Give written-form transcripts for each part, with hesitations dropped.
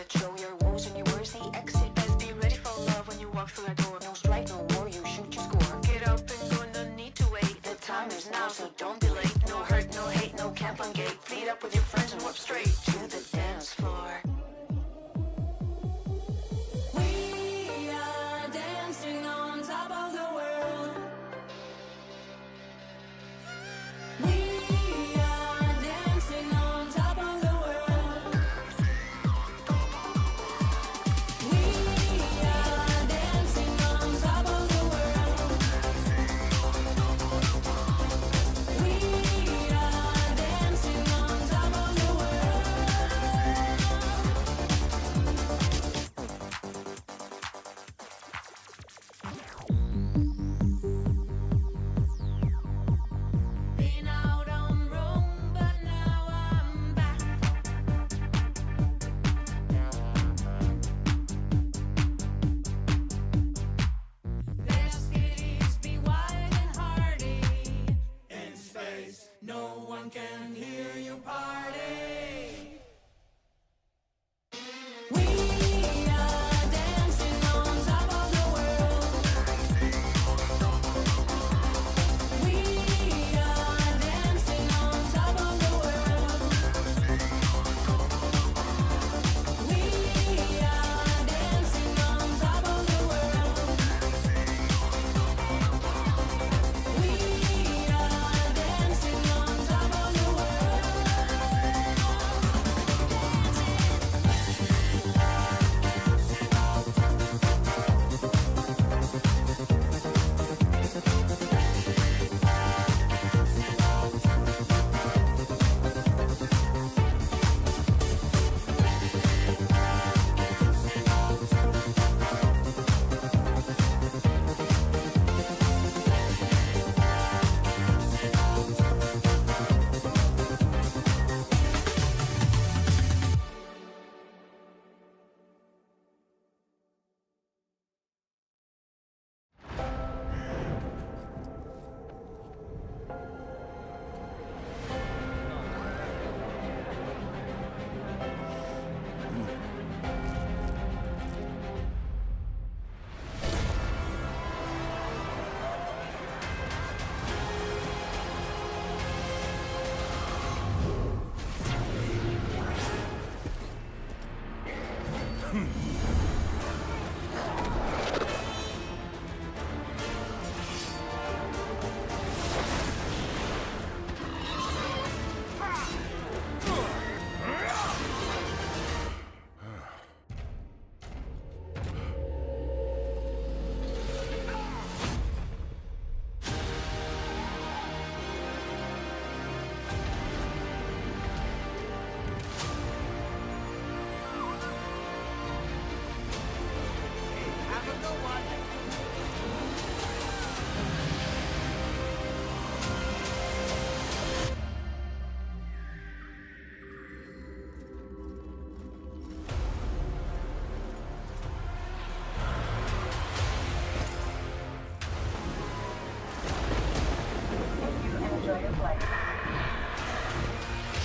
it. Show your woes and your words, the exit. Best be ready for love when you walk through that door. No strife, no war, you shoot your score. Get up and go, no need to wait. The time is now, so don't be late. No hurt, no hate, no camp on gate. Feet up with your friends and walk straight to the dance floor. We are dancing on top of the world. We are dancing on top of the world. We are dancing on top of the world. We are dancing on top of the world. Been out on Rome, but now I'm back. There's cities be wide and hardy. In space, no one can hear you party. We are dancing on top of the world. We are dancing on top of the world. We are dancing on top of the world. We are dancing on top of the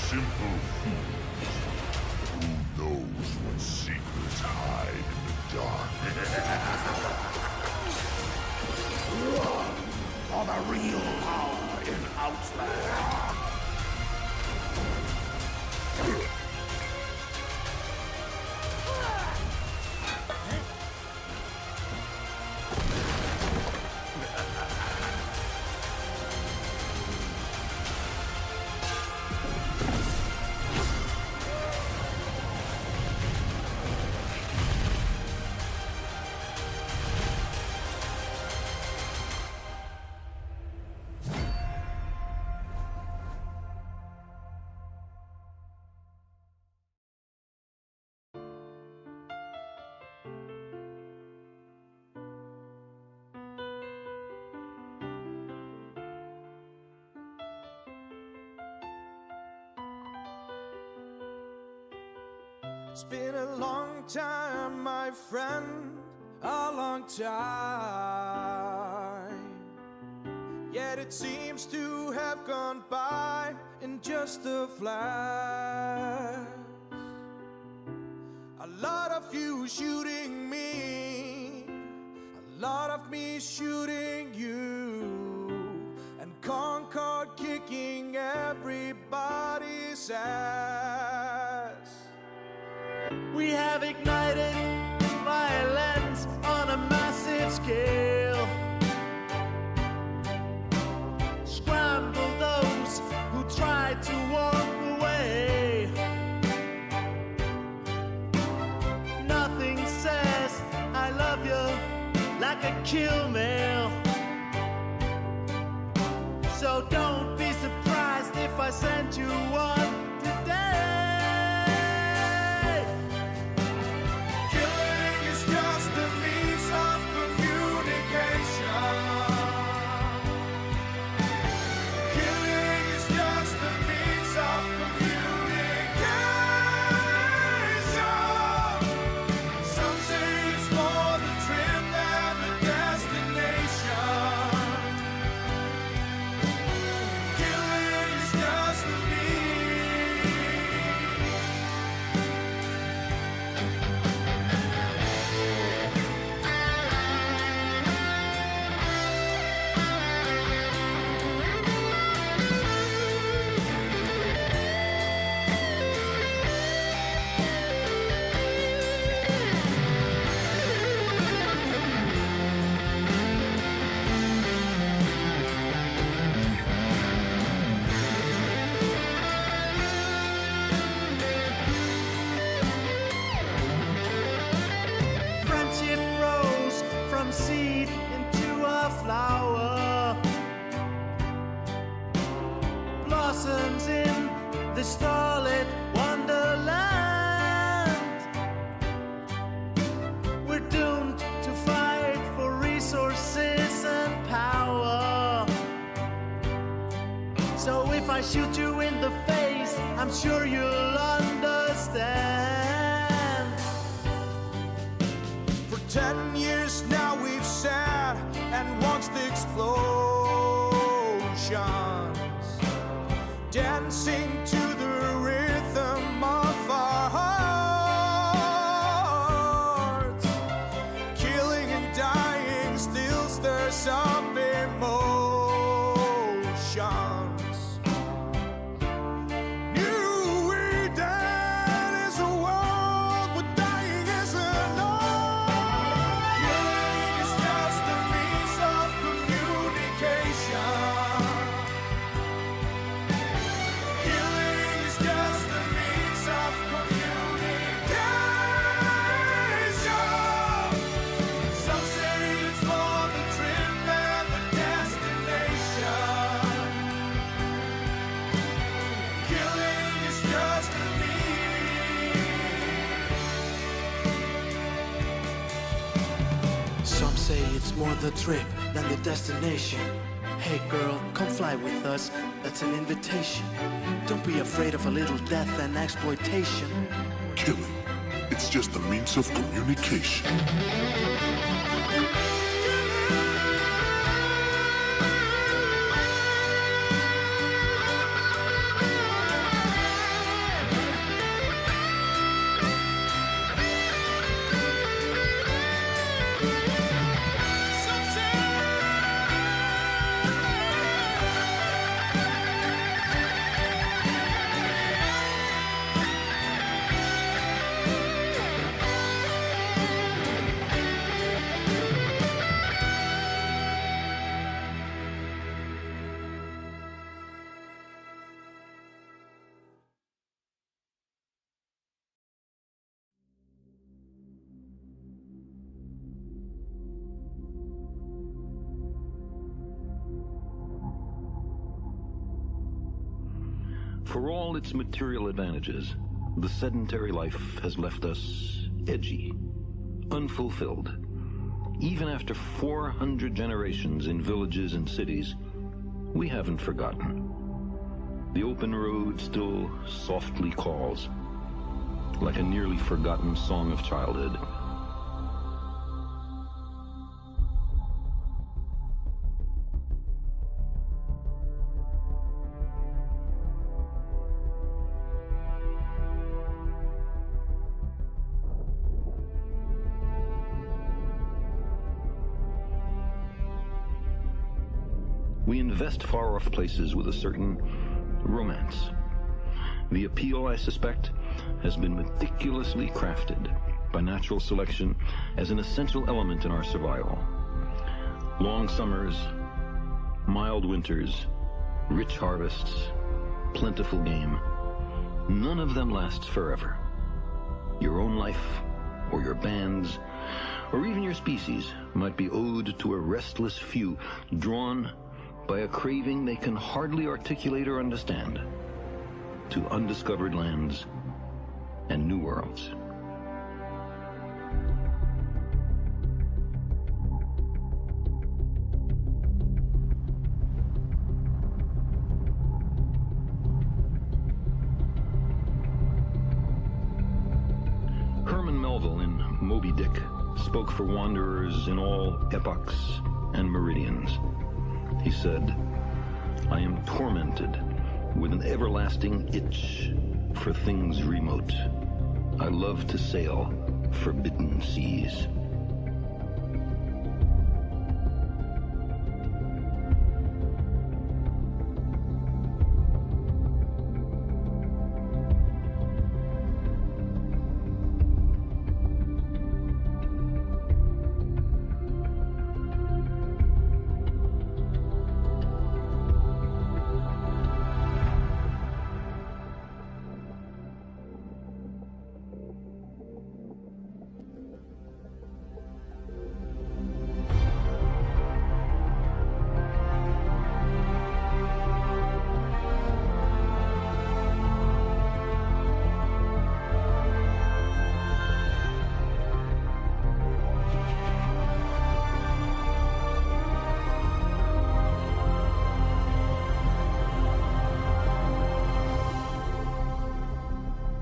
Simple fools. Who knows what secrets hide in the dark? For the real power in Outland. It's been a long time, my friend, a long time. Yet it seems to have gone by in just a flash. I lot of you shooting me, a lot of me shooting you, and Concord kicking everybody's ass. We have ignited violence on a massive scale. Scramble those who try to walk away. Nothing says I love you like a kill mail. So don't be surprised if I send you one today. Killing is just a means of communication. Killing is just a means of communication. Some say it's more the trip than the destination. Killing is just a Friendship grows from seed into a flower, blossoms in the starlit wonderland. We're doomed to fight for resources and power. So if I shoot you in the face, I'm sure you'll understand. For 10 years now we've sat and watched the explosions, dancing to the rhythm of our hearts. Killing and dying still stirs up emotions. New Eden is a world where dying is enough. Killing is just a means of communication. Killing is just a means of communication. Some say it's more the trip than the destination. Killing is just a means. Some say it's more the trip than the destination. Hey girl, come fly with us, that's an invitation. Don't be afraid of a little death and exploitation. Killing, it's just a means of communication. For all its material advantages, the sedentary life has left us edgy, unfulfilled. Even after 400 generations in villages and cities, we haven't forgotten. The open road still softly calls, like a nearly forgotten song of childhood. We invest far-off places with a certain romance. The appeal, I suspect, has been meticulously crafted by natural selection as an essential element in our survival. Long summers, mild winters, rich harvests, plentiful game. None of them lasts forever. Your own life, or your band's, or even your species might be owed to a restless few, drawn by a craving they can hardly articulate or understand, to undiscovered lands and new worlds. Herman Melville in Moby Dick spoke for wanderers in all epochs and meridians. He said, "I am tormented with an everlasting itch for things remote. I love to sail forbidden seas."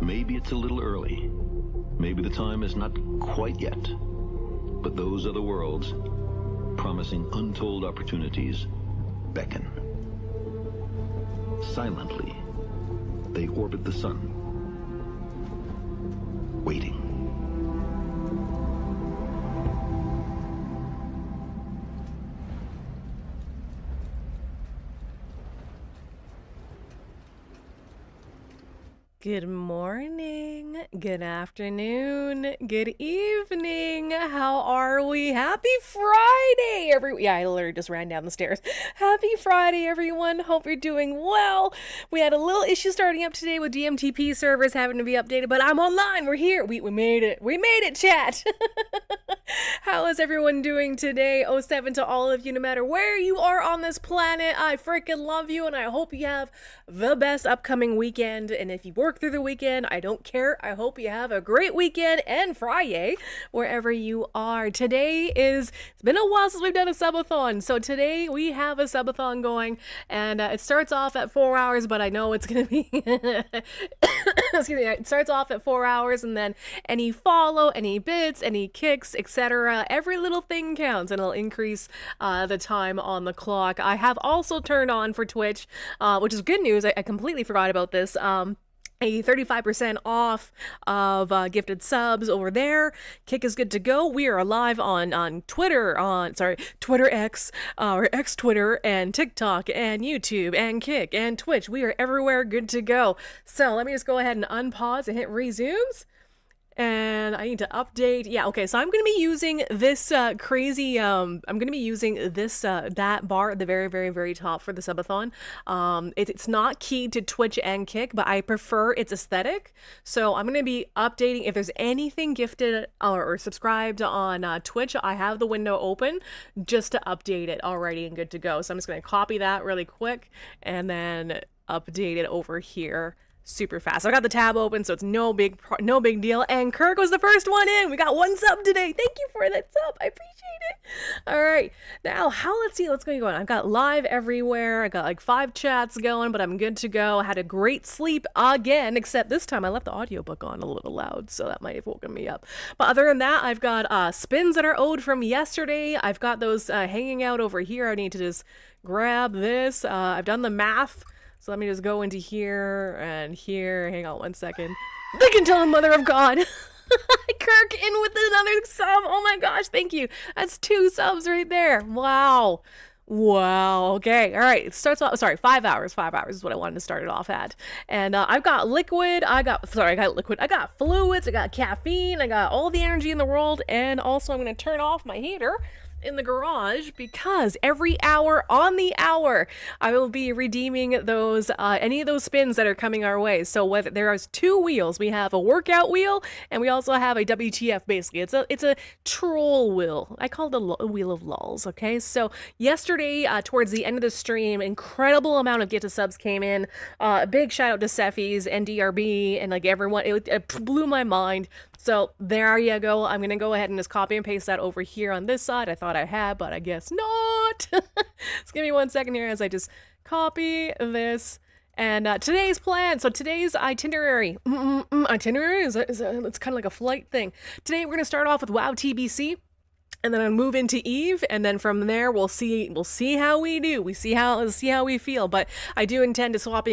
Maybe it's a little early. Maybe the time is not quite yet. But those other worlds, promising untold opportunities, beckon. Silently, they orbit the sun, waiting. Good morning, good afternoon, good evening. How are we? Happy Friday, I literally just ran down the stairs. Happy Friday, everyone. Hope you're doing well. We had a little issue starting up today with DMTP servers having to be updated, but I'm online. We're here. We made it. We made it, chat. How is everyone doing today? 07 to all of you, no matter where you are on this planet. I freaking love you, and I hope you have the best upcoming weekend. And if you work through the weekend, I don't care. I hope you have a great weekend and Friday wherever you are. It's been a while since we've done a subathon, so today we have a subathon going, and it starts off at 4 hours, but I know it's gonna be excuse me, it starts off at 4 hours, and then any follow, any bits, any kicks, etc., every little thing counts, and it'll increase the time on the clock. I have also turned on for Twitch, which is good news. I completely forgot about this. A 35% off of gifted subs over there. Kick is good to go. We are live on Twitter, Twitter X, or X Twitter, and TikTok, and YouTube, and Kick, and Twitch. We are everywhere, good to go. So let me just go ahead and unpause and hit resumes. And I need to update. Yeah, okay, so I'm going to be using this I'm going to be using this, that bar at the very, very, very top for the subathon. It's not keyed to Twitch and Kick, but I prefer its aesthetic. So I'm going to be updating. If there's anything gifted or subscribed on Twitch, I have the window open just to update it already and good to go. So I'm just going to copy that really quick and then update it over here super fast. So I got the tab open, so it's no big deal. And Kirk was the first one in. We got one sub today. Thank you for that sub. I appreciate it. All right, now let's see what's going on. I've got live everywhere. I got like 5 chats going, but I'm good to go. I had a great sleep again, except this time I left the audiobook on a little loud, so that might have woken me up. But other than that, I've got spins that are owed from yesterday. I've got those hanging out over here. I need to just grab this. I've done the math. So let me just go into here and here. Hang on one second. They can tell the mother of God. Kirk in with another sub. Oh my gosh, thank you. That's 2 subs right there. Wow. Wow. Okay. All right. It starts off. Sorry, 5 hours. 5 hours is what I wanted to start it off at. And I've got liquid. I got liquid. I got fluids. I got caffeine. I got all the energy in the world. And also, I'm going to turn off my heater in the garage because every hour on the hour I will be redeeming those any of those spins that are coming our way. So whether there are two wheels, we have a workout wheel and we also have a WTF. Basically it's a troll wheel. I call it a wheel of lulls. Okay, so yesterday towards the end of the stream, incredible amount of get to subs came in. Big shout out to Cephis and DRB and like everyone. It blew my mind. So there you go. I'm going to go ahead and just copy and paste that over here on this side. I thought I had, but I guess not. Just give me 1 second here as I just copy this. And today's plan. So today's itinerary. Itinerary? It's kind of like a flight thing. Today we're going to start off with WoW TBC. And then I'll move into Eve, and then from there we'll see how we do. We see how we feel. But I do intend to swap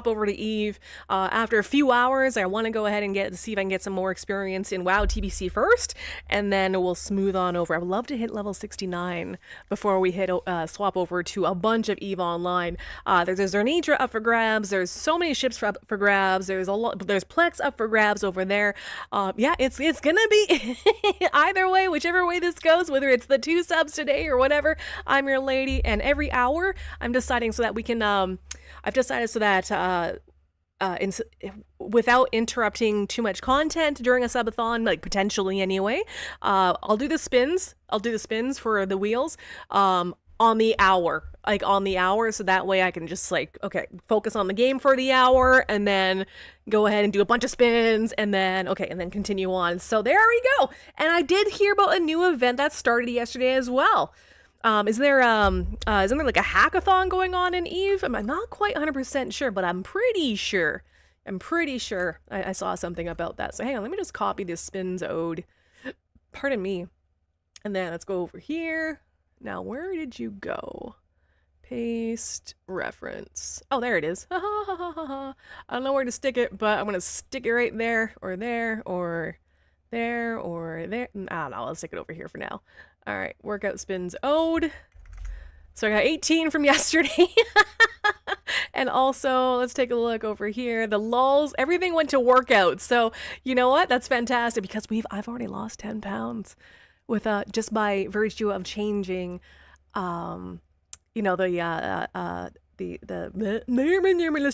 over to Eve after a few hours. I want to go ahead and see if I can get some more experience in WoW TBC first, and then we'll smooth on over. I would love to hit level 69 before we hit swap over to a bunch of Eve Online. There's Zernitra up for grabs. There's so many ships for grabs. There's Plex up for grabs over there. Yeah, it's gonna be either way, whichever way this goes. Whether it's the 2 subs today or whatever, I'm your lady. And every hour I'm deciding so that we can I've decided so that without interrupting too much content during a subathon, like potentially anyway, I'll do the spins for the wheels on the hour, so that way I can just like, okay, focus on the game for the hour and then go ahead and do a bunch of spins and then continue on. So there we go. And I did hear about a new event that started yesterday as well. Isn't there like a hackathon going on in Eve? I'm not quite 100% sure, but I'm pretty sure I saw something about that. So hang on, let me just copy this spins ode. Pardon me. And then let's go over here. Now, where did you go? Paste reference. Oh, there it is. I don't know where to stick it, but I'm going to stick it right there, or there, or there, or there. I don't know. I'll stick it over here for now. All right. Workout spins ode. So I got 18 from yesterday. And also, let's take a look over here. The lulls, everything went to workouts. So, you know what? That's fantastic because I've already lost 10 pounds. With just by virtue of changing, let's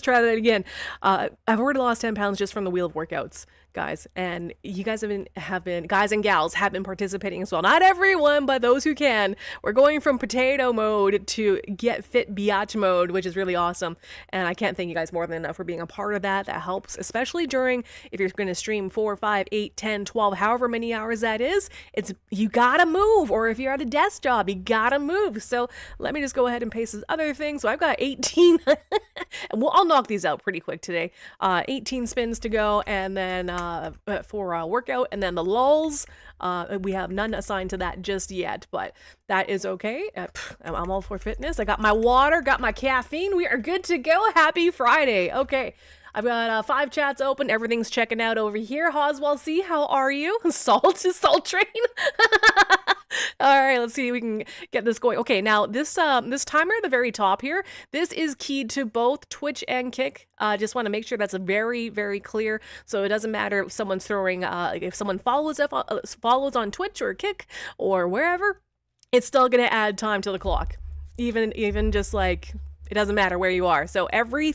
try that again. I've already lost 10 pounds just from the wheel of workouts, guys, and you guys have been guys and gals have been participating as well. Not everyone, but those who can. We're going from potato mode to get fit biatch mode, which is really awesome. And I can't thank you guys more than enough for being a part of that. That helps, especially during if you're going to stream 4, 5, 8, 10, 12, however many hours that is. You gotta move, or if you're at a desk job, you gotta move. So let me just go ahead and paste this other thing. So I've got 18, and I'll knock these out pretty quick today. 18 spins to go, and then for workout, and then the lulls. We have none assigned to that just yet, but that is okay. I'm all for fitness. I got my water, got my caffeine. We are good to go. Happy Friday. Okay. I've got 5 chats open. Everything's checking out over here. Hoswell C, how are you? Salt train. All right, let's see if we can get this going. Okay, now this timer at the very top here, this is keyed to both Twitch and Kick. Just want to make sure that's very, very clear. So it doesn't matter if someone's throwing, if someone follows on Twitch or Kick or wherever, it's still gonna add time to the clock. Even just like, it doesn't matter where you are. So every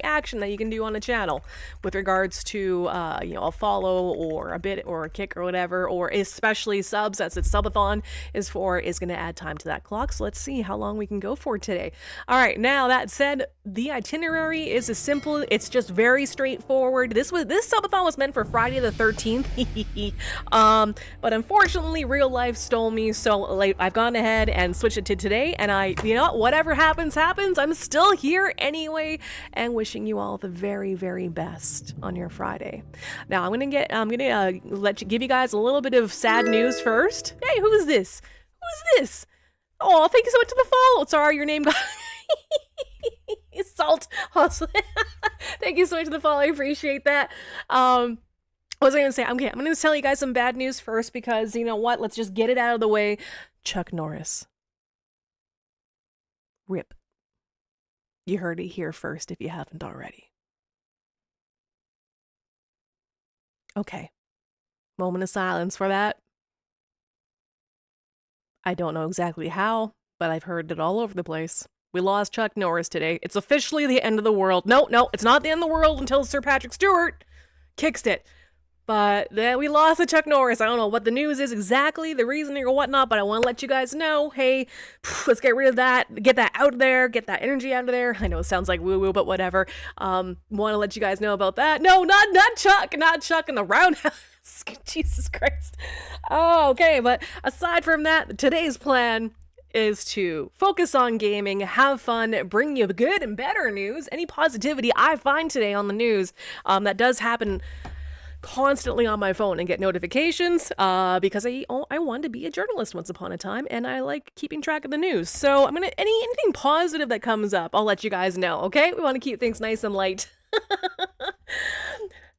action that you can do on a channel with regards to a follow or a bit or a kick or whatever, or especially subs, that's what subathon is for, is going to add time to that clock. So let's see how long we can go for today. All right, now that said, the itinerary is as simple. It's just very straightforward. This subathon was meant for Friday the 13th. But unfortunately real life stole me. So like I've gone ahead and switched it to today, and whatever happens. I'm still here anyway, and wishing you all the very, very best on your Friday. Now I'm gonna give you guys a little bit of sad news first. Hey, who is this? Oh, thank you so much for the follow. Sorry, your name got Salt. Thank you so much for the follow. I appreciate that. What was I gonna say? Okay, I'm gonna tell you guys some bad news first because you know what? Let's just get it out of the way. Chuck Norris Rip. You heard it here first if you haven't already. Okay. Moment of silence for that. I don't know exactly how, but I've heard it all over the place. We lost Chuck Norris today. It's officially the end of the world. No, it's not the end of the world until Sir Patrick Stewart kicks it. But we lost the Chuck Norris. I don't know what the news is exactly, the reasoning or whatnot, but I want to let you guys know, hey, let's get rid of that, get that out of there, get that energy out of there. I know it sounds like woo-woo, but whatever. Want to let you guys know about that. No, not Chuck in the roundhouse. Jesus Christ. Oh, okay, but aside from that, today's plan is to focus on gaming, have fun, bring you good and better news, any positivity I find today on the news. That does happen constantly on my phone and get notifications because I wanted to be a journalist once upon a time, and I like keeping track of the news. So I'm gonna anything positive that comes up, I'll let you guys know. Okay, we want to keep things nice and light.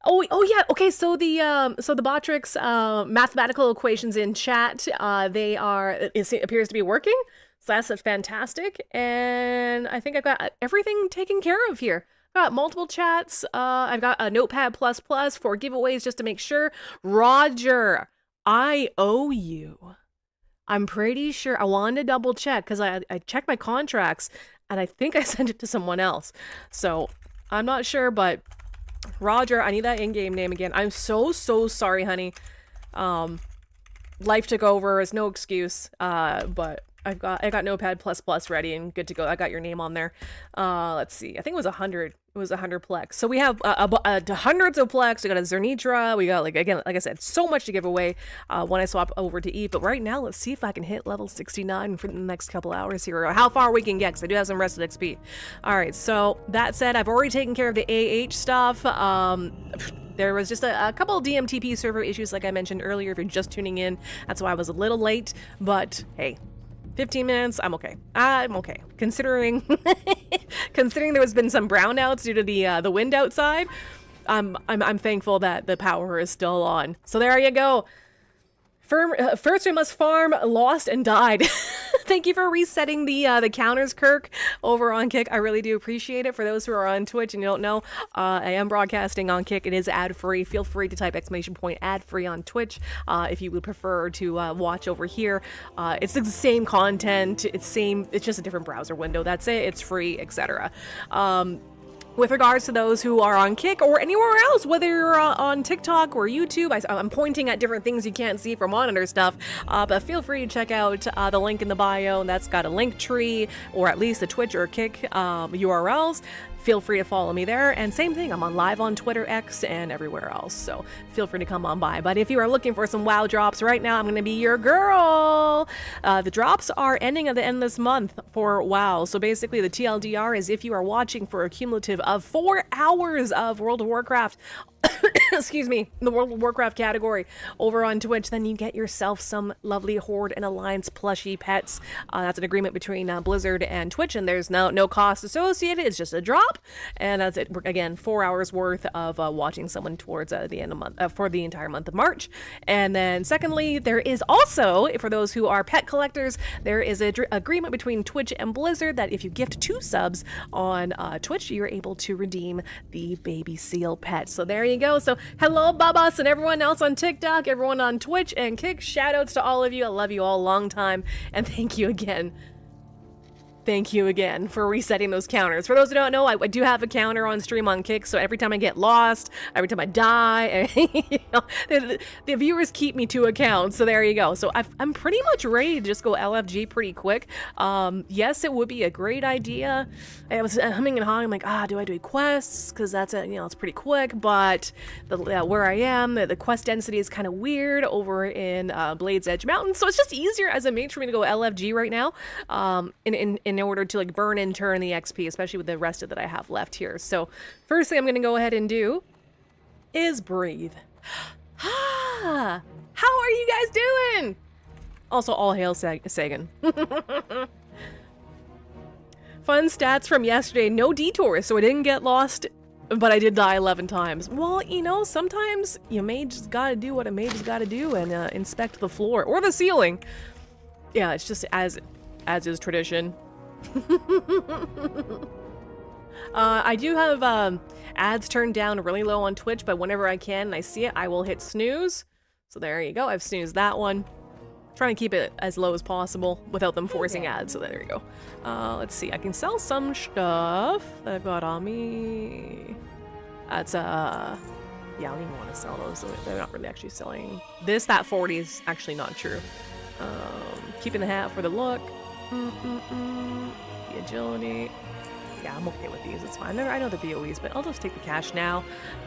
Oh yeah. Okay, so the Botrix mathematical equations in chat, it appears to be working. So that's fantastic, and I think I've got everything taken care of here. Got multiple chats. I've got a Notepad++ for giveaways just to make sure. Roger, I owe you. I'm pretty sure. I wanted to double check because I checked my contracts and I think I sent it to someone else. So I'm not sure, but Roger, I need that in-game name again. I'm so sorry, honey. Life took over. It's no excuse. But I got Notepad++ ready and good to go. I got your name on there. Let's see. I think it was 100. It was 100 Plex. So we have hundreds of Plex. We got a Zernitra. We got, like I said, so much to give away when I swap over to Eve. But right now, let's see if I can hit level 69 for the next couple hours here, or how far we can get, because I do have some rested XP. All right, so that said, I've already taken care of the AH stuff. There was just a couple of DMTP server issues, like I mentioned earlier, if you're just tuning in. That's why I was a little late. But, hey, 15 minutes, I'm okay. I'm okay. Considering there has been some brownouts due to the wind outside, I'm thankful that the power is still on. So there you go. First we must farm, lost and died. Thank you for resetting the counters, Kirk, over on Kick. I really do appreciate it. For those who are on Twitch and you don't know, I am broadcasting on Kick. It is ad-free. Feel free to type !ad-free on Twitch if you would prefer to watch over here. It's the same content. It's just a different browser window. That's it. It's free, etc. With regards to those who are on Kick or anywhere else, whether you're on TikTok or YouTube, I'm pointing at different things you can't see for monitor stuff, but feel free to check out the link in the bio, and that's got a link tree, or at least the Twitch or Kick URLs. Feel free to follow me there, and same thing, I'm on live on Twitter, X, and everywhere else, so feel free to come on by. But if you are looking for some WoW drops right now, I'm going to be your girl. The drops are ending at the end of this month for WoW, so basically the TLDR is if you are watching for a cumulative of 4 hours of World of Warcraft, excuse me, the World of Warcraft category over on Twitch, then you get yourself some lovely Horde and Alliance plushie pets. That's an agreement between Blizzard and Twitch, and there's no cost associated. It's just a drop, and that's it. Again, 4 hours worth of watching someone towards the end of month for the entire month of March. And then secondly, there is also, for those who are pet collectors, there is an agreement between Twitch and Blizzard that if you gift 2 subs on Twitch, you're able to redeem the baby seal pet. So there you go. So hello, Babas, and everyone else on TikTok, everyone on Twitch and Kick. Shoutouts to all of you. I love you all, long time, and thank you again. Thank you again for resetting those counters. For those who don't know, I do have a counter on stream on Kick, so every time I get lost, every time I die, the viewers keep me to account, so there you go. So I'm pretty much ready to just go LFG pretty quick. Yes, it would be a great idea. I was humming and hawing, I'm like, do I do quests? Because that's it's pretty quick, but where I am, the quest density is kind of weird over in Blade's Edge Mountain, so it's just easier as a mage for me to go LFG right now, in order to like burn and turn the XP, especially with the rest of that I have left here. So first thing I'm gonna go ahead and do is breathe. How are you guys doing? Also, all hail Sagan. Fun stats from yesterday. No detours, so I didn't get lost, but I did die 11 times. Well, sometimes you mage just gotta do what a mage has gotta do and inspect the floor or the ceiling. Yeah, it's just as is tradition. I do have ads turned down really low on Twitch, but whenever I can and I see it, I will hit snooze. So there you go. I've snoozed that one. Trying to keep it as low as possible without them forcing ads. So there you go. Let's see. I can sell some stuff that I've got on me. That's yeah, I don't even want to sell those. So they're not really actually selling. That 40 is actually not true. Keeping the hat for the look. The agility. Yeah, I'm okay with these. It's fine. I know the BOEs, but I'll just take the cash now.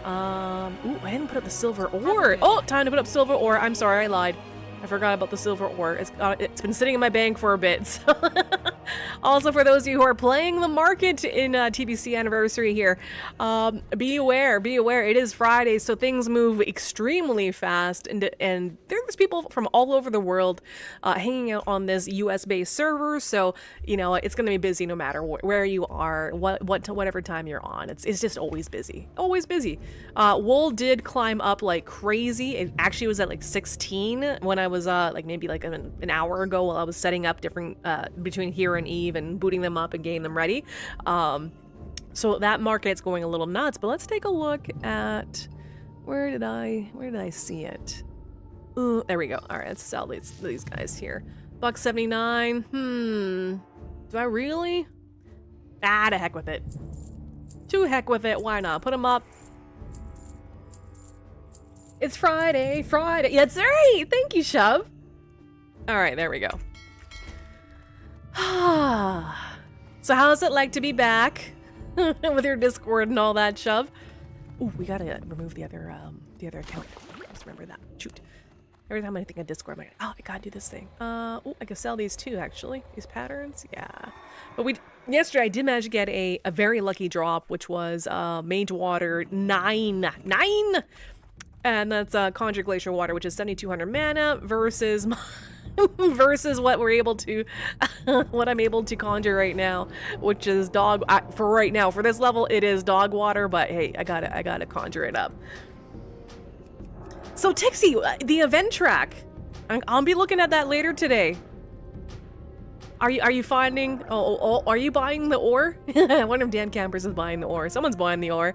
Ooh, I didn't put up the silver ore. Oh, time to put up silver ore. I'm sorry, I lied. I forgot about the silver ore. It's been sitting in my bank for a bit. So also, for those of you who are playing the market in TBC anniversary here, be aware. It is Friday, so things move extremely fast, and there's people from all over the world hanging out on this US-based server. So you know it's going to be busy no matter where you are, whatever time you're on. It's just always busy, always busy. Wool did climb up like crazy. It actually was at like 16 when I was like maybe like an hour ago while I was setting up different between here and Eve and booting them up and getting them ready. So that market's going a little nuts, but let's take a look at where did I see it? Ooh, there we go. All right, let's sell these guys here. $1.79. Do I really? Ah, to heck with it. To heck with it. Why not? Put them up. It's Friday. That's right. Thank you, Shove. All right, there we go. So how's it like to be back with your Discord and all that, Shove? Ooh, we gotta remove the other account. Just remember that. Shoot. Every time I think of Discord, I'm like, oh, I gotta do this thing. Oh, I can sell these too, actually. These patterns, yeah. But yesterday I did manage to get a very lucky drop, which was Mage Water 9. And that's Conjure Glacier Water, which is 7,200 mana versus versus what we're able to, what I'm able to conjure right now, which is for right now. For this level, it is dog water, but hey, I gotta conjure it up. So Tixie, the event track, I'll be looking at that later today. Are you finding? Oh, are you buying the ore? One of Dan Campers is buying the ore. Someone's buying the ore.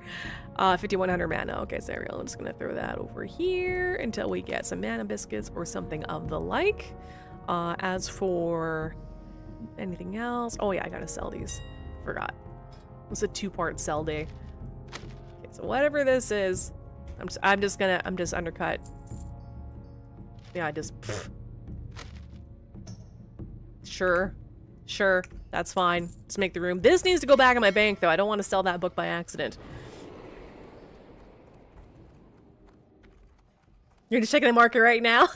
5,100 mana. Okay, so I'm just gonna throw that over here until we get some mana biscuits or something of the like. As for anything else, oh yeah, I gotta sell these. Forgot. It's a 2-part sell day. Okay, so whatever this is, I'm just undercut. Yeah, pfft. Sure, that's fine. Just make the room. This needs to go back in my bank, though. I don't want to sell that book by accident. You're just checking the market right now?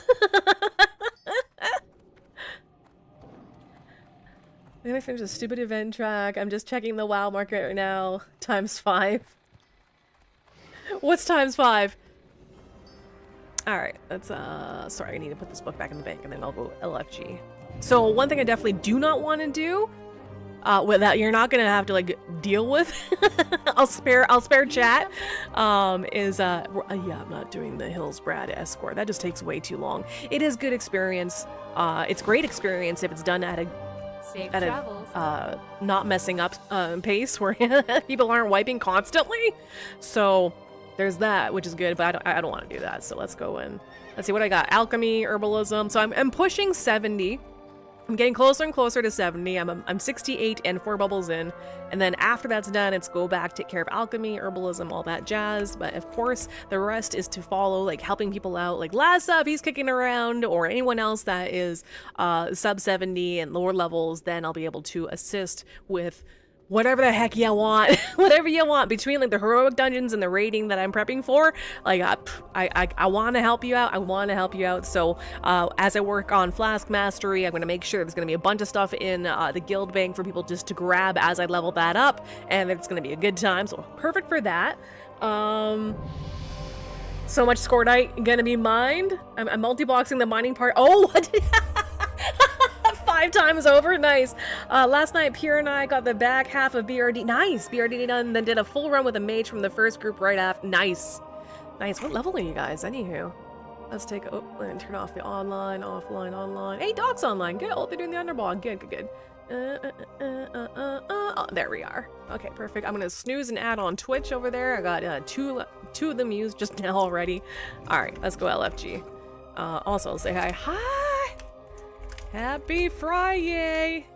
I'm gonna finish a stupid event track. I'm just checking the WoW market right now. ×5. What's ×5? Alright, that's, sorry, I need to put this book back in the bank and then I'll go LFG. So one thing I definitely do not want to do, that you're not gonna have to like deal with, I'll spare chat, is yeah, I'm not doing the Hillsbrad escort. That just takes way too long. It is good experience. It's great experience if it's done at a not messing up pace where people aren't wiping constantly. So there's that, which is good, but I don't want to do that. So let's go in. Let's see what I got. Alchemy, herbalism. So I'm pushing 70. I'm getting closer and closer to 70. I'm 68 and 4 bubbles in. And then after that's done, it's go back, take care of alchemy, herbalism, all that jazz. But of course, the rest is to follow, like helping people out. Like Lassa, if he's kicking around, or anyone else that is sub 70 and lower levels, then I'll be able to assist with whatever the heck you want. Whatever you want between like the heroic dungeons and the raiding that I'm prepping for. Like I want to help you out. I want to help you out. So as I work on Flask Mastery, I'm going to make sure there's going to be a bunch of stuff in the guild bank for people just to grab as I level that up, and it's going to be a good time. So perfect for that. So much Scordite going to be mined. I'm multi-boxing the mining part. Oh, what? 5 times over. Nice. Last night, Pierre and I got the back half of BRD. Nice. BRD done, then did a full run with a mage from the first group right after. Nice. Nice. What level are you guys? Anywho, let's take, and turn off the online, offline, online. Hey, Doc's online. Good. Oh, they're doing the underbog. Good. Oh, there we are. Okay, perfect. I'm gonna snooze and add on Twitch over there. I got two of them used just now already. All right, let's go LFG. Also, I'll say hi. Hi! Happy Friday!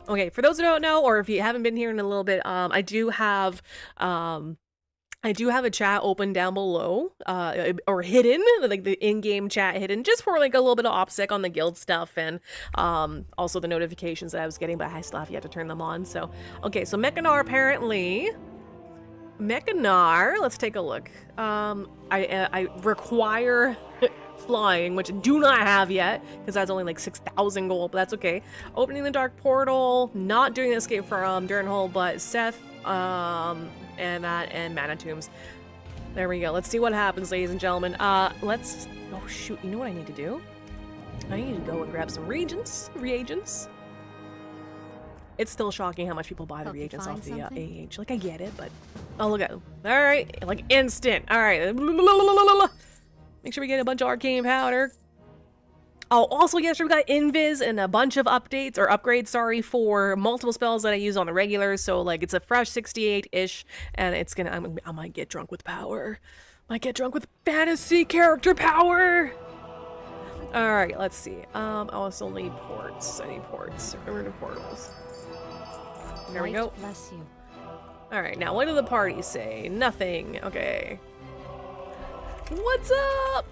Okay, for those who don't know, or if you haven't been here in a little bit, I do have a chat open down below, or hidden, like the in-game chat hidden, just for like a little bit of OPSEC on the guild stuff, and also the notifications that I was getting, but I still have yet to turn them on. So, okay, so Mechanar apparently. Mechanar, let's take a look. I require flying, which I do not have yet, because that's only like 6,000 gold, but that's okay. Opening the dark portal, not doing the escape from Durnhole, but Seth, and that, and Mana Tombs. There we go. Let's see what happens, ladies and gentlemen. Let's, oh shoot, you know what I need to do? I need to go and grab some reagents. It's still shocking how much people buy the Help you reagents off find the something? AH. Like, I get it, but... Oh, look at them. All right. Like, instant. All right. Make sure we get a bunch of arcane powder. Oh, also, yesterday we got Invis and a bunch of updates, or upgrades, sorry, for multiple spells that I use on the regular. So, like, it's a fresh 68-ish, and it's gonna... I might get drunk with power. Might get drunk with fantasy character power. All right, let's see. I also need ports. I need ports. Remember the portals. There we go. Bless you. All right, now what do the parties say? Nothing. Okay. What's up?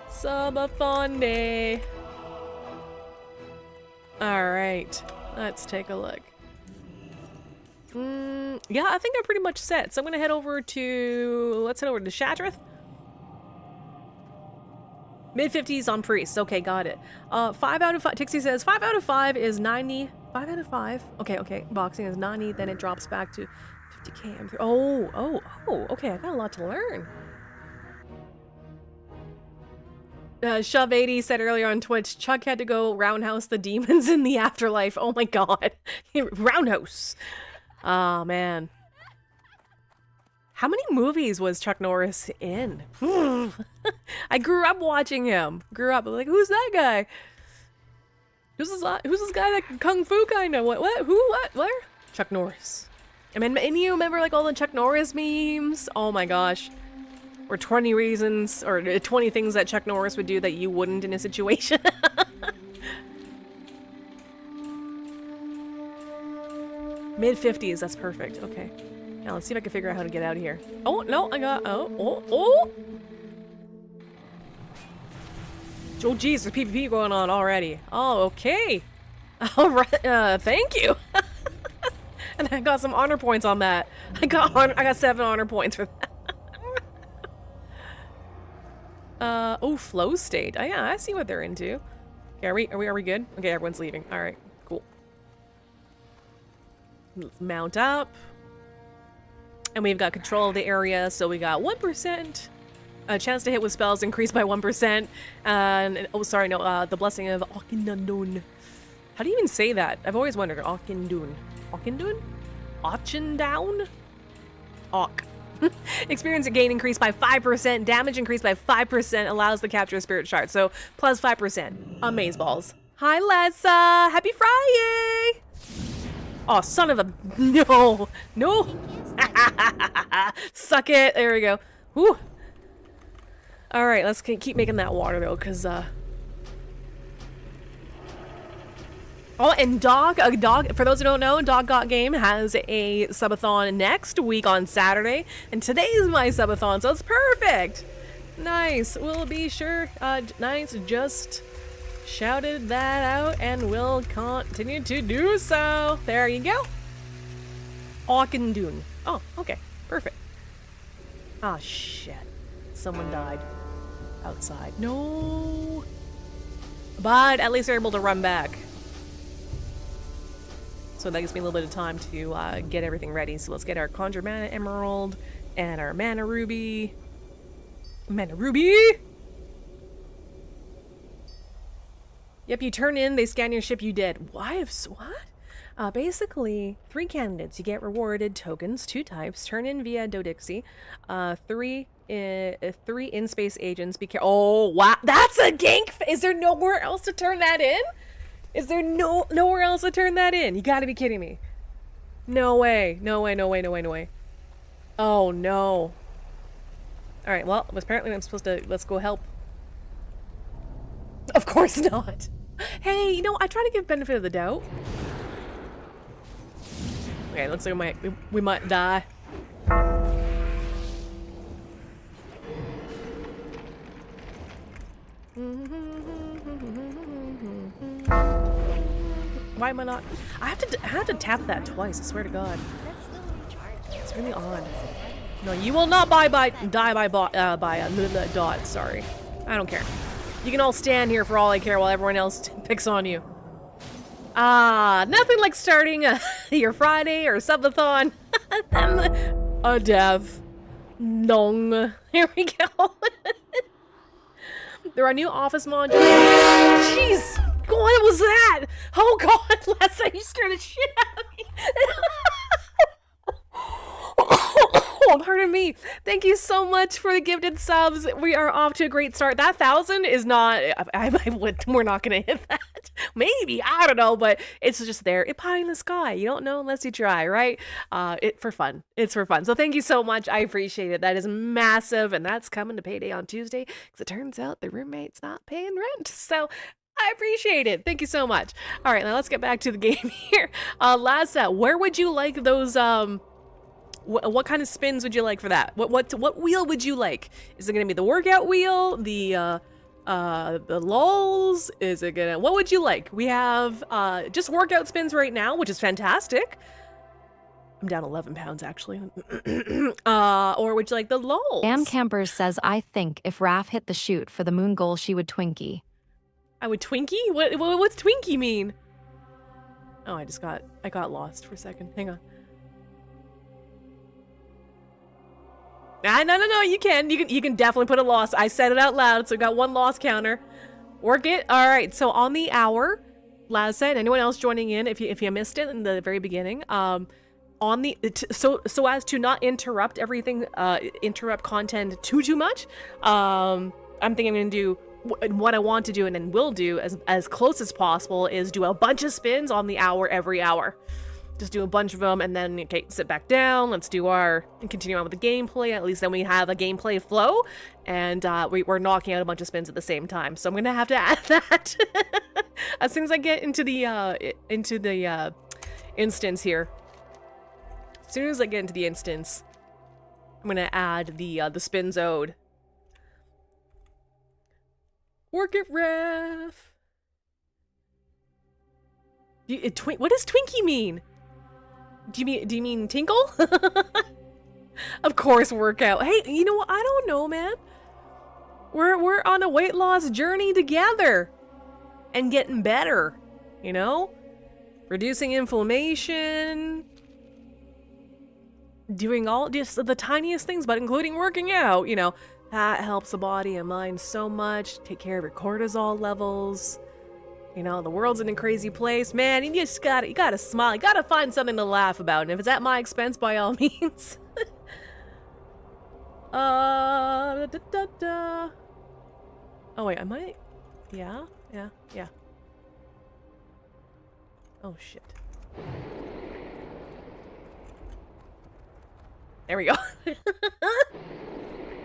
Subathon day. All right, let's take a look. Yeah, I think I'm pretty much set. So I'm gonna head over to. Let's head over to Shadrath. Mid-50s on priests. Okay, got it. 5 out of 5. Tixie says 5 out of 5 is 90. 5 out of 5. Okay. Boxing is 90. Then it drops back to 50k. Oh. Okay, I got a lot to learn. Shove 80 said earlier on Twitch, Chuck had to go roundhouse the demons in the afterlife. Oh my god. Roundhouse. Oh, man. How many movies was Chuck Norris in? I grew up watching him. I was like, who's that guy? Who's this guy that can kung fu kind of? What? Who? What? Where? Chuck Norris. I mean, and you remember like all the Chuck Norris memes? Oh my gosh. Or 20 reasons, or 20 things that Chuck Norris would do that you wouldn't in a situation. Mid-50s, that's perfect. Okay. Now let's see if I can figure out how to get out of here. Oh, no, I got... Oh, geez, there's PvP going on already. Oh, okay. All right, thank you. And I got some honor points on that. I got 7 honor points for that. Oh, flow state. Oh, yeah, I see what they're into. Okay, are we good? Okay, everyone's leaving. All right, cool. Let's mount up. And we've got control of the area, so we got 1%. A chance to hit with spells increased by 1%. And, oh, sorry, no, the blessing of Okindun. How do you even say that? I've always wondered. Okindun. Okindun? Ochendown? Ok. Experience gain increased by 5%. Damage increased by 5%. Allows the capture of spirit shard. So, plus 5%. Amazeballs. Hi, Lessa. Happy Friday. Oh, son of a... No. No. Suck it. There we go. Whew. All right, let's keep making that water, though, because... Oh, and Dog, for those who don't know, Dog Got Game has a subathon next week on Saturday, and today's my subathon, so it's perfect. Nice. We'll be sure, nice, just shouted that out, and we'll continue to do so. There you go. Auchindoon. Oh, okay, perfect. Ah, shit. Someone died outside. No. But at least they're able to run back. So that gives me a little bit of time to get everything ready. So let's get our Conjure Mana Emerald and our Mana Ruby. Mana Ruby! Yep, you turn in, they scan your ship, you dead. Why? What? Basically, 3 candidates. You get rewarded tokens, 2 types. Turn in via Dodixie. 3 in-space agents. Oh, wow. That's a gank! Is there nowhere else to turn that in? Is there nowhere else to turn that in? You gotta be kidding me. No way. No way, no way, no way, no way. Oh, no. Alright, well, apparently I'm supposed to... Let's go help. Of course not. Hey, you know, I try to give benefit of the doubt. Okay, looks like we might die. Why am I not? I have to tap that twice. I swear to God. It's really odd. No, you will not die by dot. Sorry, I don't care. You can all stand here for all I care while everyone else picks on you. Nothing like starting your Friday or subathon. A dev. Nong. Here we go. There are new office modules. Jeez! What was that? Oh god, last night you scared the shit out of me. Oh, pardon me. Thank you so much for the gifted subs. We are off to a great start. That 1,000 is not... we're not going to hit that. Maybe. I don't know, but it's just there. It's pie in the sky. You don't know unless you try, right? For fun. It's for fun. So thank you so much. I appreciate it. That is massive, and that's coming to payday on Tuesday, because it turns out the roommate's not paying rent. So... I appreciate it. Thank you so much. All right, now let's get back to the game here. Last set, where would you like those... What kind of spins would you like for that? What wheel would you like? Is it gonna be the workout wheel? The lulls? Is it gonna... What would you like? We have just workout spins right now, which is fantastic. I'm down 11 pounds actually. Or would you like the lulls? Am Campers says, I think if Raph hit the shoot for the moon goal, she would Twinkie. I would Twinkie? What's Twinkie mean? Oh, I got lost for a second. Hang on. No, you can definitely put a loss. I said it out loud, so we got one loss counter. Work it. All right, so on the hour, Laz said, anyone else joining in, if you missed it in the very beginning, on the so as to not interrupt everything, interrupt content too much, I'm thinking I'm gonna do what I want to do and then will do as close as possible is do a bunch of spins on the hour every hour. Just do a bunch of them and then, okay, sit back down. Let's do and continue on with the gameplay. At least then we have a gameplay flow and we're knocking out a bunch of spins at the same time. So I'm going to have to add that as soon as I get into the instance here. As soon as I get into the instance, I'm going to add the spin zone. Work it, ref. What does Twinkie mean? Do you mean tinkle? Of course, workout. Hey, you know what? I don't know, man. We're on a weight loss journey together and getting better, you know? Reducing inflammation, doing all just the tiniest things, but including working out, you know. That helps the body and mind so much. Take care of your cortisol levels. You know, the world's in a crazy place. Man, you gotta smile. You gotta find something to laugh about. And if it's at my expense, by all means. Oh wait, I might... Yeah. Oh shit. There we go.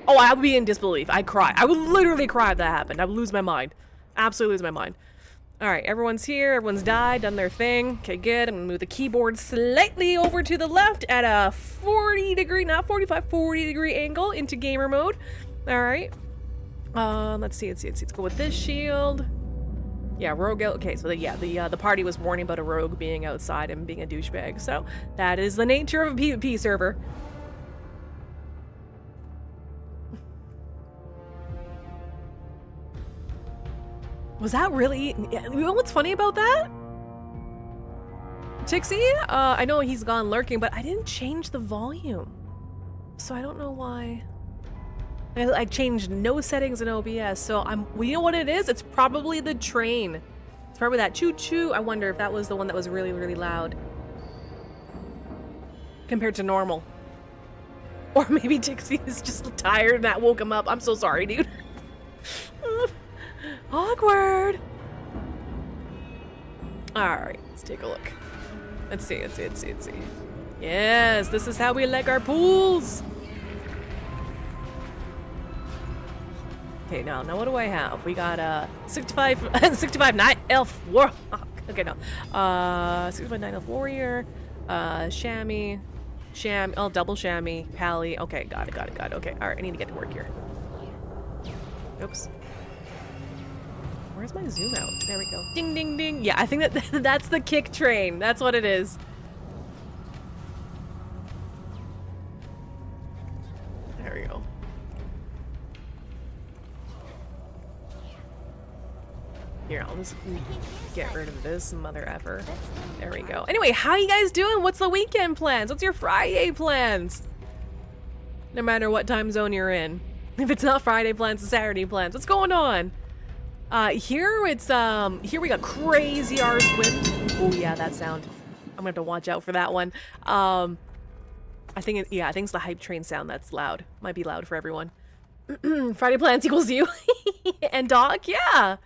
Oh, I would be in disbelief. I'd cry. I would literally cry if that happened. I would lose my mind. Absolutely lose my mind. Alright, everyone's here. Everyone's died, done their thing. Okay, good. I'm gonna move the keyboard slightly over to the left at a 40 degree, not 45, 40 degree angle into gamer mode. Alright. Let's see. Let's go with this shield. Yeah, rogue out. Okay, so the party was warning about a rogue being outside and being a douchebag. So that is the nature of a PvP server. Was that really... You know what's funny about that? Tixie? I know he's gone lurking, but I didn't change the volume. So I don't know why. I changed no settings in OBS, so well, you know what it is? It's probably the train. It's probably that choo-choo. I wonder if that was the one that was really, really loud. Compared to normal. Or maybe Tixie is just tired and that woke him up. I'm so sorry, dude. Awkward. Alright, let's take a look. Let's see. Yes, this is how we like our pools. Okay, now what do I have? We got 65 Night Elf War. Okay, no. 65 Night Elf Warrior, Chamois, double Chamois, Pally. Okay, got it. Okay, alright, I need to get to work here. Oops. Where's my zoom out? There we go. Ding, ding, ding. Yeah, I think that's the kick train. That's what it is. There we go. Here, I'll just get rid of this mother effer. There we go. Anyway, how you guys doing? What's the weekend plans? What's your Friday plans? No matter what time zone you're in. If it's not Friday plans, it's Saturday plans. What's going on? Here we got crazy arse wind. Oh yeah, that sound. I'm gonna have to watch out for that one. I think it's the hype train sound that's loud. Might be loud for everyone. Friday plans equals you. And Doc, yeah.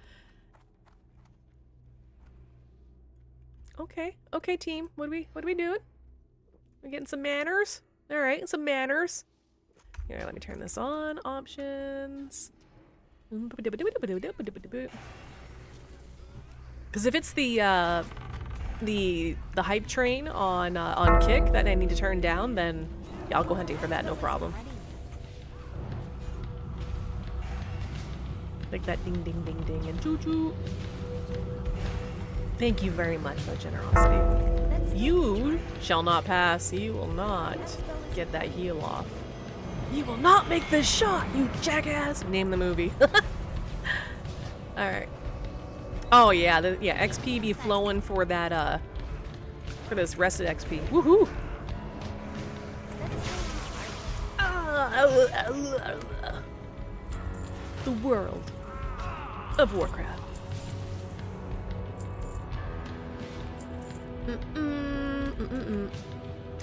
Okay, team. What are we doing? We're getting some manners. All right, some manners. Here, let me turn this on. Options. Because if it's the hype train on Kick that I need to turn down, then yeah, I'll go hunting for that, no problem. Like that ding ding ding ding and choo choo. Thank you very much for the generosity. You shall not pass. You will not get that heal off. You will not make this shot, you jackass! Name the movie. Alright. Oh yeah, XP be flowing for that, for this rested XP. Woohoo! The world of Warcraft.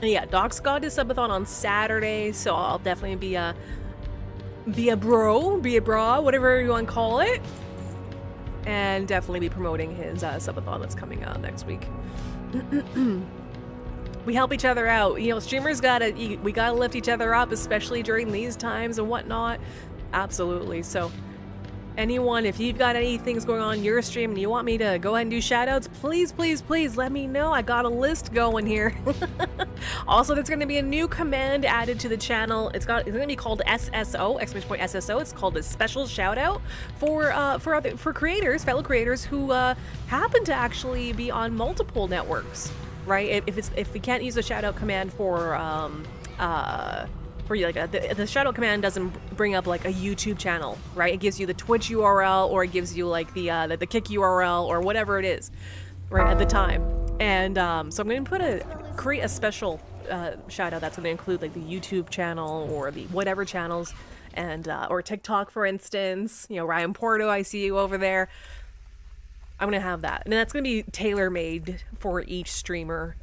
Yeah, Doc's got his subathon on Saturday, so I'll definitely be a bra, whatever you want to call it, and definitely be promoting his subathon that's coming out next week. We help each other out, you know. Streamers we gotta lift each other up, especially during these times and whatnot. Absolutely. So anyone, if you've got any things going on in your stream and you want me to go ahead and do shoutouts, please let me know. I got a list going here. Also, there's going to be a new command added to the channel. It's going to be called SSO, !SSO. It's called a special shoutout for creators, fellow creators who happen to actually be on multiple networks, right? If we can't use the shoutout command for you, like the shadow command doesn't bring up like a YouTube channel, right? It gives you the Twitch URL, or it gives you like the Kick URL, or whatever it is, right at the time. And so I'm going to create a special shout out that's going to include like the YouTube channel or the whatever channels, and or TikTok, for instance. You know, Ryan Porto, I see you over there. I'm going to have that, and that's going to be tailor made for each streamer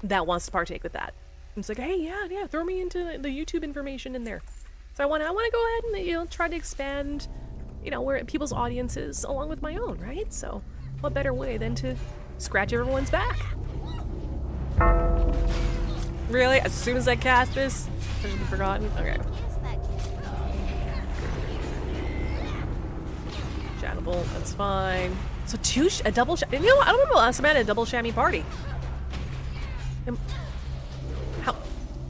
that wants to partake with that. It's like, hey, yeah, throw me into the YouTube information in there. So I want to go ahead and try to expand, where people's audiences along with my own, right? So what better way than to scratch everyone's back? Really? As soon as I cast this, I should be forgotten. Okay. Chattable, that's fine. So a double. I don't remember the last time I had a double chamois party.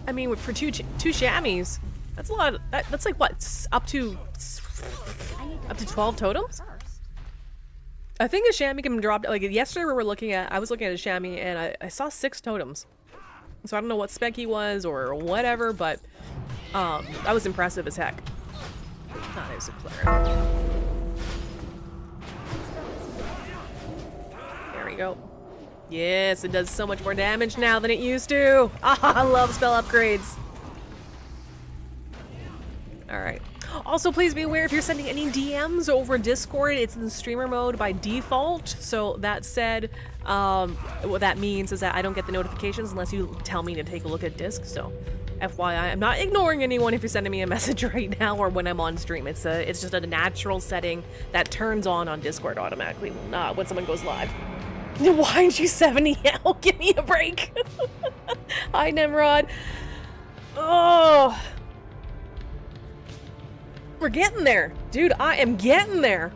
I mean, for two chamois, that's a lot. That's like what, up to 12 totems. I think a chamois can drop. Like yesterday, I was looking at a chamois and I saw 6 totems. So I don't know what spec he was or whatever, but that was impressive as heck. There's a player. There we go. Yes, it does so much more damage now than it used to. I love spell upgrades. Alright. Also, please be aware if you're sending any DMs over Discord, it's in streamer mode by default. So that said, what that means is that I don't get the notifications unless you tell me to take a look at disc. So FYI, I'm not ignoring anyone if you're sending me a message right now or when I'm on stream. It's just a natural setting that turns on Discord automatically when someone goes live. Why aren't you 70 now? Give me a break. Hi, Nimrod. Oh. We're getting there. Dude, I am getting there.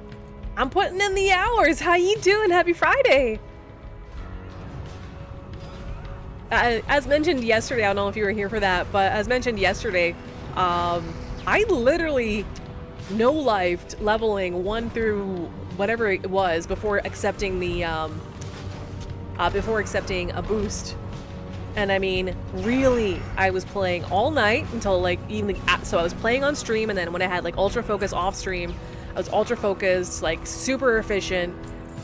I'm putting in the hours. How you doing? Happy Friday. As mentioned yesterday, I don't know if you were here for that, but as mentioned yesterday, I literally no-lifed leveling 1 through whatever it was before accepting the, before accepting a boost. And I mean, really, I was playing all night until like evening. So I was playing on stream, and then when I had like ultra focus off stream, I was ultra focused, like super efficient,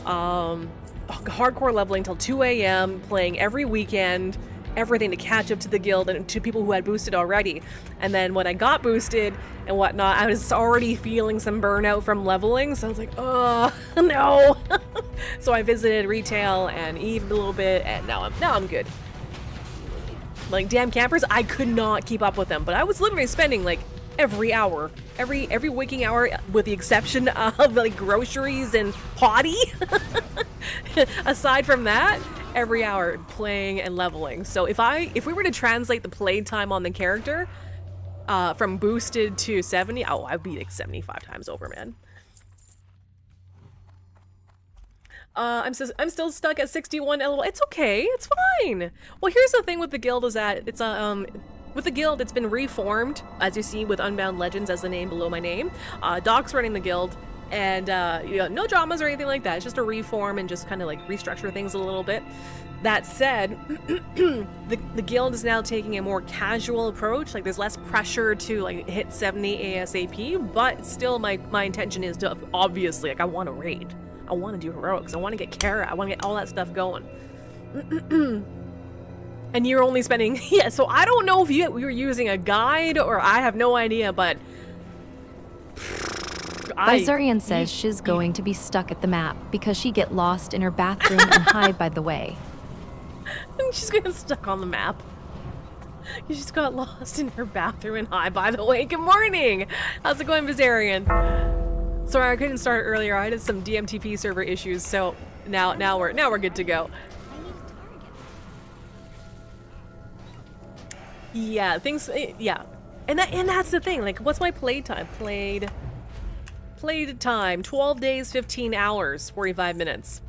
hardcore leveling till 2 a.m., playing every weekend, everything to catch up to the guild and to people who had boosted already. And then when I got boosted and whatnot, I was already feeling some burnout from leveling, so I was like, oh no. So I visited retail and evened a little bit, and now I'm good. Like, damn campers, I could not keep up with them, but I was literally spending like every hour, every waking hour, with the exception of like groceries and potty. Aside from that, every hour playing and leveling. So if we were to translate the play time on the character from boosted to 70, oh, I'd be like 75 times over, man. I'm still stuck at 61 LOL. It's okay, it's fine. Well, here's the thing with the guild is that it's with the guild, it's been reformed, as you see with Unbound Legends as the name below my name. Doc's running the guild, and you know, no dramas or anything like that. It's just a reform and just kind of like restructure things a little bit. That said, the guild is now taking a more casual approach. Like, there's less pressure to like hit 70 ASAP, but still my intention is to, obviously, like, I want to raid. I want to do heroics. I want to get Kara. I want to get all that stuff going. And you're only spending... Yeah, so I don't know if we were using a guide or I have no idea, but... Bizurian says she's going to be stuck at the map because she get lost in her bathroom and hide by the way. She's getting stuck on the map. She just got lost in her bathroom and hide by the way. Good morning! How's it going, Bizurian? Sorry, I couldn't start earlier. I had some DMTP server issues, so now we're good to go. Yeah, things. Yeah, and that's the thing. Like, what's my play time? Played time 12 days, 15 hours, 45 minutes.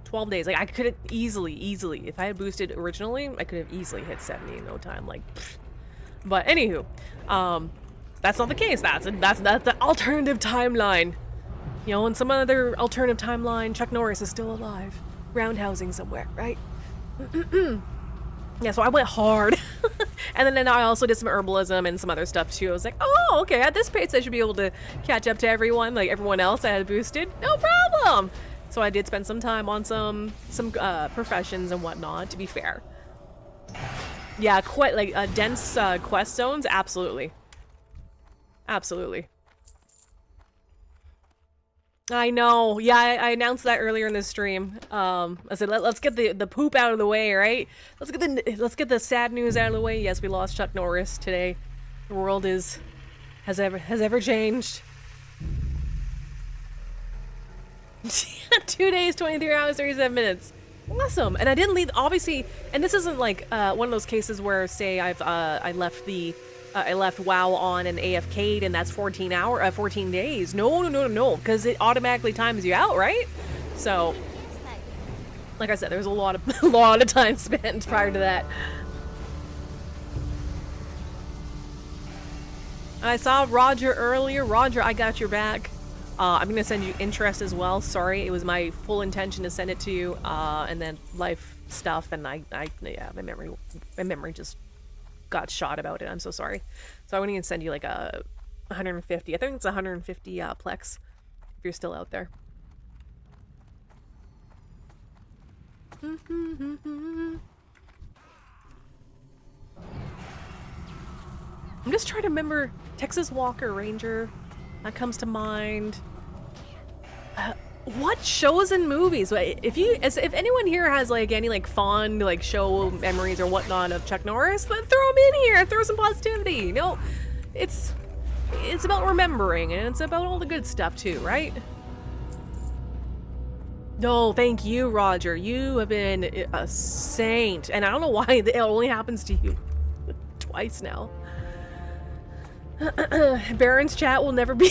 12 days. Like, I could have easily, if I had boosted originally, I could have easily hit 70 in no time. Like, pfft. But anywho, that's not the case. That's the alternative timeline. You know, in some other alternative timeline, Chuck Norris is still alive, roundhousing somewhere, right? Yeah, so I went hard. And then I also did some herbalism and some other stuff too. I was like, oh, okay, at this pace I should be able to catch up to everyone, like everyone else I had boosted. No problem. So I did spend some time on some professions and whatnot, to be fair. Yeah, quite like dense quest zones, absolutely. Absolutely. I know. Yeah, I announced that earlier in the stream. I said let's get the poop out of the way, right? Let's get the sad news out of the way. Yes, we lost Chuck Norris today. The world has ever changed. 2 days, 23 hours, 37 minutes. Awesome. And I didn't leave, obviously, and this isn't like one of those cases where, say, I left WoW on and AFK'd and that's 14 days. No, because it automatically times you out, right? So, like I said, there's a lot of time spent prior to that. I saw Roger earlier. Roger, I got your back. I'm gonna send you interest as well. Sorry, it was my full intention to send it to you, and then life stuff, and yeah, my memory just got shot about it. I'm so sorry. So I wouldn't even send you like a 150. I think it's 150 plex if you're still out there. I'm just trying to remember Texas Walker Ranger. That comes to mind. What shows and movies? If anyone here has like any like fond like show memories or whatnot of Chuck Norris, then throw them in here. Throw some positivity. You know, it's about remembering, and it's about all the good stuff too, right? No, thank you, Roger. You have been a saint. And I don't know why it only happens to you twice now. Baron's chat will never be...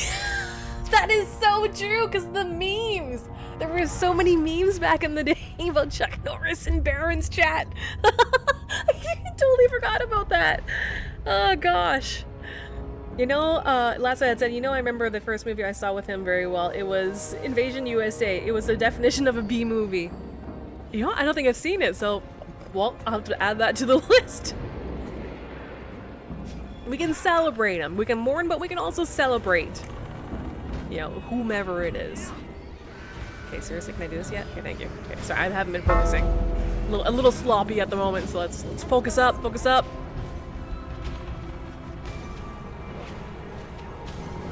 That is so true, because the memes. There were so many memes back in the day about Chuck Norris and Baron's chat. I totally forgot about that. Oh, gosh. You know, last I had said, you know, I remember the first movie I saw with him very well. It was Invasion USA. It was the definition of a B movie. You know, I don't think I've seen it, so, well, I'll have to add that to the list. We can celebrate him. We can mourn, but we can also celebrate, you know, whomever it is. Okay, seriously, can I do this yet? Okay, thank you. Okay, sorry, I haven't been focusing. A little sloppy at the moment, so let's focus up, focus up.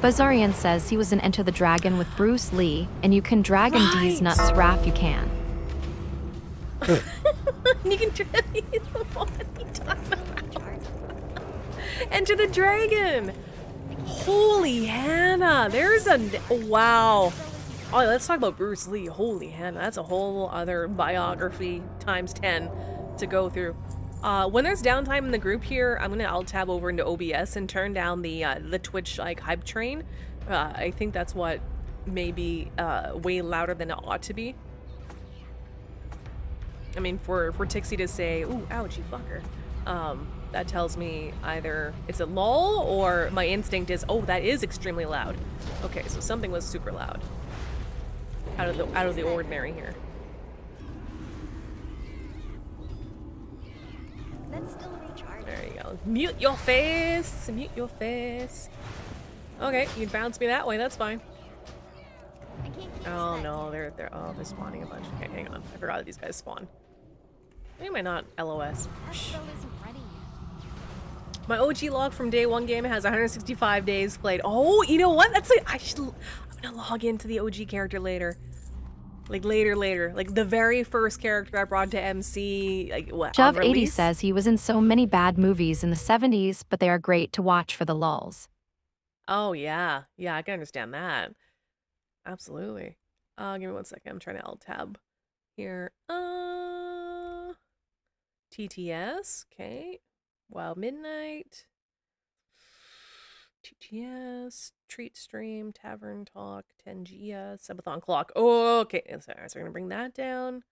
Bazarian says he was in Enter the Dragon with Bruce Lee, and you can Dragon D's nuts, Raph, you can. You can try what are you talking about? Enter the Dragon! Holy Hannah! There's a... Wow. Oh, let's talk about Bruce Lee. Holy Hannah. That's a whole other biography times 10 to go through. When there's downtime in the group here, I'm gonna alt-tab over into OBS and turn down the Twitch like hype train. I think that's what may be way louder than it ought to be. I mean, for Tixie to say, "Ooh, ouch, you fucker," that tells me either it's a lull or my instinct is, "Oh, that is extremely loud." Okay, so something was super loud. Out of the ordinary here. There you go. Mute your face! Mute your face. Okay, you bounce me that way, that's fine. Oh no, they're spawning a bunch. Okay, hang on. I forgot that these guys spawn. Why am I not LOS? My OG log from day one game has 165 days played. Oh, you know what? That's like, I'm gonna log into the OG character later. Like later. Like the very first character I brought to MC, like what? Shove80 says he was in so many bad movies in the 70s, but they are great to watch for the lulls. Oh yeah. Yeah, I can understand that. Absolutely. Give me 1 second. I'm trying to alt-tab here. TTS, okay. Wild Midnight. TTS, Treat Stream, Tavern Talk, Tengia, Subathon Clock. Oh, okay. Sorry, so we're gonna bring that down.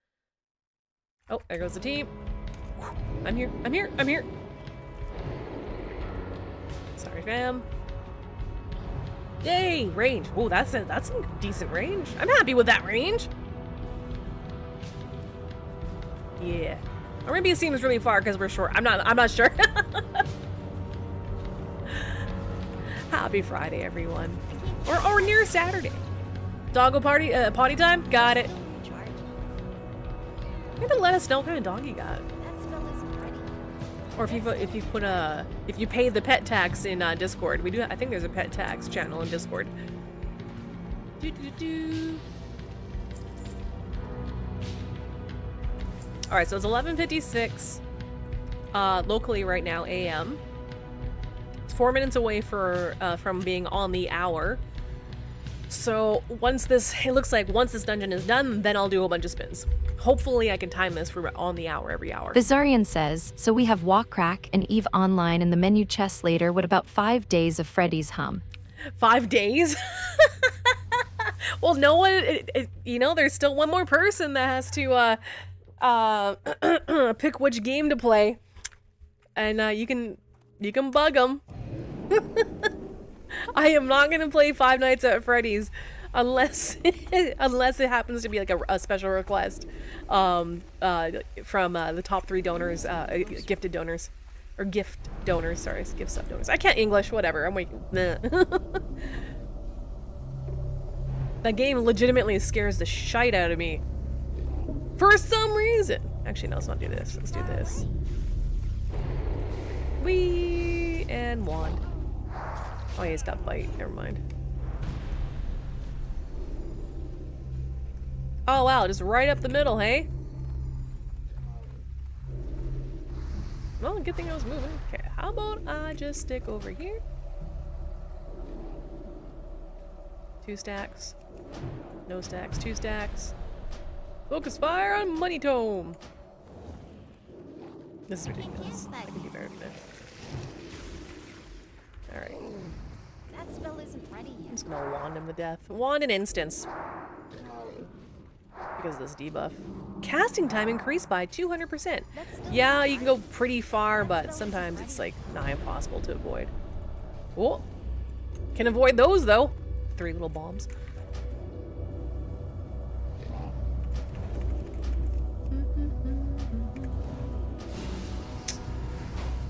Oh, there goes the team. I'm here. Sorry, fam. Yay, range. Oh, that's some decent range. I'm happy with that range. Yeah. Or maybe it seems really far because we're short. I'm not sure. Happy Friday, everyone. Or near Saturday. Doggo party, potty time? Got it. You have to let us know what kind of dog you got. Or if you pay the pet tax in Discord. We do. I think there's a pet tax channel in Discord. All right, so it's 11:56 locally right now, AM. It's 4 minutes away from being on the hour. So it looks like once this dungeon is done, then I'll do a bunch of spins. Hopefully I can time this for on the hour every hour. Bizarian says, so we have Walk Crack and Eve online in the menu chest later. What about 5 days of Freddy's Hum? 5 days? Well, no one, you know, there's still one more person that has to pick which game to play. And you can bug them. I am not gonna play Five Nights at Freddy's unless it happens to be like a special request from the top 3 donors, gifted donors, or gift donors. Sorry, gift sub donors. I can't English. Whatever. I'm like, nah. That game legitimately scares the shite out of me for some reason. Actually, no, let's not do this. Let's do this. Wee and wand. Oh, yeah, he's got bite. Never mind. Oh, wow. Just right up the middle, hey? Well, good thing I was moving. Okay, how about I just stick over here? 2 stacks. No stacks. 2 stacks. Focus fire on Money Tome. This is ridiculous. I can do better than this. Alright. That spell isn't ready I'm yet. just gonna wand him to death. Wand an instance. Because of this debuff. Casting time increased by 200%. Yeah, you can go pretty far, but sometimes it's like nigh impossible to avoid. Oh! Can avoid those though. 3 little bombs.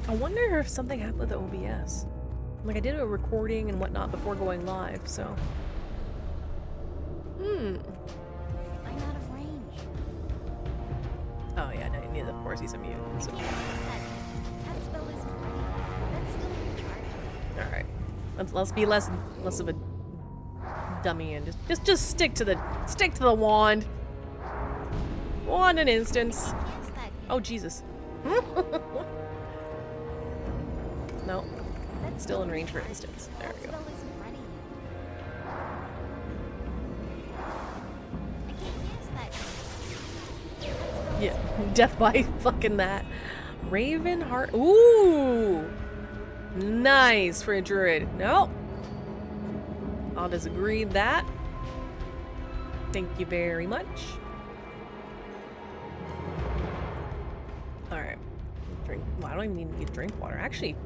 I wonder if something happened with the OBS. Like, I did a recording and whatnot before going live, so... I'm out of range. Oh yeah, no, you need, of course, he's a mutant. I So. can't use that. That spell isn't ready. That's still recharging. Alright. Let's be less of a dummy and just stick to the wand. Wand an instance. Can't use that. Oh Jesus. No. That's Still in range for instance. There That we go. spell isn't ready yet. I can't use that. Yeah. Death by fucking that. Raven heart. Ooh. Nice for a druid. Nope. I'll disagree with that. Thank you very much. Alright. Drink. Well, I don't even need to get drink water. Actually,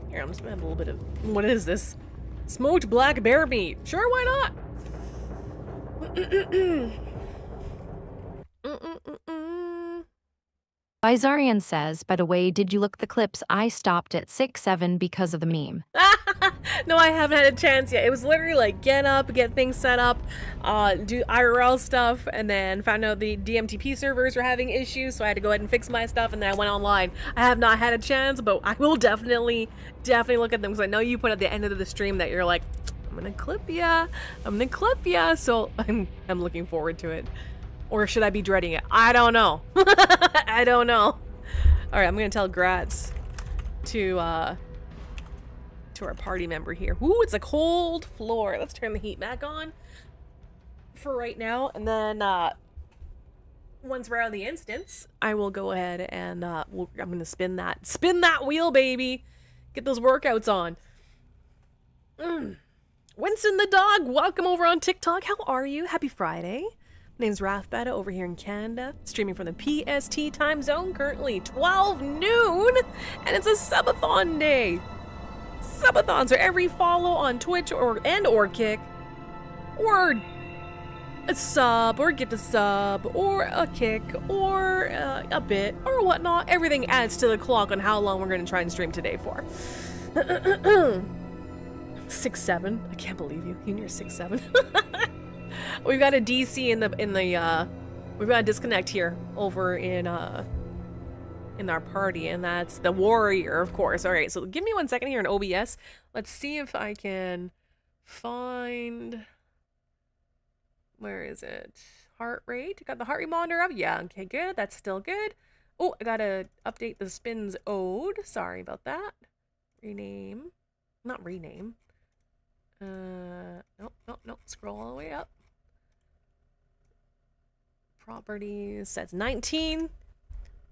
here, I'm just gonna have a little bit of. What is this? Smoked black bear meat. Sure, why not? Bizarian says, by the way, did you look the clips? I stopped at 6-7 because of the meme. No, I haven't had a chance yet. It was literally like get up, get things set up, do IRL stuff, and then found out the DMTP servers were having issues, so I had to go ahead and fix my stuff, and then I went online. I have not had a chance, but I will definitely look at them, because I know you put at the end of the stream that you're like, I'm gonna clip ya, so I'm looking forward to it. Or should I be dreading it? I don't know. I don't know. Alright, I'm gonna tell Gratz to our party member here. Ooh, it's a cold floor. Let's turn the heat back on for right now, and then once we're out of the instance, I will go ahead and I'm gonna spin that wheel, baby. Get those workouts on. Winston the dog, welcome over on TikTok. How are you? Happy Friday. My name's Rathbetta over here in Canada, streaming from the PST time zone, currently 12 noon, and it's a subathon day. Subathons are every follow on Twitch or Kick, or a sub, or get a sub, or a kick, or a bit, or whatnot. Everything adds to the clock on how long we're going to try and stream today for. 6-7. I can't believe you. You're 6-7. We've got a DC in the we've got a disconnect here over in our party, and that's the warrior, of course. All right, so give me 1 second here in OBS. Let's see if I can find, where is it? Heart rate. Got the heart rate monitor up. Yeah, okay, good. That's still good. Oh, I gotta update the spins ode. Sorry about that. Rename. Not rename. Nope. Scroll all the way up. Properties. That's 19.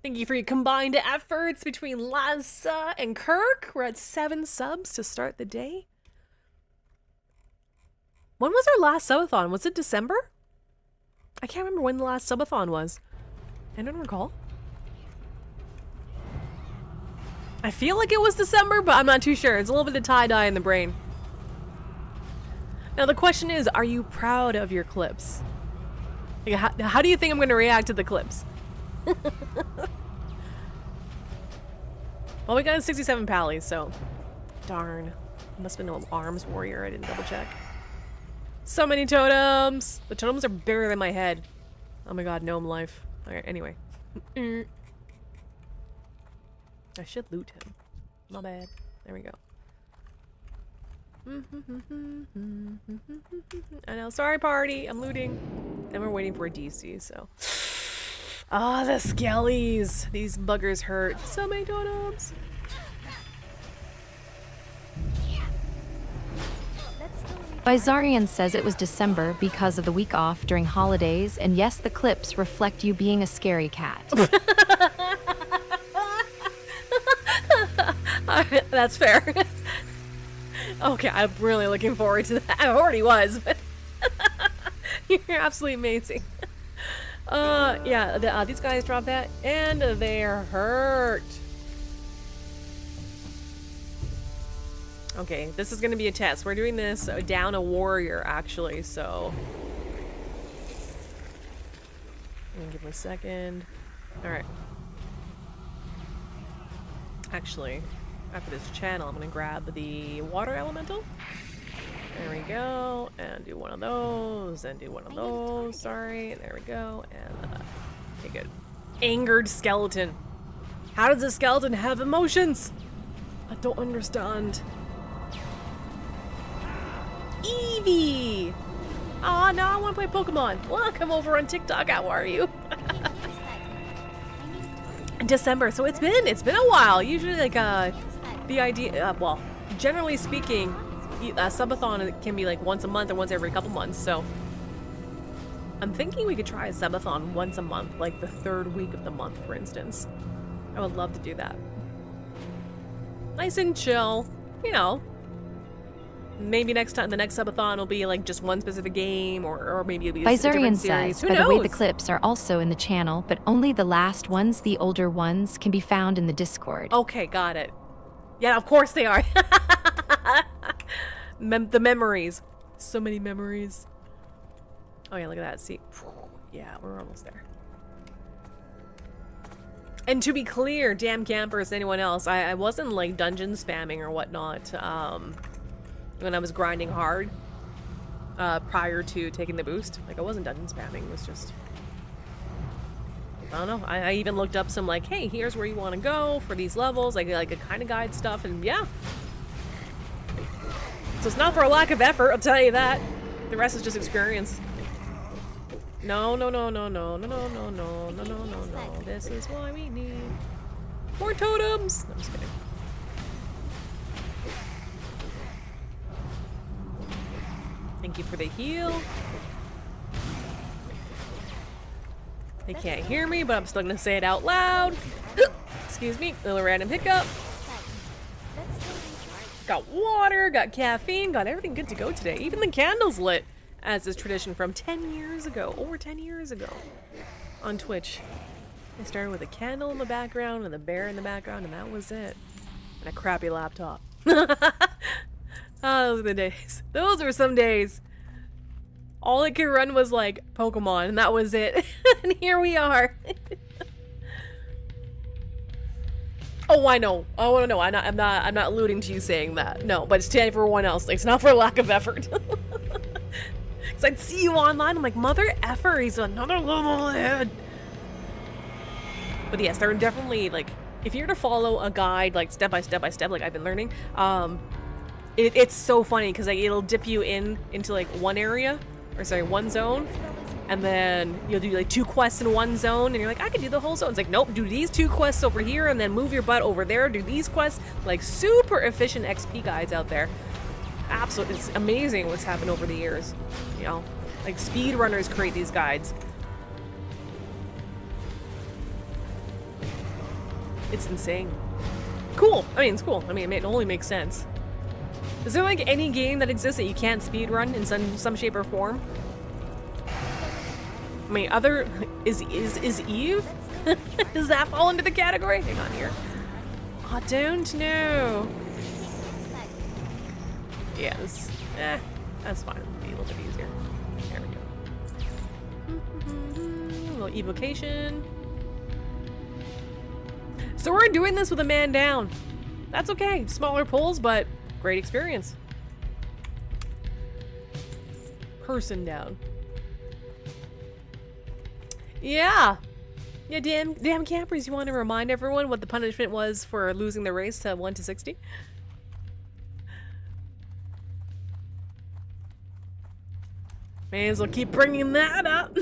Thank you for your combined efforts between Lazza and Kirk. We're at 7 subs to start the day. When was our last subathon? Was it December? I can't remember when the last subathon was. I don't recall. I feel like it was December, but I'm not too sure. It's a little bit of tie-dye in the brain. Now the question is, are you proud of your clips? Like, how do you think I'm going to react to the clips? Well, we got 67 pallies, so darn. Must have been an arms warrior. I didn't double check. So many totems. The totems are bigger than my head. Oh my god, gnome life. Alright, anyway. I should loot him. Not bad. There we go. I know. Sorry, party. I'm looting. And we're waiting for a DC, so. Ah, the skellies. These buggers hurt. So many totems. Bizarian says it was December because of the week off during holidays, and yes, the clips reflect you being a scary cat. That's fair. Okay, I'm really looking forward to that. I already was, but you're absolutely amazing. Yeah, these guys dropped that, and they're hurt. Okay, this is gonna be a test. We're doing this down a warrior, actually, so... Give me a second. Alright. Actually, after this channel, I'm gonna grab the water elemental. There we go, and do one of those, and do one of those, sorry, there we go, and, okay, good. Angered skeleton. How does a skeleton have emotions? I don't understand. Eevee! Aw, now I want to play Pokemon. Well, come over on TikTok, how are you? December, so it's been a while. Usually, like, the idea, well, generally speaking, subathon can be like once a month or once every couple months, so I'm thinking we could try a subathon once a month, like the third week of the month, for instance. I would love to do that. Nice and chill, you know. Maybe next time, the next subathon will be like just one specific game, or maybe it'll be a different series. Says, by the way, the clips are also in the channel, but only the last ones, the older ones, can be found in the Discord. Okay, got it. Yeah, of course they are. The memories. So many memories. Oh yeah, look at that. See? Yeah, we're almost there. And to be clear, damn campers, anyone else, I wasn't like dungeon spamming or whatnot when I was grinding hard prior to taking the boost. Like, I wasn't dungeon spamming, it was just... I don't know. I even looked up some like, hey, here's where you want to go for these levels, like a kind of guide stuff, and yeah. So it's not for a lack of effort, I'll tell you that. The rest is just experience. No, no, no, no, no, no, no, no, no, no, no, no, no. This is why we need more totems. No, I'm just kidding. Thank you for the heal. They can't hear me, but I'm still gonna say it out loud. Excuse me, little random hiccup. Got water, got caffeine, got everything good to go today. Even the candles lit, as is tradition from 10 years ago, over 10 years ago, on Twitch. I started with a candle in the background and a bear in the background, and that was it. And a crappy laptop. Oh, those are the days. Those were some days. All it could run was like Pokemon, and that was it. And here we are. Oh, I know. Oh, no, no, I'm not alluding to you saying that. No, but it's to everyone else. Like, it's not for lack of effort. Because I'd see you online. I'm like, mother effer, he's another level ahead. But yes, they're definitely like, if you're to follow a guide, like step by step, like I've been learning, it's so funny because like it'll dip you into like one area, or sorry, one zone, and then you'll do like 2 quests in one zone, and you're like, I could do the whole zone. It's like, nope, do these 2 quests over here, and then move your butt over there, do these quests. Like, super efficient XP guides out there. Absolutely, it's amazing what's happened over the years. You know, like speedrunners create these guides. It's insane. Cool. I mean, it's cool. I mean, it only makes sense. Is there like any game that exists that you can't speedrun in some shape or form? I mean, is Eve? Does that fall into the category? Hang on here. I don't know. Yeah, that's fine. It'll be a little bit easier. There we go. A little evocation. So we're doing this with a man down. That's okay. Smaller pulls, but great experience. Person down. Yeah. Yeah, damn campers, you want to remind everyone what the punishment was for losing the race to 1 to 60? May as well keep bringing that up.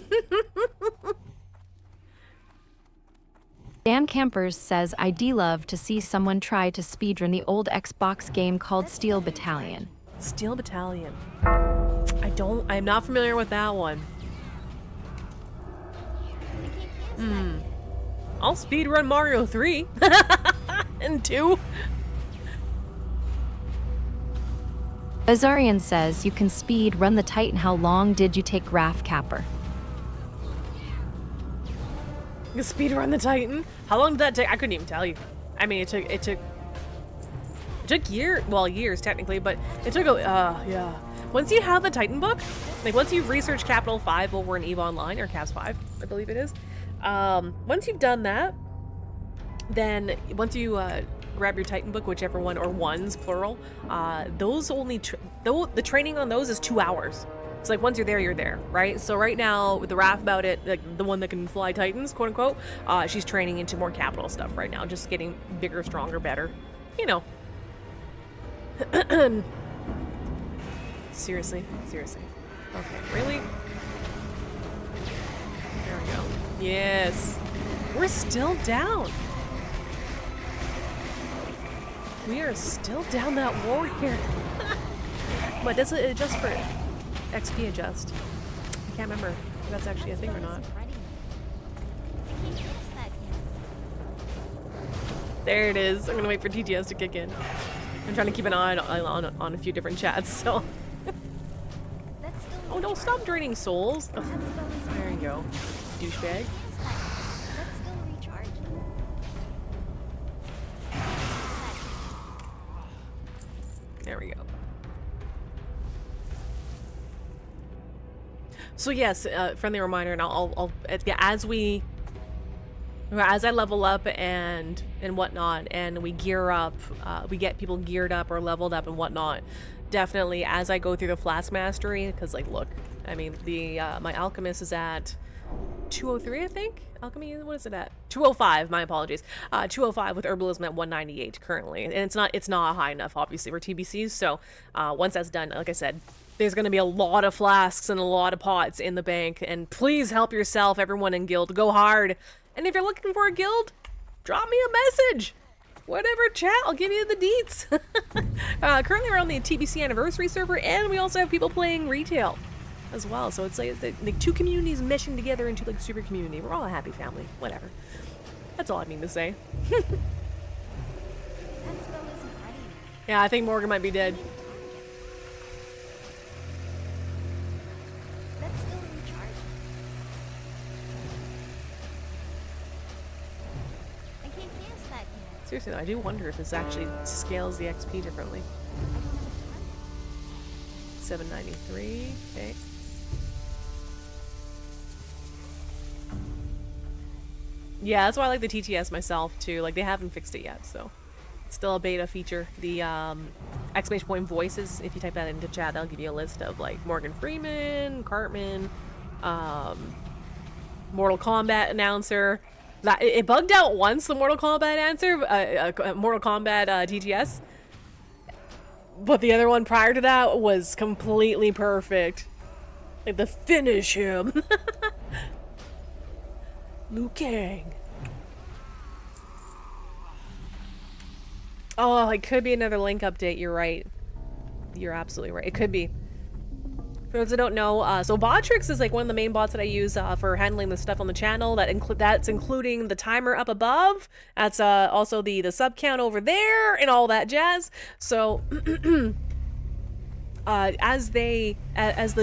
Dan Campers says, I'd love to see someone try to speedrun the old Xbox game called Steel Battalion. Steel Battalion. I'm not familiar with that one. I'll speedrun Mario 3 and 2. Azarian says you can speed run the Titan. How long did you take Raph Capper? You speedrun the Titan? How long did that take? I couldn't even tell you. I mean, it took years technically, but it took yeah. Once you have the Titan book, like once you've researched Capital 5 over in EVE Online, or Caps 5, I believe it is, once you've done that, then once you grab your Titan book, whichever one, or ones, plural, those only, the training on those is 2 hours. It's like once you're there, right? So right now, with the Raph about it, like the one that can fly Titans, quote unquote, she's training into more capital stuff right now, just getting bigger, stronger, better, you know. Seriously. Okay, really? There we go. Yes. We're still down. We are still down that warrior. But does it adjust for XP adjust? I can't remember if that's actually a thing or not. There it is. I'm gonna wait for TTS to kick in. I'm trying to keep an eye on a few different chats, so. Oh no, stop draining souls. Ugh. There you go, douchebag. There we go. So yes, friendly reminder, and I'll as I level up and whatnot, and we gear up, we get people geared up or leveled up and whatnot. Definitely, as I go through the Flask Mastery, because like, look, I mean, the my Alchemist is at 203, I think. Alchemy, what is it at? 205. My apologies. 205 with Herbalism at 198 currently, and it's not high enough, obviously, for TBCs. So once that's done, like I said, there's going to be a lot of flasks and a lot of pots in the bank, and please help yourself, everyone in guild. Go hard. And if you're looking for a guild, drop me a message. Whatever, chat, I'll give you the deets. Currently we're on the TBC anniversary server, and we also have people playing retail as well. So it's like two communities meshing together into like a super community. We're all a happy family. Whatever. That's all I mean to say. Yeah, I think Morgan might be dead. Seriously though, I do wonder if this actually scales the XP differently. 793, okay. Yeah, that's why I like the TTS myself too. Like, they haven't fixed it yet, so it's still a beta feature. The exclamation point voices, if you type that into chat, that'll give you a list of like Morgan Freeman, Cartman, Mortal Kombat announcer. It bugged out once, the Mortal Kombat answer, Mortal Kombat TTS. But the other one prior to that was completely perfect. Like the finish him. Liu Kang. Oh, it could be another link update, you're right. You're absolutely right. It could be. For those that don't know, so Botrix is like one of the main bots that I use for handling the stuff on the channel. That's including the timer up above. That's also the sub count over there and all that jazz. So as the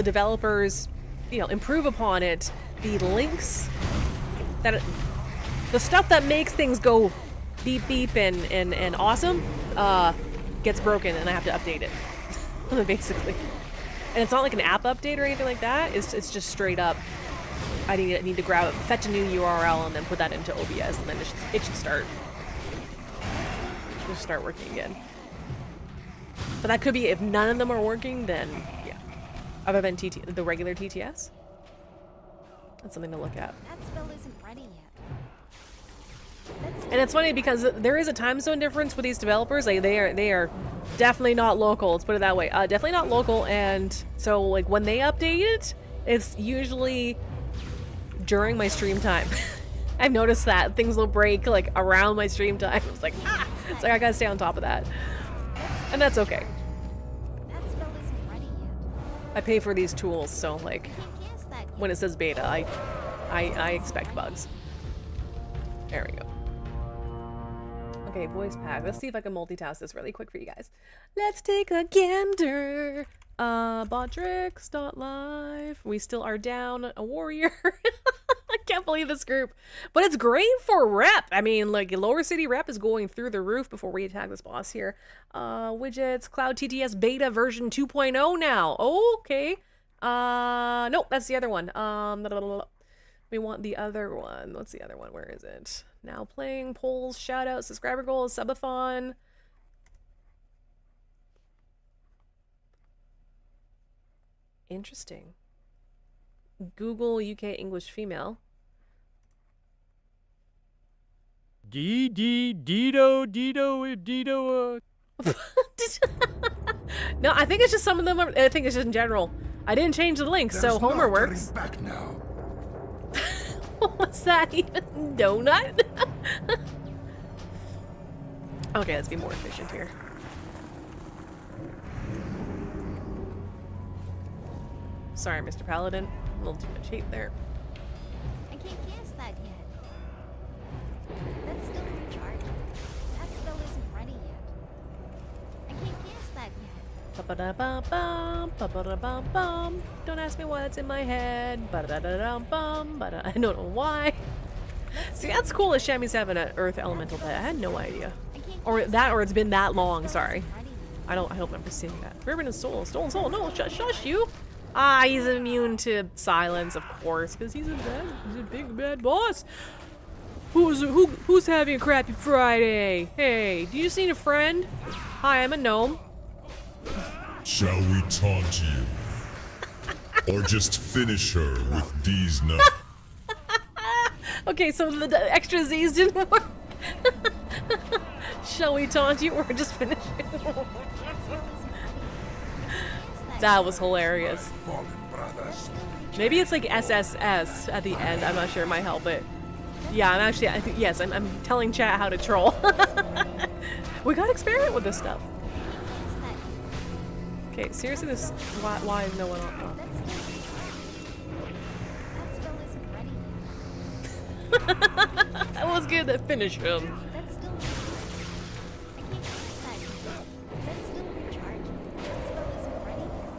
developers, you know, improve upon it, the links the stuff that makes things go beep beep and awesome gets broken, and I have to update it basically. And it's not like an app update or anything like that. It's just straight up. I need to grab it, fetch a new URL, and then put that into OBS, and then it should start. Just start working again. But that could be if none of them are working, then yeah. Other than the regular TTS, that's something to look at. That spell isn't ready yet. And it's funny because there is a time zone difference with these developers. Like they are definitely not local. Let's put it that way. Definitely not local. And so like when they update it, it's usually during my stream time. I've noticed that things will break like around my stream time. It's like it's like I gotta stay on top of that, and that's okay. That spell isn't ready yet. I pay for these tools, so like Can't guess that when it says beta, I expect bugs. There we go. Okay, voice pack. Let's see if I can multitask this really quick for you guys. Let's take a gander. Bodrix.live. We still are down a warrior. I can't believe this group. But it's great for rep. I mean, like, lower city rep is going through the roof before we attack this boss here. Widgets, Cloud TTS beta version 2.0 now. Oh, okay. Nope, that's the other one. We want the other one. What's the other one? Where is it? Now playing, polls, shoutouts, subscriber goals, subathon. Interesting. Google UK English female. Dido. No, I think it's just some of them. I think it's just in general. I didn't change the link, so There's no Homer turning works. back now. What was that even? Donut? Okay, let's be more efficient here. Sorry, Mr. Paladin. A little too much hate there. I can't guess that yet. That's still recharging. That spell isn't ready yet. I can't guess that yet. Ba-ba-da-bum-bum, ba-ba-da-bum-bum. Don't ask me what's in my head. Ba-da-da-da-dum-bum, ba-da. I don't know why. See, that's cool that Shammy's having an Earth Elemental pet. I had no idea. Or that, or it's been that long. Sorry. I hope I'm seeing that. Ribbon and Soul. Stolen Soul. No, shush you. Ah, he's immune to silence, of course, because he's a big bad boss. Who's having a crappy Friday? Hey, do you just need a friend? Hi, I'm a gnome. Shall we taunt you? Or just finish her with these nuts? Okay, so the extra Z's didn't work. Shall we taunt you or just finish it? That was hilarious. Maybe it's like SSS at the end. I'm not sure. It might help it. Yeah, I'm actually. I think yes. I'm telling chat how to troll. We gotta experiment with this stuff. Okay, seriously, this why is no one on? That was good. That finished him.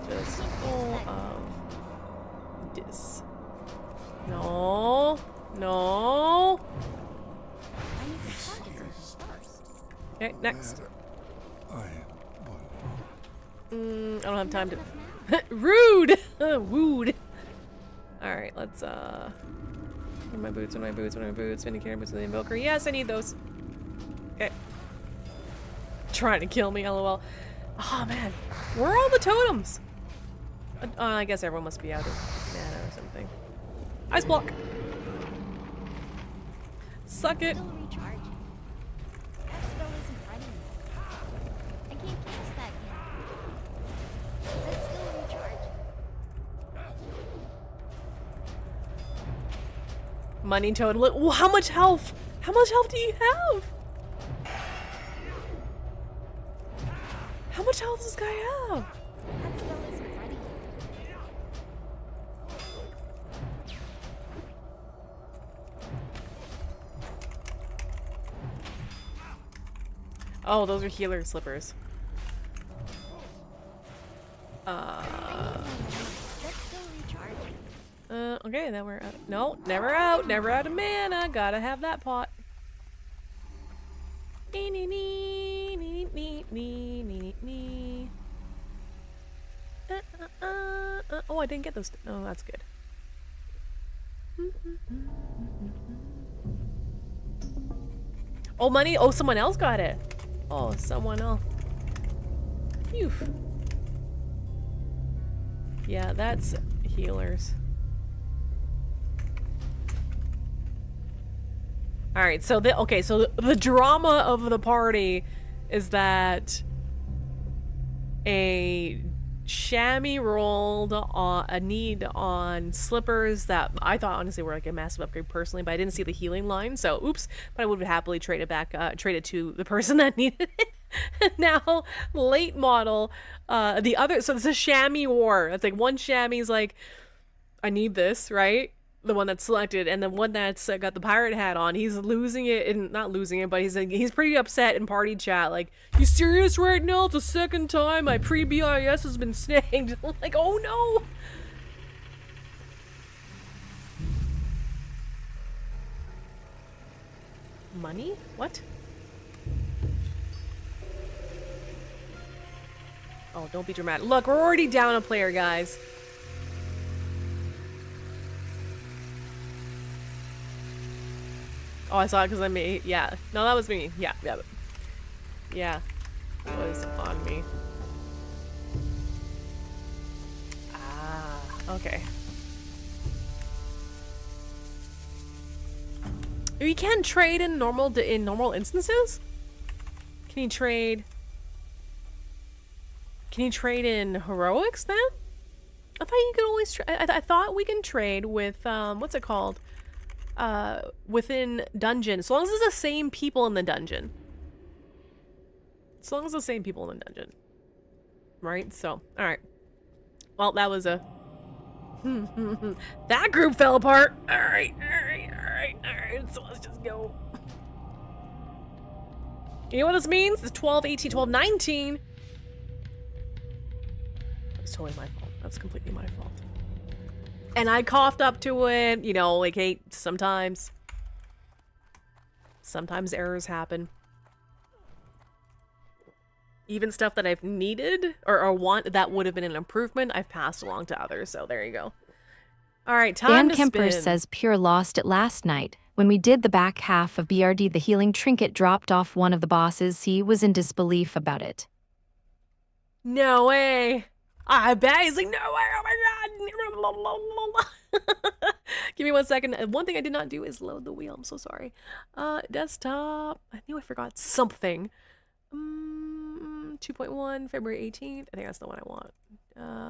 Just full of dis. No. Okay, next. I don't have time to. Rude. Wooed. All right, let's Where are my boots? Vindicator boots of the Invoker. Yes, I need those. Okay. Trying to kill me, lol. Oh man, where are all the totems? I guess everyone must be out of mana or something. Ice block. Suck it. Money total. Ooh, how much health? How much health do you have? How much health does this guy have? Oh, those are healer slippers. Okay, then we're out. No, never out of mana. Gotta have that pot. Oh, I didn't get those. Oh, that's good. Oh, money. Oh, someone else got it. Oh, someone else. Phew. Yeah, that's healers. All right, so the drama of the party is that a Shammy rolled on a need on slippers that I thought honestly were like a massive upgrade personally, but I didn't see the healing line, so oops. But I would have happily traded back, traded to the person that needed it. Now, late model, the other, so it's a chamois war. It's like one chamois like, I need this, right? The one that's selected, and the one that's got the pirate hat on, he's losing it, and not losing it, but he's like, he's pretty upset in party chat, like, you serious right now? It's the second time my pre-BIS has been snagged. I'm like, oh no! Money? What? Oh, don't be dramatic. Look, we're already down a player, guys. Oh, I saw it because I made, yeah. No, that was me. Yeah. Yeah. It was on me. Ah, okay. You can trade in normal instances? Can you trade in heroics then? I thought you could always I thought we can trade with what's it called? Within dungeon, as long as it's the same people in the dungeon. As long as it's the same people in the dungeon. Right? So, alright. Well, that was a... that group fell apart! Alright, so let's just go. You know what this means? It's 12, 18, 12, 19! That was totally my fault. That was completely my fault. And I coughed up to it, you know, like, hey, sometimes errors happen. Even stuff that I've needed or want that would have been an improvement, I've passed along to others, so there you go. Alright, time Dan to Kemper spin. says Pure lost it last night. When we did the back half of BRD, the healing trinket dropped off one of the bosses. He was in disbelief about it. No way! I bet he's like, no way, oh my god! Give me 1 second. One thing I did not do is load the wheel, I'm so sorry. Desktop, I knew I forgot something. 2.1, February 18th, I think that's the one I want.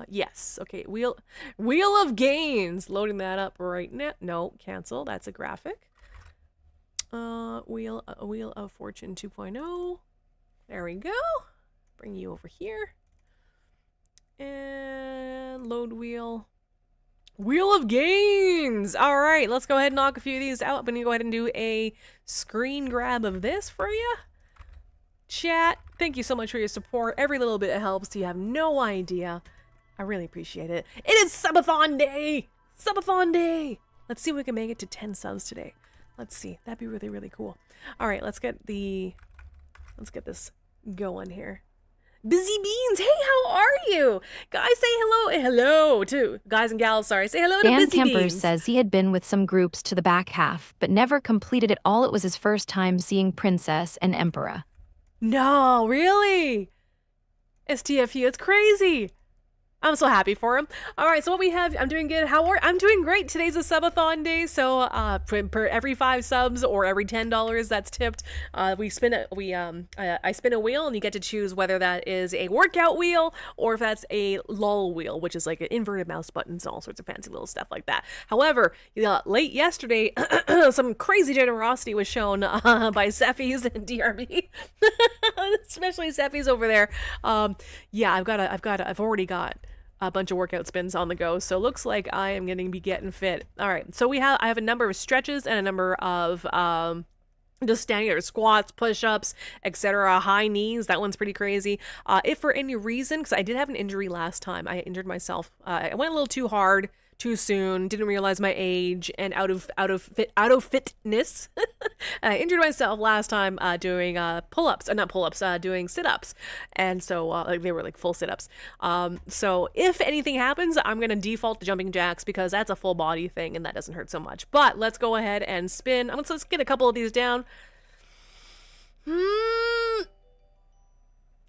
Yes, okay, Wheel of Gains, loading that up right now. No, cancel, that's a graphic. Wheel of Fortune 2.0, there we go. Bring you over here. And load wheel. Wheel of Gains! Alright, let's go ahead and knock a few of these out. I'm gonna go ahead and do a screen grab of this for you. Chat, thank you so much for your support. Every little bit helps. You have no idea. I really appreciate it. It is Subathon Day! Subathon Day! Let's see if we can make it to 10 subs today. Let's see. That'd be really, really cool. Alright, let's get this going here. Busy Beans, hey, how are you? Guys, say hello to guys and gals, sorry. Say hello to Dan Busy Kemper Beans. says he had been with some groups to the back half, but never completed it all. It was his first time seeing Princess and Emperor. No, really? STFU, it's crazy. I'm so happy for him. All right, so what we have, I'm doing good. I'm doing great. Today's a subathon day, so per every 5 subs or every $10 that's tipped, I spin a wheel, and you get to choose whether that is a workout wheel or if that's a lull wheel, which is like an inverted mouse buttons and all sorts of fancy little stuff like that. However, late yesterday, some crazy generosity was shown by Cephis and DRB, especially Cephis over there. Yeah, I've already got a bunch of workout spins on the go, so looks like I am going to be getting fit. All right, so I have a number of stretches and a number of just standing there, squats, push-ups, etc. High knees, that one's pretty crazy. If for any reason, because I did have an injury last time, I injured myself. I went a little too hard, too soon, didn't realize my age, and out of fitness. I injured myself last time doing doing sit-ups, and so like they were like full sit-ups. So if anything happens, I'm gonna default to jumping jacks because that's a full body thing and that doesn't hurt so much. But let's go ahead and spin. Let's get a couple of these down.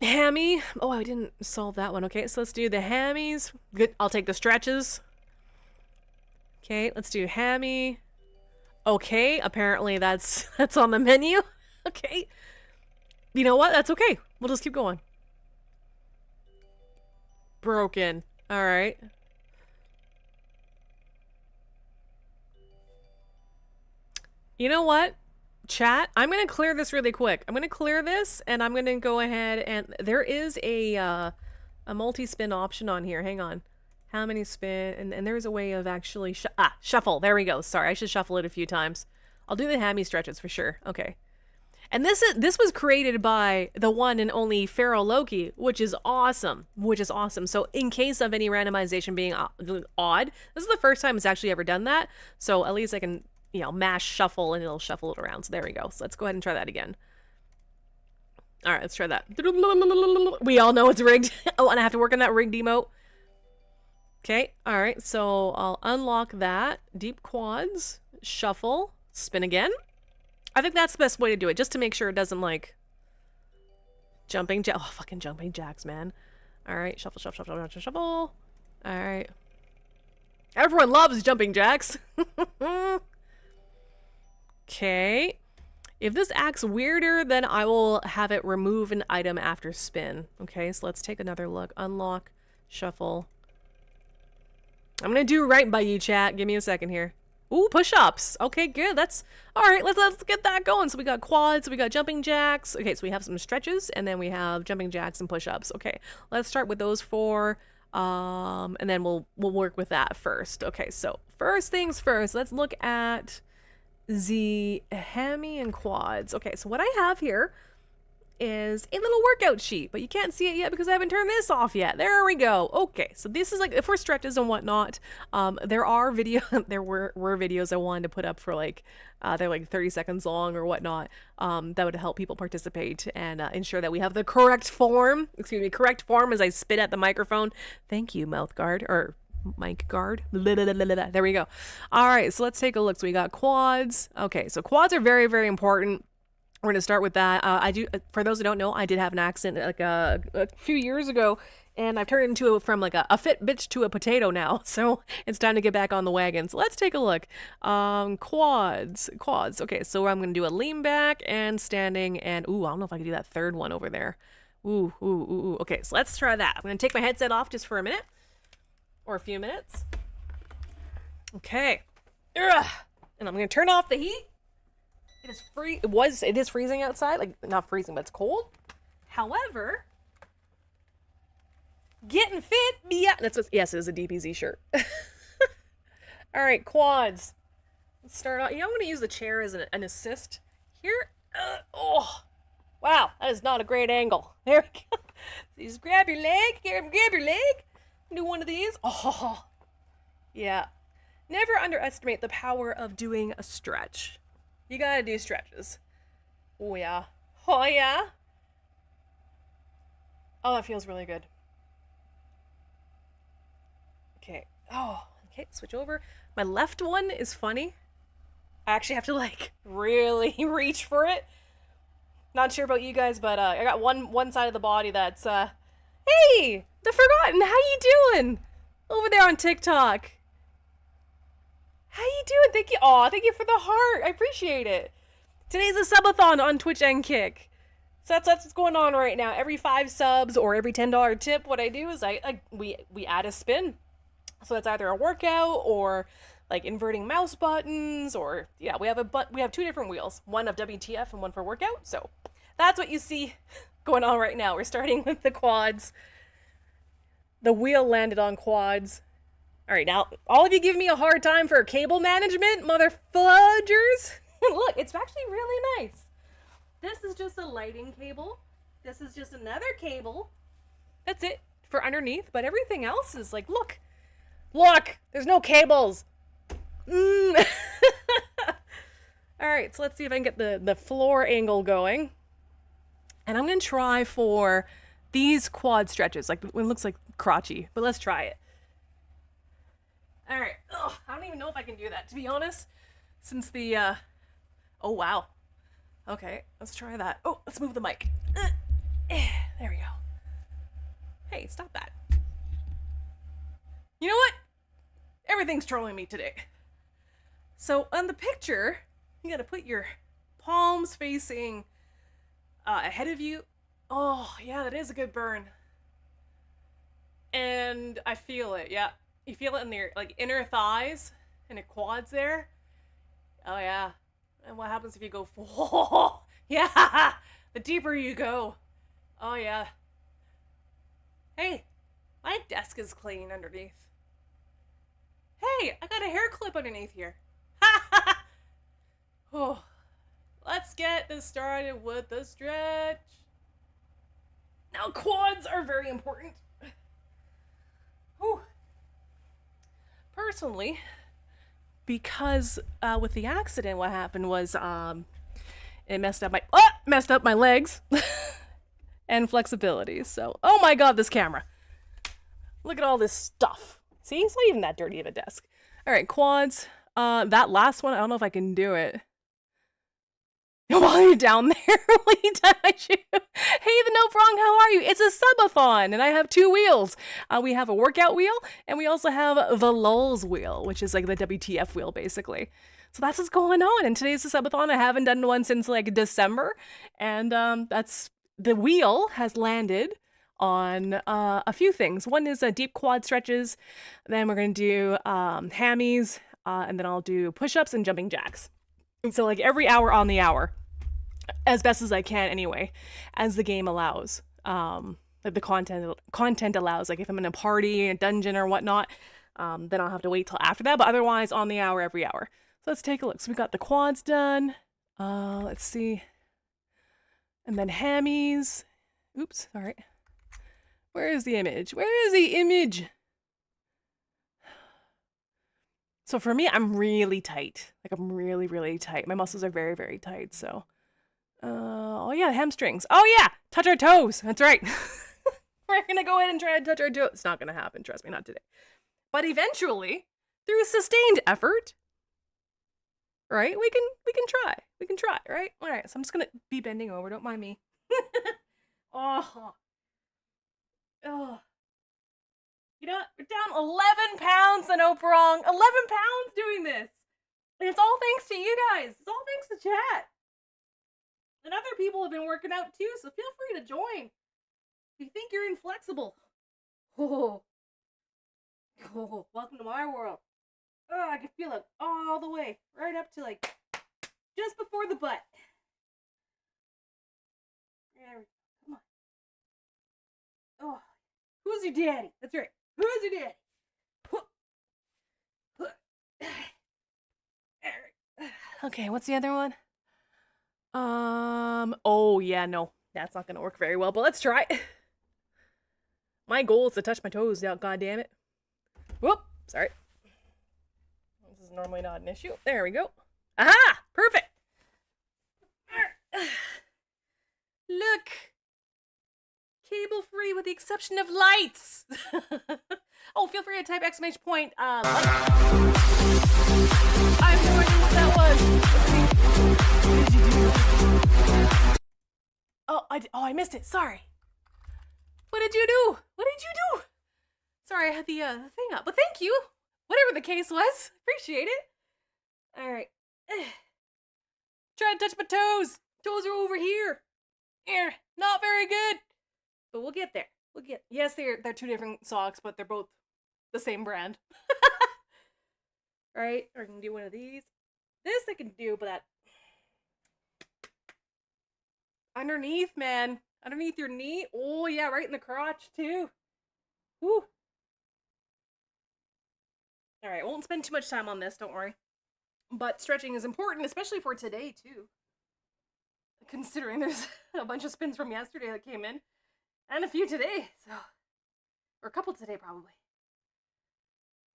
Hammy. Oh, I didn't solve that one. Okay, so let's do the hammies. Good. I'll take the stretches. Okay, let's do hammy. Okay, apparently that's on the menu. Okay. You know what? That's okay. We'll just keep going. Broken. All right. You know what? Chat, I'm going to clear this really quick. I'm going to clear this, and I'm going to go ahead and... There is a multi-spin option on here. Hang on. How many spin? And there's a way of actually... shuffle. There we go. Sorry, I should shuffle it a few times. I'll do the hammy stretches for sure. Okay. And this was created by the one and only Pharaoh Loki, which is awesome. So in case of any randomization being odd, this is the first time it's actually ever done that. So at least I can, you know, mash shuffle and it'll shuffle it around. So there we go. So let's go ahead and try that again. All right, let's try that. We all know it's rigged. Oh, and I have to work on that rigged emote. Okay. All right. So I'll unlock that. Deep quads, shuffle, spin again. I think that's the best way to do it, just to make sure it doesn't, like, fucking jumping jacks, man. All right, shuffle, shuffle, shuffle, shuffle, shuffle. All right. Everyone loves jumping jacks. Okay. If this acts weirder, then I will have it remove an item after spin. Okay, so let's take another look. Unlock, shuffle. I'm gonna do right by you, chat. Give me a second here. Ooh, push-ups. Okay, good. That's all right. Let's get that going. So we got quads, we got jumping jacks. Okay, so we have some stretches, and then we have jumping jacks and push-ups. Okay, let's start with those four, and then we'll work with that first. Okay, so first things first. Let's look at the hammy and quads. Okay, so what I have here is a little workout sheet, but you can't see it yet because I haven't turned this off yet. There we go. Okay, so this is like for stretches and whatnot. There were videos I wanted to put up for like they're like 30 seconds long or whatnot. That would help people participate and ensure that we have the correct form as I spit at the microphone. Thank you, mouth guard or mic guard. There we go. All right, so let's take a look. So we got quads. Okay, so quads are very, very important. We're going to start with that. For those who don't know, I did have an accident like a few years ago, and I've turned into from like a fit bitch to a potato now. So it's time to get back on the wagon. So let's take a look. Quads. Okay, so I'm going to do a lean back and standing, and ooh, I don't know if I can do that third one over there. Ooh. Okay, so let's try that. I'm going to take my headset off just for a minute or a few minutes. Okay. Ugh. And I'm going to turn off the heat. It is free. It is freezing outside. Like, not freezing, but it's cold. However, getting fit. Yeah, yes, it is a DPZ shirt. All right, quads. Let's start off. I'm going to use the chair as an assist here. Oh, wow, that is not a great angle. There we go. So you just grab your leg. Grab your leg. Do one of these. Oh, yeah. Never underestimate the power of doing a stretch. You gotta do stretches. Oh yeah. Oh yeah. Oh, that feels really good. Okay. Oh, okay, switch over. My left one is funny. I actually have to like really reach for it. Not sure about you guys, but I got one side of the body that's hey, the Forgotten, how you doing? Over there on TikTok. How you doing? Thank you. Aw, thank you for the heart. I appreciate it. Today's a subathon on Twitch and Kick. So that's what's going on right now. Every 5 subs or every $10 tip, what I do is we add a spin. So that's either a workout or like inverting mouse buttons, or yeah, we have 2 different wheels, one of WTF and one for workout. So that's what you see going on right now. We're starting with the quads. The wheel landed on quads. All right, now, all of you give me a hard time for cable management, mother fudgers. Look, it's actually really nice. This is just a lighting cable. This is just another cable. That's it for underneath, but everything else is like, look, there's no cables. All right, so let's see if I can get the floor angle going. And I'm going to try for these quad stretches. Like, it looks like crotchy, but let's try it. All right. Ugh, I don't even know if I can do that, to be honest, since the, oh, wow. Okay, let's try that. Oh, let's move the mic. There we go. Hey, stop that. You know what? Everything's trolling me today. So on the picture, you gotta put your palms facing ahead of you. Oh, yeah, that is a good burn. And I feel it, yeah. You feel it in your like inner thighs and the quads there. Oh yeah. then what happens if you go full? Yeah, the deeper you go. Oh yeah. Hey, my desk is clean underneath. Hey, I got a hair clip underneath here. Oh, let's get this started with the stretch. Now, quads are very important. Whew. Personally, because with the accident, what happened was it messed up my legs and flexibility. So, oh my god, this camera. Look at all this stuff. See, it's not even that dirty of a desk. All right, quads. That last one, I don't know if I can do it. While you're down there, will you touch you? Hey, the No Prong, how are you? It's a subathon, and I have 2 wheels. We have a workout wheel, and we also have the lulz wheel, which is like the WTF wheel, basically. So that's what's going on. And today's the subathon. I haven't done one since like December, and that's the wheel has landed on a few things. One is deep quad stretches. Then we're gonna do hammies, and then I'll do push-ups and jumping jacks. And so like every hour on the hour, as best as I can anyway, as the game allows, like the content allows. Like if I'm in a party, a dungeon or whatnot, then I'll have to wait till after that. But otherwise, on the hour, every hour. So let's take a look. So we got the quads done. Let's see. And then hammies. Oops, sorry. Where is the image? Where is the image? So for me, I'm really tight. Like I'm really, really tight. My muscles are very, very tight. So, oh yeah, hamstrings. Oh yeah, touch our toes. That's right. We're gonna go ahead and try to touch our toes. It's not gonna happen. Trust me, not today. But eventually, through sustained effort, right? We can try. We can try, right? All right. So I'm just gonna be bending over. Don't mind me. Oh. You know, we're down 11 pounds, the No Prong. 11 pounds doing this. And it's all thanks to you guys. It's all thanks to chat. And other people have been working out too, so feel free to join. If you think you're inflexible. Oh, welcome to my world. Oh, I can feel it all the way. Right up to like just before the butt. There we go. Come on. Oh, who's your daddy? That's right. Who's your daddy? Okay, what's the other one? Oh yeah, no. That's not gonna work very well, but let's try. My goal is to touch my toes now, god damn it. Whoop, sorry. This is normally not an issue. There we go. Aha! Perfect! Look! Cable free with the exception of lights. Oh, feel free to type exclamation point. I have no idea what that was. What did you do? Oh, I missed it. Sorry. What did you do? What did you do? Sorry, I had the thing up. But thank you. Whatever the case was. Appreciate it. All right. Try to touch my toes. Toes are over here. Not very good. But we'll get there. Yes, they're 2 different socks, but they're both the same brand. Right? Or I can do one of these. This I can do, but that underneath, man. Underneath your knee. Oh yeah, right in the crotch too. Woo. Alright, won't spend too much time on this, don't worry. But stretching is important, especially for today too. Considering there's a bunch of spins from yesterday that came in. And a few today, so. Or a couple today, probably.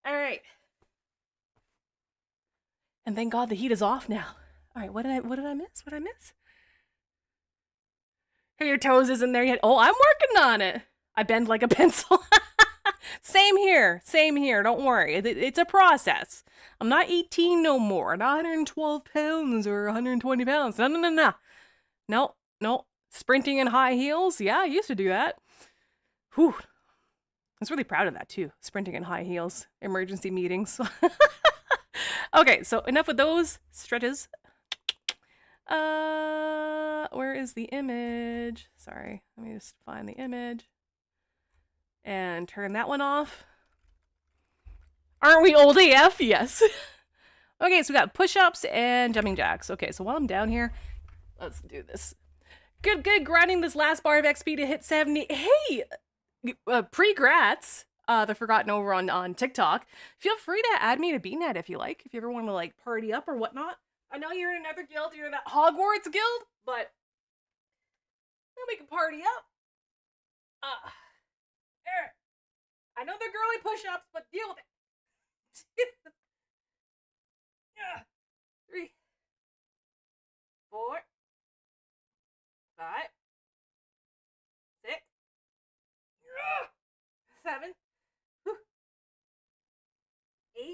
Alright. And thank God the heat is off now. Alright, what did I miss? What did I miss? Hey, your toes isn't there yet. Oh, I'm working on it. I bend like a pencil. Same here. Don't worry. It's a process. I'm not 18 no more. Not 112 pounds or 120 pounds. No. No. Sprinting in high heels? Yeah, I used to do that. Whew. I was really proud of that too. Sprinting in high heels. Emergency meetings. Okay, so enough with those stretches. Where is the image? Sorry, let me just find the image. And turn that one off. Aren't we old AF? Yes. Okay, so we got push-ups and jumping jacks. Okay, so while I'm down here, let's do this. Good, grinding this last bar of XP to hit 70. Hey, pre-grats, the Forgotten over on TikTok. Feel free to add me to BNet if you like, if you ever want to like party up or whatnot. I know you're in another guild, you're in that Hogwarts guild, but then we can party up. There. I know they're girly push-ups, but deal with it. Yeah. 3, 4, 5, 6, 7, 8, 9.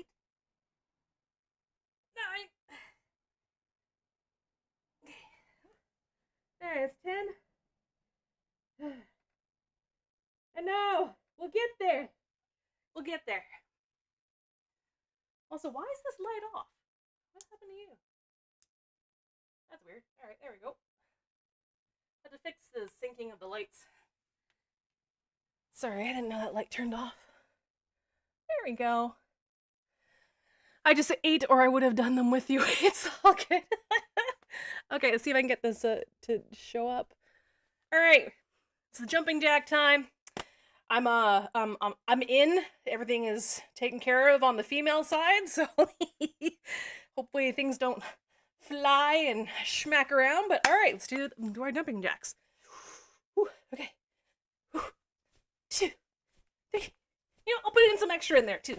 There's 10. And now we'll get there. We'll get there. Also, why is this light off? What happened to you? That's weird. All right, there we go. Had to fix the syncing of the lights. Sorry, I didn't know that light turned off. There we go. I just ate, or I would have done them with you. It's all good. Okay, let's see if I can get this to show up. All right, it's the jumping jack time. I'm in. Everything is taken care of on the female side, so hopefully things don't fly and smack around. But all right, let's do our jumping jacks. Whew, okay. Whew. 2, 3. You know, I'll put in some extra in there too.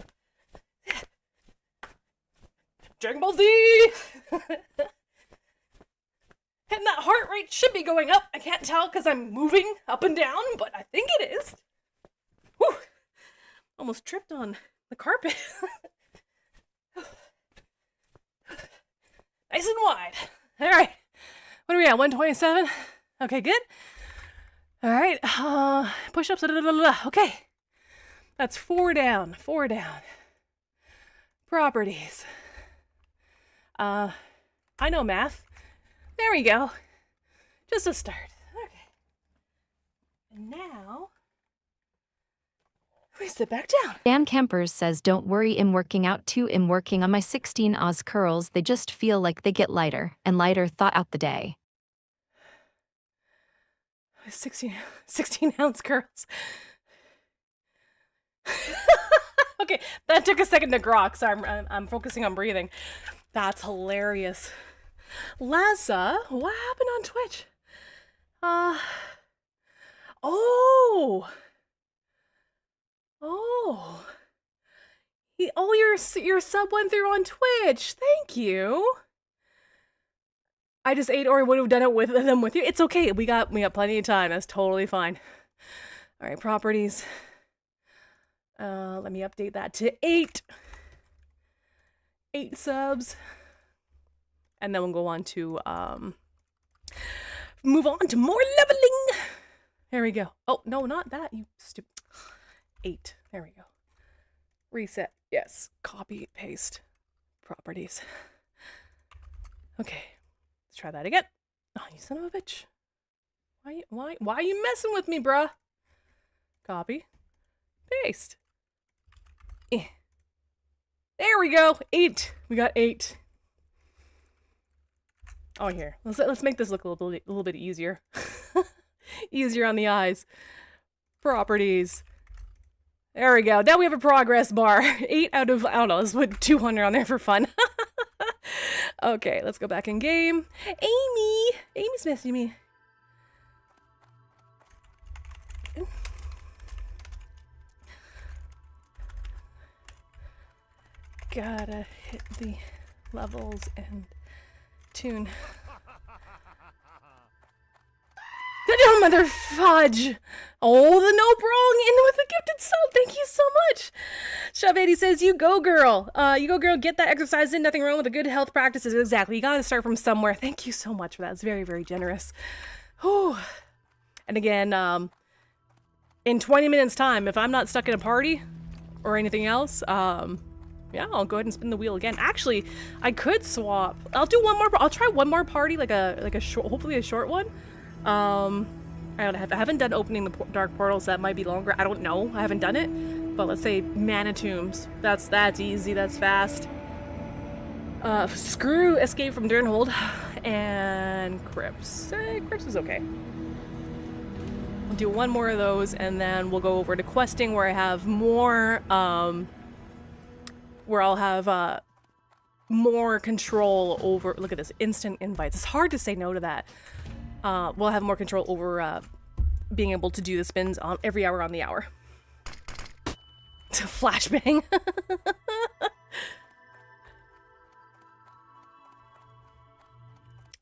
Dragon Ball Z. And that heart rate should be going up. I can't tell because I'm moving up and down, but I think it is. Whew. Almost tripped on the carpet. Nice and wide. All right. What are we at? 127? Okay, good. All right. Push-ups. Okay. That's 4 down. 4 down. Properties. I know math. There we go. Just a start. Okay. And now we sit back down. Dan Kempers says, don't worry, I'm working out too. I'm working on my 16 Oz curls. They just feel like they get lighter and lighter throughout the day. 16 ounce curls. Okay, that took a second to grok, so I'm focusing on breathing. That's hilarious. Laza, what happened on Twitch? Your sub went through on Twitch. Thank you. I just ate, or I would have done it with them with you. It's okay. We got plenty of time. That's totally fine. All right, properties. Let me update that to 8. 8 subs. And then we'll go on to move on to more leveling. There we go. Oh, no, not that, you stupid. 8. There we go. Reset. Yes. Copy, paste. Properties. Okay. Let's try that again. Oh, you son of a bitch. Why are you messing with me, bruh? Copy. Paste. There we go. 8. We got 8. Oh, here. Let's make this look a little bit easier. Easier on the eyes. Properties. There we go. Now we have a progress bar. 8 out of, I don't know, let's put 200 on there for fun. Okay, let's go back in game. Amy's messaging me. Gotta hit the levels and tune. Oh, mother fudge! Oh, the no brong in with the gifted sub. Thank you so much. Shavedi says, "You go, girl. You go, girl. Get that exercise in. Nothing wrong with the good health practices. Exactly. You gotta start from somewhere." Thank you so much for that. It's very, very generous. Whew. And again, in 20 minutes time, if I'm not stuck in a party or anything else, yeah, I'll go ahead and spin the wheel again. Actually, I could swap. I'll do one more. I'll try one more party, like a short, hopefully a short one. I haven't done opening the dark portals. That might be longer. I don't know. I haven't done it. But let's say mana tombs. That's easy. That's fast. Screw Escape from Durnhold and Crypts. Crypts is okay. We'll do one more of those and then we'll go over to questing where I have more, where I'll have, more control over, look at this, instant invites. It's hard to say no to that. We'll have more control over, being able to do the spins on every hour on the hour. Flashbang.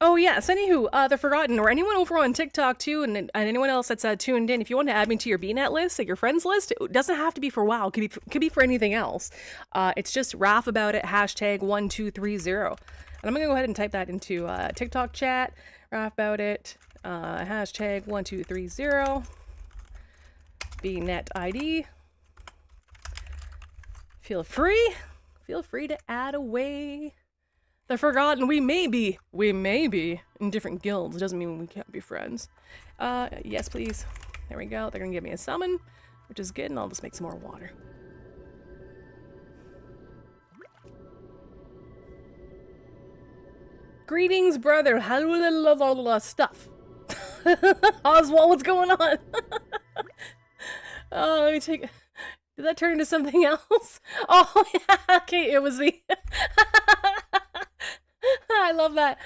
Oh yes, anywho, The Forgotten, or anyone over on TikTok too, and anyone else that's tuned in, if you want to add me to your BNet list, like your friends list, it doesn't have to be for WoW, could be for anything else. It's just Raph about it, hashtag 1230. And I'm gonna go ahead and type that into TikTok chat, Raph about it, hashtag 1230, BNet ID. Feel free to add away. The Forgotten, we may be in different guilds. It doesn't mean we can't be friends. Yes, please. There we go. They're gonna give me a summon, which is good, and I'll just make some more water. Greetings, brother. How do I love all the stuff? Oswald, what's going on? Oh, let me take... Did that turn into something else? Oh, yeah, okay, it was the... I love that.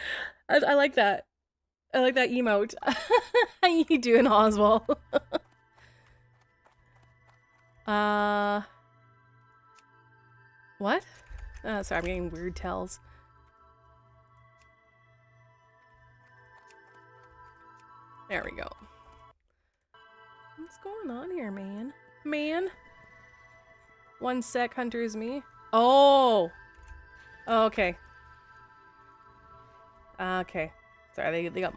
I like that. I like that emote. How you doing, Oswald? What? Oh, sorry, I'm getting weird tells. There we go. What's going on here, man? Man? One sec, Hunter's me. Oh! Okay. Okay. Sorry, they got...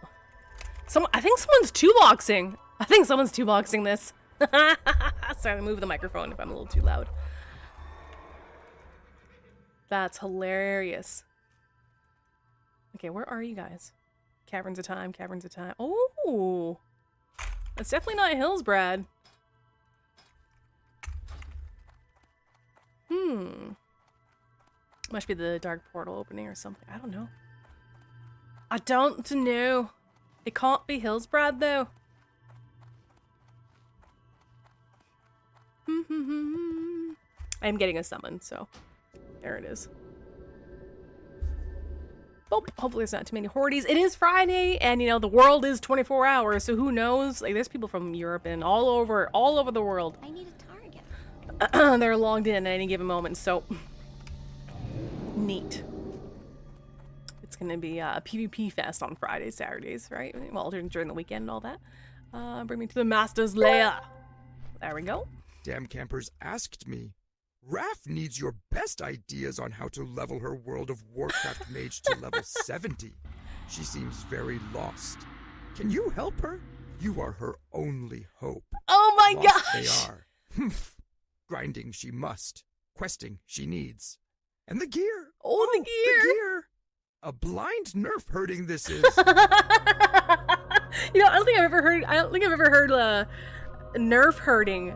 I think someone's two-boxing. I think someone's two-boxing this. Sorry, I move the microphone if I'm a little too loud. That's hilarious. Okay, where are you guys? Caverns of Time, Caverns of Time. Oh! That's definitely not Hillsbrad. Must be the Dark Portal opening or something. I don't know. I don't know. It can't be Hillsbrad though. I'm getting a summon, so there it is. Oh, hopefully it's not too many hordes. It is Friday, and you know the world is 24 hours, so who knows? Like there's people from Europe and all over the world. I need a target. They're logged in at any given moment, so neat. It's gonna be a PvP fest on Fridays, Saturdays, right? Well, during the weekend and all that. Bring me to the Master's Lair. There we go. Damn campers asked me. Raph needs your best ideas on how to level her World of Warcraft mage to level 70. She seems very lost. Can you help her? You are her only hope. Oh my Lost gosh! They are. Grinding she must. Questing she needs. And the gear. Oh, the gear. The gear. A blind nerf herding this is. You know, I don't think I've ever heard nerf herding.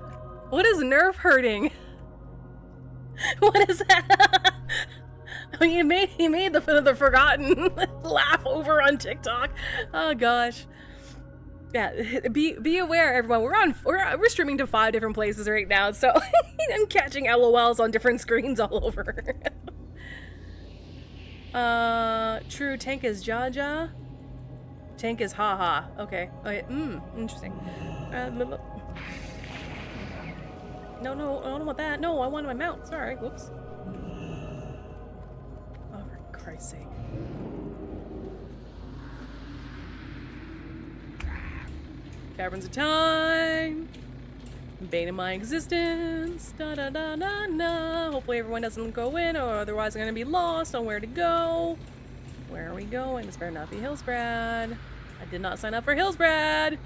What is nerf herding? What is that? I mean, he made the Forgotten laugh over on TikTok. Oh gosh. Yeah, be aware, everyone. We're streaming to 5 different places right now, so I'm catching LOLs on different screens all over. True. Tank is Jaja. Tank is haha. Okay. Okay. Interesting. No, I don't want that. No, I want my mount. Sorry. Whoops. Oh, for Christ's sake. Caverns of Time. Bane of my existence. Da da da da da. Hopefully everyone doesn't go in, or otherwise I'm gonna be lost on where to go. Where are we going? This better not be Hillsbrad. I did not sign up for Hillsbrad.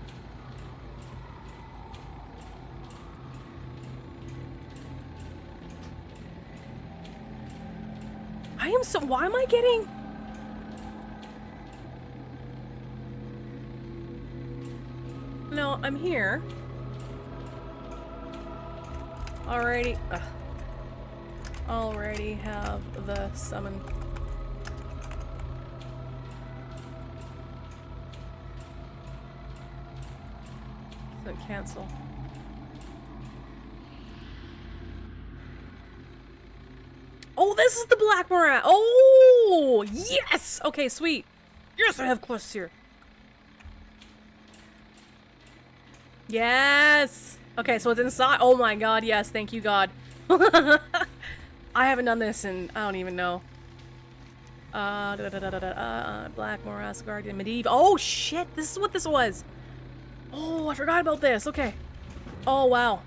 Why am I getting... No, I'm here. Already have the summon. Click cancel. Oh, this is the Black Morat. Oh, yes. Okay, sweet. Yes, I have quests here. Yes. Okay, so it's inside. Oh my god, yes. Thank you, God. I haven't done this in, I don't even know. Black Morass Guardian Medieval. Oh shit, this is what this was. Oh, I forgot about this. Okay. Oh wow.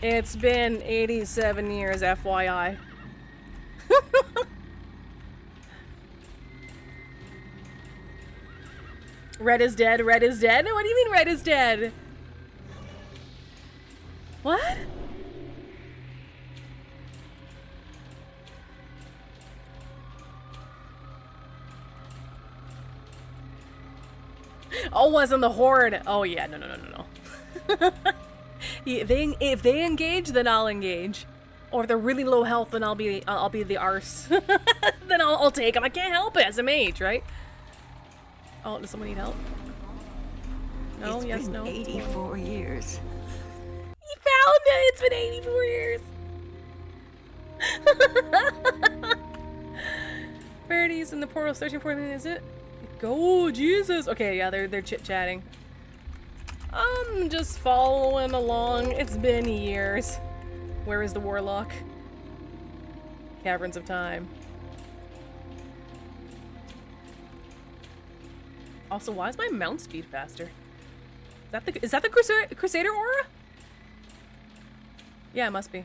It's been 87 years, FYI. Red is dead, red is dead? What do you mean red is dead? What? Oh, wasn't the horde? Oh yeah, no. If they engage, then I'll engage. Or if they're really low health, then I'll be the arse. Then I'll take them. I can't help it as a mage, right? Oh, does someone need help? No, It's yes, been no. 84 years. He found it! It's been 84 years! Verity's in the portal searching for me, is it? Go, Jesus! Okay, yeah, they're chit-chatting. I'm just following along. It's been years. Where is the warlock? Caverns of Time. Also, why is my mount speed faster? Is that the Crusader aura? Yeah, it must be.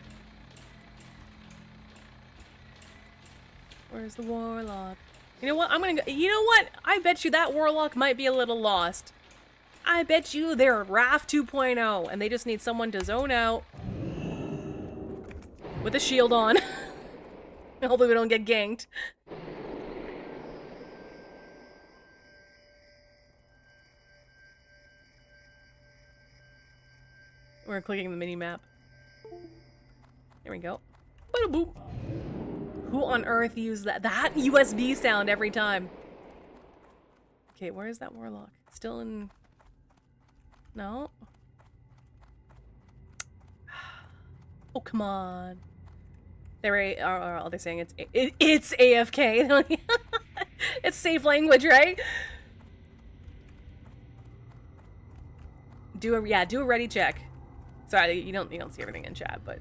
Where's the warlock? You know what? I'm gonna go. You know what? I bet you that warlock might be a little lost. I bet you they're Wrath 2.0 and they just need someone to zone out with a shield on. Hopefully we don't get ganked. We're clicking the mini map. There we go. Bada boop. Who on earth used that USB sound every time? Okay, where is that warlock? Still in... No? Oh, come on. They're saying it's AFK. It's safe language, right? Do a ready check. Sorry, you don't see everything in chat, but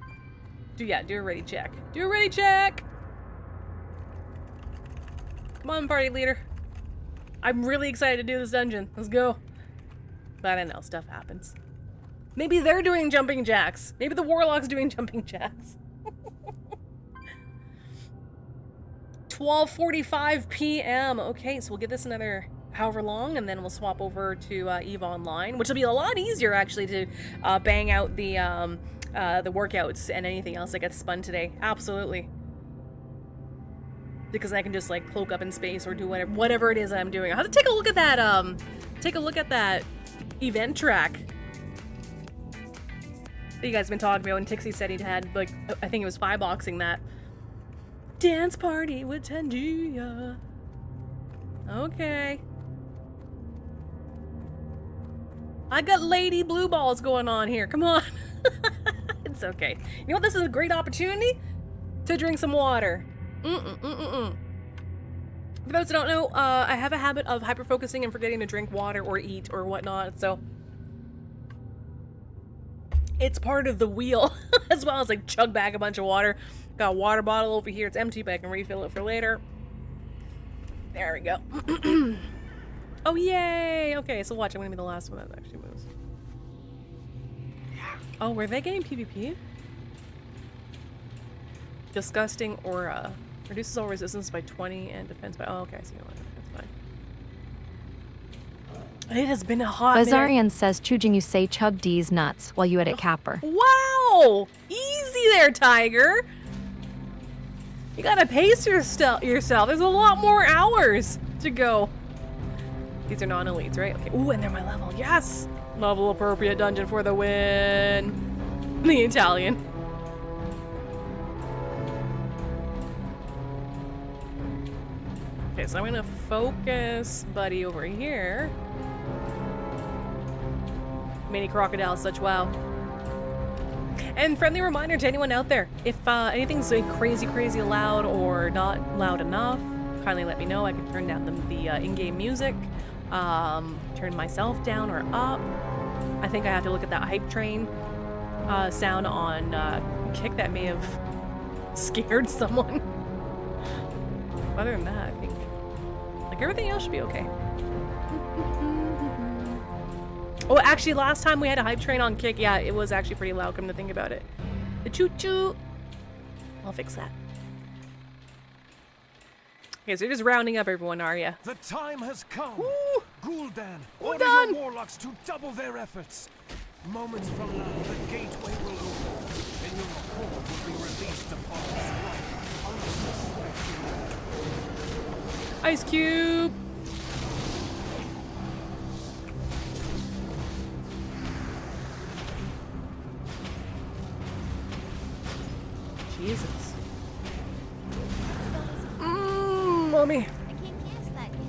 do a ready check. Do a ready check. Come on, party leader. I'm really excited to do this dungeon. Let's go. But I know stuff happens. Maybe they're doing jumping jacks. Maybe the warlock's doing jumping jacks. 12:45 p.m. Okay, so we'll give this another however long, and then we'll swap over to EVE Online, which will be a lot easier actually to bang out the workouts and anything else that gets spun today. Absolutely. Because I can just like cloak up in space or do whatever it is I'm doing. I have to take a look at that event track that you guys have been talking about, and Tixie said he'd had, like, I think it was Fireboxing that. Dance party with Tangia. Okay. I got lady blue balls going on here. Come on. It's okay. You know what? This is a great opportunity to drink some water. For those who don't know, I have a habit of hyper-focusing and forgetting to drink water or eat or whatnot, so it's part of the wheel, as well as like chug back a bunch of water. Got a water bottle over here. It's empty, but I can refill it for later. There we go. Oh, yay! Okay, so watch. I'm gonna be the last one that actually moves. Oh, were they getting PvP? Disgusting aura. Reduces all resistance by 20 and defense by... Oh, okay, I see what. That's fine. It has been a hot minute. Bazarian says choosing you say chug D's nuts while you edit Capper. Wow! Easy there, Tiger! You gotta pace yourself. There's a lot more hours to go. These are non-elites, right? Okay. Ooh, and they're my level. Yes! Level appropriate dungeon for the win. The Italian. Okay, so I'm gonna focus Buddy over here. Mini crocodiles, such wow. And friendly reminder to anyone out there, if anything's like crazy loud or not loud enough, kindly let me know. I can turn down the in-game music, turn myself down or up. I think I have to look at that hype train sound on Kick that may have scared someone. Other than that, I think like everything else should be okay. Oh, actually, last time we had a hype train on Kick, yeah, it was actually pretty loud, come to think about it. The choo-choo. I'll fix that. Okay, so you're just rounding up everyone, are ya? The time has come. Woo! Gul'dan, We're order done. your warlocks to double their efforts. Moments from now, the gateway will open, and your horde will be released upon strike, unsuspecting. Ice Cube! Jesus. Mommy. I can't cast that yet.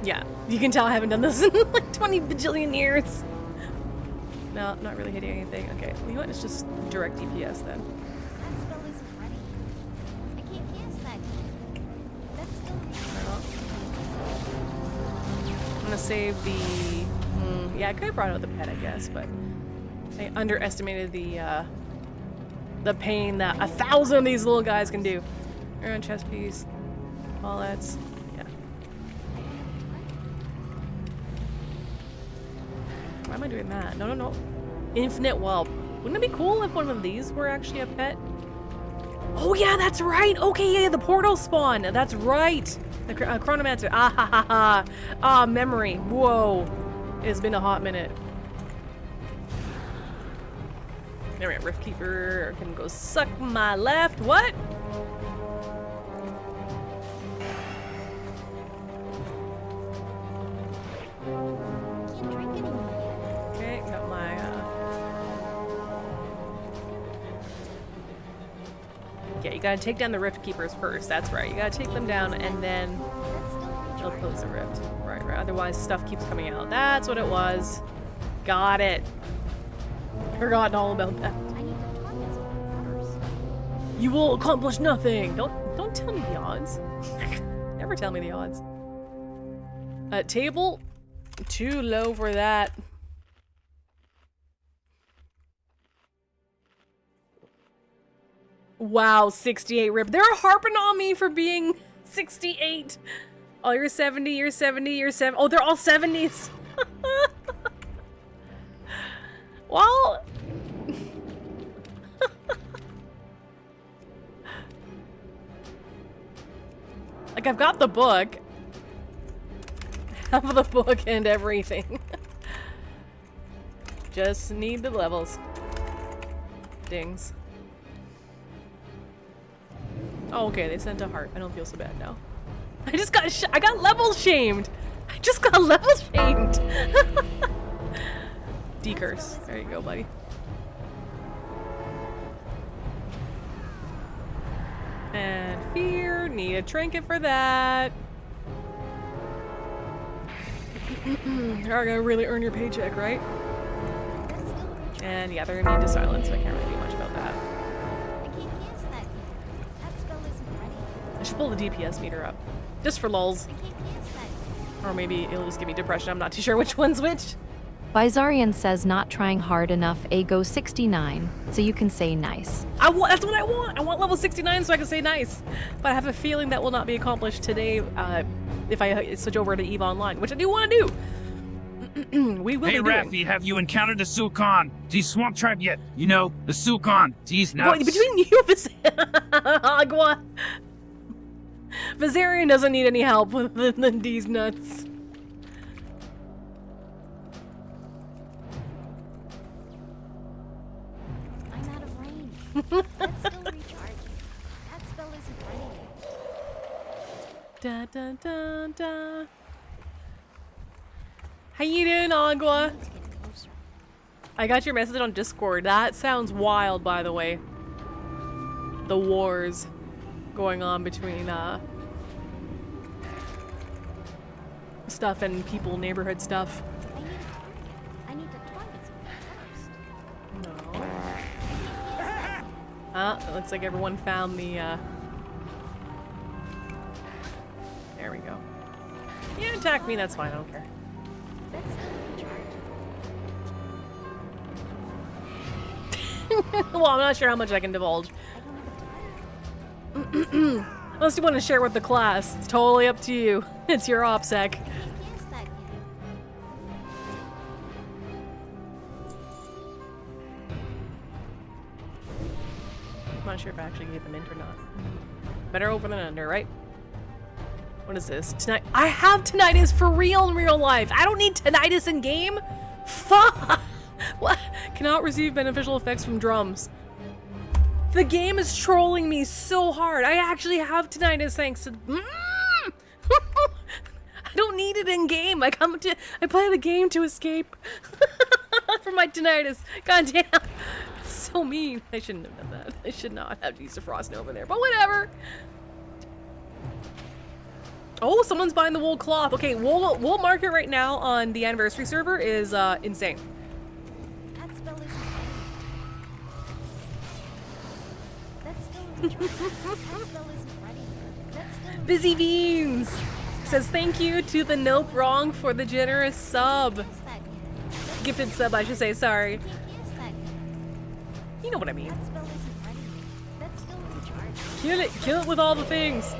Yeah, you can tell I haven't done this in like 20 bajillion years. No, not really hitting anything. Okay, you know what? It's just direct DPS then. That spell isn't ready. I can't cast that yet. That's still I'm gonna save the... yeah, I could have brought out the pet, I guess, but I underestimated the pain that 1,000 of these little guys can do. Iron chest piece, wallets, yeah. Why am I doing that? No, no, no. Infinite whelp. Wouldn't it be cool if one of these were actually a pet? Oh yeah, that's right. Okay, yeah, the portal spawn. That's right. The chronomancer. Ah ha ha ha. Ah, memory. Whoa. It's been a hot minute. There we go. Riftkeeper can go suck my left. What? can't drink anymore. Okay, got my yeah, you gotta take down the rift keepers first. That's right. You gotta take them down and then That's still they'll recharged. close the rift. Right, right. Otherwise stuff keeps coming out. That's what it was. Got it. Forgotten all about that. I need to target someone first. You will accomplish nothing. Don't tell me the odds. Never tell me the odds. Table, too low for that. Wow, 68 rip. They're harping on me for being 68. Oh, you're 70, you're 70, you're 7. Oh, they're all 70s. Well, like I've got the book. Have the book and everything. Just need the levels. Dings. Oh, okay, they sent a heart. I don't feel so bad now. I got level shamed. I just got level shamed. Decurse. There you go, buddy. And fear. Need a trinket for that. You're gonna really earn your paycheck, right? That's still recharged. And yeah, they're immune to silence, so I can't really do much about that. I can't cast that yet. That spell isn't ready. I should pull the DPS meter up. Just for lulz. I can't cast that yet. Or maybe it'll just give me depression. I'm not too sure which one's which. Bizarian says not trying hard enough, A go 69, so you can say nice. That's what I want. I want level 69 so I can say nice. But I have a feeling that will not be accomplished today if I switch over to EVE Online, which I do want to do. We will Hey, be doing. Raffi, have you encountered the Sul'Kan? The Swamp Tribe yet? You know, the Sul'Kan. He's nuts. Boy, between you, Agua. Vazarian doesn't need any help with these nuts. I'm out of range. That's still recharging. That spell isn't ready yet. Da da da da. How you doing, Agua? It's getting closer. I got your message on Discord. That sounds wild, by the way. The wars going on between stuff and people, neighborhood stuff. I need a target. I It looks like everyone found the, There we go. Yeah, attack me, that's fine, I don't care. That's still recharge. Well, I'm not sure how much I can divulge. Unless you want to share with the class. It's totally up to you. It's your OPSEC. Can't cast that yet. I'm not sure if I actually gave them int or not. Better over than under, right? What is this? Tonight. I have tinnitus for real in real life. I don't need tinnitus in game. Fuck. What? Cannot receive beneficial effects from drums. The game is trolling me so hard. I actually have tinnitus thanks to. I don't need it in game. I play the game to escape from my tinnitus. God damn. So mean. I shouldn't have done that. I should not have used a frost nova there, but whatever. Oh, someone's buying the wool cloth. Okay, wool market right now on the anniversary server is insane. That spell isn't ready. That's still recharge. That spell isn't ready. That's still Busy Beans says thank you to the Nope Wrong for the generous sub. cast that yet. Gifted sub, I should say, sorry. Can't cast that yet. You know what I mean. That spell isn't ready. That's still recharge. Kill it with all the things.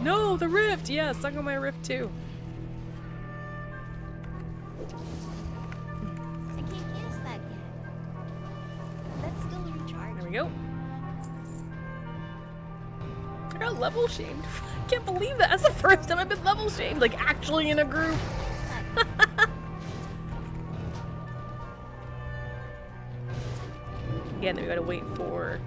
No, the rift. Yeah, stuck on my rift too. I can't cast that yet. That's still recharge. There we go. I got level shamed. I can't believe that. That's the first time I've been level shamed, like actually in a group. Again, then we gotta wait for.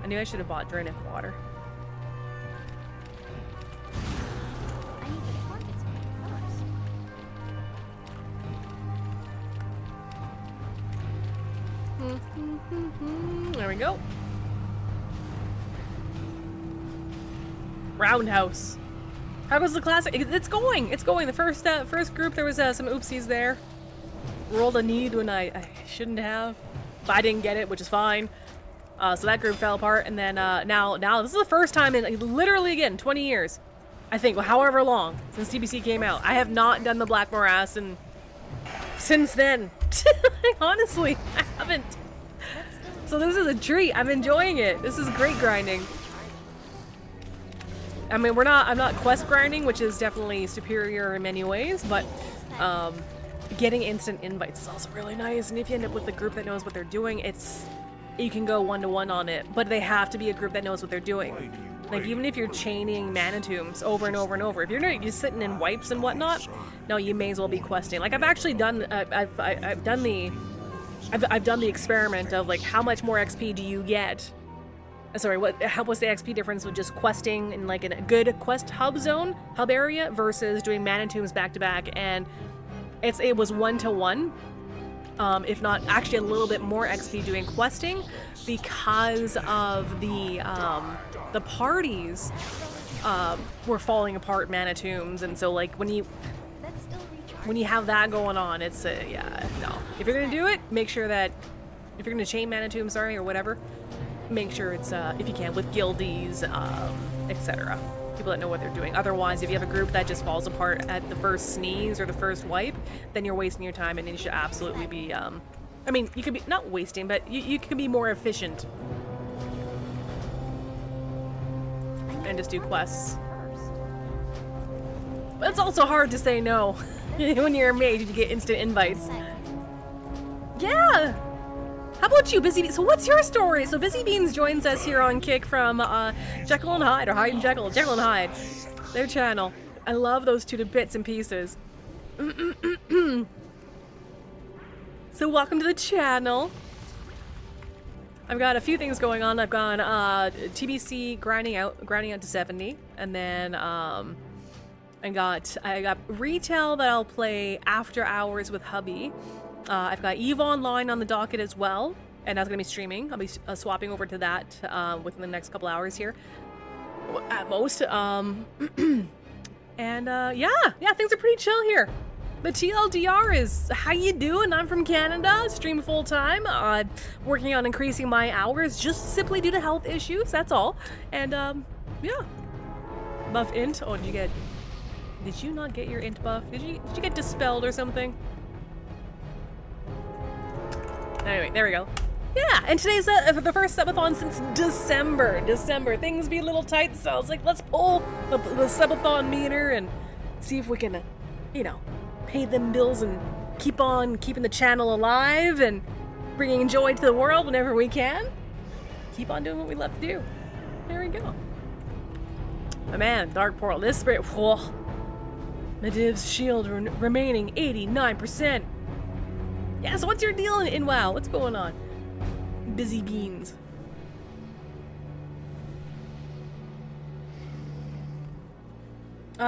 I knew I should have bought Drainic water. I need the targets first. There we go. Roundhouse. How goes the classic? It's going. It's going. The first group, there was some oopsies there. Rolled a need when I shouldn't have. But I didn't get it, which is fine. So that group fell apart, and then now this is the first time in literally again 20 years, I think, however long since TBC came out. I have not done the Black Morass, and since then, honestly, I haven't. So this is a treat. I'm enjoying it. This is great grinding. I mean, I'm not quest grinding, which is definitely superior in many ways, but getting instant invites is also really nice. And if you end up with a group that knows what they're doing, you can go one-to-one on it, but they have to be a group that knows what they're doing. Like, even if you're chaining Manitombs over and over and over, if you're just sitting in wipes and whatnot, no, you may as well be questing. Like, I've actually done, I've done the experiment of, like, how much more XP do you get? Sorry, what's the XP difference with just questing in, like, in a good quest hub area versus doing Manitombs back-to-back, and it was 1-to-1. If not actually a little bit more XP doing questing, because of the parties were falling apart Manitombs, and so like when you have that going on, it's yeah, no. If you're gonna do it, make sure that if you're gonna chain Manitombs, or whatever, make sure it's if you can with guildies, etc. People that know what they're doing. Otherwise, if you have a group that just falls apart at the first sneeze or the first wipe, then you're wasting your time, and you should absolutely be I mean, you could be not wasting, but you could be more efficient and just do quests. But it's also hard to say no when you're a mage and you get instant invites. Yeah. How about you, Busy Beans? So what's your story? So Busy Beans joins us here on Kick from Jekyll and Hyde, or Hyde and Jekyll and Hyde, their channel. I love those two bits and pieces. So welcome to the channel. I've got a few things going on. I've gone TBC grinding out to 70, and then I got retail that I'll play after hours with hubby. I've got EVE Online on the docket as well, and that's going to be streaming. I'll be swapping over to that within the next couple hours here, at most. And And yeah, things are pretty chill here. The TLDR is, how you doing? I'm from Canada, stream full time, working on increasing my hours just simply due to health issues, that's all. And yeah. Buff int? Oh, did you not get your int buff? Did you get dispelled or something? Anyway, there we go. Yeah, and today's the first subathon since December. Things be a little tight, so I was like, let's pull the subathon meter and see if we can, you know, pay them bills and keep on keeping the channel alive and bringing joy to the world whenever we can. Keep on doing what we love to do. There we go. My man, Dark Portal, this spirit, whoa. Medivh's shield remaining 89%. Yeah, so what's your deal in WoW? What's going on? Busy beans.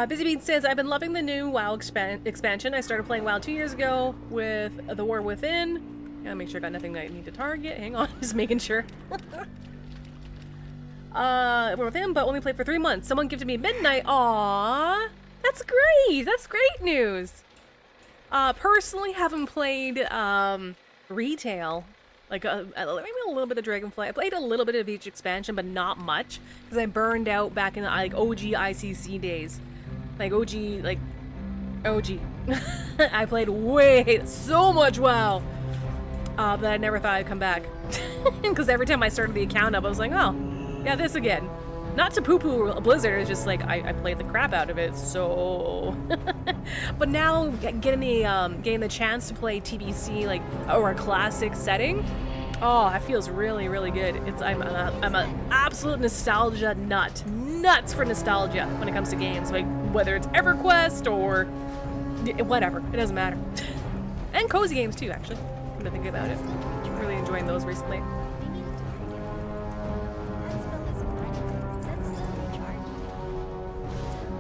Busy Beans says, I've been loving the new WoW expansion. I started playing WoW 2 years ago with The War Within. Gotta make sure I got nothing that I need to target. Hang on, just making sure. War Within, but only played for 3 months. Someone gifted me Midnight. Aww, that's great. That's great news. Personally, haven't played retail. Like maybe a little bit of Dragonflight. I played a little bit of each expansion, but not much because I burned out back in the like OG ICC days. Like OG. I played so much WoW that I never thought I'd come back. Because every time I started the account up, I was like, oh, yeah, this again. Not to poo-poo Blizzard, it's just like I played the crap out of it. So, but now getting the chance to play TBC like or a classic setting, oh, that feels really, really good. I'm an absolute nostalgia nuts for nostalgia when it comes to games, like whether it's EverQuest or whatever, it doesn't matter. And cozy games too, actually. Come to think about it, I'm really enjoying those recently.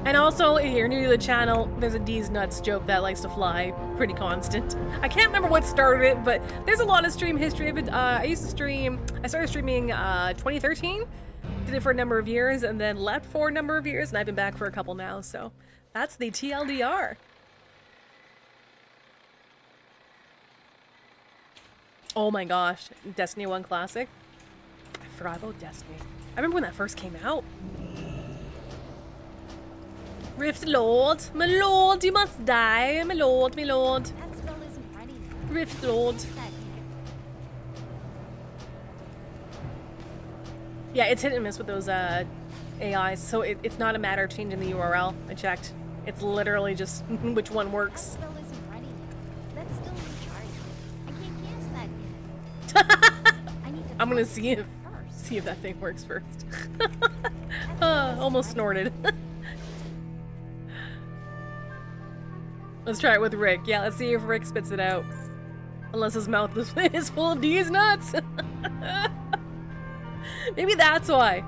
And also, if you're new to the channel, there's a D's Nuts joke that likes to fly pretty constant. I can't remember what started it, but there's a lot of stream history of it. I started streaming 2013, did it for a number of years, and then left for a number of years, and I've been back for a couple now, so that's the TLDR. Oh my gosh, Destiny 1 Classic. I forgot about Destiny. I remember when that first came out. Rift Lord, my lord, you must die, my lord, my lord. That spell isn't ready yet. Rift Lord. Yeah, it's hit and miss with those AIs, so it's not a matter of changing the URL. I checked. It's literally just which one works. That spell isn't ready yet. That's still recharging. I can't cast that yet. I need to I'm gonna first. see if that thing works first. Almost snorted. Let's try it with Rick. Yeah, let's see if Rick spits it out. Unless his mouth is full of D's nuts. Maybe that's why.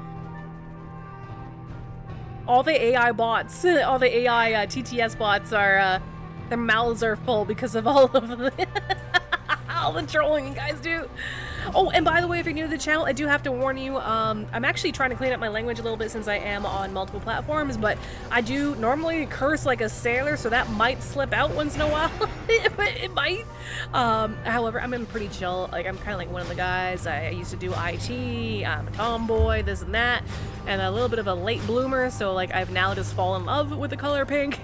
All the AI bots, all the AI TTS bots are, their mouths are full because of all of the, all the trolling you guys do. Oh, and by the way, if you're new to the channel, I do have to warn you, I'm actually trying to clean up my language a little bit since I am on multiple platforms, but I do normally curse like a sailor, so that might slip out once in a while. It might. However, I'm in pretty chill. Like, I'm kind of like one of the guys. I used to do IT, I'm a tomboy, this and that, and a little bit of a late bloomer, so like I've now just fallen in love with the color pink.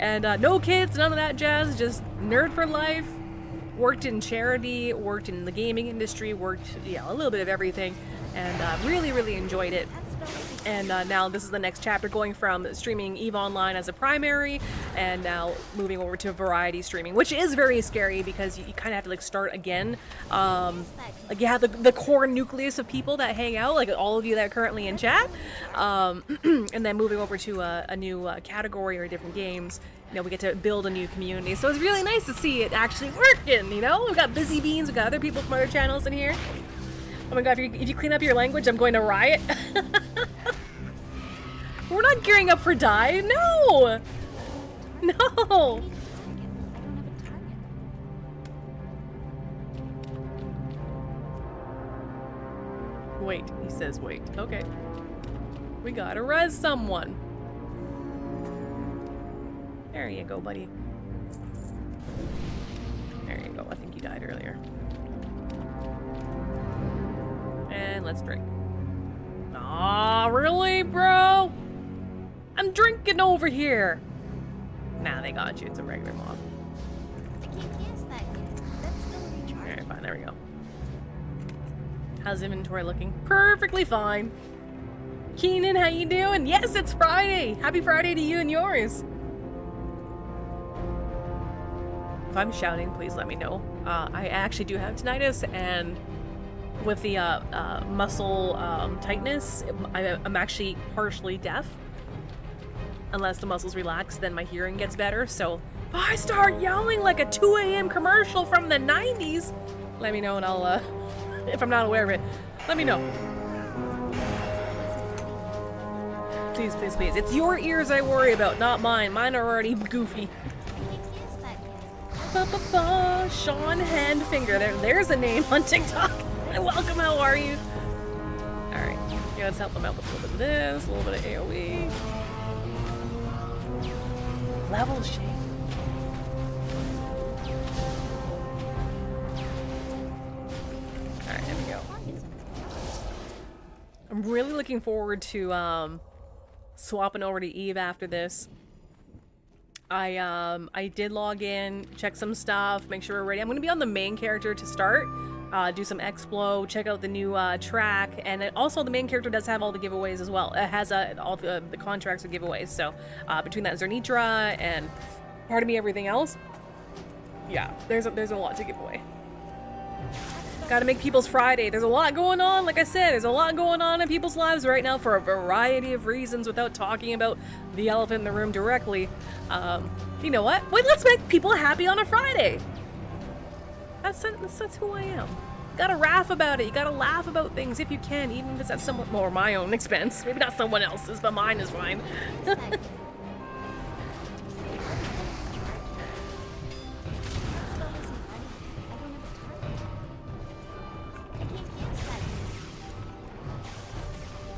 And no kids, none of that jazz, just nerd for life. Worked in charity, worked in the gaming industry, worked, a little bit of everything, and really, really enjoyed it. And now this is the next chapter, going from streaming EVE Online as a primary, and now moving over to variety streaming, which is very scary because you kind of have to like start again. Like you have the core nucleus of people that hang out, like all of you that are currently in chat, and then moving over to a new category or different games. We get to build a new community, so it's really nice to see it actually working. We've got Busy Beans, we've got other people from other channels in here. Oh my god, if you clean up your language, I'm going to riot. We're not gearing up for die. No! No! Wait, he says wait. Okay. We gotta res someone. There you go, buddy. There you go. I think you died earlier. And let's drink. Aw, really, bro? I'm drinking over here. Nah, they got you. It's a regular mob. I can't cast that yet. That's still recharged. Alright, fine. There we go. How's inventory looking? Perfectly fine. Keenan, how you doing? Yes, it's Friday. Happy Friday to you and yours. If I'm shouting, please let me know. I actually do have tinnitus, and with the muscle tightness, I'm actually partially deaf. Unless the muscles relax, then my hearing gets better. So if I start yelling like a 2 a.m. commercial from the 90s, let me know and I'll, if I'm not aware of it, let me know. Please, please, please. It's your ears I worry about, not mine. Mine are already goofy. Sean Handfinger. There's a name on TikTok. Welcome, how are you? Alright. Yeah, let's help them out with a little bit of this, a little bit of AoE. Level shake. Alright, there we go. I'm really looking forward to swapping over to Eve after this. I did log in, check some stuff, make sure we're ready. I'm gonna be on the main character to start. Do some Explo, check out the new track, and it, also the main character does have all the giveaways as well. It has all the contracts with giveaways, so between that Zernitra and part of me everything else, yeah, there's a lot to give away. Gotta make people's Friday. There's a lot going on, like I said, there's a lot going on in people's lives right now for a variety of reasons without talking about the elephant in the room directly. You know what? Wait, let's make people happy on a Friday. That's who I am. Gotta laugh about it. You gotta laugh about things if you can, even if it's at somewhat more my own expense. Maybe not someone else's, but mine is fine.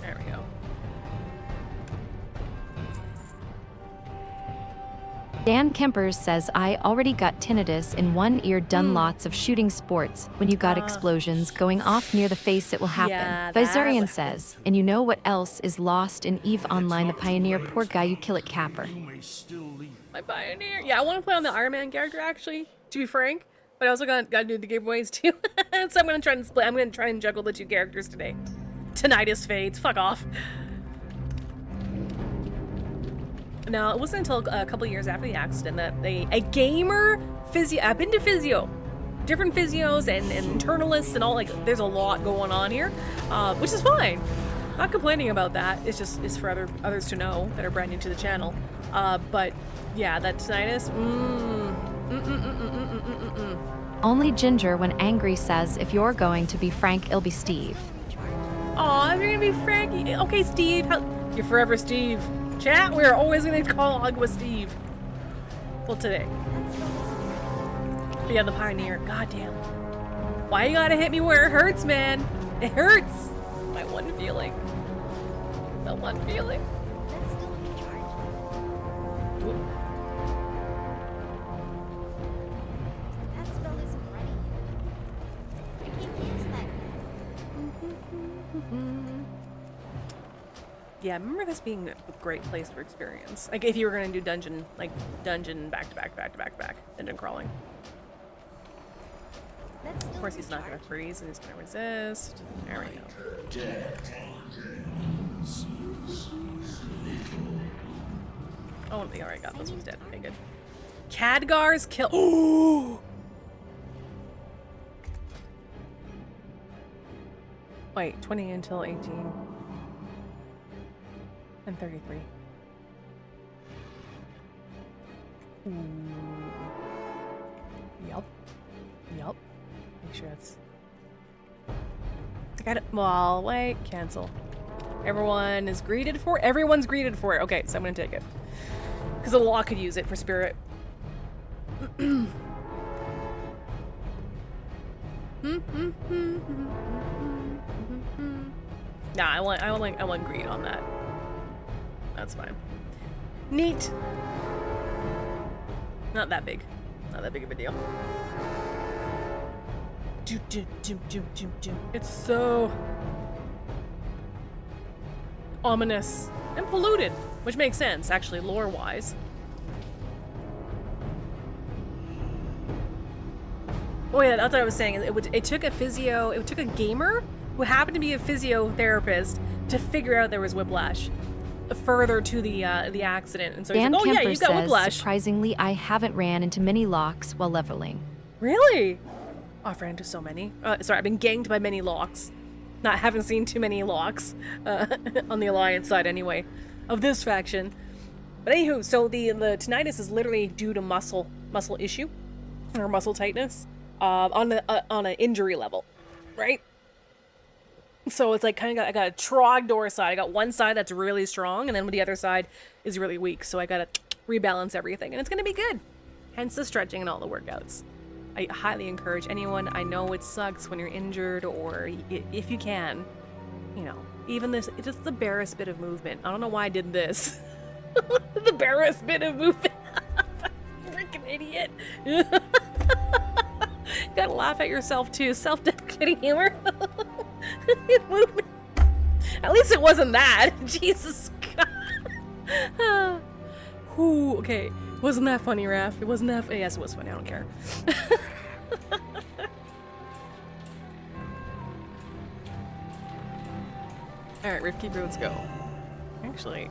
There we go. Dan Kempers says, I already got tinnitus in one ear, done lots of shooting sports. When you got explosions going off near the face, it will happen. Yeah, Vizarian says, and you know what else is lost in EVE Online, the Pioneer, poor guy, you kill it, Capper. My Pioneer. Yeah, I want to play on the Iron Man character, actually, to be frank. But I also gotta do the giveaways too. So I'm gonna try and split. I'm gonna try and juggle the two characters today. Tinnitus fades. Fuck off. Now, it wasn't until a couple years after the accident that a gamer physio. I've been to physio, different physios and internalists and all. Like, there's a lot going on here, which is fine. Not complaining about that. It's for others to know that are brand new to the channel. But yeah, that tinnitus. Only Ginger, when angry, says, if you're going to be Frank, it'll be Steve. Aw, if you're gonna be Frankie. Okay, Steve. You're forever Steve. Chat, we're always gonna call Agua Steve. Well, today. But yeah, the Pioneer. Goddamn. Why you gotta hit me where it hurts, man? It hurts. My one feeling. The one feeling. That's still recharged. That spell isn't ready yet. I can't cast that yet. Yeah, I remember this being a great place for experience. Like if you were gonna do dungeon back to back, dungeon crawling. That's still Of course he's not gonna recharged. freeze and he's gonna resist. There we go. Oh, we already got this one's dead. Okay, good. Khadgar's kill. Ooh! Wait, 20 until 18. And 33. Ooh. Yup. Make sure it's... I got it. Well, wait, cancel. Everyone's greeted for it. Okay, so I'm gonna take it. Because a lot could use it for spirit. Nah, I want greed on that. That's fine. Neat. Not that big. Not that big of a deal. It's so ominous and polluted, which makes sense, actually, lore-wise. Oh yeah, that's what I was saying. It took a gamer who happened to be a physiotherapist to figure out there was whiplash further to the accident. And so he's Dan like, oh yeah, Kemper you got says, whiplash. surprisingly, I haven't ran into many locks while leveling. Really? Oh, I've ran into so many. Sorry, I've been ganged by many locks. Haven't seen too many locks on the Alliance side anyway of this faction. But anywho, so the tinnitus is literally due to muscle issue or muscle tightness on an injury level, right? So it's like kind of I got a trogdor side. I got one side that's really strong, and then the other side is really weak. So I gotta rebalance everything, and it's gonna be good. Hence the stretching and all the workouts. I highly encourage anyone. I know it sucks when you're injured, or if you can, you know, even this, it's just the barest bit of movement. I don't know why I did this. The barest bit of movement. Freaking idiot. You gotta laugh at yourself too. Self-deprecating humor. Movement. At least it wasn't that. Jesus God. Ooh, okay. Wasn't that funny, Raph? It wasn't that. Yes, it was funny. I don't care. All right, Riftkeeper, let's go. Actually.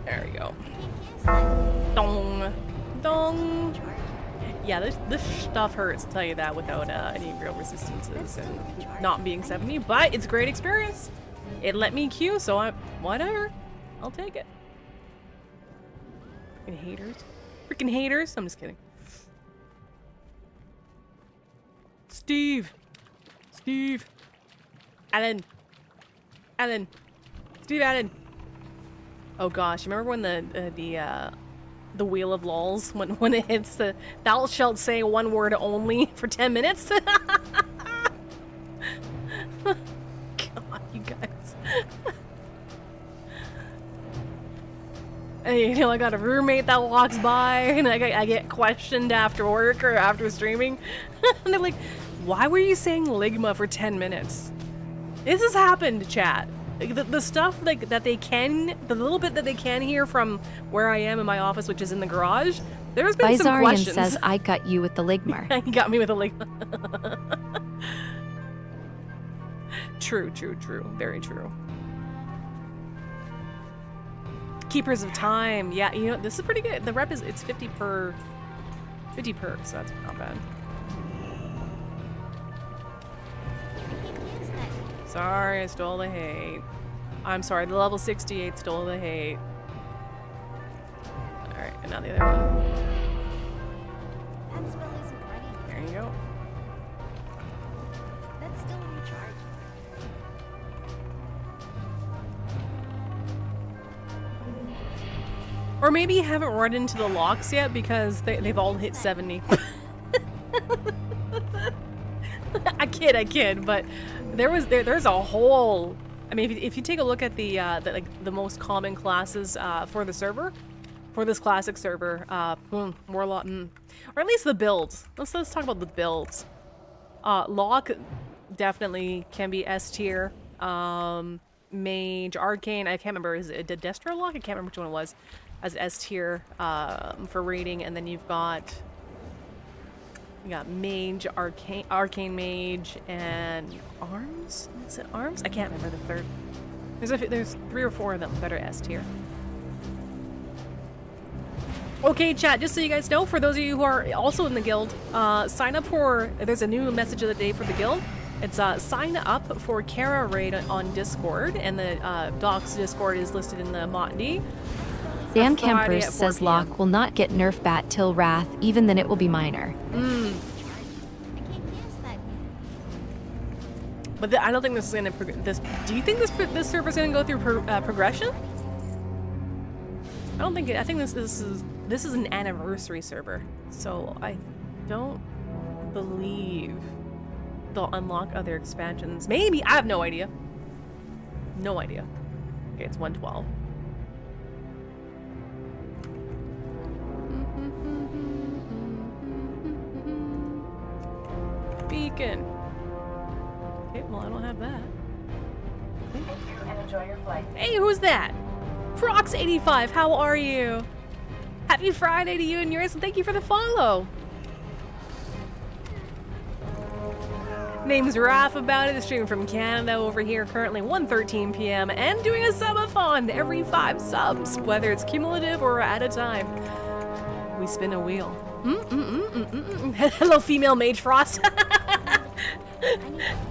There we go. Dong. Dong. Yeah, this stuff hurts, I'll tell you that, without any real resistances and not being 70, but it's a great experience. It let me queue, so whatever. I'll take it. Freaking haters. Freaking haters. I'm just kidding. Steve. Steve. Alan. Alan. Steve Allen. Oh gosh, remember when the wheel of lols, when it hits the thou shalt say one word only for 10 minutes? God, you guys. And, you know, I got a roommate that walks by, and I get questioned after work or after streaming. And they're like, why were you saying Ligma for 10 minutes? This has happened, chat. The stuff like that they can, the little bit that they can hear from where I am in my office, which is in the garage, there's been some questions. says, I got you with the Ligmar. He got me with a Ligma. True, true, true. Very true. Keepers of Time. Yeah, you know, this is pretty good. The rep is, it's 50 per, so that's not bad. Sorry, I stole the hate. I'm sorry, the level 68 stole the hate. Alright, and now the other one. That spell isn't ready. There you go. That's still in recharge. Or maybe you haven't run into the locks yet because they've all hit 70. I kid, but there's a whole. I mean, if you take a look at the most common classes for the server, for this classic server, Warlock, or at least the builds. Let's talk about the builds. Lock definitely can be S tier. Mage, Arcane, I can't remember. Is it a Destro Lock? I can't remember which one it was. As S tier for rating, and then you've got. You got Mage, Arcane Mage, and Arms? Is it Arms? I can't remember the third. There's 3 or 4 of them that are S tier. Okay, chat, just so you guys know, for those of you who are also in the guild, sign up for, there's a new message of the day for the guild. It's sign up for Kara Raid on Discord, and the Doc's Discord is listed in the Motley. Dan Kemper says Locke will not get nerf bat till Wrath, even then it will be minor. But I don't think this is going to do you think this server is going to go through progression? I don't think it. I think this is an anniversary server, so I don't believe they'll unlock other expansions. Maybe. I have no idea. No idea. Okay, it's 112. Beacon. Okay, well, I don't have that. Thank you and enjoy your flight. Hey, who's that? Prox85, how are you? Happy Friday to you and yours, and thank you for the follow. Name's Raph about it, streaming from Canada over here, currently 1:13 p.m. and doing a subathon every 5 subs, whether it's cumulative or at a time. We spin a wheel. Hello, female Mage Frost.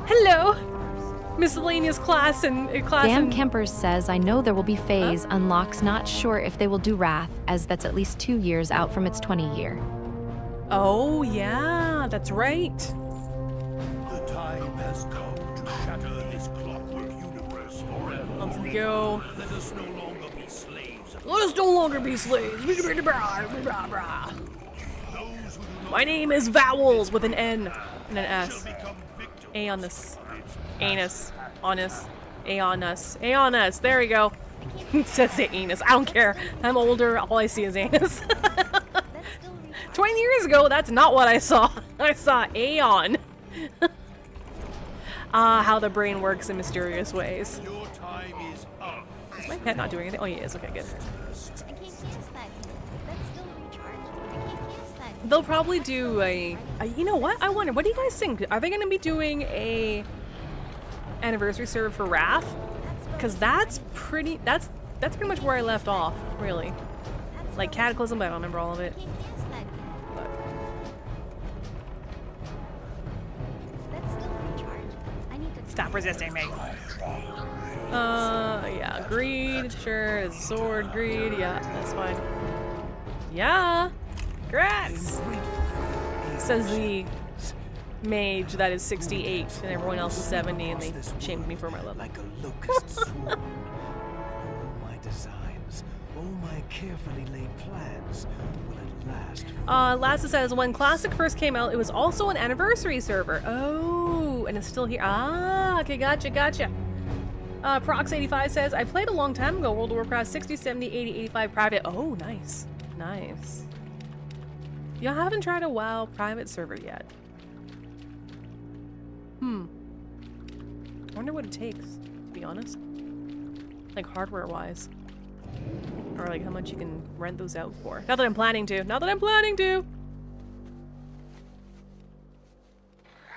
Hello. Miscellaneous class and Dan Kempers says, I know there will be phase unlocks, not sure if they will do Wrath, as that's at least 2 years out from its 20-year. Oh, yeah, that's right. The time has come to shatter this clockwork universe forever. Let's go. Let us no longer be slaves. Let us no longer be slaves. My name is Vowels with an N and an S. Aeonus. Anus. Honest. Aeonus. Aeonus. There we go. It says anus. I don't care. I'm older. All I see is anus. 20 years ago, that's not what I saw. I saw Aeon. How the brain works in mysterious ways. Your time is up. Is my pet not doing anything? Oh, he is. Okay, good. I can't cast that yet. That's still recharged. I can't cast that yet. They'll probably do a you know what? I wonder, what do you guys think? Are they going to be doing a anniversary server for Wrath? Because that's pretty much where I left off, really. Like Cataclysm, but I don't remember all of it. I can't cast that yet. That's still recharged. I need to Stop resisting me. Yeah, greed, sure, sword, greed, yeah, that's fine. Yeah, congrats! Says the mage that is 68 and everyone else is 70 and they shamed me for my level. Like a locust swarm. All my designs, all my carefully laid plans will at last. Lassa says, when Classic first came out, it was also an anniversary server. Oh, and it's still here. Ah, okay, gotcha. Prox85 says, I played a long time ago, World of Warcraft 60, 70, 80, 85 private. Oh, nice. Yeah, I haven't tried a WoW private server yet. I wonder what it takes, to be honest. Like hardware-wise. Or like how much you can rent those out for. Not that I'm planning to.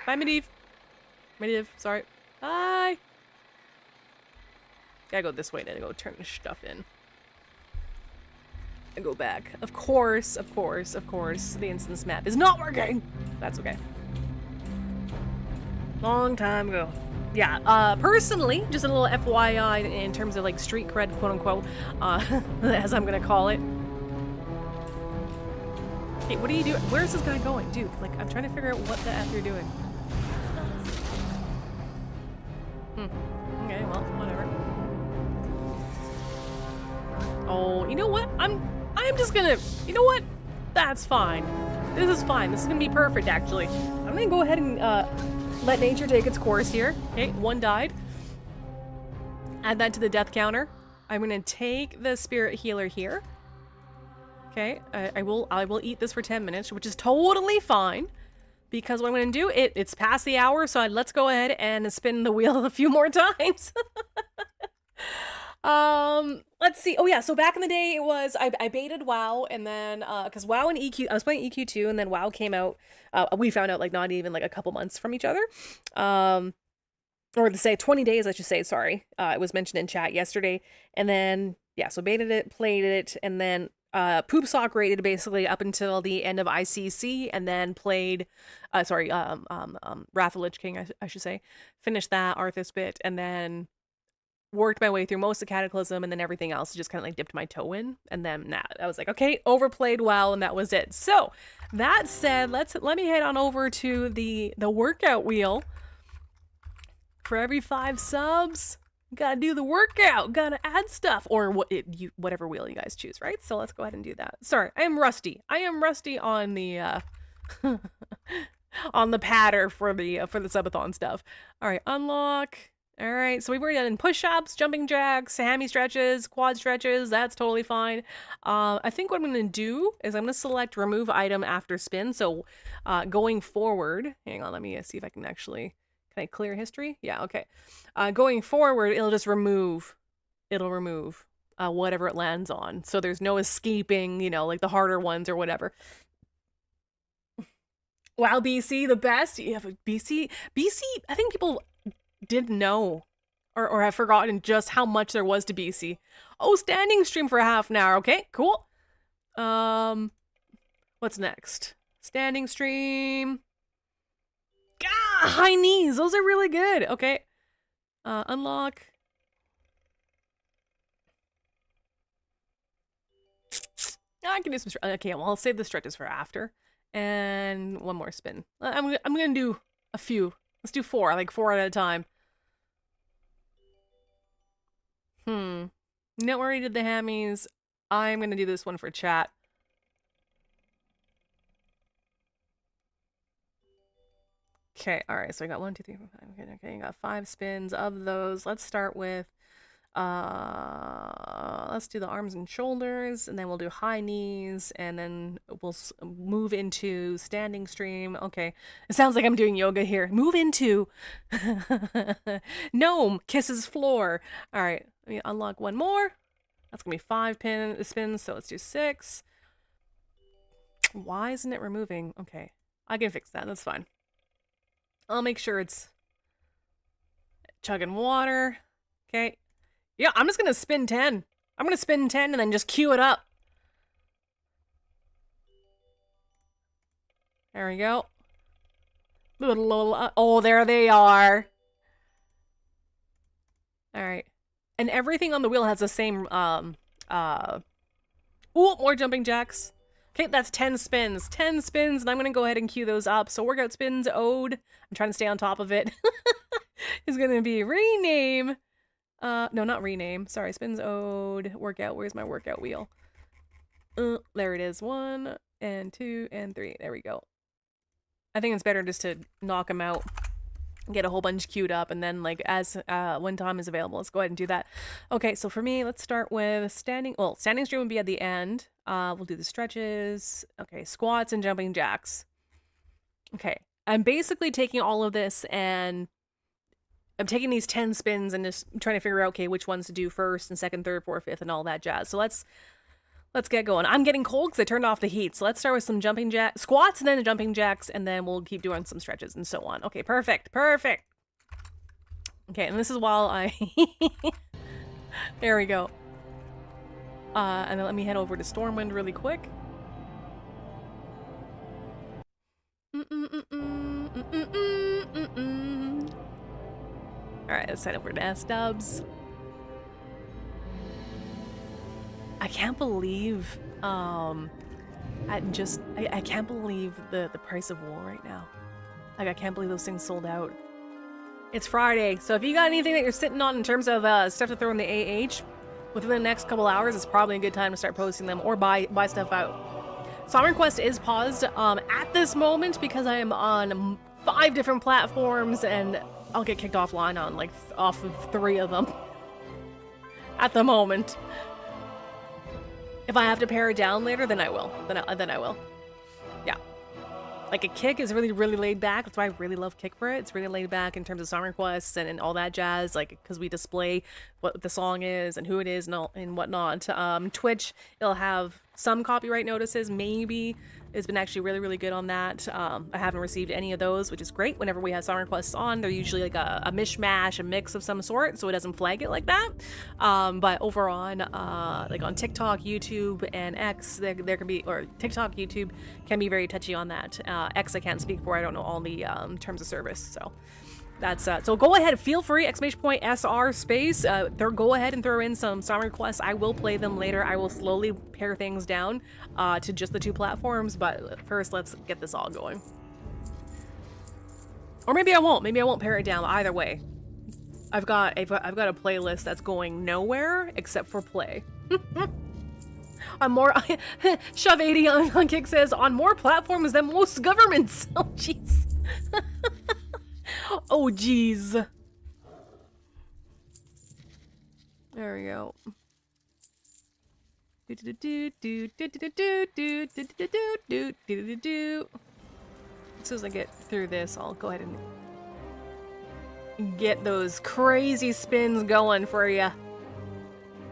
Bye, Medivh, sorry. Bye! Gotta go this way to go turn the stuff in. And go back. Of course, the instance map is not working! That's okay. Long time ago. Yeah, personally, just a little FYI in terms of like street cred, quote unquote, as I'm gonna call it. Hey, what are you doing? Where's this guy going? Dude, like, I'm trying to figure out what the F you're doing. Okay, well, whatever. Oh, you know what? I'm just gonna, you know what? That's fine. This is fine. This is gonna be perfect, actually. I'm gonna go ahead and, let nature take its course here. Okay, one died. Add that to the death counter. I'm gonna take the spirit healer here. Okay, I will eat this for 10 minutes, which is totally fine. Because what I'm gonna do, it's past the hour, so let's go ahead and spin the wheel a few more times. Let's see. Oh yeah, so back in the day it was I baited WoW, and then because WoW and EQ, I was playing EQ2, and then WoW came out. We found out like not even like a couple months from each other. Or to say 20 days, I should say, sorry. It was mentioned in chat yesterday. And then yeah, so baited it, played it, and then Poop Sock rated basically up until the end of ICC, and then played Wrath of the Lich King, I should say. Finished that Arthas bit, and then worked my way through most of Cataclysm, and then everything else just kind of like dipped my toe in. And then I was like, okay, overplayed WoW, and that was it. So that said, let me head on over to the workout wheel. For every 5 subs, gotta do the workout, gotta add stuff, or whatever wheel you guys choose, right? So let's go ahead and do that. Sorry, I am rusty on the on the patter for the subathon stuff. All right, unlock. All right, so we've already done push-ups, jumping jacks, hammy stretches, quad stretches. That's totally fine. I think what I'm going to do is I'm going to select remove item after spin. So going forward, hang on, let me see if I can actually, can I clear history? Yeah, okay. Going forward, it'll just remove, whatever it lands on. So there's no escaping, you know, like the harder ones or whatever. Wow, BC, the best. Yeah, but BC, I think people didn't know or have forgotten just how much there was to BC. Oh, standing stream for half an hour. Okay, cool. What's next? Standing stream. Ah, high knees. Those are really good. Okay. Unlock. I can do some. Okay, well, I'll save the stretches for after. And one more spin. I'm gonna do a few. Let's do 4, like 4 at a time. No, we already did the hammies. I'm gonna do this one for chat. Okay, alright, so I got 1, 2, 3, 4, 5. Okay, I got 5 spins of those. Let's start with let's do the arms and shoulders, and then we'll do high knees, and then we'll move into standing stream. Okay, it sounds like I'm doing yoga here. Move into gnome kisses floor. All right, let me unlock one more. That's gonna be 5 spins, so let's do 6. Why isn't it removing? Okay, I can fix that. That's fine. I'll make sure it's chugging water. Okay. Yeah, I'm just gonna spin 10. I'm gonna spin 10 and then just queue it up. There we go. Oh, there they are. Alright. And everything on the wheel has the same, ooh, more jumping jacks. Okay, that's 10 spins. 10 spins, and I'm gonna go ahead and queue those up. So workout spins, ode. I'm trying to stay on top of it. It's gonna be rename. No, not rename. Sorry, spins ode. Workout. Where's my workout wheel? There it is. 1 and 2 and 3. There we go. I think it's better just to knock them out, get a whole bunch queued up, and then like as when time is available, let's go ahead and do that. Okay, so for me, let's start with standing. Well, standing stream would be at the end. We'll do the stretches. Okay, squats and jumping jacks. Okay, I'm basically taking all of this and I'm taking these 10 spins and just trying to figure out, okay, which ones to do first and second, third, fourth, fifth, and all that jazz. So let's get going. I'm getting cold because I turned off the heat. So let's start with some jumping jack squats and then the jumping jacks, and then we'll keep doing some stretches and so on. Okay, perfect. Perfect. Okay, and this is while I there we go. And then let me head over to Stormwind really quick. Alright, let's head over to S-Dubs. I can't believe, I can't believe the price of wool right now. Like, I can't believe those things sold out. It's Friday, so if you got anything that you're sitting on in terms of stuff to throw in the AH, within the next couple hours, it's probably a good time to start posting them or buy stuff out. Song Request is paused at this moment because I am on 5 different platforms and I'll get kicked offline on like off of 3 of them at the moment. If I have to pare it down later, then I will. Then I will. Yeah. Like a Kick is really, really laid back. That's why I really love Kick for it. It's really laid back in terms of song requests and all that jazz. Like, because we display what the song is and who it is and whatnot. Twitch, it'll have some copyright notices, maybe. It's been actually really, really good on that. I haven't received any of those, which is great. Whenever we have song requests on, they're usually like a mishmash, a mix of some sort, so it doesn't flag it like that. But over on, like on TikTok, YouTube, and X, there can be, or TikTok, YouTube can be very touchy on that. X I can't speak for, I don't know all the terms of service, so. That's so go ahead, feel free, !SR space, go ahead and throw in some song requests. I will play them later. I will slowly pare things down to just the 2 platforms, but first let's get this all going. Or maybe I won't pare it down. Either way, I've got a playlist that's going nowhere except for play. On more, Shove 80 on Kick says, on more platforms than most governments. Oh, jeez. Oh, jeez. There we go. As soon as I get through this, I'll go ahead and get those crazy spins going for you.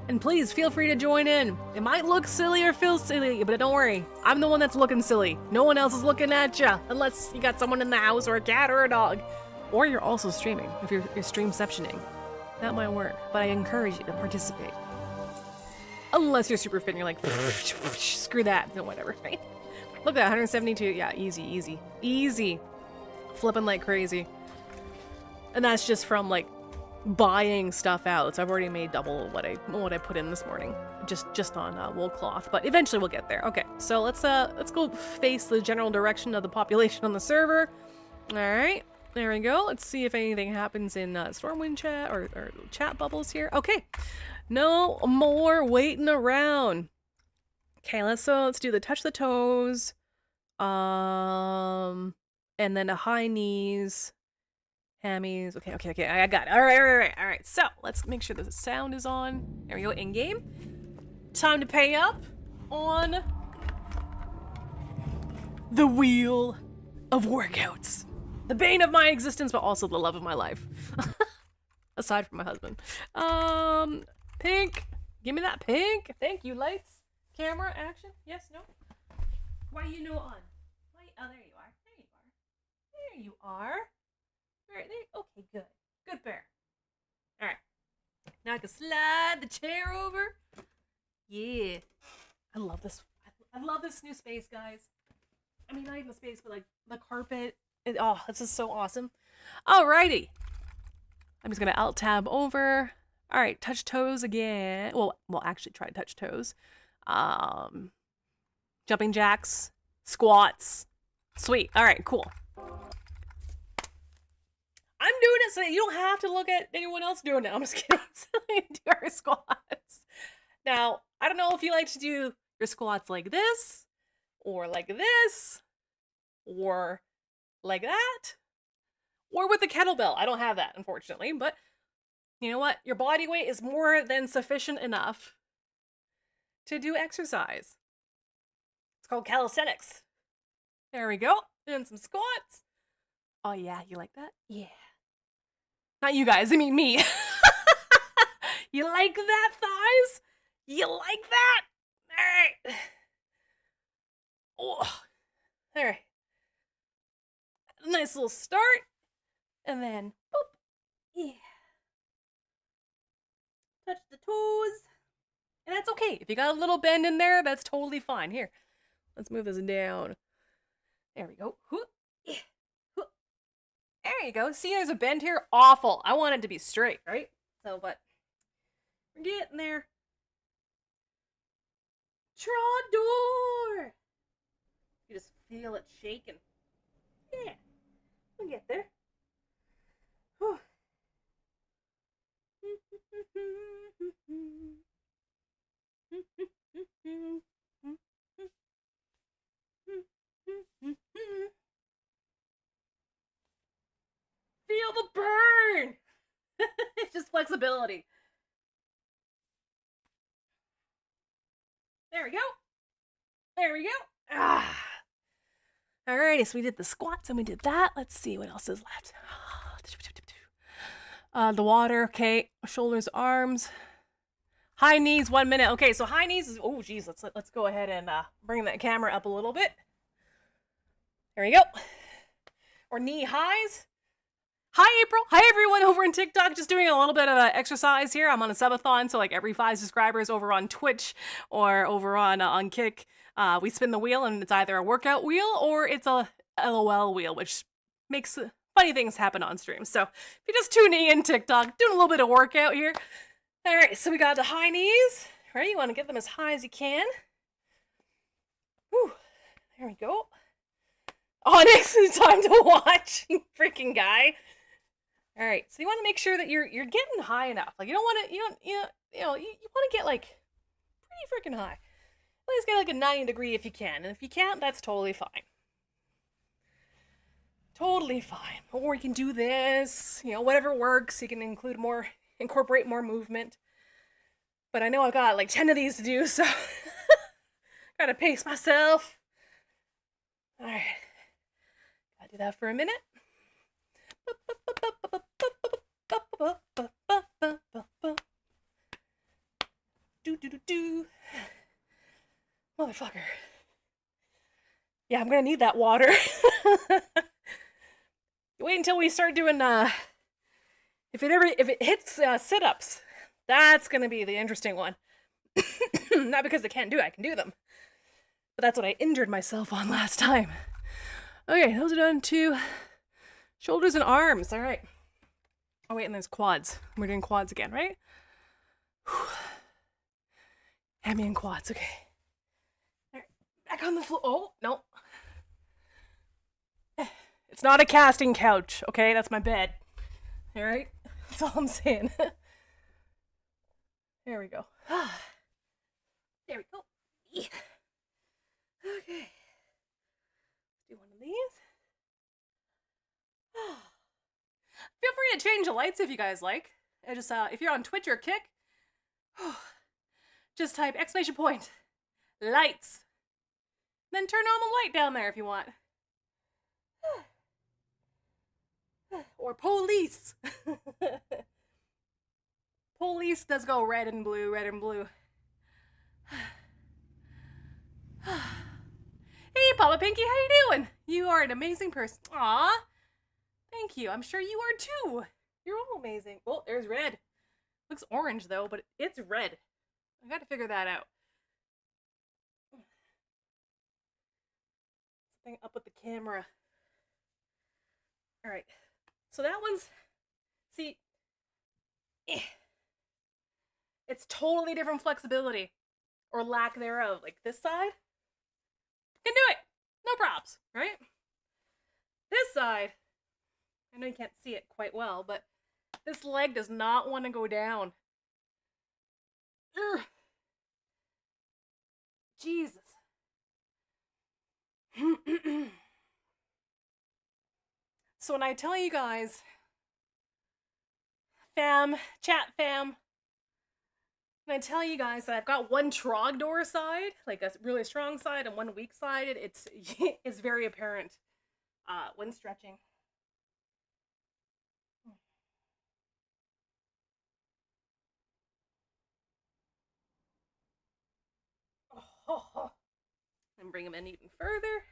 And please feel free to join in. It might look silly or feel silly, but don't worry. I'm the one that's looking silly. No one else is looking at you, unless you got someone in the house or a cat or a dog. Or you're also streaming, if you're streamceptioning. That might work, but I encourage you to participate. Unless you're super fit and you're like, screw that, no whatever, right? Look at that, 172, yeah, easy, easy, easy. Flipping like crazy. And that's just from like buying stuff out. So I've already made double what I put in this morning, just on wool cloth. But eventually we'll get there. Okay, so let's go face the general direction of the population on the server. All right, there we go. Let's see if anything happens in Stormwind chat or chat bubbles here. Okay, no more waiting around. Okay, let's do the touch the toes, and then a high knees. Hammies. Okay. I got it. All right. So let's make sure the sound is on. There we go. In game. Time to pay up on the wheel of workouts. The bane of my existence, but also the love of my life. Aside from my husband. Pink. Give me that pink. Thank you. Lights. Camera. Action. Yes. No. Why are you no on? Oh, there you are. There you are. Right there. Okay, good. Good bear. All right. Now I can slide the chair over. Yeah. I love this. I love this new space, guys. I mean, not even the space, but like the carpet. Oh, this is so awesome. Alrighty. I'm just gonna alt tab over. All right, touch toes again. Well, actually try to touch toes. Jumping jacks, squats. Sweet. All right, cool. I'm doing it so that you don't have to look at anyone else doing it. I'm just kidding. So we can do our squats. Now, I don't know if you like to do your squats like this, or like this, or like that, or with the kettlebell. I don't have that, unfortunately, but you know what? Your body weight is more than sufficient enough to do exercise. It's called calisthenics. There we go. Doing some squats. Oh yeah, you like that? Yeah. Not you guys, I mean me. You like that, thighs? You like that? All right. Oh, all right. Nice little start. And then, boop. Yeah. Touch the toes. And that's okay. If you got a little bend in there, that's totally fine. Here, let's move this down. There we go. Yeah. There you go. See, there's a bend here. Awful. I want it to be straight, right? So, but we're getting there. Trondor! You just feel it shaking. Yeah. We'll get there. Whew. Feel the burn! It's just flexibility. There we go. There we go. Ah. Alrighty, so we did the squats and we did that. Let's see what else is left. The water, okay. Shoulders, arms. High knees, 1 minute. Okay, so high knees is, oh geez, let's go ahead and bring that camera up a little bit. There we go. Or knee highs. Hi, April. Hi, everyone over on TikTok. Just doing a little bit of exercise here. I'm on a subathon, so like every 5 subscribers over on Twitch or over on Kick, we spin the wheel, and it's either a workout wheel or it's a LOL wheel, which makes funny things happen on stream. So if you're just tuning in TikTok, doing a little bit of workout here. All right, so we got the high knees. Right, you want to get them as high as you can. Whew. There we go. Onyx, it's time to watch, you freaking guy. All right, so you want to make sure that you're getting high enough. Like you don't want to, you want to get like pretty freaking high. least get like a 90-degree if you can. And if you can't, that's totally fine. Totally fine. Or you can do this, you know, whatever works. You can incorporate more movement. But I know I've got like 10 of these to do, so gotta pace myself. All right. Gotta do that for a minute. Do. Motherfucker. Yeah, I'm gonna need that water. Wait until we start doing if it hits sit-ups, that's gonna be the interesting one. Not because I can't do it, I can do them. But that's what I injured myself on last time. Okay, those are done too. Shoulders and arms, all right. Oh wait, and there's quads. We're doing quads again, right? Hammy and quads, okay. All right, back on the floor. Oh, no. It's not a casting couch, okay? That's my bed. All right? That's all I'm saying. There we go. There we go. Yeah. Okay. Do one of these. Feel free to change the lights if you guys like. I just if you're on Twitch or Kick, just type !, lights. Then turn on the light down there if you want. Or police. Police does go red and blue, red and blue. Hey, Papa Pinky, how you doing? You are an amazing person. Aw, thank you. I'm sure you are too. You're all amazing. Oh, there's red. Looks orange though, but it's red. I gotta figure that out. Something up with the camera. All right. So that one's, see, it's totally different flexibility or lack thereof. Like this side can do it, no props, right? This side, I know you can't see it quite well, but this leg does not want to go down. Ugh. Jesus. So when I tell you guys, chat fam, when I tell you guys that I've got one Trogdor side, like a really strong side, and one weak side, it's very apparent when stretching. And bring them in even further.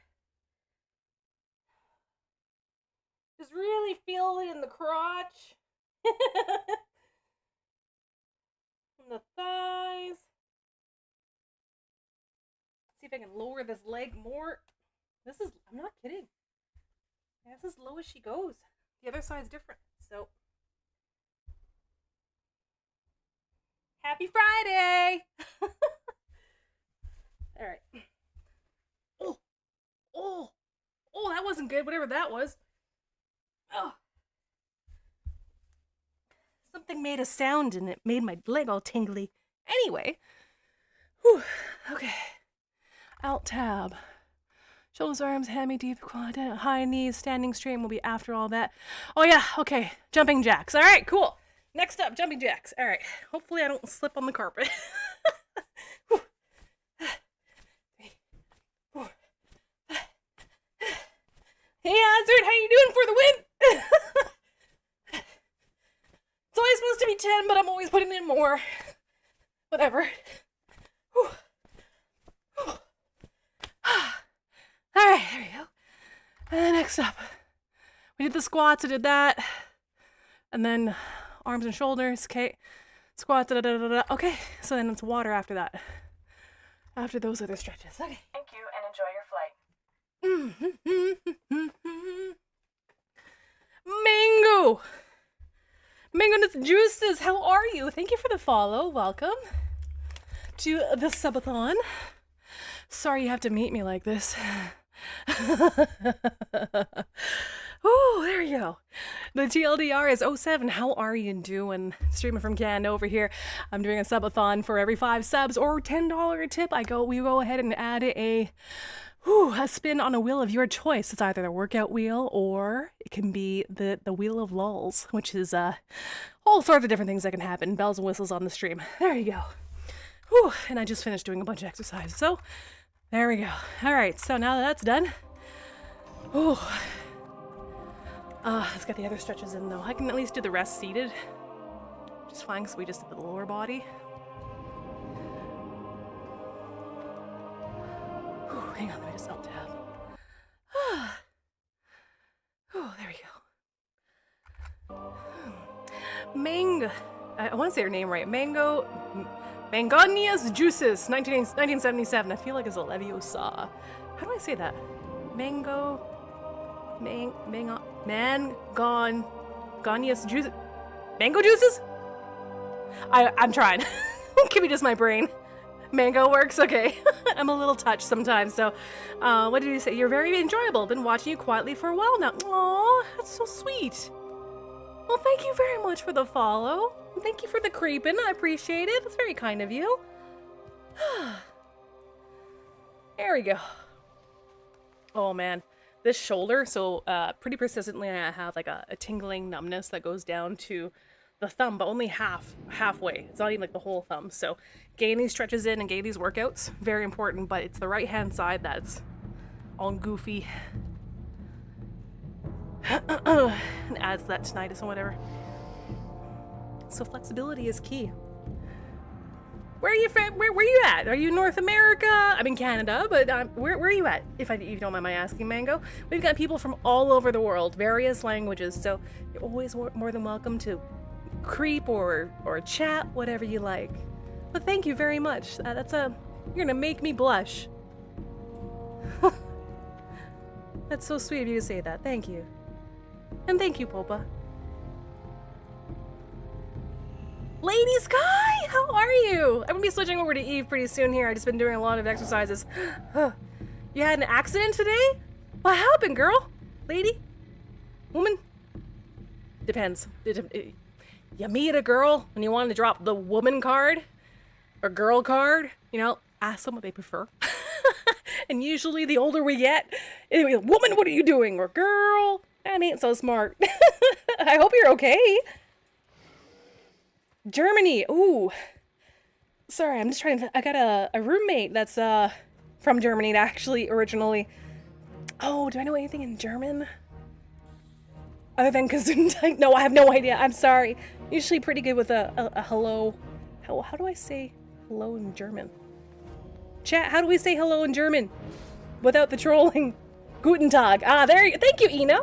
Just really feel it in the crotch. And the thighs. See if I can lower this leg more. I'm not kidding. That's as low as she goes. The other side's different, so. Happy Friday! All right. Oh, that wasn't good, whatever that was. Oh. Something made a sound and it made my leg all tingly. Anyway. Whew. Okay. Alt tab. Shoulders, arms, hammy, deep, quad, high knees, standing straight will be after all that. Oh yeah, okay. Jumping jacks. All right, cool. Next up, jumping jacks. All right. Hopefully I don't slip on the carpet. Hey, Hazard, how you doing for the win? It's always supposed to be 10, but I'm always putting in more. Whatever. Whew. Whew. All right, there we go. And then next up, we did the squats, I did that. And then arms and shoulders, okay. Squats, da da da da. Okay, so then it's water after that. After those other stretches. Okay. Thank you and enjoy your flight. Mango! Mango Juices, how are you? Thank you for the follow. Welcome to the subathon. Sorry you have to meet me like this. Oh, there you go. The TLDR is 07. How are you doing? Streaming from Canada over here. I'm doing a subathon for every 5 subs or $10 a tip. We go ahead and add a spin on a wheel of your choice. It's either the workout wheel or it can be the wheel of lulls, which is all sorts of different things that can happen. Bells and whistles on the stream. There you go. Whew, and I just finished doing a bunch of exercise. So there we go. All right, so now that that's done, let's get the other stretches in though. I can at least do the rest seated. Just fine because we just did the lower body. Whew, hang on, let me just up tab. There we go. Mango. I want to say her name right. Mangonius Juices, 1977. I feel like it's a Leviosa. How do I say that? Mangonius Juices? Mango juices? I'm trying. Give me just my brain. Mango works? Okay. I'm a little touched sometimes, so what did you say? You're very enjoyable. Been watching you quietly for a while now. Aw, that's so sweet. Well, thank you very much for the follow. Thank you for the creeping. I appreciate it. That's very kind of you. There we go. Oh, man. This shoulder, so pretty persistently I have like a tingling numbness that goes down to the thumb, but only halfway. It's not even like the whole thumb. So getting these stretches in and getting these workouts, very important, but it's the right hand side that's all goofy. And adds that tinnitus and whatever. So flexibility is key. Where are you from? Where you at? Are you North America? I'm in Canada, but where are you at? If you don't mind my asking, Mango. We've got people from all over the world, various languages, so you're always more than welcome to creep or chat, whatever you like. But thank you very much. You're gonna make me blush. That's so sweet of you to say that. Thank you. And thank you, Popa. Lady Sky, how are you? I'm gonna be switching over to Eve pretty soon here. I've just been doing a lot of exercises. You had an accident today? What happened, girl? Lady? Woman? Depends. You meet a girl and you want to drop the woman card or girl card, ask them what they prefer. And usually the older we get, anyway, woman, what are you doing? Or girl, that ain't so smart. I hope you're okay. Germany. Ooh. Sorry, I'm just trying to... I got a roommate that's from Germany, actually, originally. Oh, do I know anything in German? Other than Gesundheit? No, I have no idea. I'm sorry. Usually pretty good with a hello. How do I say hello in German? Chat, how do we say hello in German? Without the trolling. Guten Tag. There you... Thank you, Ina.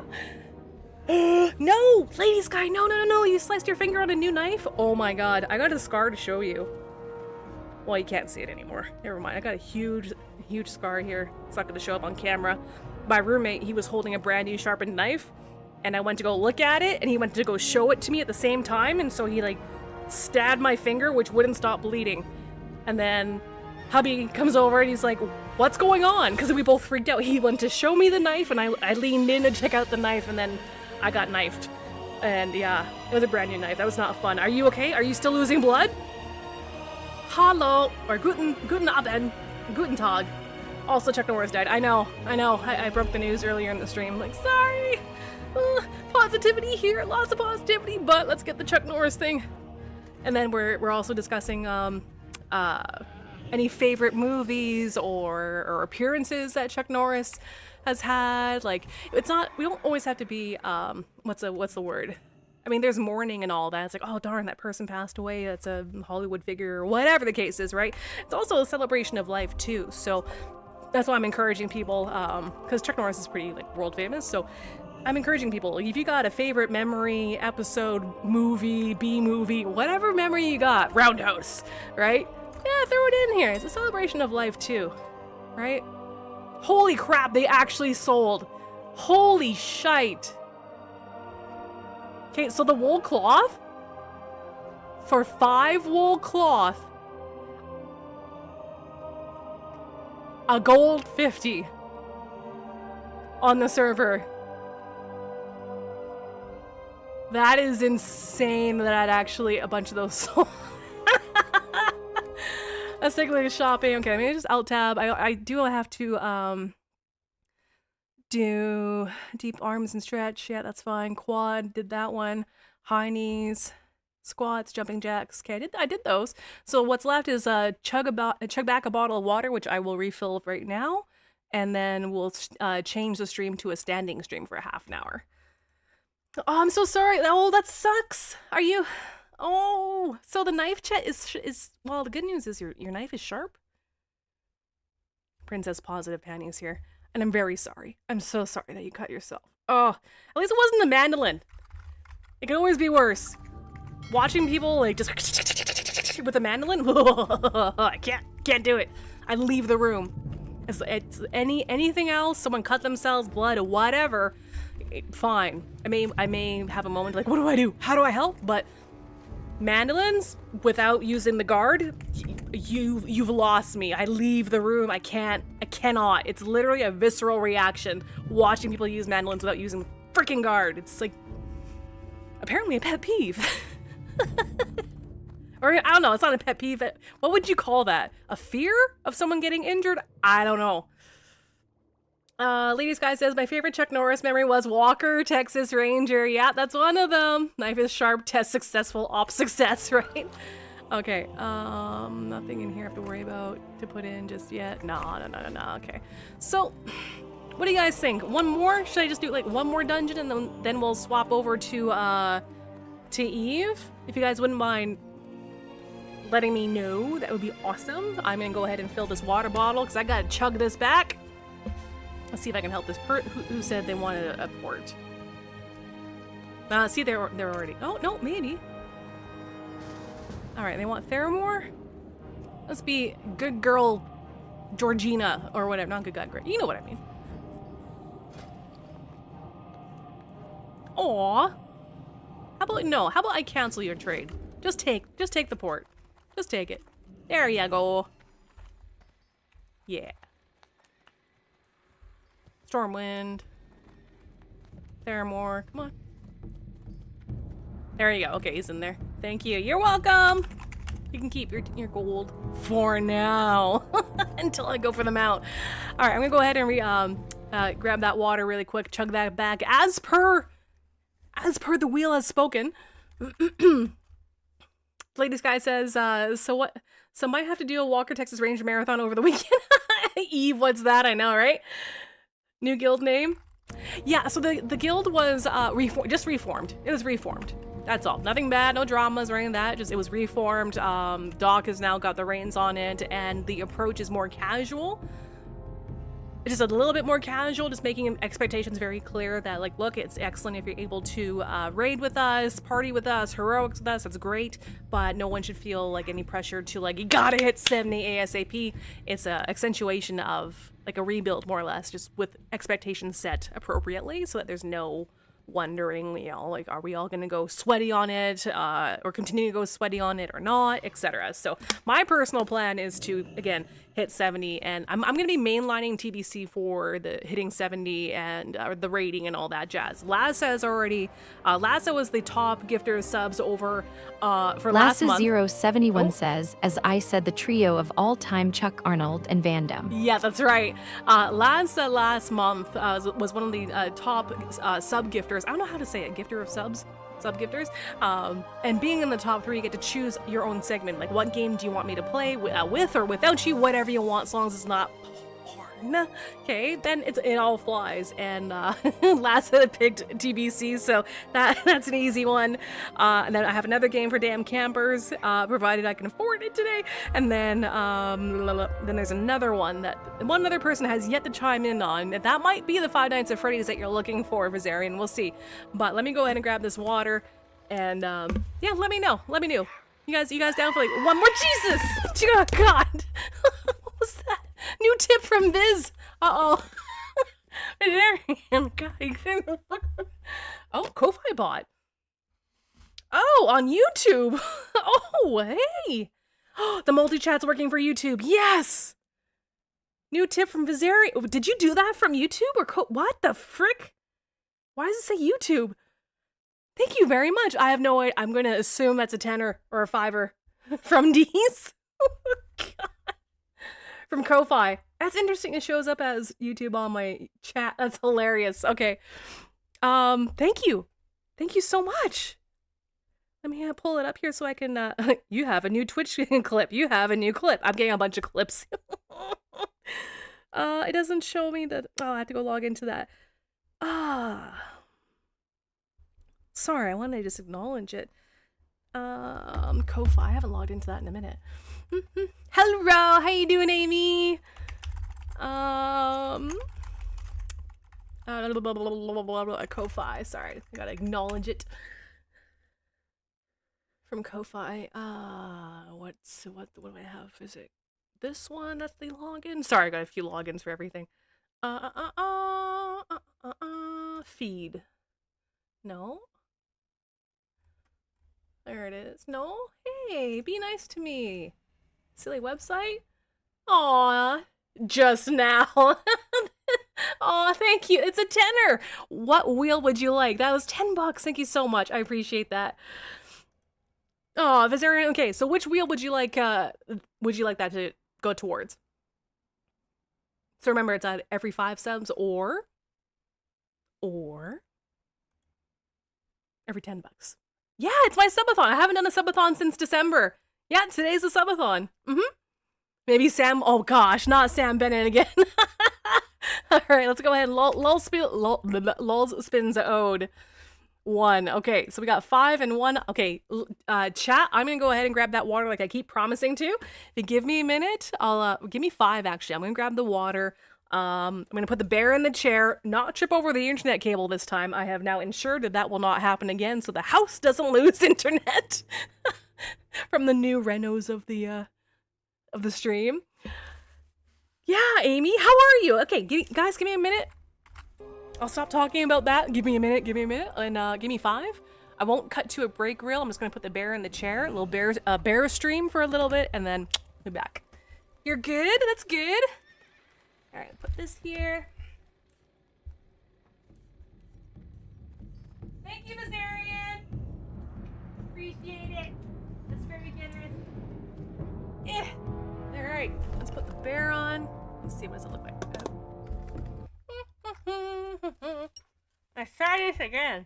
No! Lady Sky, no. You sliced your finger on a new knife? Oh my god. I got a scar to show you. Well, you can't see it anymore. Never mind. I got a huge scar here. It's not going to show up on camera. My roommate, he was holding a brand new sharpened knife, and I went to go look at it, and he went to go show it to me at the same time, and so he, stabbed my finger, which wouldn't stop bleeding. And then hubby comes over, and he's like, what's going on? Because we both freaked out. He went to show me the knife, and I leaned in to check out the knife, and then I got knifed. And yeah, it was a brand new knife. That was not fun. Are you okay? Are you still losing blood? Hallo, or guten Abend, guten Tag. Also, Chuck Norris died. I know. I broke the news earlier in the stream. Sorry. Positivity here, lots of positivity, but let's get the Chuck Norris thing. And then we're also discussing any favorite movies or appearances that Chuck Norris has had. It's not, we don't always have to be what's the word? I mean, there's mourning and all that. It's like, oh darn, that person passed away. That's a Hollywood figure, or whatever the case is, right? It's also a celebration of life too. So that's why I'm encouraging people, because Chuck Norris is pretty world famous. So I'm encouraging people, if you got a favorite memory, episode, movie, B-movie, whatever memory you got, Roundhouse, right? Yeah, throw it in here. It's a celebration of life too, right? Holy crap, they actually sold. Holy shite. Okay, so the wool cloth, for 5 wool cloth, a gold 50 on the server. That is insane that actually a bunch of those sold. Let's take a look at shopping. Okay, let me just alt tab. I do have to do deep arms and stretch. Yeah, that's fine. Quad, did that one. High knees, squats, jumping jacks. Okay, I did those. So what's left is chug back a bottle of water, which I will refill right now, and then we'll change the stream to a standing stream for a half an hour. Oh, I'm so sorry. Oh, that sucks. Are you? Oh, so the knife chat is well, the good news is your knife is sharp. Princess positive panties here. And I'm very sorry. I'm so sorry that you cut yourself. Oh, at least it wasn't the mandolin. It could always be worse. Watching people like just with a mandolin, I can't do it. I leave the room. It's anything else, someone cut themselves, blood, or whatever, fine. I may have a moment like, what do I do? How do I help? But mandolins, without using the guard, you've lost me. I leave the room. I cannot. It's literally a visceral reaction watching people use mandolins without using the freaking guard. It's like apparently a pet peeve. Or I don't know, it's not a pet peeve. What would you call that? A fear of someone getting injured? I don't know. Ladies Guy says, my favorite Chuck Norris memory was Walker, Texas Ranger. Yeah, that's one of them. Knife is sharp, test successful, op success, right? Okay, nothing in here I have to worry about to put in just yet. No, okay. So, what do you guys think? One more? Should I just do like one more dungeon and then we'll swap over to Eve? If you guys wouldn't mind letting me know, that would be awesome. I'm gonna go ahead and fill this water bottle because I gotta chug this back. Let's see if I can help this who said they wanted a port. See, they're already. Oh no, maybe. All right, they want Theramore. Let's be good girl, Georgina or whatever. Not good guy, great. You know what I mean. Aw. How about I cancel your trade? Just take the port. Just take it. There you go. Yeah. Stormwind. Theramore. Come on. There you go. Okay, he's in there. Thank you. You're welcome. You can keep your gold for now until I go for them out. All right, I'm gonna go ahead and grab that water really quick. Chug that back as per the wheel has spoken. Ladies Guy says, so what? So might have to do a Walker Texas Ranger marathon over the weekend. Eve, what's that? I know, right? New guild name? Yeah, so the guild was just reformed. It was reformed. That's all. Nothing bad, no dramas or anything like that. Just it was reformed. Doc has now got the reins on it, and the approach is more casual. Just a little bit more casual, just making expectations very clear that, like, look, it's excellent if you're able to raid with us, party with us, heroics with us, that's great, but no one should feel like any pressure to, like, you gotta hit 70 ASAP. It's a accentuation of, like, a rebuild, more or less, just with expectations set appropriately so that there's no wondering, you know, like, are we all gonna go sweaty on it, or continue to go sweaty on it or not, etc. So my personal plan is to, again, hit 70, and I'm gonna be mainlining TBC for the hitting 70 and the rating and all that jazz. Lassa is already, Lassa was the top gifter of subs over for last month. Lassa071 says, as I said, the trio of all-time Chuck Arnold and Van Damme. Yeah, that's right. Lassa last month was one of the top sub gifters. I don't know how to say it, gifter of subs? Sub-gifters, and being in the top 3, you get to choose your own segment, like what game do you want me to play with or without you, whatever you want, as long as it's not porn. Okay, then it all flies, and Lassa picked TBC, so that's an easy one. And then I have another game for damn campers, provided I can afford it today, and then there's another one that one other person has yet to chime in on. That might be the Five Nights at Freddy's that you're looking for, Vizarian. We'll see. But let me go ahead and grab this water, and yeah, let me know. You guys down for like one more? Jesus! Oh God! What was that? New tip from Viz. Uh-oh. Oh, Ko-Fi bot. Oh, on YouTube. Oh, hey. The multi-chat's working for YouTube. Yes. New tip from Vizari. Did you do that from YouTube or what the frick? Why does it say YouTube? Thank you very much. I have no idea. I'm going to assume that's a 10 or a 5 from D's. From Ko-Fi. That's interesting. It shows up as YouTube on my chat. That's hilarious. Okay. Thank you. Thank you so much. Let me pull it up here so I can, you have a new Twitch clip. You have a new clip. I'm getting a bunch of clips. It doesn't show me that. Oh, I have to go log into that. Sorry, I wanted to just acknowledge it. Ko-Fi. I haven't logged into that in a minute. Hello, how you doing, Amy? Ko-Fi. Sorry, I gotta acknowledge it. From Ko-Fi. What do I have? Is it this one? That's the login. Sorry, I got a few logins for everything. Feed. No. There it is. No? Hey, be nice to me. Silly website? Aw, just now. Aw, thank you. It's a tenner. What wheel would you like? That was $10. Thank you so much. I appreciate that. Oh, Viserion. Okay, so which wheel would you like that to go towards? So remember, it's at every 5 subs or every $10. Yeah, it's my subathon. I haven't done a subathon since December. Yeah, today's a subathon. Maybe Sam. Oh gosh, not Sam Bennett again. All right, let's go ahead. Lulz spins ode 1. Okay, so we got 5 and 1. Okay, chat. I'm gonna go ahead and grab that water like I keep promising to. If you give me a minute, I'll give me 5 actually. I'm gonna grab the water. I'm gonna put the bear in the chair, not trip over the internet cable this time. I have now ensured that will not happen again, so the house doesn't lose internet from the new renos of the stream. Yeah, Amy, how are you? Okay, guys, give me a minute. I'll stop talking about that. Give me a minute, and give me 5. I won't cut to a break reel. I'm just gonna put the bear in the chair, a little bear stream for a little bit, and then be back. You're good? That's good. All right, put this here. Thank you, Viserion. Appreciate it. That's very generous. All right, let's put the bear on. Let's see, what does it look like? Let's try this again.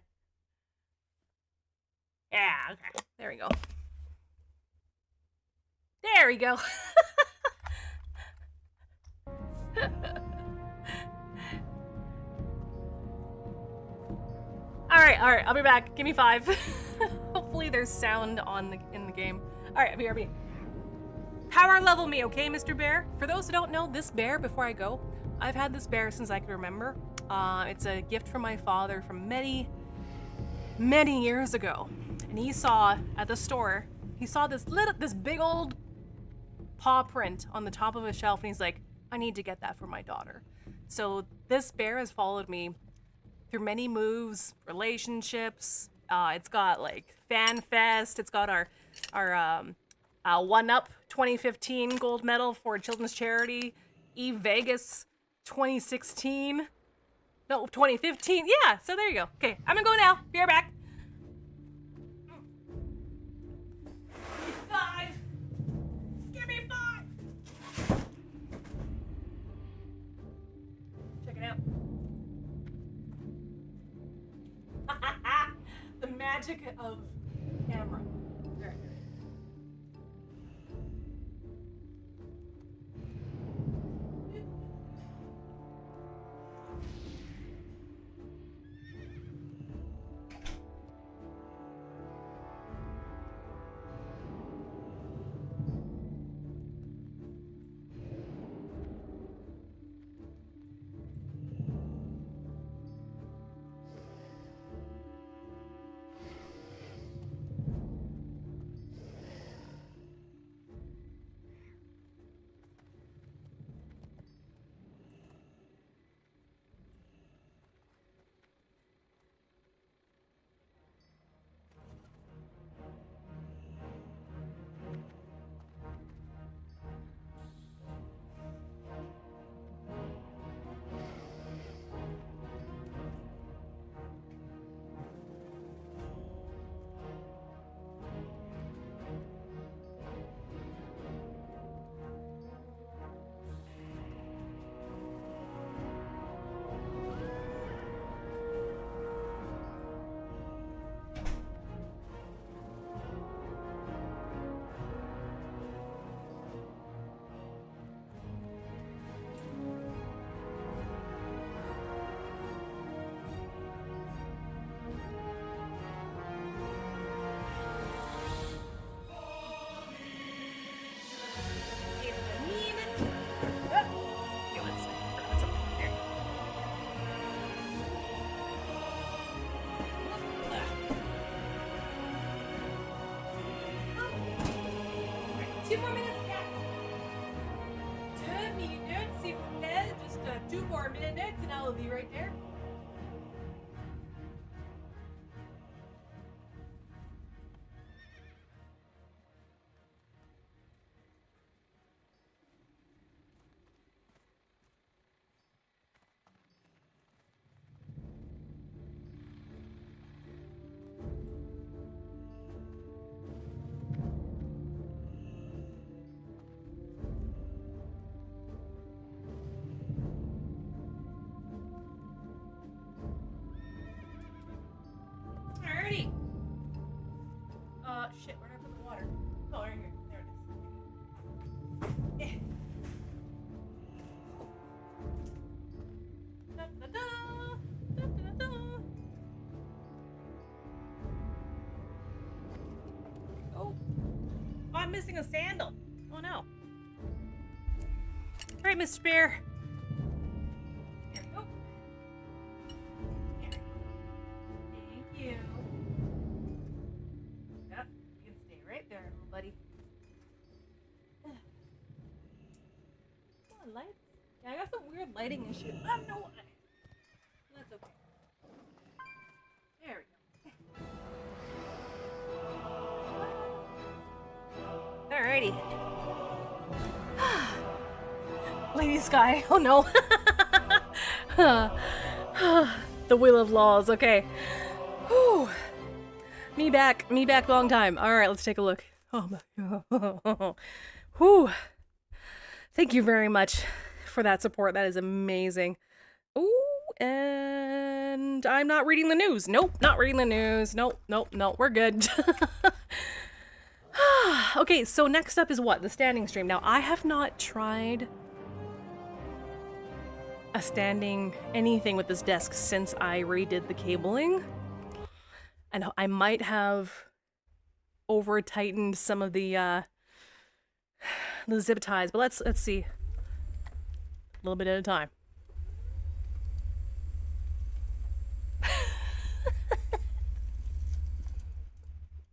Yeah, okay. There we go. There we go. All right, I'll be back. Give me 5. Hopefully there's sound in the game. All right, BRB. Power level me, okay, Mr. Bear? For those who don't know, this bear, before I go, I've had this bear since I can remember. It's a gift from my father from many, many years ago. And he saw at the store, he saw this big old paw print on the top of a shelf, and he's like, I need to get that for my daughter. So this bear has followed me through many moves, relationships. It's got like Fan Fest. It's got our 1UP 2015 gold medal for children's charity. Eve Vegas 2016. No, 2015. Yeah, so there you go. Okay, I'm gonna go now. Be right back. 5. Give me 5. Check it out. The magic of camera. All right. more minutes and I'll be right there. Alrighty. Shit, where did I put the water? Oh, right here. There it is. Da, da, da. Da, da, da. Oh. I'm missing a sandal. Oh no. Alright, Mr. Bear. There we go. There. Thank you. Yep, you can stay right there, little buddy. Come on, lights. Yeah, I got some weird lighting issues. I don't know why. That's okay. There we go. Alrighty. Lady Sky. Oh no. The Wheel of Laws. Okay. Whew. Me back long time. Alright, let's take a look. Oh my god. Whew. Thank you very much for that support. That is amazing. Ooh, and I'm not reading the news. Nope, not reading the news. Nope. We're good. Okay, so next up is what? The standing stream. Now, I have not tried a standing anything with this desk since I redid the cabling. And I might have over tightened some of the zip ties, but let's see. A little bit at a time.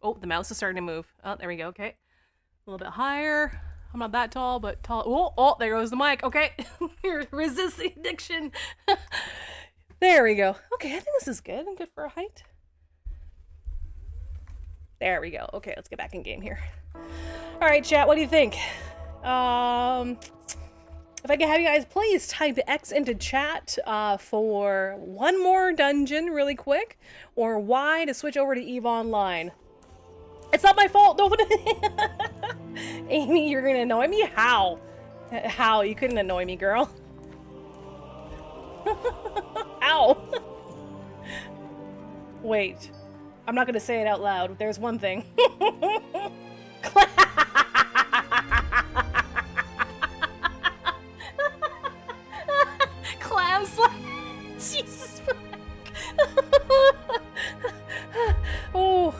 Oh, the mouse is starting to move. Oh, there we go. Okay. A little bit higher. I'm not that tall, but tall. Oh, there goes the mic. Okay. Resist the addiction. There we go. Okay, I think this is good. I'm good for a height. There we go. Okay, let's get back in game here. All right, chat, what do you think? If I can have you guys please type X into chat for one more dungeon really quick, or Y to switch over to EVE Online. It's not my fault. Don't. Amy, you're gonna annoy me? How? How? You couldn't annoy me, girl. Ow. Wait. I'm not gonna say it out loud. There's one thing. Clam slap. Jesus. Oh.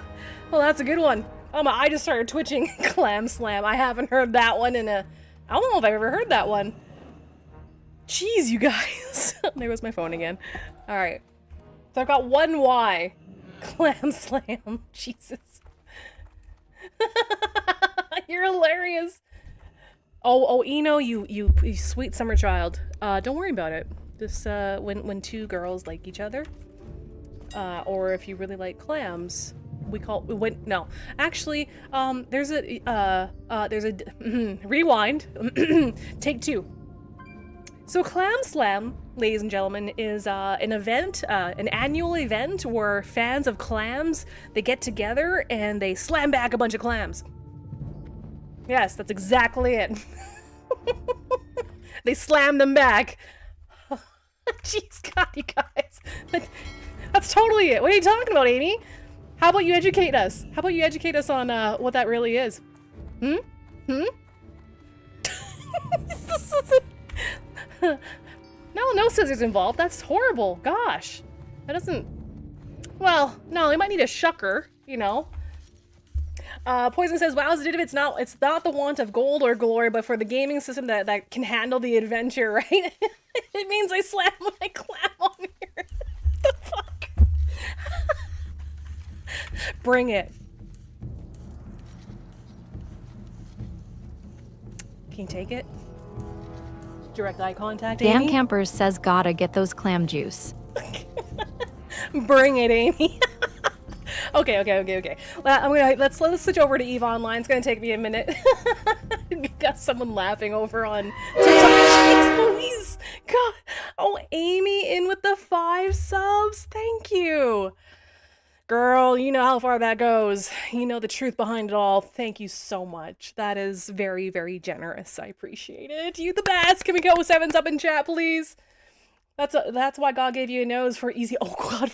Well, that's a good one. Oh my, I just started twitching. Clam slam. I haven't heard that one in a... I don't know if I've ever heard that one. Jeez, you guys. There goes my phone again. Alright. So I've got one Y. Clam slam. Jesus. You're hilarious. Oh, Eno, you sweet summer child. Don't worry about it. Just, when two girls like each other, or if you really like clams, no. Actually, there's a rewind. Take two. So Clam Slam, ladies and gentlemen, is an event, an annual event where fans of clams, they get together and they slam back a bunch of clams. Yes, that's exactly it. They slam them back. Jeez, God, you guys. That's totally it. What are you talking about, Amy? How about you educate us? How about you educate us on what that really is? No scissors involved. That's horrible. Gosh. That doesn't... Well, no, they might need a shucker, you know. Poison says, wow, it's not the want of gold or glory, but for the gaming system that can handle the adventure, right? It means I slam my clam on here. The fuck? Bring it. Can you take it? direct eye contact, Dan Amy. Campers says gotta get those clam juice. Bring it, Amy. Okay. Let's switch over to Eve Online. It's gonna take me a minute. Got someone laughing over on TikTok. Jeez Louise! God. Oh, Amy in with the 5 subs. Thank you. Girl, you know how far that goes. You know the truth behind it all. Thank you so much. That is very, very generous. I appreciate it. You the best. Can we go with 7s up in chat, please? That's why God gave you a nose for easy. Oh God,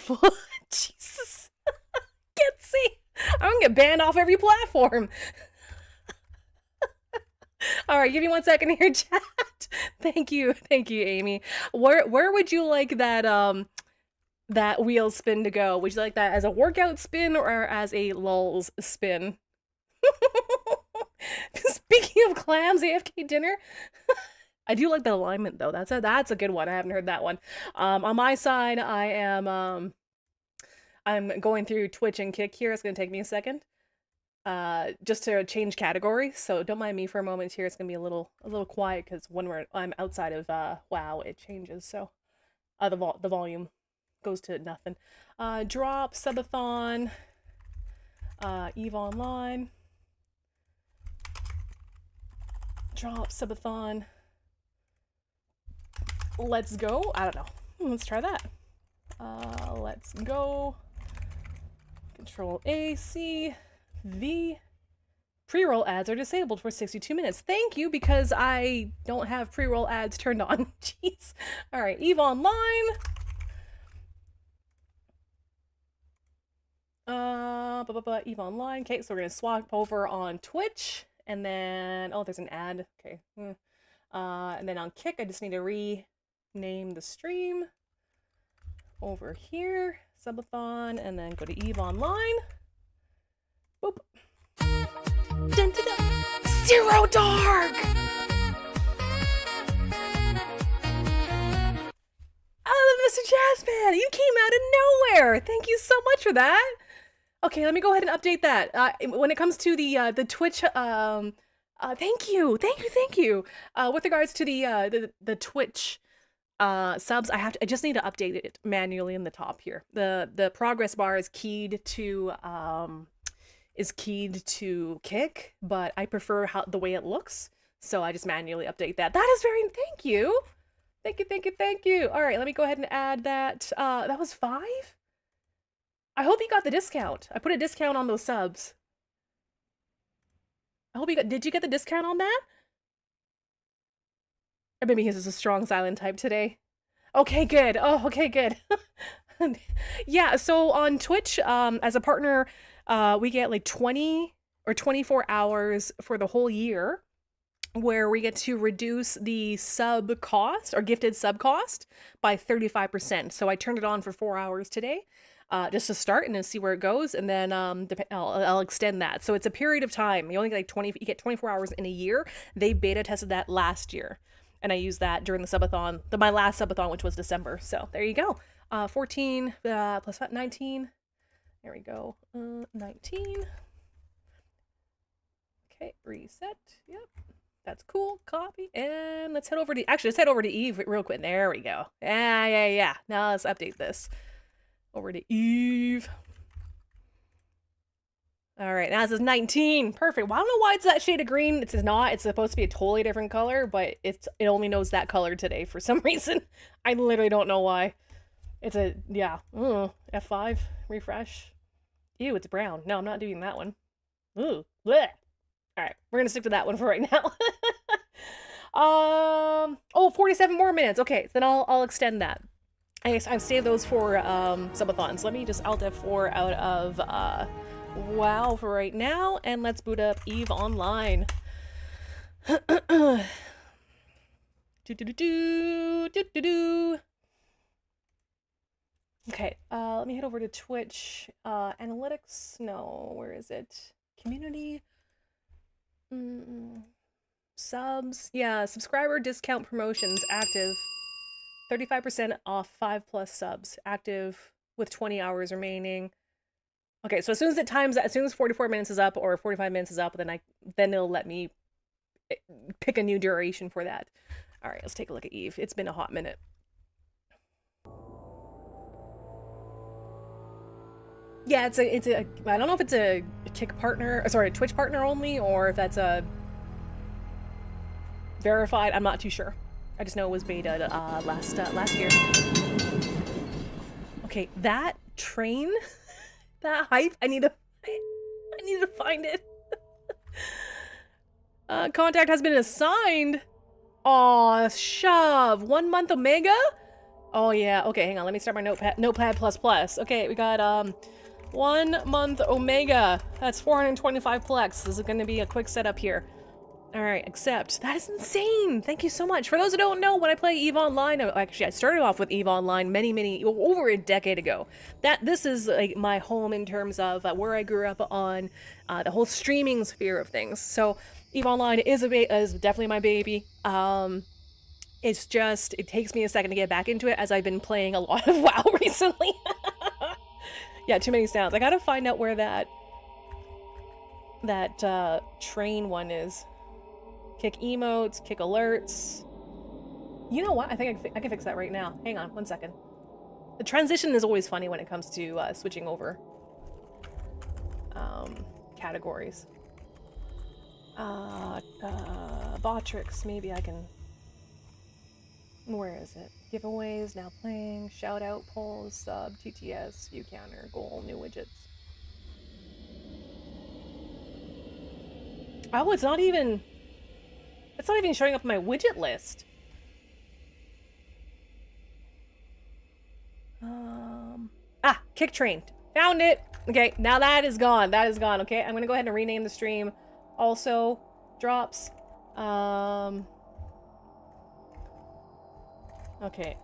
Jesus. Can't see. I'm gonna get banned off every platform. All right, give me 1 second here, chat. Thank you, Amy. Where would you like that wheel spin to go? Would you like that as a workout spin or as a lulz spin? Speaking of clams, AFK dinner. I do like the alignment though. That's a good one. I haven't heard that one. On my side, I am I'm going through Twitch and Kick here. It's gonna take me a second. Just to change categories. So don't mind me for a moment here. It's gonna be a little quiet because when I'm outside of WoW, it changes. So the volume goes to nothing. Drop, subathon, Eve Online. Drop, subathon. Let's go. I don't know. Let's try that. Let's go. Control A, C, V. Pre-roll ads are disabled for 62 minutes. Thank you, because I don't have pre-roll ads turned on. Jeez. All right, Eve Online. Eve Online. Okay, so we're gonna swap over on Twitch, and then there's an ad. Okay. And then on Kick, I just need to rename the stream over here, subathon, and then go to Eve Online. Boop. Dun, dun, dun. Zero Dark. Oh, Mr. Jazzman, you came out of nowhere. Thank you so much for that. Okay, let me go ahead and update that. When it comes to the Twitch, thank you. With regards to the Twitch subs, I just need to update it manually in the top here. The progress bar is keyed to Kick, but I prefer the way it looks, so I just manually update that. That is very thank you. All right, let me go ahead and add that. That was 5. I hope you got the discount. I put a discount on those subs. I hope you got. Did you get the discount on that? Or maybe his is a strong silent type today. Okay, good. Oh, okay, good. Yeah, so on Twitch, as a partner, we get like 20 or 24 hours for the whole year, where we get to reduce the sub cost or gifted sub cost by 35%. So I turned it on for 4 hours today, just to start and then see where it goes, and then I'll extend that. So it's a period of time. You only get you get 24 hours in a year. They beta tested that last year, and I used that during the subathon, my last subathon, which was December. So there you go. 14 plus 19. There we go. 19. Okay, reset. Yep. That's cool. Copy. And let's head over to Eve real quick. There we go. Yeah. Now let's update this. Over to Eve. All right, now it says 19. Perfect. Well, I don't know why it's that shade of green. It says not. It's supposed to be a totally different color, but it only knows that color today for some reason. I literally don't know why. It's a, yeah. F5. Refresh. Ew, it's brown. No, I'm not doing that one. Ooh. Blech. All right, we're gonna stick to that one for right now. 47 more minutes. Okay, so then I'll extend that. I've saved those for subathons. Let me just Alt F4 out of WoW for right now, and let's boot up Eve Online. Okay, let me head over to Twitch. Analytics. No, where is it? Community. Subs. Yeah, subscriber discount promotions active. 35% off 5+ subs. Active with 20 hours remaining. Okay, so as soon as 44 minutes is up or 45 minutes is up, then it'll let me pick a new duration for that. All right, let's take a look at Eve. It's been a hot minute. Yeah, it's a I don't know if it's a Kick partner, sorry, a Twitch partner only, or if that's a verified. I'm not too sure. I just know it was beta last year. Okay, that train, that hype. I need to find it. Contact has been assigned. Aw, shove. 1 month Omega? Oh yeah. Okay, hang on. Let me start my notepad plus. Okay, we got 1 month Omega. That's 425 plex. This is going to be a quick setup here. All right, accept. That is insane. Thank you so much. For those who don't know, when I play EVE Online, actually I started off with EVE Online over a decade ago. This is like my home in terms of where I grew up on the whole streaming sphere of things. So EVE Online is definitely my baby. It's just, it takes me a second to get back into it as I've been playing a lot of WoW recently. Yeah, too many sounds. I gotta find out where that train one is. Kick emotes, kick alerts. You know what? I think I can fix that right now. Hang on, 1 second. The transition is always funny when it comes to switching over categories. Botrix, maybe I can... Where is it? Giveaways, now playing, shout out, polls, sub, TTS, view counter, goal, new widgets. Oh, it's not even showing up on my widget list. Kick train. Found it. Okay, now that is gone. That is gone. Okay, I'm gonna go ahead and rename the stream. Also, drops. Okay.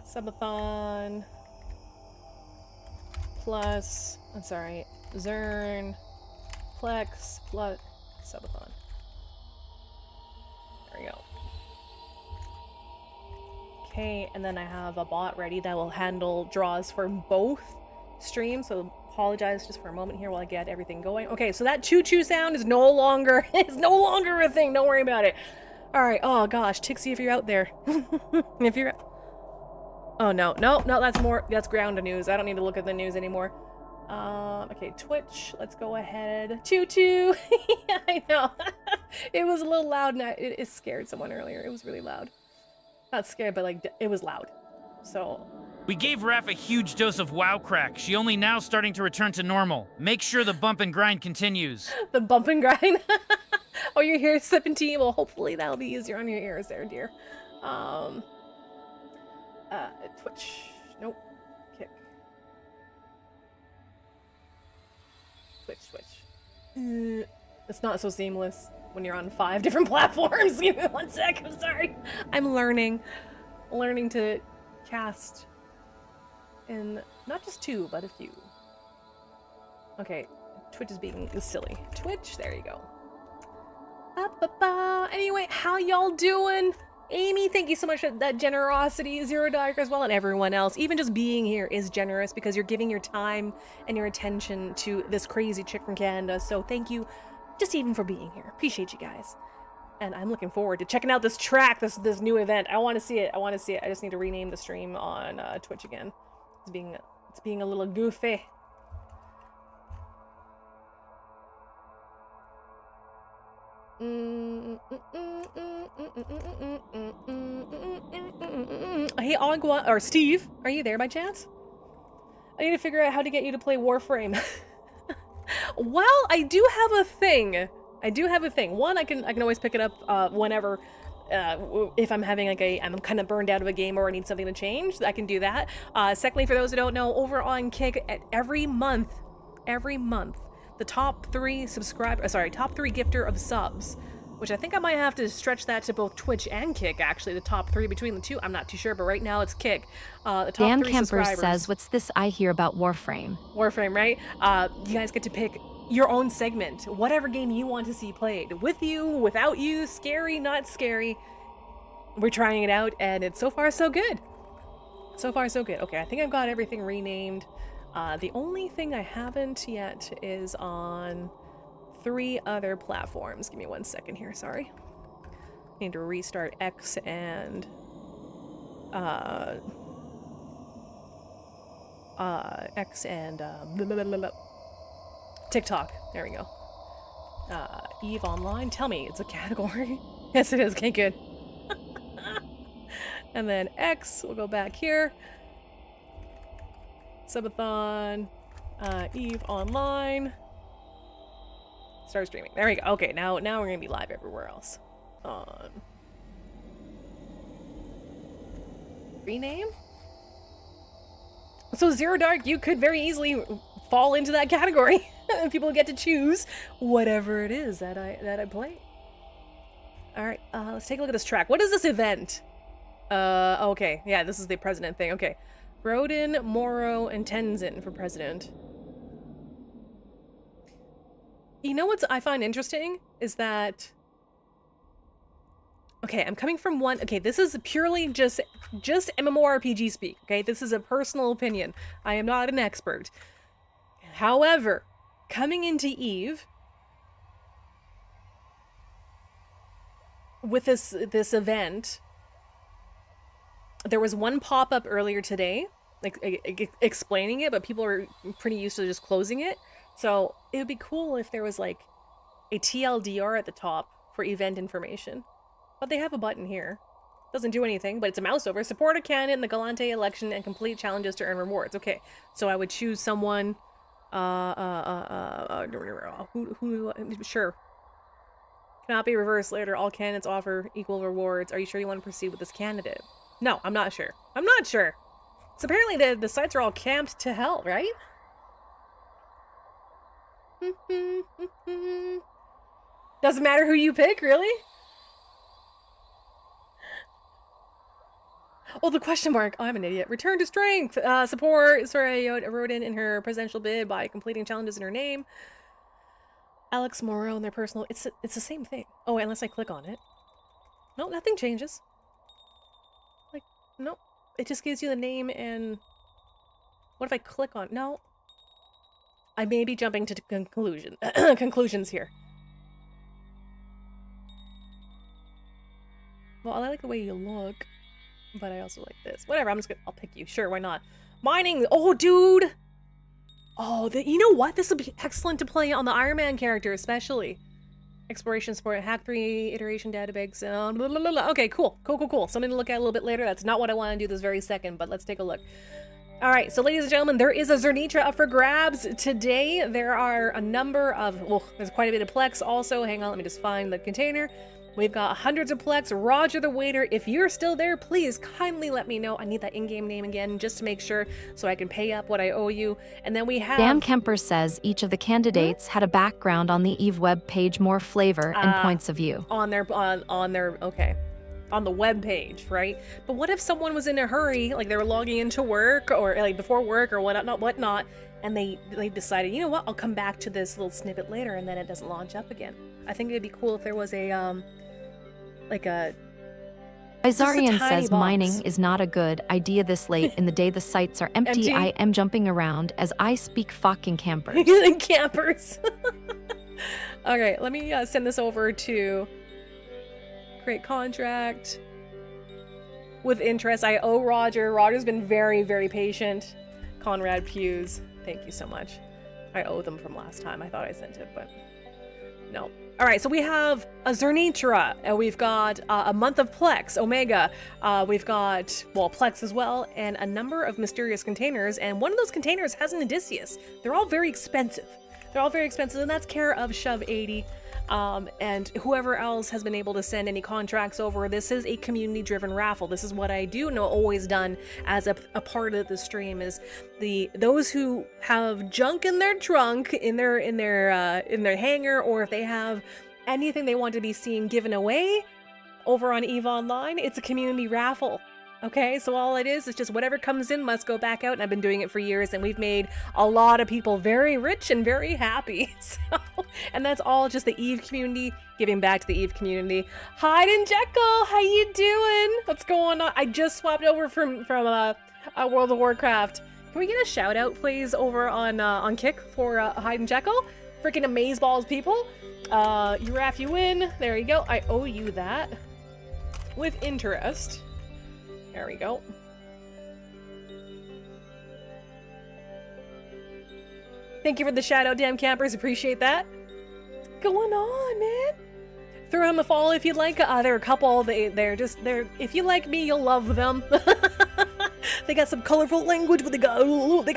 Subathon. Plus, I'm sorry, Zern. Plex plus Subathon. There we go. Okay, and then I have a bot ready that will handle draws for both streams. So apologize just for a moment here while I get everything going. Okay, so that choo-choo sound is no longer a thing. Don't worry about it. All right. Oh gosh, Tixie, if you're out there, if you're, oh no, that's ground news. I don't need to look at the news anymore. Okay, Twitch, let's go ahead. Choo-choo. Yeah, I know. It was a little loud and it scared someone earlier. It was really loud. Not scared, but like, it was loud. So. We gave Raph a huge dose of WoW crack. She only now starting to return to normal. Make sure the bump and grind continues. The bump and grind? Oh, you're here sipping tea? Well, hopefully that'll be easier on your ears there, dear. Twitch. Nope. Kick. Twitch. It's not so seamless when you're on 5 different platforms. Give me 1 sec. I'm sorry. I'm learning to cast in not just 2, but a few. Okay, Twitch is being silly. Twitch, there you go. Anyway, how y'all doing? Amy, thank you so much for that generosity. Zero Dark as well, and everyone else. Even just being here is generous because you're giving your time and your attention to this crazy chick from Canada. So thank you just even for being here. Appreciate you guys. And I'm looking forward to checking out this track, this new event. I want to see it. I just need to rename the stream on Twitch again. It's being a little goofy. Hey, Agua, or Steve, are you there by chance? I need to figure out how to get you to play Warframe. Well, I do have a thing. One, I can always pick it up whenever, if I'm having like I'm kind of burned out of a game or I need something to change, I can do that. Secondly, for those who don't know, over on Kick, every month, the top 3 gifter of subs, which I think I might have to stretch that to both Twitch and Kick, actually, the top 3 between the two. I'm not too sure, but right now it's Kick. The top Dan 3 Kemper subscribers. says, what's this I hear about Warframe? Warframe, right? You guys get to pick your own segment, whatever game you want to see played. With you, without you, scary, not scary. We're trying it out, and it's so far so good. So far so good. Okay, I think I've got everything renamed. The only thing I haven't yet is on 3 other platforms. Give me 1 second here, sorry. Need to restart X and TikTok. There we go. Eve Online. Tell me, it's a category. Yes, it is. Okay, good. And then X, we'll go back here. Subathon, Eve Online. Start streaming. There we go. Okay, now we're gonna be live everywhere else. On rename. So Zero Dark, you could very easily fall into that category. People get to choose whatever it is that I play. All right, let's take a look at this track. What is this event? Okay, yeah, this is the president thing. Okay, Rodin, Morrow, and Tenzin for president. You know what I find interesting is that. Okay, I'm coming from one. Okay, this is purely just MMORPG speak. Okay, this is a personal opinion. I am not an expert. However, coming into Eve with this event, there was one pop-up earlier today, like explaining it, but people are pretty used to just closing it. So it would be cool if there was like a TLDR at the top for event information. But they have a button here. Doesn't do anything, but it's a mouse over. Support a candidate in the Galante election and complete challenges to earn rewards. Okay, so I would choose someone. Sure. Cannot be reversed later. All candidates offer equal rewards. Are you sure you want to proceed with this candidate? No, I'm not sure. I'm not sure. So apparently the sites are all camped to hell, right? Doesn't matter who you pick, really? Oh, the question mark. Oh, I'm an idiot. Return to strength. Support Soraya Rodin in her presidential bid by completing challenges in her name. Alex Morrow in their personal. It's the same thing. Oh, unless I click on it. No, nothing changes. Like, no. It just gives you the name and. What if I click on? No. I may be jumping to conclusions here. Well, I like the way you look. But I also like this. Whatever, I'll pick you. Sure, why not? Mining! Oh, dude! Oh, you know what? This would be excellent to play on the Iron Man character, especially. Exploration support, hack 3, iteration database. Blah, blah, blah, blah. Okay, cool. Something to look at a little bit later. That's not what I want to do this very second, but let's take a look. Alright, so ladies and gentlemen, there is a Zernitra up for grabs today. There are a number of, well, there's quite a bit of Plex also. Hang on, let me just find the container. We've got hundreds of Plex. Roger the waiter. If you're still there, please kindly let me know. I need that in-game name again just to make sure so I can pay up what I owe you. And then we have... Dan Kemper says each of the candidates had a background on the Eve web page, more flavor and points of view. On their okay. On the web page, right? But what if someone was in a hurry, like they were logging into work or like before work or whatnot, and they decided, you know what, I'll come back to this little snippet later, and then it doesn't launch up again. I think it'd be cool if there was a Izarian says mining is not a good idea this late in the day. The sites are empty. I am jumping around as I speak fucking campers. Campers. All right, let me send this over to create contract with interest. I owe Roger. Roger's been very, very patient. Conrad Hughes, thank you so much. I owe them from last time. I thought I sent it, but no. All right, so we have a Zernitra, and we've got a month of Plex, Omega. We've got, well, Plex as well, and a number of mysterious containers, and one of those containers has an Odysseus. They're all very expensive. And that's care of Shove80. And whoever else has been able to send any contracts over, this is a community-driven raffle. This is what I do and always done as a part of the stream is those who have junk in their trunk, in their hangar, or if they have anything they want to be seen given away over on EVE Online, it's a community raffle. Okay, so all it is just whatever comes in must go back out, and I've been doing it for years, and we've made a lot of people very rich and very happy. So, and that's all just the EVE community giving back to the EVE community. Hyde and Jekyll, how you doing? What's going on? I just swapped over from World of Warcraft. Can we get a shout out, please, over on Kick for Hyde and Jekyll? Freaking amazeballs, people. You win. There you go. I owe you that. with interest. There we go. Thank you for the shout out, damn campers. Appreciate that. What's going on, man? Throw them a follow if you'd like. They're a couple. They're if you like me, you'll love them. They got some colorful language, but they got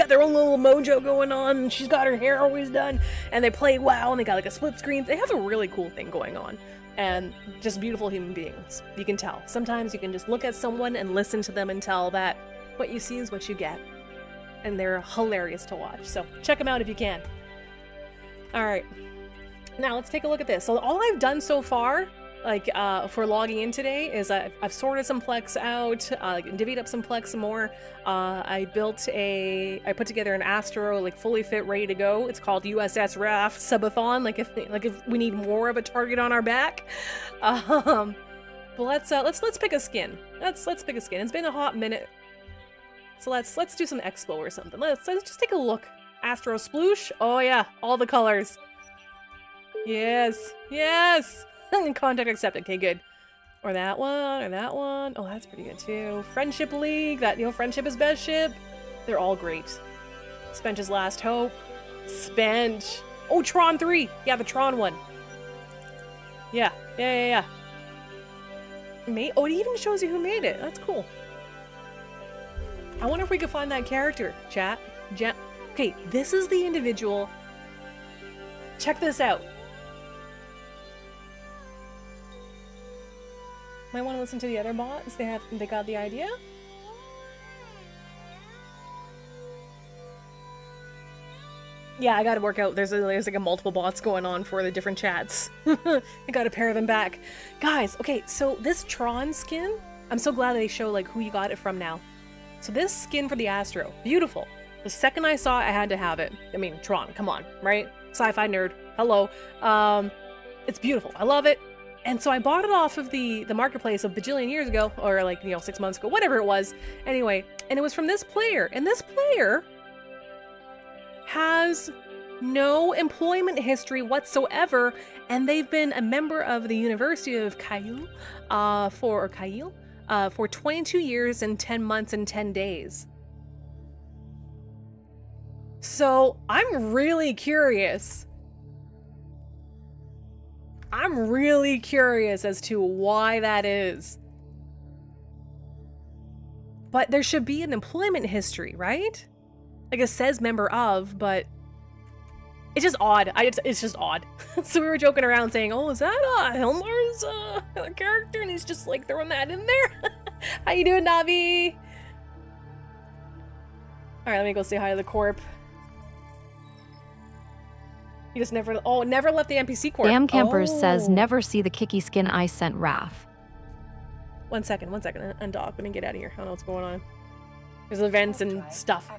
their own little mojo going on. She's got her hair always done, and they play WoW, and they got like a split screen. They have a really cool thing going on, and just beautiful human beings. You can tell. Sometimes you can just look at someone and listen to them and tell that what you see is what you get, and they're hilarious to watch. So check them out if you can. All right. Now let's take a look at this. So all I've done so far, like for logging in today, is I've sorted some plex out, divvied up some plex some more. I put together an Astro, like fully fit, ready to go. It's called USS RAF SUBATHON. Like if we need more of a target on our back. But let's pick a skin. Let's pick a skin. It's been a hot minute, so let's do some expo or something. Let's just take a look. Astro sploosh. Oh yeah, all the colors. Yes, yes. Contact accepted. Okay, good. Or that one, or that one. Oh, that's pretty good too. Friendship League. That, friendship is best ship. They're all great. Spench's Last Hope. Spench. Oh, Tron 3. Yeah, the Tron one. Yeah. Oh, it even shows you who made it. That's cool. I wonder if we could find that character, chat. Okay, this is the individual. Check this out. Might want to listen to the other bots. They got the idea. Yeah, I gotta work out. There's like a multiple bots going on for the different chats. I gotta pair them back. Guys, okay, so this Tron skin, I'm so glad they show like who you got it from now. So this skin for the Astro, beautiful. The second I saw it, I had to have it. I mean, Tron, come on, right? Sci-fi nerd, hello. It's beautiful, I love it. And so I bought it off of the marketplace a bajillion years ago, or like, 6 months ago, whatever it was. Anyway, and it was from this player, and this player has no employment history whatsoever, and they've been a member of the University of Cail for 22 years and 10 months and 10 days. So I'm really curious. I'm really curious as to why that is. But there should be an employment history, right? Like it says member of, but it's just odd. It's just odd. So we were joking around saying, oh, is that Hilmar's character? And he's just like throwing that in there. How you doing, Navi? All right, let me go say hi to the corp. He just never left the NPC corp. Damn Campers says never see the kicky skin I sent Raph. One second. Undock. We didn't get out of here. I don't know what's going on. There's events and stuff.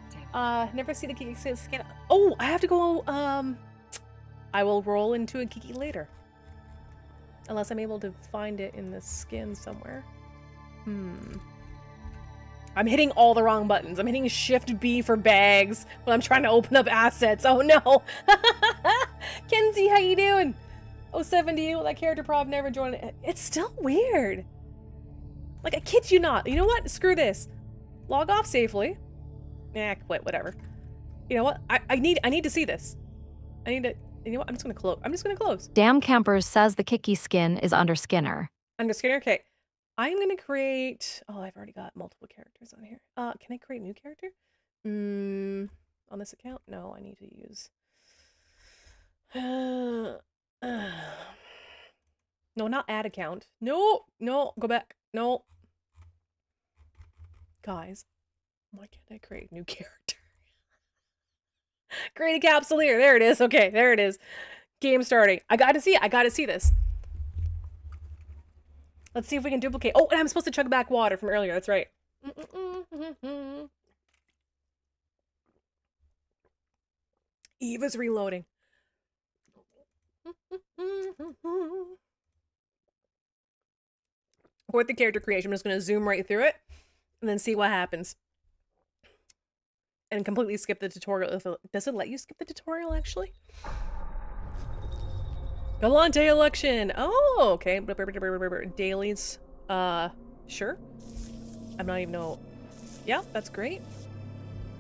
Never see the kicky skin. Oh, I have to go. I will roll into a kiki later. Unless I'm able to find it in the skin somewhere. I'm hitting all the wrong buttons. I'm hitting Shift B for bags when I'm trying to open up assets. Oh no. Kenzie, how you doing? 07 to you. That character prop never joined it. It's still weird. Like, I kid you not. You know what? Screw this. Log off safely. Quit, whatever. You know what? I need to see this. You know what? I'm just gonna close. Damn Campers says the kicky skin is under Skinner. Under Skinner? Okay. I'm gonna create... Oh, I've already got multiple characters on here. Can I create a new character? On this account? No, I need to use... No, not add account. No, go back. No. Guys, why can't I create a new character? Create a capsuleer. There it is. Okay, there it is. Game starting. I gotta see this. Let's see if we can duplicate. Oh, and I'm supposed to chug back water from earlier. That's right. Eva's reloading. For the character creation, I'm just going to zoom right through it and then see what happens. And completely skip the tutorial. Does it let you skip the tutorial, actually? Galante election. Oh, okay. Dailies. Sure. I'm not even know. Yeah, that's great.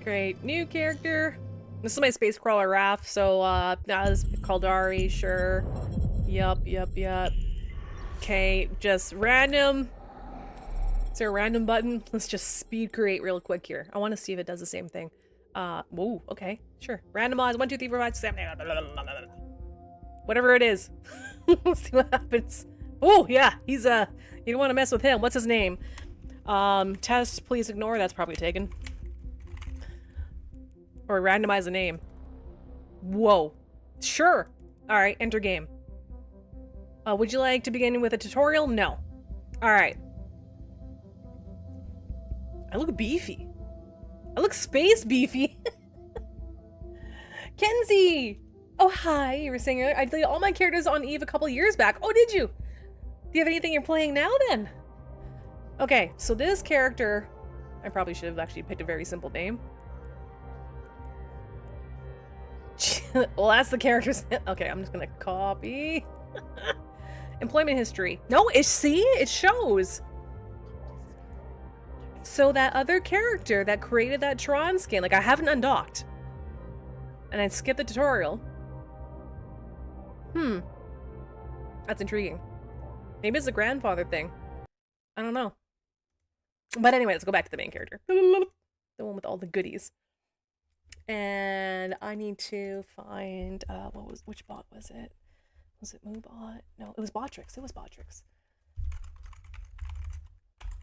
Great. New character. This is my space crawler Raph, so, this is Kaldari, sure. Yup. Okay, just random. Is there a random button? Let's just speed create real quick here. I want to see if it does the same thing. Whoa, okay, sure. Randomize 1, 2, 3, 4, 5, 6, 7, whatever it is. Let's see what happens. Oh, yeah, he's, you don't want to mess with him. What's his name? Test, please ignore. That's probably taken. Or randomize a name. Whoa. Sure. Alright, enter game. Would you like to begin with a tutorial? No. Alright. I look beefy. I look space beefy. Kenzie! Oh, hi. You were saying I deleted all my characters on Eve a couple years back. Oh, did you? Do you have anything you're playing now, then? Okay, so this character... I probably should have actually picked a very simple name. Well, that's the character's... Okay, I'm just gonna copy. Employment history. No, it shows. So that other character that created that Tron skin, like I haven't undocked. And I skipped the tutorial. That's intriguing. Maybe it's a grandfather thing. I don't know. But anyway, let's go back to the main character. The one with all the goodies. And I need to find, which bot was it? Was it Moobot? No, it was Botrix. It was Botrix.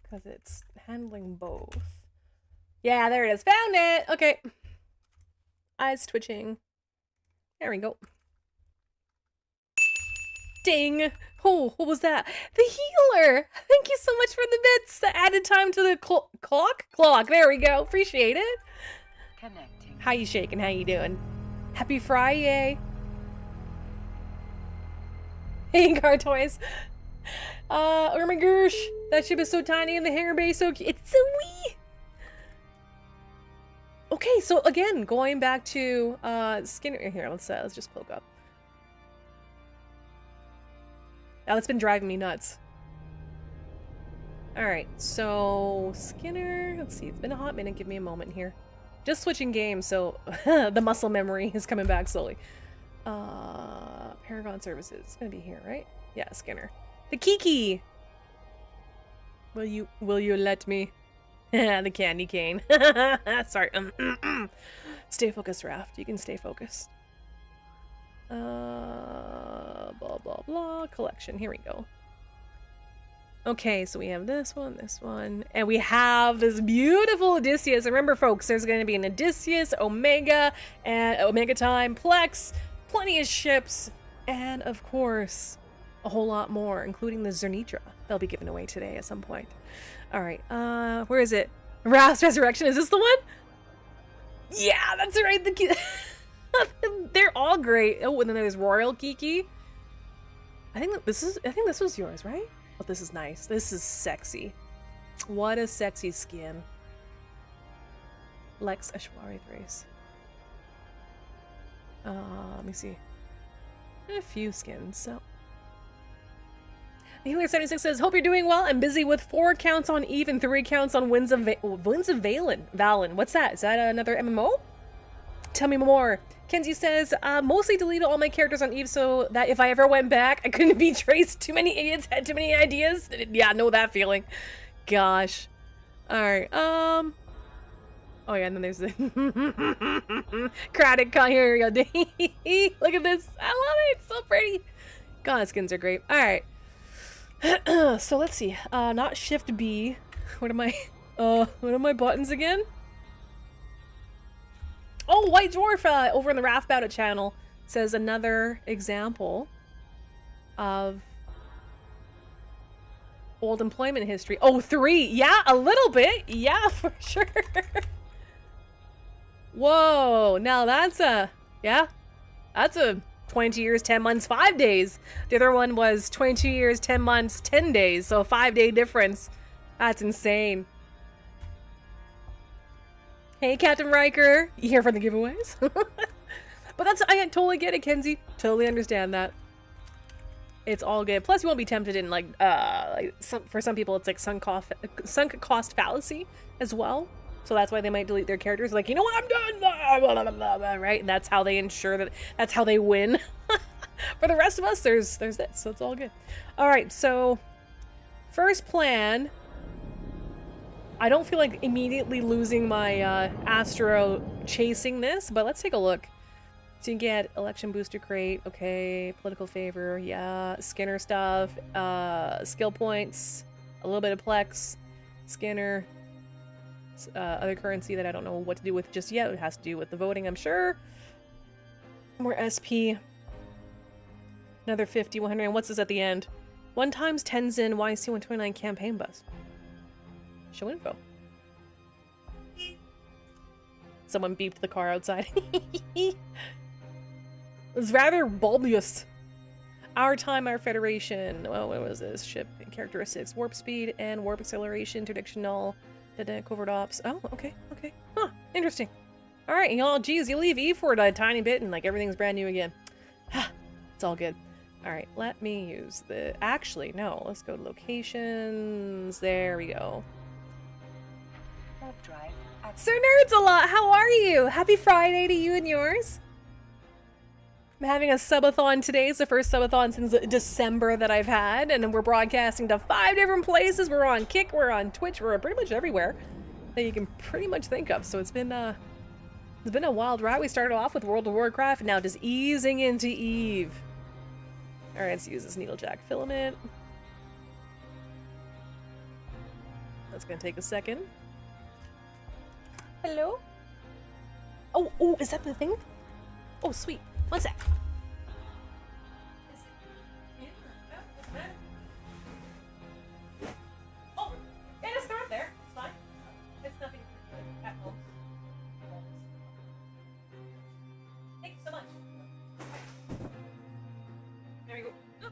Because it's handling both. Yeah, there it is. Found it! Okay. Eyes twitching. There we go. Ding! Oh, what was that? The healer! Thank you so much for the bits! The added time to the clock? Clock, there we go. Appreciate it. Connecting. How you shaking? How you doing? Happy Friday! Hey, car toys. Oh my gosh! That ship is so tiny and the hair base so cute. It's so wee! Okay, so again, going back to Skinner here, let's just cloak up. Now that's been driving me nuts. Alright, so Skinner, let's see, it's been a hot minute, give me a moment here. Just switching games, so the muscle memory is coming back slowly. Paragon Services, it's gonna be here, right? Yeah, Skinner. The Kiki! Will you let me? The candy cane. Sorry. Stay focused, Raft. You can stay focused. Blah, blah, blah. Collection. Here we go. Okay, so we have this one, and we have this beautiful Odysseus. Remember, folks, there's going to be an Odysseus, Omega, and Omega Time, Plex, plenty of ships, and of course, a whole lot more, including the Zernitra. They'll be given away today at some point. All right, where is it? Raft's Resurrection, is this the one? Yeah, that's right, they're all great. Oh, and then there's Royal Kiki. I think this was yours, right? Oh, this is nice. This is sexy. What a sexy skin. Lex Ashwari Thrace. Let me see. A few skins, so. Healer76 says, hope you're doing well. I'm busy with 4 counts on Eve and 3 counts on Winds of Valen. What's that? Is that another MMO? Tell me more. Kenzie says, mostly deleted all my characters on Eve so that if I ever went back, I couldn't be traced. Too many idiots had too many ideas. Yeah, know that feeling. Gosh. Alright, oh yeah, and then there's the Craddock. Here we go. Look at this. I love it. It's so pretty. God, skins are great. Alright. So let's see. Not Shift B. What are my buttons again? Oh, White Dwarf over in the Wrath Battle channel says another example of old employment history. Oh, 3. Yeah, a little bit. Yeah, for sure. Whoa. Now that's a 22 years, 10 months, 5 days. The other one was 22 years, 10 months, 10 days. So a 5-day difference. That's insane. Hey, Captain Riker. You here for the giveaways? But I totally get it, Kenzie. Totally understand that. It's all good. Plus, you won't be tempted in like for some people, it's like sunk cost fallacy as well. So that's why they might delete their characters. Like, you know what, I'm done, blah, blah, blah, blah, right? And that's how they ensure that that's how they win. For the rest of us, there's this, so it's all good. All right, so first plan. I don't feel like immediately losing my Astro chasing this, but let's take a look. So you get election booster crate, okay, political favor, yeah, Skinner stuff, skill points, a little bit of Plex, Skinner, other currency that I don't know what to do with just yet. It has to do with the voting, I'm sure. More SP, another 50, 100, and what's this at the end? 1 times Tenzin YC 129 campaign bus. Show info. Someone beeped the car outside. It's rather bulbous. Our time, our federation. Well, what was this? Ship characteristics, warp speed and warp acceleration, traditional, covert ops. Oh, okay, okay. Huh, interesting. All right, y'all, geez, you leave Eve for a tiny bit and like everything's brand new again. It's all good. All right, let me use the, actually, no, let's go to locations. There we go. Sir Nerds-a-lot, how are you? Happy Friday to you and yours. I'm having a subathon today. It's the first subathon since December that I've had, and we're broadcasting to 5 different places. We're on Kick, we're on Twitch, we're pretty much everywhere that you can pretty much think of. So it's been a wild ride. We started off with World of Warcraft, and now just easing into Eve. All right, let's use this needlejack filament. That's gonna take a second. Hello? Oh, is that the thing? Oh, sweet. One sec. Oh, yeah, just throw it there. It's fine. It's nothing at all. Thank you so much. There we go. Oh.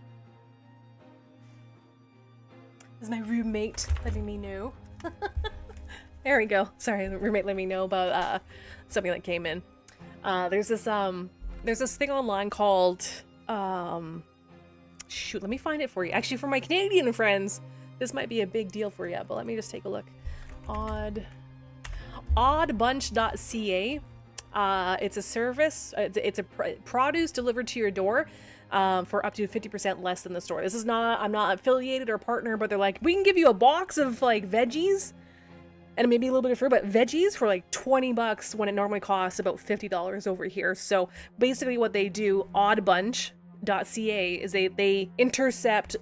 This is my roommate letting me know. There we go. Sorry, the roommate let me know about something that came in. There's this thing online called shoot, let me find it for you. Actually, for my Canadian friends, this might be a big deal for you, but let me just take a look. Oddbunch.ca. It's a service. It's a produce delivered to your door for up to 50% less than the store. This is not, I'm not affiliated or partner, but they're like, we can give you a box of like veggies and maybe a little bit of fruit, but veggies for like 20 bucks when it normally costs about $50 over here. So basically what they do, oddbunch.ca, is they intercept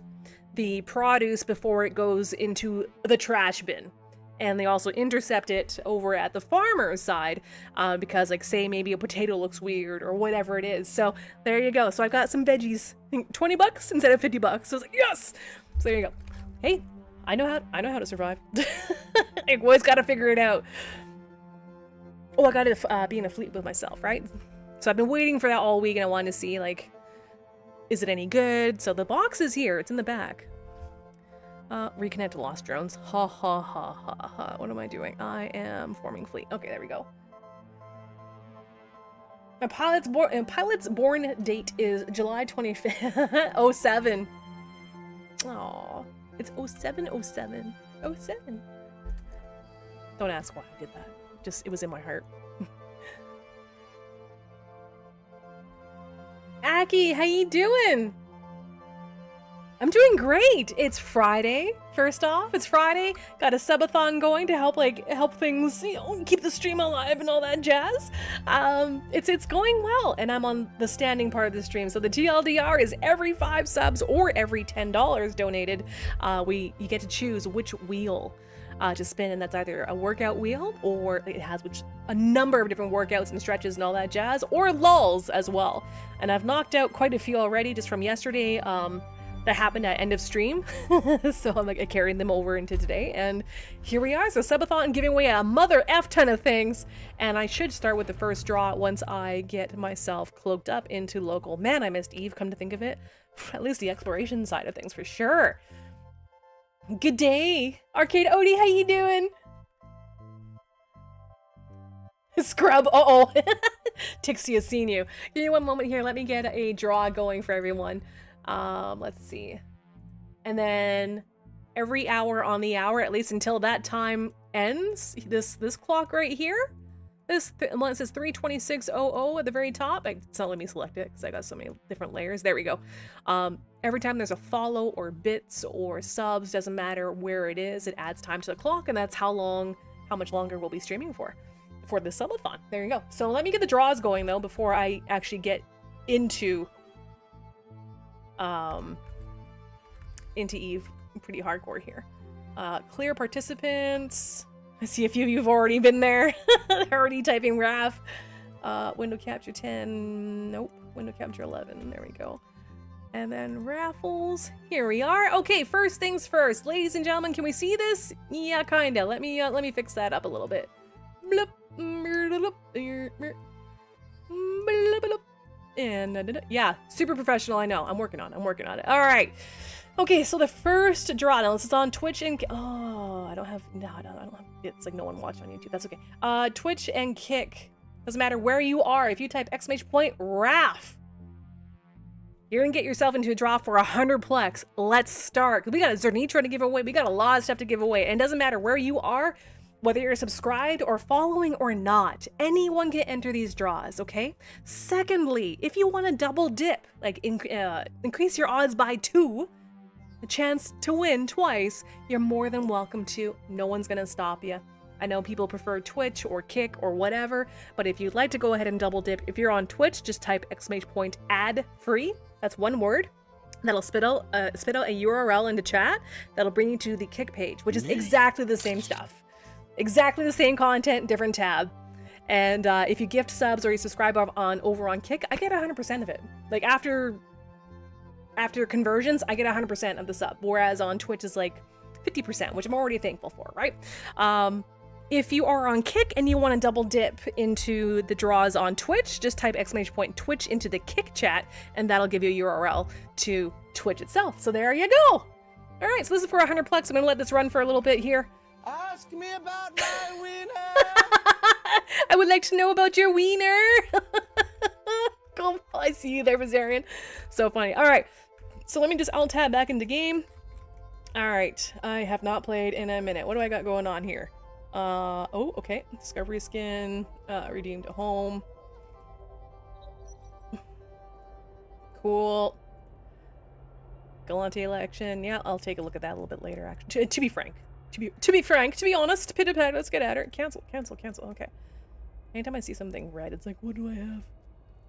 the produce before it goes into the trash bin. And they also intercept it over at the farmer's side because, like, say maybe a potato looks weird or whatever it is. So there you go. So I've got some veggies, I think 20 bucks instead of 50 bucks. So I was like, yes. So there you go. Hey, I know how to survive. I always got to figure it out. Oh, I got to be in a fleet with myself, right? So I've been waiting for that all week, and I wanted to see, like, is it any good? So the box is here. It's in the back. Reconnect to lost drones. Ha ha ha ha ha. What am I doing? I am forming fleet. Okay, there we go. My pilot's born date is July 25th, 07. Aw, it's 0707. 07. Don't ask why I did that. Just, it was in my heart. Aki, how you doing? I'm doing great. It's Friday. First off, it's Friday. Got a subathon going to help things, you know, keep the stream alive and all that jazz. It's going well, and I'm on the standing part of the stream. So the TLDR is every 5 subs or every $10 donated, you get to choose which wheel to spin, and that's either a workout wheel, or it has a number of different workouts and stretches and all that jazz, or lulls as well. And I've knocked out quite a few already just from yesterday. That happened at end of stream. So I'm like carrying them over into today, and here we are. So subathon giving away a mother F ton of things, and I should start with the first draw once I get myself cloaked up into local. Man, I missed Eve, come to think of it. At least the exploration side of things for sure. Good day, Arcade Odie, how you doing? Scrub, uh-oh. Tixie has seen you. Give me one moment here, let me get a draw going for everyone. Let's see. And then every hour on the hour, at least until that time ends, this clock right here, well, it says 3:26:00 at the very top. It's not letting me select it because I got so many different layers. There we go. Every time there's a follow or bits or subs, doesn't matter where it is, it adds time to the clock, and that's how much longer we'll be streaming for the subathon. There you go. So let me get the draws going though before I actually get into Eve pretty hardcore here. Clear participants. I see a few of you have already been there. They're already typing RAF. Window capture 10. Nope. Window capture 11. There we go. And then raffles. Here we are. Okay, first things first. Ladies and gentlemen, can we see this? Yeah, kinda. Let me fix that up a little bit. And yeah, super professional, I know. I'm working on it. All right. Okay, so the first draw, now this is on Twitch and I don't have it's like no one watched on YouTube. That's okay. Twitch and Kick. Doesn't matter where you are. If you type !RAF, you're gonna get yourself into a draw for 100 plex. Let's start. We got a Zernitra to give away. We got a lot of stuff to give away. And it doesn't matter where you are, whether you're subscribed or following or not, anyone can enter these draws, okay? Secondly, if you want to double dip, like increase your odds by 2, a chance to win twice, you're more than welcome to. No one's gonna stop you. I know people prefer Twitch or Kick or whatever, but if you'd like to go ahead and double dip, if you're on Twitch, just type !ad free. That's one word. That'll spit out a URL into chat. That'll bring you to the Kick page, which is exactly the same stuff. Exactly the same content, different tab. And if you gift subs or you subscribe over on Kick, I get 100% of it. Like after conversions, I get 100% of the sub, whereas on Twitch is like 50%, which I'm already thankful for, right? If you are on Kick and you want to double dip into the draws on Twitch, just type !Twitch into the Kick chat, and that'll give you a URL to Twitch itself. So there you go. All right, so this is for 100 plex. I'm gonna let this run for a little bit here. Ask me about my wiener. I would like to know about your wiener. Cool. I see you there, Bazarian. So funny. All right. So let me just alt-tab back into game. All right. I have not played in a minute. What do I got going on here? Oh, okay. Discovery skin. Redeemed a home. Cool. Galante election. Yeah, I'll take a look at that a little bit later, actually. To be frank. To be honest, pit-a-pat, let's get at it. Cancel. Okay. Anytime I see something red, it's like, what do I have?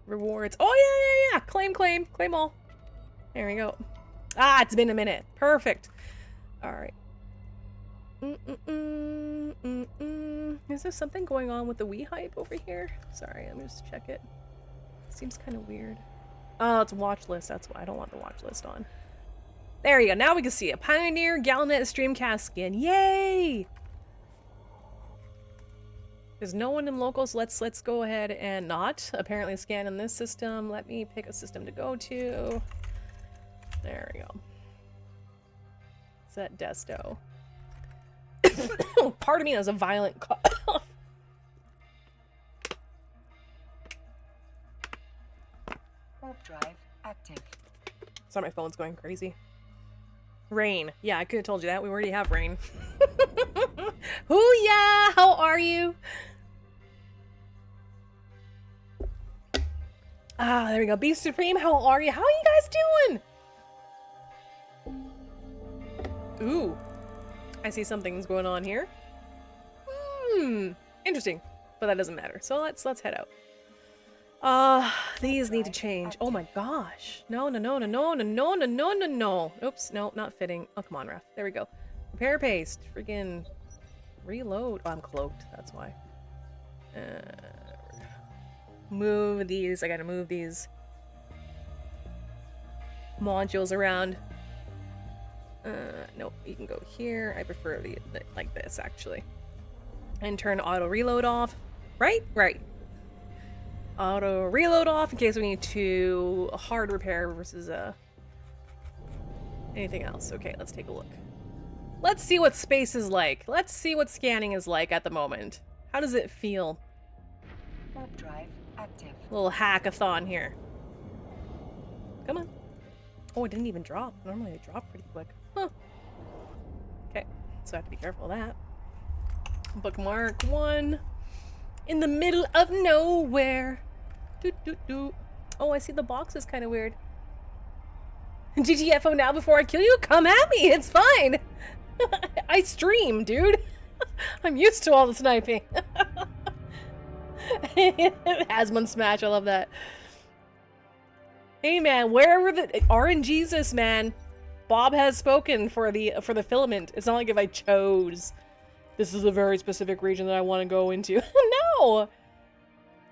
Rewards. Oh, yeah. Claim all. There we go. Ah, it's been a minute. Perfect. All right. Is there something going on with the Wii hype over here? Sorry, let me just check it. Seems kind of weird. Oh, it's watch list. That's why I don't want the watch list on. There you go. Now we can see a Pioneer Galnet Streamcast skin. Yay! There's no one in locals. Let's go ahead and not apparently scan in this system. Let me pick a system to go to. There we go. Set Desto. Pardon me, that was a violent cough. Warp drive active. Sorry, my phone's going crazy. Rain. Yeah, I could have told you that. We already have rain. Hoo-yah! How are you? Ah, there we go. Beast Supreme, how are you? How are you guys doing? Ooh. I see something's going on here. Interesting. But that doesn't matter. So let's head out. These need to change. Oh my gosh. No. Oops, no, not fitting. Oh, come on, Ref. There we go. Repair paste. Freaking reload. Oh, I'm cloaked. That's why. Move these. I gotta move these modules around. Nope, you can go here. I prefer the like this, actually. And turn auto reload off. Right? Auto reload off in case we need to hard repair versus anything else. Okay, let's take a look. Let's see what space is like. Let's see what scanning is like at the moment. How does it feel? Warp drive active. Little hackathon here. Come on. Oh, it didn't even drop. Normally they drop pretty quick. Huh. Okay, so I have to be careful of that. Bookmark 1. In the middle of nowhere. Doot, doot, doot. Oh, I see the box is kind of weird. GTFO now before I kill you? Come at me, it's fine. I stream, dude. I'm used to all the sniping. Asmon Smash, I love that. Hey man, wherever the RNGesus, man. Bob has spoken for the filament. It's not like if I chose. This is a very specific region that I want to go into. No!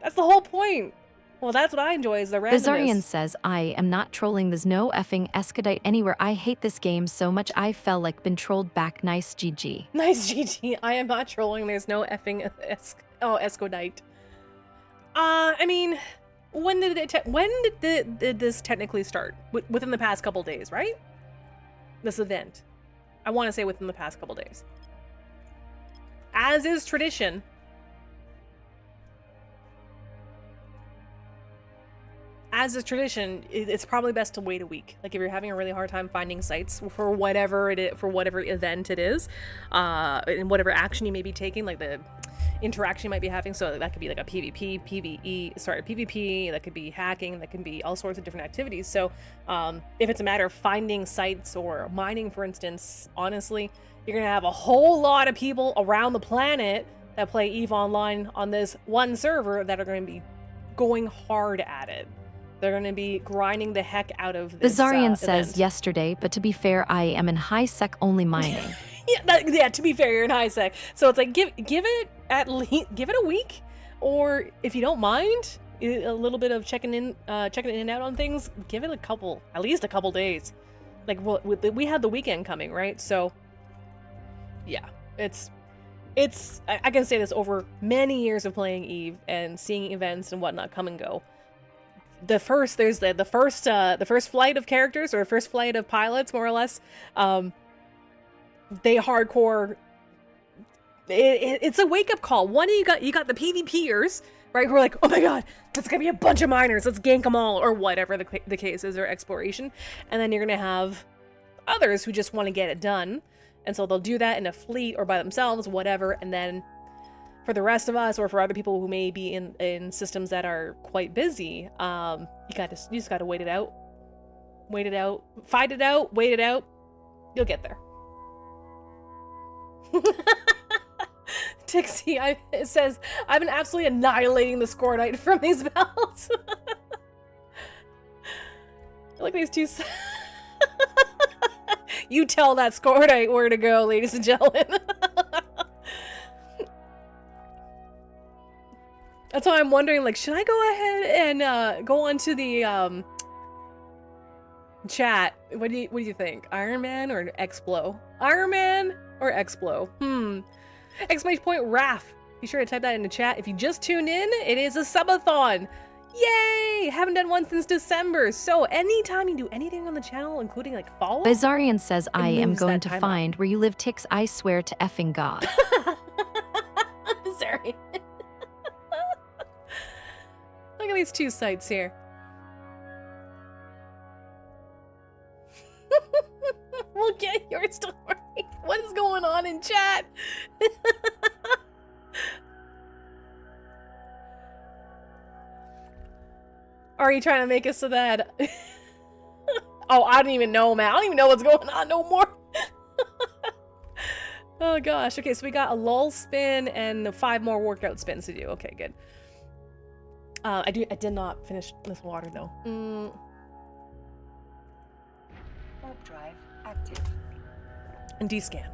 That's the whole point. Well, that's what I enjoy is the randomness. Bizarrian says, I am not trolling. There's no effing Escadite anywhere. I hate this game so much I felt like been trolled back. Nice GG. Nice GG. I am not trolling. There's no effing Escadite. I mean, when did this technically start? Within the past couple days, right? This event. I want to say within the past couple days. As is tradition. As is tradition, it's probably best to wait a week. Like if you're having a really hard time finding sites for whatever event it is, and whatever action you may be taking, like the interaction you might be having. So that could be like a PvP, PvP, that could be hacking, that can be all sorts of different activities. So if it's a matter of finding sites or mining, for instance, honestly, you're gonna have a whole lot of people around the planet that play EVE Online on this one server that are gonna be going hard at it. They're going to be grinding the heck out of this Bizarrian says event. Yesterday, but to be fair, I am in high sec only mining. Yeah, to be fair, you're in high sec. So it's like give it a week, or if you don't mind a little bit of checking in and out on things, give it at least a couple days. Like we had the weekend coming, right? So yeah, it's I can say this over many years of playing EVE and seeing events and whatnot come and go. There's the first flight of characters, or first flight of pilots, more or less. They hardcore. It's a wake up call. One, you got the PvPers, right? Who are like, oh my god, that's gonna be a bunch of miners. Let's gank them all, or whatever the case is, or exploration. And then you're gonna have others who just want to get it done, and so they'll do that in a fleet or by themselves, whatever. And then for the rest of us, or for other people who may be in systems that are quite busy, you just gotta wait it out, fight it out, wait it out. You'll get there. Tixie it says, I've been absolutely annihilating the Scordite from these belts. Look at these two. You tell that Scordite where to go, ladies and gentlemen. That's why I'm wondering, like, should I go ahead and go onto the chat? What do you think? Iron Man or Explo? Iron Man or Explo? Exclamation point Raph. Be sure to type that in the chat. If you just tuned in, it is a subathon. Yay! Haven't done one since December. So anytime you do anything on the channel, including like follow. Bizarrian says, I am going to find where you live, Tix. I swear to effing God. Bizarrian. Look at these two sites here. We'll get your story. What is going on in chat? Are you trying to make it so that... Oh, I don't even know, man. I don't even know what's going on no more. Oh gosh. Okay, so we got a lull spin and 5 more workout spins to do. Okay, good. I did not finish this water though. Warp drive active. And D-scan.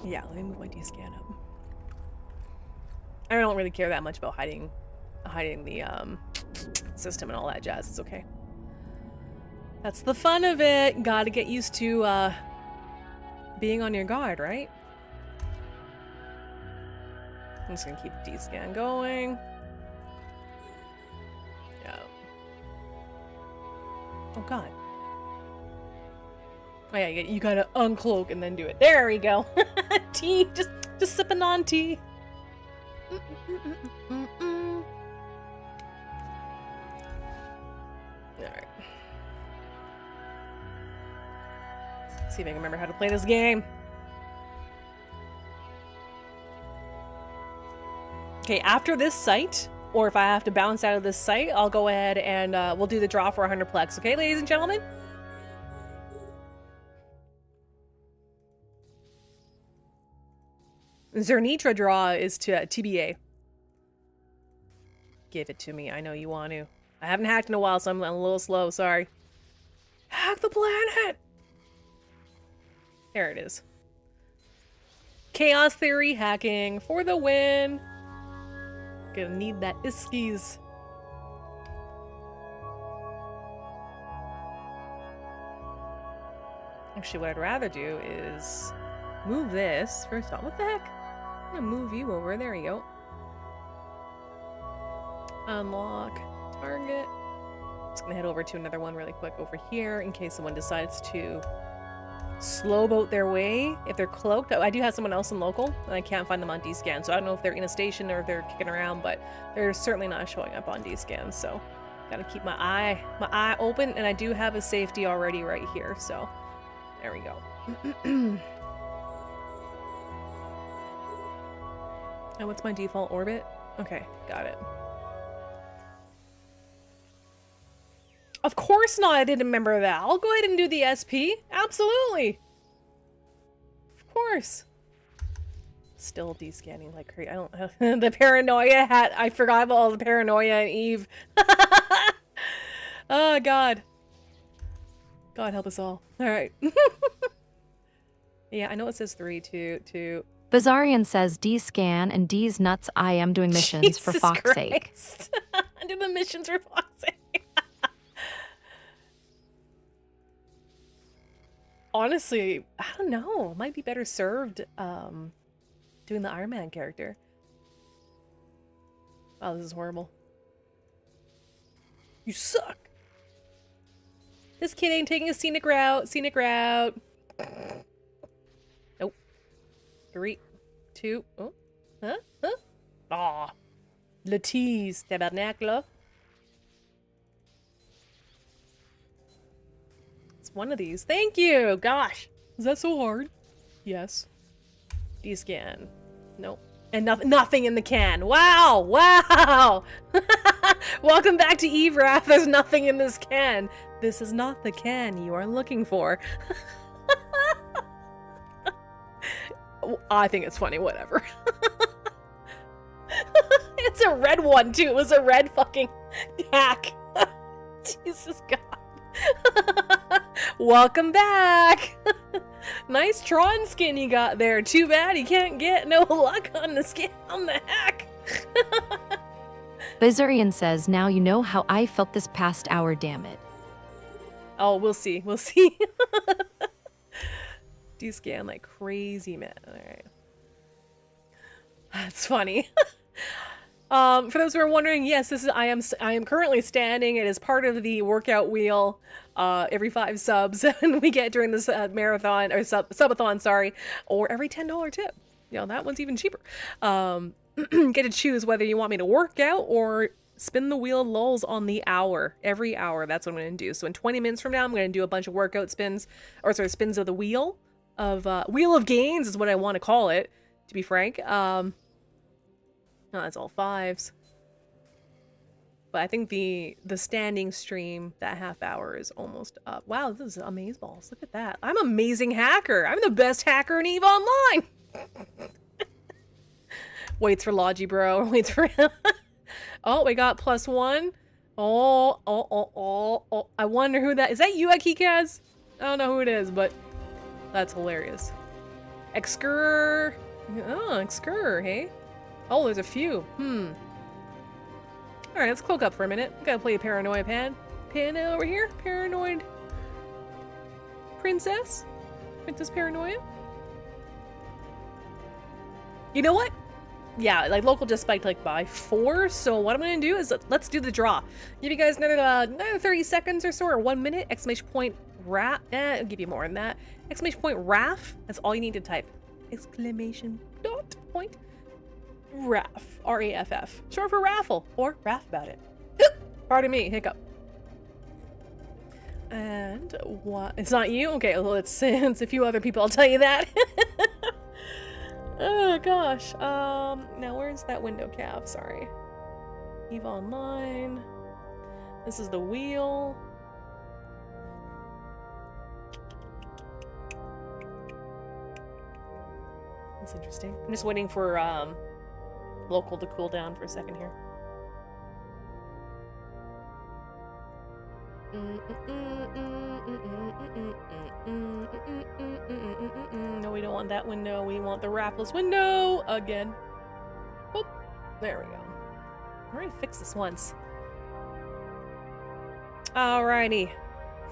Yeah, let me move my D-scan up. I don't really care that much about hiding the system and all that jazz. It's okay. That's the fun of it. Gotta get used to being on your guard, right? I'm just gonna keep D-scan going. Yeah. Oh god. Oh yeah, you gotta uncloak and then do it. There we go. Tea, just sipping on tea. See if I can remember how to play this game. Okay, after this site, or if I have to bounce out of this site, I'll go ahead and we'll do the draw for 100 plex. Okay, ladies and gentlemen? Zernitra draw is to TBA. Give it to me. I know you want to. I haven't hacked in a while, so I'm a little slow. Sorry. Hack the planet! There it is. Chaos Theory hacking for the win. Gonna need that iskies. Actually, what I'd rather do is move this. First off, what the heck? I'm gonna move you over. There you go. Unlock target. Just gonna head over to another one really quick over here in case someone decides to slow boat their way. If they're cloaked, I do have someone else in local and I can't find them on D-scan, so I don't know if they're in a station or if they're kicking around, but they're certainly not showing up on D-scan, so gotta keep my eye open, and I do have a safety already right here, so there we go. And what's my default orbit? Okay, got it. Of course not, I didn't remember that. I'll go ahead and do the SP. Absolutely. Of course. Still de-scanning like crazy. I don't the paranoia hat. I forgot about all the paranoia and Eve. Oh god. God help us all. Alright. Yeah, I know it says 3, 2, 2. Bazarian says D-scan and D's nuts. I am doing missions for Jesus Fox's sake. Christ. I do the missions for Fox's sake. Honestly, I don't know. Might be better served doing the Iron Man character. Wow, this is horrible. You suck. Just kidding. Taking a scenic route. Scenic route. Nope. 3, 2. Oh. Huh? Huh? Aw. Le tease. Tabernacle. One of these. Thank you! Gosh! Is that so hard? Yes. D-scan. Nope. And nothing in the can. Wow! Wow! Welcome back to Evrath. There's nothing in this can. This is not the can you are looking for. I think it's funny. Whatever. It's a red one, too. It was a red fucking hack. Jesus God. Welcome back! Nice Tron skin you got there. Too bad you can't get no luck on the skin on the hack. Bazarian says, now you know how I felt this past hour, damn it. Oh, we'll see. We'll see. D-scan like crazy, man. Alright. That's funny. For those who are wondering, yes, this is I am currently standing. It is part of the workout wheel every 5 subs and we get during this marathon or subathon, sorry, or every $10 tip. You know, that one's even cheaper. Get to choose whether you want me to work out or spin the wheel of lulz on the hour. Every hour, that's what I'm going to do. So in 20 minutes from now, I'm going to do a bunch of workout spins, or sorry, spins of the wheel of gains is what I want to call it, to be frank. No, that's all 5s. But I think the standing stream, that half hour is almost up. Wow, this is amazeballs. Look at that. I'm an amazing hacker. I'm the best hacker in EVE Online. Waits for Logi, bro. Waits for Oh, we got +1. Oh. I wonder who that is. That you, Akikaz? I don't know who it is, but that's hilarious. Excur. Oh, Excur, hey? Oh, there's a few. Alright, let's cloak up for a minute. Gotta play a paranoia pan over here. Paranoid princess. Princess Paranoia. You know what? Yeah, like local just spiked like by 4. So what I'm gonna do is let's do the draw. Give you guys another 30 seconds or so, or 1 minute. Exclamation point RAF. I'll give you more than that. Exclamation point RAF. That's all you need to type. Exclamation point. RAF. R-A-F-F. Short for raffle. Or raff about it. Pardon me, hiccup. And what? It's not you? Okay, well, it's a few other people, I'll tell you that. Oh gosh. Now where's that window cap? Sorry. EVE Online. This is the wheel. That's interesting. I'm just waiting for local to cool down for a second here. No, we don't want that window. We want the wrapless window again. Boop. There we go. I already fixed this once. Alrighty.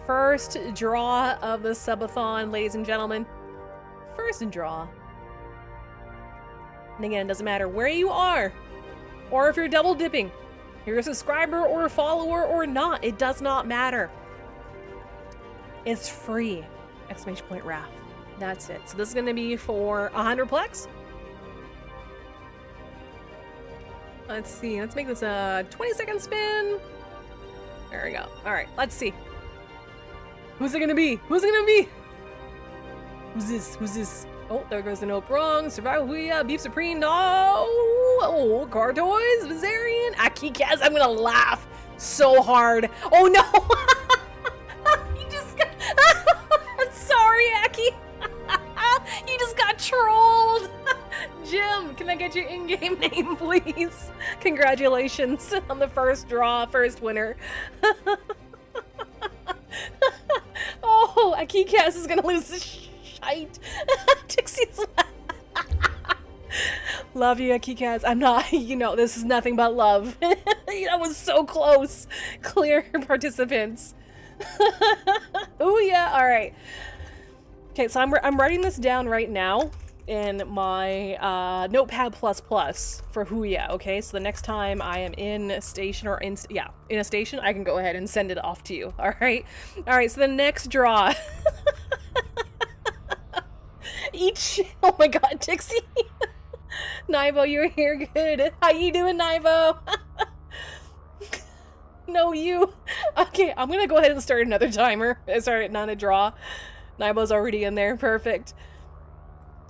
First draw of the subathon, ladies and gentlemen. First draw. And again, it doesn't matter where you are, or if you're double dipping. You're a subscriber or a follower or not. It does not matter. It's free. Exclamation point Raph. That's it. So this is going to be for 100 plex. Let's see. Let's make this a 20-second spin. There we go. All right. Let's see. Who's it going to be? Who's it going to be? Who's this? Who's this? Oh, there goes the nope wrong. Survival Huya, Beef Supreme, no! Oh, Car Toys, Bizarian, Aki Kaz, I'm gonna laugh so hard. Oh no! You just got... I'm sorry, Aki. You just got trolled. Jim, can I get your in-game name, please? Congratulations on the first draw, first winner. Oh, Aki Kaz is gonna lose this shite. Dixie's love you, Kikaz. I'm not, you know, this is nothing but love. That was so close. Clear participants. Oh yeah, all right. Okay, so I'm writing this down right now in my Notepad++ for Huya. Okay, so the next time I am in a station or in a station, I can go ahead and send it off to you. All right, so the next draw. Oh my god, Dixie. Naibo, you're here. Good. How you doing, Naibo? No, you. Okay, I'm gonna go ahead and start another timer. Sorry, not a draw. Naibo's already in there. Perfect.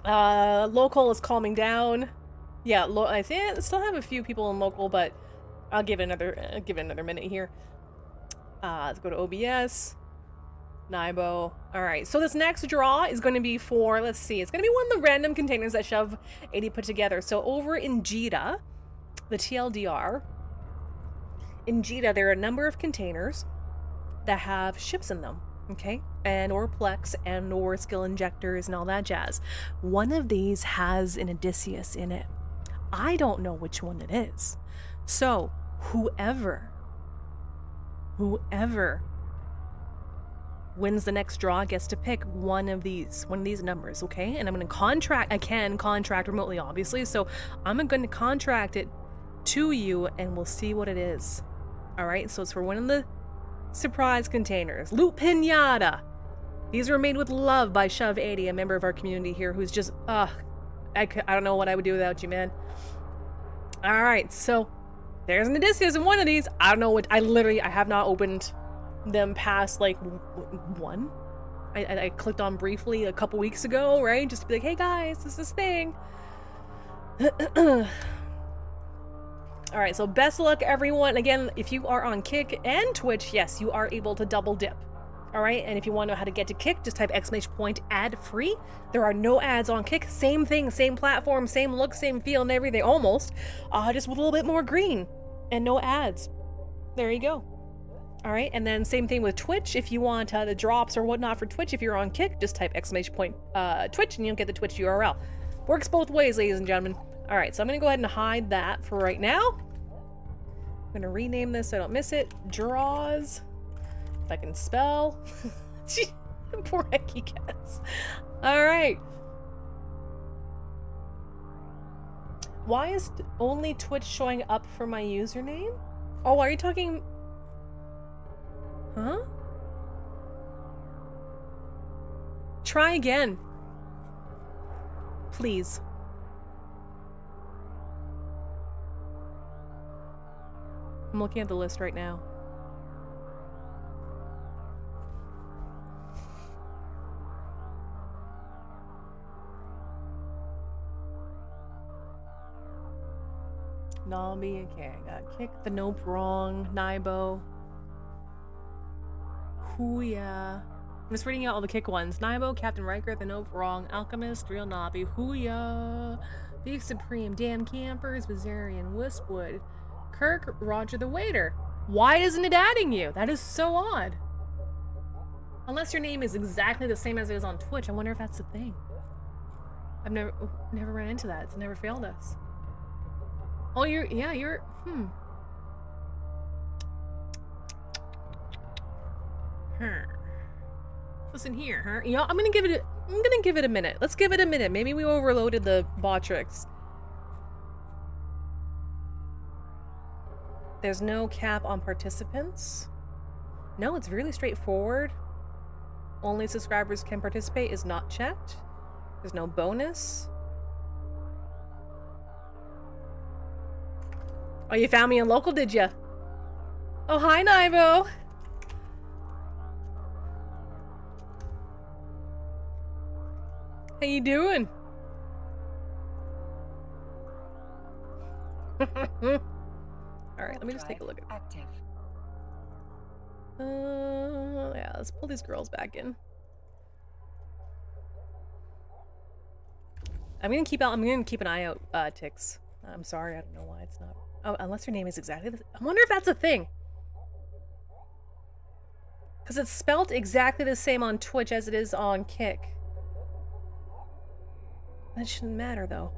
Local is calming down. Yeah, I still have a few people in local, but I'll give it another minute here. Let's go to OBS. Naibo. Alright, so this next draw is going to be for, let's see, it's going to be one of the random containers that Shove 80 put together. So over in Jita, the TLDR, in Jita there are a number of containers that have ships in them, okay? And or Plex and or skill injectors and all that jazz. One of these has an Odysseus in it. I don't know which one it is. So, whoever wins the next draw gets to pick one of these numbers, okay? And I'm going to I can contract remotely, obviously, so I'm going to contract it to you and we'll see what it is. All right, so it's for one of the surprise containers. Loot Pinata. These were made with love by Shove 80, a member of our community here who's just, I don't know what I would do without you, man. All right, so there's an Odysseus in one of these. I don't know what, I have not opened them past like one. I clicked on briefly a couple weeks ago, right? Just to be like, hey guys, this is this thing. Alright, so best luck everyone. Again, if you are on Kick and Twitch, yes, you are able to double dip. Alright, and if you want to know how to get to Kick, just type !ad free. There are no ads on Kick. Same thing, same platform, same look, same feel and everything, almost. Just with a little bit more green and no ads. There you go. All right, and then same thing with Twitch. If you want the drops or whatnot for Twitch, if you're on Kick, just type Twitch and you'll get the Twitch URL. Works both ways, ladies and gentlemen. All right, so I'm gonna go ahead and hide that for right now. I'm gonna rename this so I don't miss it. Draws, if I can spell. Poor Hecky Cats. All right. Why is only Twitch showing up for my username? Oh, are you talking... Huh? Try again. Please. I'm looking at the list right now. Nobby, okay, I got Kick, the Nope wrong, Naibo. Hooya. I'm just reading out all the Kick ones. Naibo, Captain Riker, the Nope wrong, Alchemist, Real Nobby, Hooya. Big Supreme, Damn Campers, Bazarian, Wispwood, Kirk, Roger the Waiter. Why isn't it adding you? That is so odd. Unless your name is exactly the same as it is on Twitch, I wonder if that's the thing. I've never ran into that. It's never failed us. Oh, you're Listen here, huh? You know, I'm gonna give it a minute. Let's give it a minute. Maybe we overloaded the Botrix. There's no cap on participants. No, it's really straightforward. Only subscribers can participate is not checked. There's no bonus. Oh, you found me in local, did ya? Oh, hi, Naivo. How you doing? Alright, let me just take a look at active. yeah, let's pull these girls back in. I'm gonna keep an eye out, Tix. I'm sorry, I don't know why it's not. Oh, unless your name is exactly the same. I wonder if that's a thing. Because it's spelled exactly the same on Twitch as it is on Kick. That shouldn't matter, though.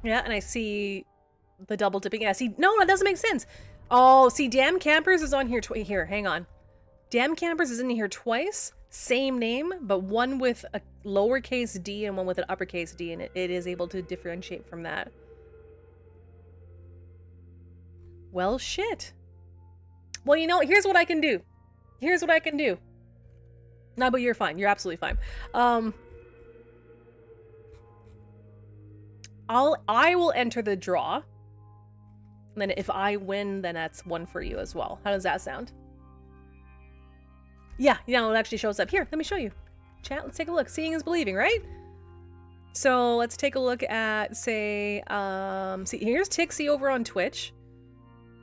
Yeah, and I see the double dipping. Yeah, see, no, that doesn't make sense. Oh, see, Damn Campers is on here. Here, hang on. Damn Campers is in here twice. Same name, but one with a lowercase d and one with an uppercase d, and it is able to differentiate from that. Well, shit. Well, you know, here's what I can do. Here's what I can do. No, but you're fine. You're absolutely fine. I will enter the draw. And then if I win, then that's one for you as well. How does that sound? Yeah, you know, it actually shows up. Here, let me show you. Chat, let's take a look. Seeing is believing, right? So let's take a look at, say, see, here's Tixie over on Twitch.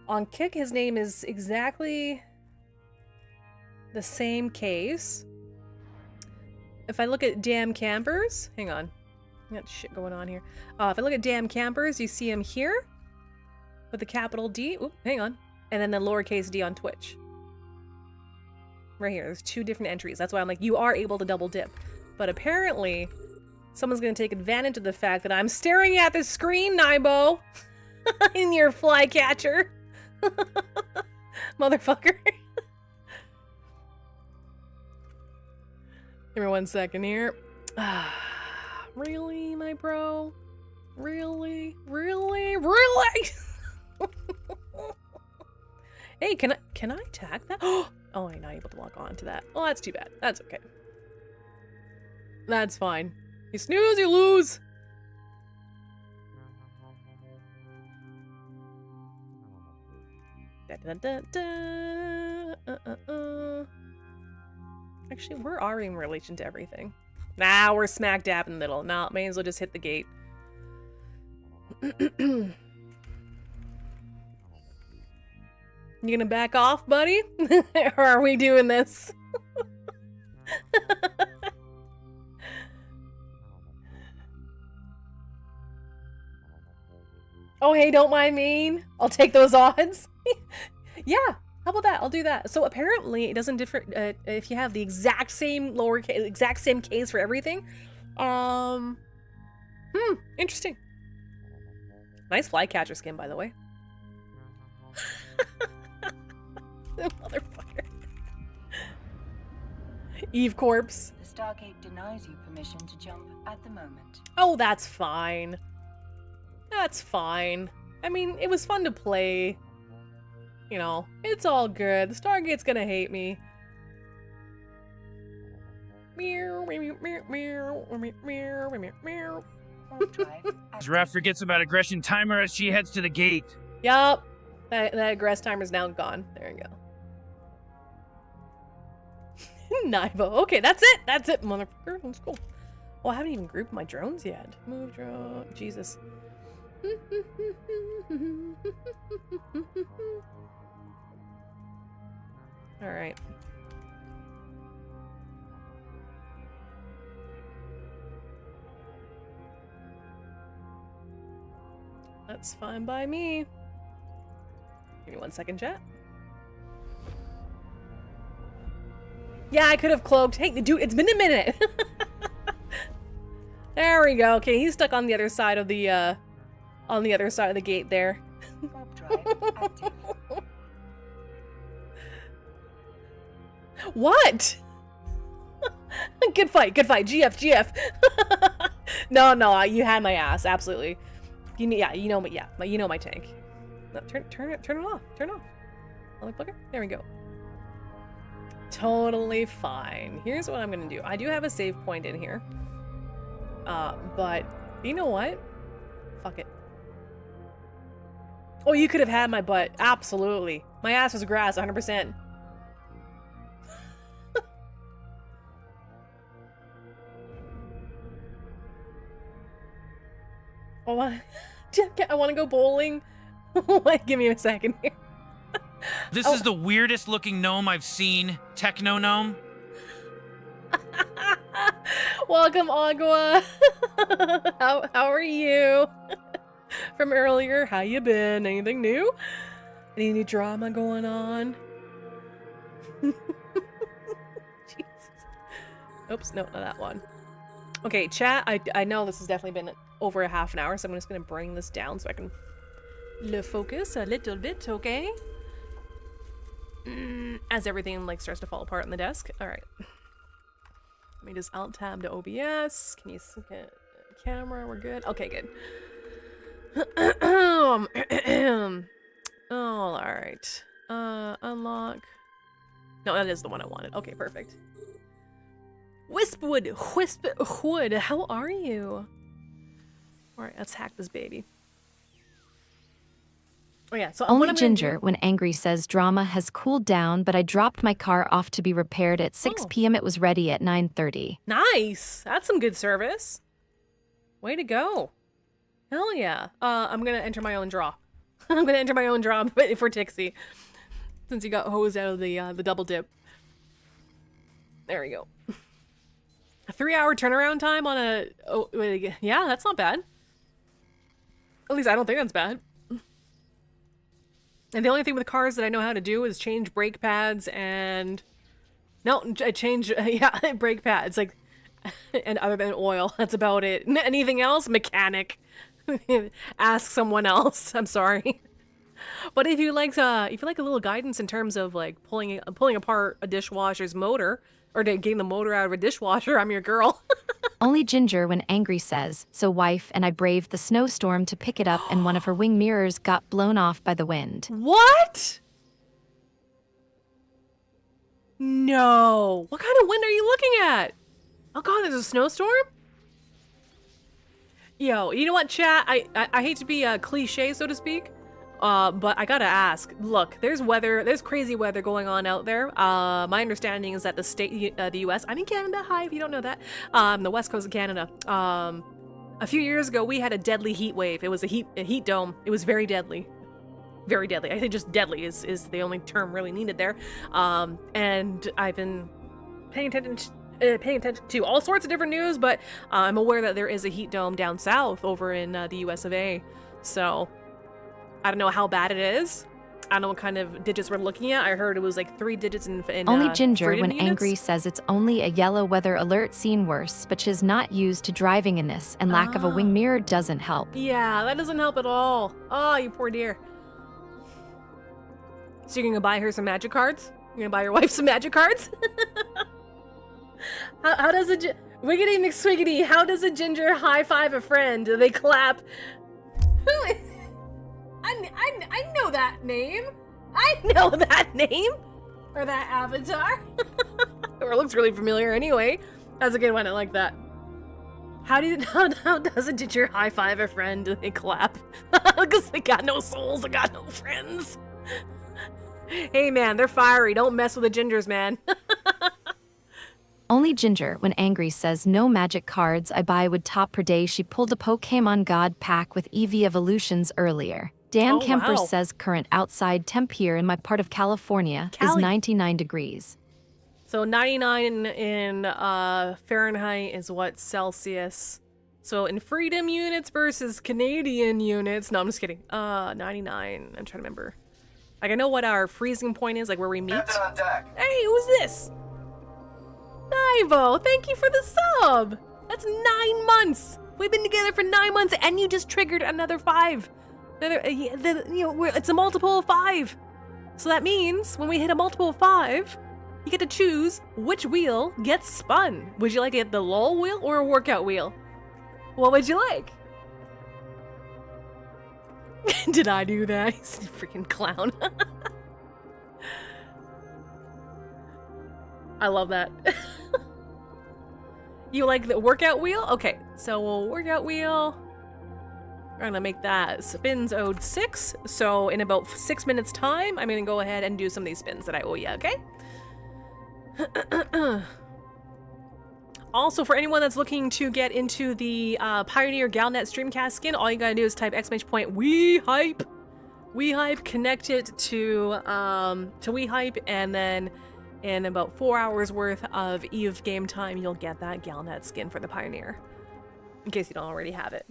On Kick, his name is exactly the same case. If I look at Damn Campers, hang on. I got shit going on here. If I look at Damn Campers, you see him here with the capital D. Oop, hang on. And then the lowercase d on Twitch. Right here. There's two different entries. That's why I'm like, you are able to double dip. But apparently, someone's going to take advantage of the fact that I'm staring at the screen, Naibo, in your flycatcher. Motherfucker. Give me 1 second here. Really, my bro? Really? Really? Really? Hey, can I attack that? Oh, I'm not able to log on to that. Oh, that's too bad. That's okay. That's fine. You snooze, you lose. Da, da, da, da. Actually, where are we in relation to everything? Nah, we're smack dab in the middle. Nah, may as well just hit the gate. You gonna back off, buddy? Or are we doing this? Oh, hey, don't mind me. I'll take those odds. Yeah, how about that? I'll do that. So apparently it doesn't differ if you have the exact same lowercase, exact same case for everything. Interesting. Nice flycatcher skin, by the way. Motherfucker. Eve Corpse. The Stargate denies you permission to jump at the moment. Oh, that's fine. That's fine. I mean, it was fun to play. You know, it's all good. The Stargate's gonna hate me. Giraffe forgets about aggression timer as she heads to the gate. Yup. That aggress timer's now gone. There you go. Nibo. Okay, that's it. That's it, motherfucker. Let's go. Oh, I haven't even grouped my drones yet. Move drone. Jesus. All right. That's fine by me. Give me 1 second, chat. Yeah, I could have cloaked. Hey, dude, it's been a minute. There we go. Okay, he's stuck on the other side of the gate there. What? Good fight, GF. No, you had my ass, absolutely. You know my tank. No, turn it off. Motherfucker. There we go. Totally fine. Here's what I'm gonna do. I do have a save point in here. But you know what? Fuck it. Oh, you could have had my butt. Absolutely. My ass was grass, 100%. Oh, I want to go bowling. Wait, give me a second here. This is the weirdest looking gnome I've seen. Techno gnome. Welcome, Agua. How are you? From earlier, how you been? Anything new? Any new drama going on? Jesus. Oops, no, not that one. Okay, chat, I know this has definitely been over a half an hour, so I'm just gonna bring this down so I can focus a little bit, okay? As everything like starts to fall apart on the desk. All right. Let me just alt tab to OBS. Can you see it? Camera? We're good. Okay, good. All right. Unlock. No, that is the one I wanted. Okay, perfect. Wispwood, how are you? All right, let's hack this baby. Oh yeah, so Only Ginger, when angry, says drama has cooled down, but I dropped my car off to be repaired at 6 p.m. It was ready at 9:30. Nice. That's some good service. Way to go. Hell yeah. I'm gonna enter my own draw. I'm gonna enter my own draw for Tixie, since he got hosed out of the double dip. There we go. A 3-hour turnaround time on a... Oh, yeah, that's not bad. At least I don't think that's bad. And the only thing with cars that I know how to do is change brake pads and... No, I change... Yeah, brake pads. Like, and other than oil, that's about it. Anything else? Mechanic. Ask someone else. I'm sorry. But if you like a little guidance in terms of like pulling apart a dishwasher's motor, or getting the motor out of a dishwasher, I'm your girl. Only Ginger, when angry, says, so wife and I braved the snowstorm to pick it up and one of her wing mirrors got blown off by the wind. What? No. What kind of wind are you looking at? Oh god, there's a snowstorm? Yo, you know what, chat? I hate to be a cliche, so to speak, but I gotta ask. Look, there's crazy weather going on out there. My understanding is that the U.S. I'm in Canada. Hi, if you don't know that. The west coast of Canada. A few years ago, we had a deadly heat wave. It was a heat dome. It was very deadly. Very deadly. I think just deadly is the only term really needed there. And I've been paying attention to all sorts of different news, but I'm aware that there is a heat dome down south over in the US of A. So I don't know how bad it is. I don't know what kind of digits we're looking at. I heard it was like 3 digits in Only Ginger, when units. angry, says it's only a yellow weather alert, seen worse, but she's not used to driving in this, and lack of a wing mirror doesn't help. Yeah, that doesn't help at all. Oh, you poor dear. So you're gonna buy her some magic cards? You're gonna buy your wife some magic cards? How does a Wiggity McSwiggity, how does a ginger high five a friend? Do they clap? Who is... I know that name. I know that name. Or that avatar. Or it looks really familiar anyway. That's a good one, I like that. How does a ginger high five a friend? Do they clap? Because they got no souls, they got no friends. Hey man, they're fiery. Don't mess with the gingers, man. Only Ginger, when angry, says no magic cards I buy would top per day. She pulled a Pokemon God pack with EV evolutions earlier. Dan Oh, Kempers wow. says current outside temp here in my part of California is Cali. 99 degrees. So 99 in Fahrenheit is what, Celsius? So in freedom units versus Canadian units. No, I'm just kidding. 99. I'm trying to remember. Like, I know what our freezing point is, like where we meet. Hey, who's this? Ivo, thank you for the sub. That's 9 months. We've been together for 9 months, and you just triggered another 5. It's a multiple of 5. So that means when we hit a multiple of 5, you get to choose which wheel gets spun. Would you like it the LOL wheel or a workout wheel? What would you like? Did I do that? He's a freaking clown. I love that. You like the workout wheel? Okay, so we'll workout wheel. We're gonna make that spins owed 6. So in about 6 minutes time, I'm gonna go ahead and do some of these spins that I owe you, okay? Also, for anyone that's looking to get into the Pioneer Galnet Streamcast skin, all you gotta do is type !WeHype. WeHype, connect it to WeHype, and then in about 4 hours worth of EVE game time, you'll get that Galnet skin for the Pioneer. In case you don't already have it.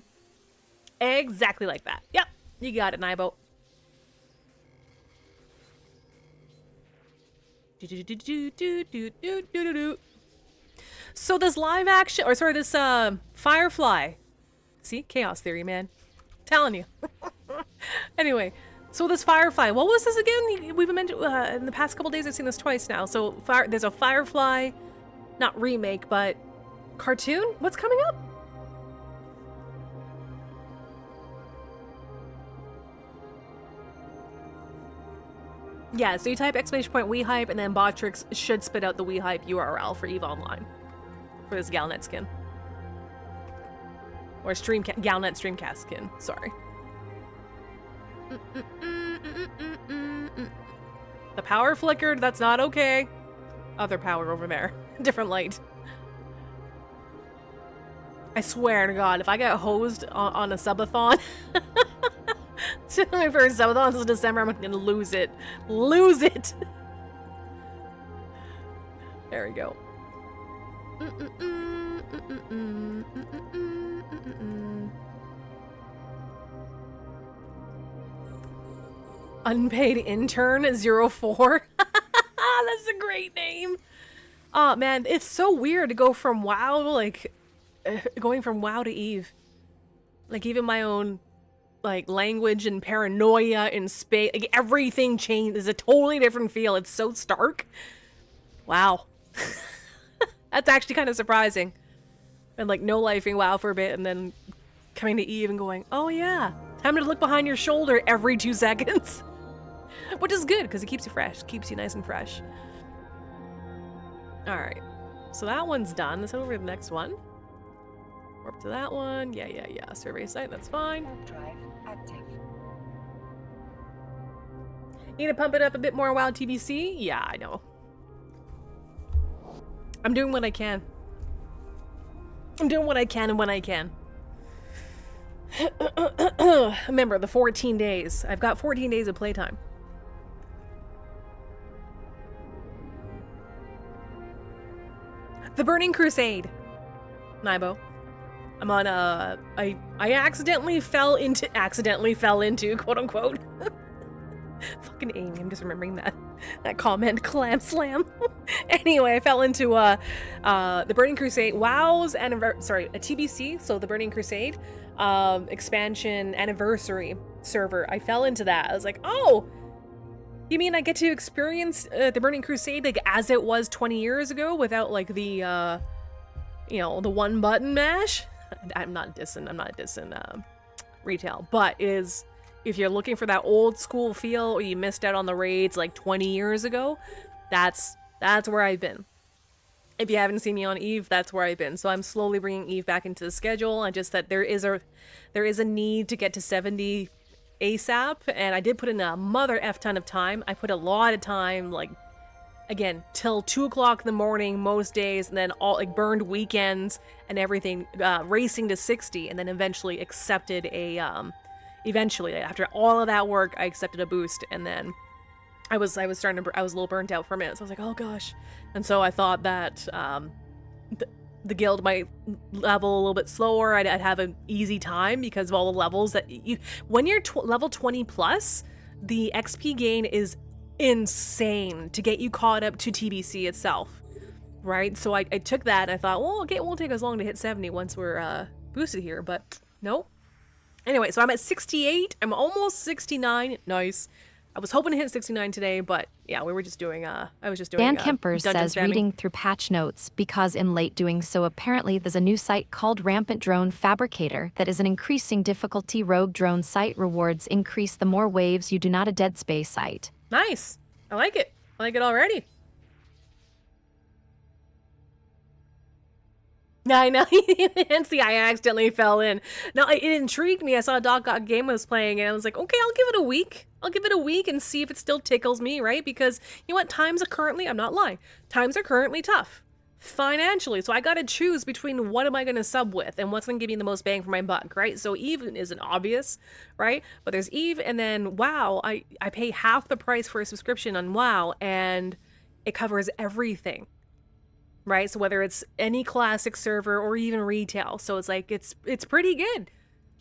Exactly like that. Yep, you got it, Nibo. So this live action, or sorry, this Firefly. See, chaos theory, man. Telling you. Anyway, so this Firefly, what was this again? We've mentioned in the past couple days. I've seen this twice now. So there's a Firefly, not remake, but cartoon. What's coming up? Yeah, so you type !WeHype, and then Botrix should spit out the WeHype URL for EVE Online for this Galnet skin. Or Galnet Streamcast skin, sorry. The power flickered, that's not okay. Other power over there. Different light. I swear to God, if I get hosed on a subathon, my first subathon is December, I'm gonna lose it. Lose it! There we go. Unpaid intern 04. That's a great name. Oh man, it's so weird to go from WoW, like going from WoW to EVE. Like even my own like language and paranoia and space, like everything changed. It's a totally different feel. It's so stark. Wow. That's actually kind of surprising. And like no lifing WoW for a bit and then coming to EVE and going, oh yeah, time to look behind your shoulder every 2 seconds. Which is good because it keeps you fresh, keeps you nice and fresh. All right, so that one's done. Let's head over to the next one. Warp to that one. Yeah. Survey site, that's fine. Drive active. Need to pump it up a bit more WoW TBC? Yeah, I know. I'm doing what I can. I'm doing what I can and when I can. Remember, the 14 days. I've got 14 days of playtime. The Burning Crusade. Nibo. I'm on I accidentally fell into quote unquote. Fucking Amy, I'm just remembering that comment, clam slam. Anyway, I fell into the Burning Crusade WoW's a TBC, so the Burning Crusade expansion anniversary server. I fell into that. I was like, oh, you mean I get to experience the Burning Crusade like as it was 20 years ago without like the the one button mash? I'm not dissing retail, but if you're looking for that old school feel or you missed out on the raids like 20 years ago, that's where I've been. If you haven't seen me on EVE, that's where I've been. So I'm slowly bringing EVE back into the schedule. I just that there is a need to get to 70 ASAP, and I did put in a mother F ton of time. I put a lot of time, like again, till 2 o'clock in the morning most days, and then all like burned weekends and everything, racing to 60, and then eventually accepted a, eventually after all of that work, I accepted a boost, and then I was a little burnt out for a minute, so I was like, oh gosh. And so I thought that the guild might level a little bit slower. I'd have an easy time because of all the levels that you, when you're level 20 plus, the XP gain is insane to get you caught up to TBC itself, right? So I took that and I thought, well, okay, it won't take as long to hit 70 once we're boosted here, but nope. Anyway, so I'm at 68. I'm almost 69. Nice. I was hoping to hit 69 today, but yeah, we were just doing, I was just doing Dan Kemper dungeon says spamming. reading through patch notes because in late doing so apparently there's a new site called Rampant Drone Fabricator that is an increasing difficulty rogue drone site. Rewards increase the more waves you do, not a Dead Space site. Nice. I like it. I like it already. I know. And see, I accidentally fell in. No, it intrigued me. I saw Doc Got Game was playing, and I was like, okay, I'll give it a week. I'll give it a week and see if it still tickles me, right? Because you know what? Times are currently, I'm not lying, times are currently tough financially. So I got to choose between what am I going to sub with and what's going to give me the most bang for my buck, right? So Eve isn't obvious, right? But there's Eve, and then WoW. I pay half the price for a subscription on WoW, and it covers everything. Right, so whether it's any classic server or even retail, so it's like it's pretty good.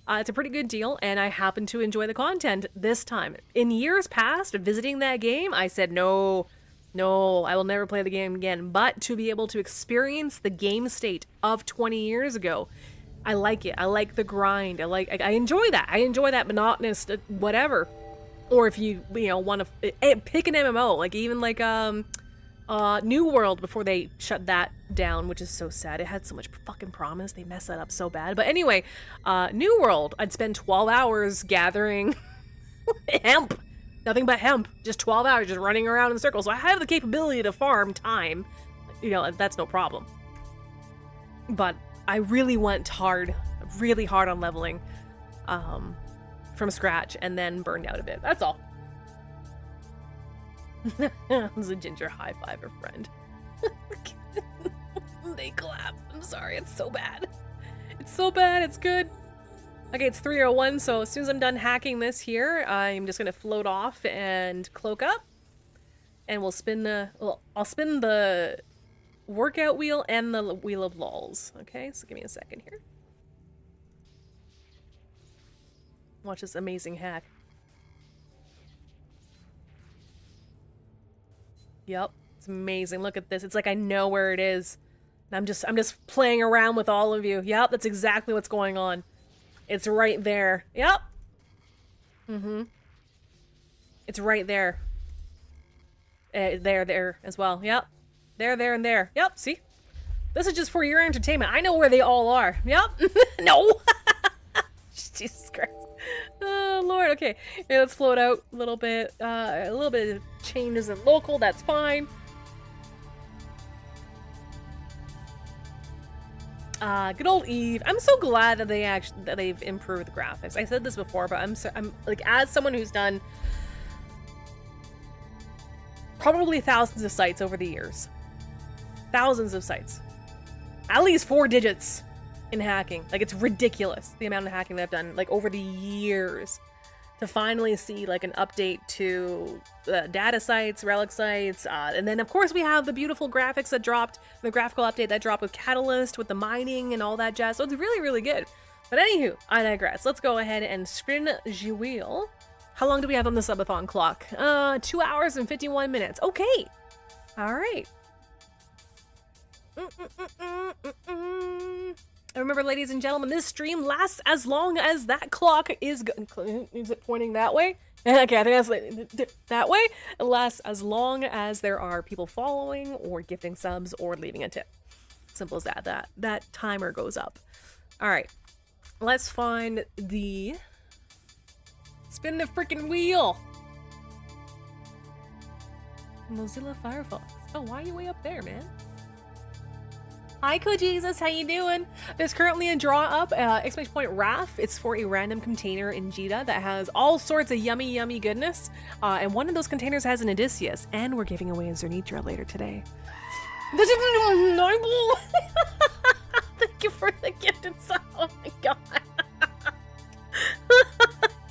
It's a pretty good deal, and I happen to enjoy the content this time. In years past, visiting that game, I said no, I will never play the game again. But to be able to experience the game state of 20 years ago, I like it. I like the grind. I enjoy that. I enjoy that monotonous whatever. Or if you want to pick an MMO, like even like New World before they shut that down, which is so sad. It had so much fucking promise. They messed that up so bad. But anyway, New World, I'd spend 12 hours gathering hemp. Nothing but hemp. Just 12 hours just running around in circles. So I have the capability to farm time. That's no problem. But I really went really hard on leveling from scratch and then burned out a bit. That's all. It was a ginger high five her friend. They clap. I'm sorry, it's so bad. It's so bad, it's good. Okay, it's 3:01, so as soon as I'm done hacking this here, I'm just gonna float off and cloak up. And we'll spin I'll spin the workout wheel and the wheel of lulls. Okay, so give me a second here. Watch this amazing hack. Yep, it's amazing. Look at this. It's like I know where it is. And I'm just playing around with all of you. Yep, that's exactly what's going on. It's right there. Yep. It's right there. There as well. Yep. There, and there. Yep, see? This is just for your entertainment. I know where they all are. Yep. No. Jesus Christ. Oh, Lord. Okay. Yeah, let's float out a little bit. A little bit of changes in local. That's fine. Good old Eve. I'm so glad that they've improved the graphics. I said this before, but I'm like, as someone who's done probably thousands of sites over the years. Thousands of sites. At least 4 digits in hacking. Like, it's ridiculous the amount of hacking that I've done, like, over the years. To finally see, like, an update to data sites, relic sites, and then, of course, we have the beautiful graphics that dropped, the graphical update that dropped with Catalyst, with the mining and all that jazz. So it's really, really good. But anywho, I digress. Let's go ahead and spin the wheel. How long do we have on the subathon clock? 2 hours and 51 minutes. Okay. All right. Remember, ladies and gentlemen, this stream lasts as long as that clock is it pointing that way? Okay, I think that's that way. It lasts as long as there are people following or gifting subs or leaving a tip. Simple as that. That timer goes up. All right. Let's find the... Spin the freaking wheel! Mozilla Firefox. Oh, why are you way up there, man? Hi, Co-Jesus, how you doing? There's currently a draw up, exclamation point RAF. It's for a random container in Jita that has all sorts of yummy, yummy goodness. And one of those containers has an Odysseus, and we're giving away a Zernitra later today. Thank you for the gifted sub. Oh my god.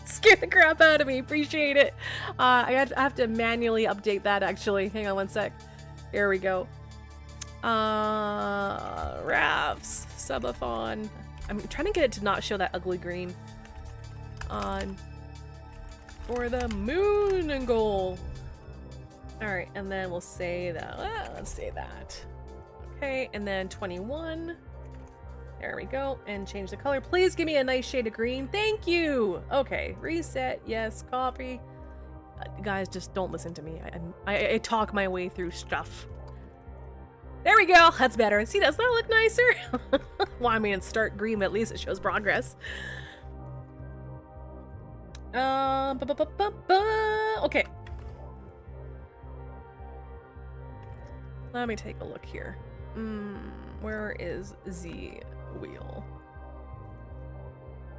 Scared the crap out of me. Appreciate it. I have to manually update that actually. Hang on one sec. Here we go. Rafts. Subathon. I'm trying to get it to not show that ugly green. On. For the moon and goal. Alright, and then we'll say that. Let's say that. Okay, and then 21. There we go. And change the color. Please give me a nice shade of green. Thank you! Okay, reset. Yes, copy. Guys, just don't listen to me. I talk my way through stuff. There we go. That's better. See, does that look nicer? Well, I mean, it's start green, but at least it shows progress. Okay. Let me take a look here. Where is the wheel?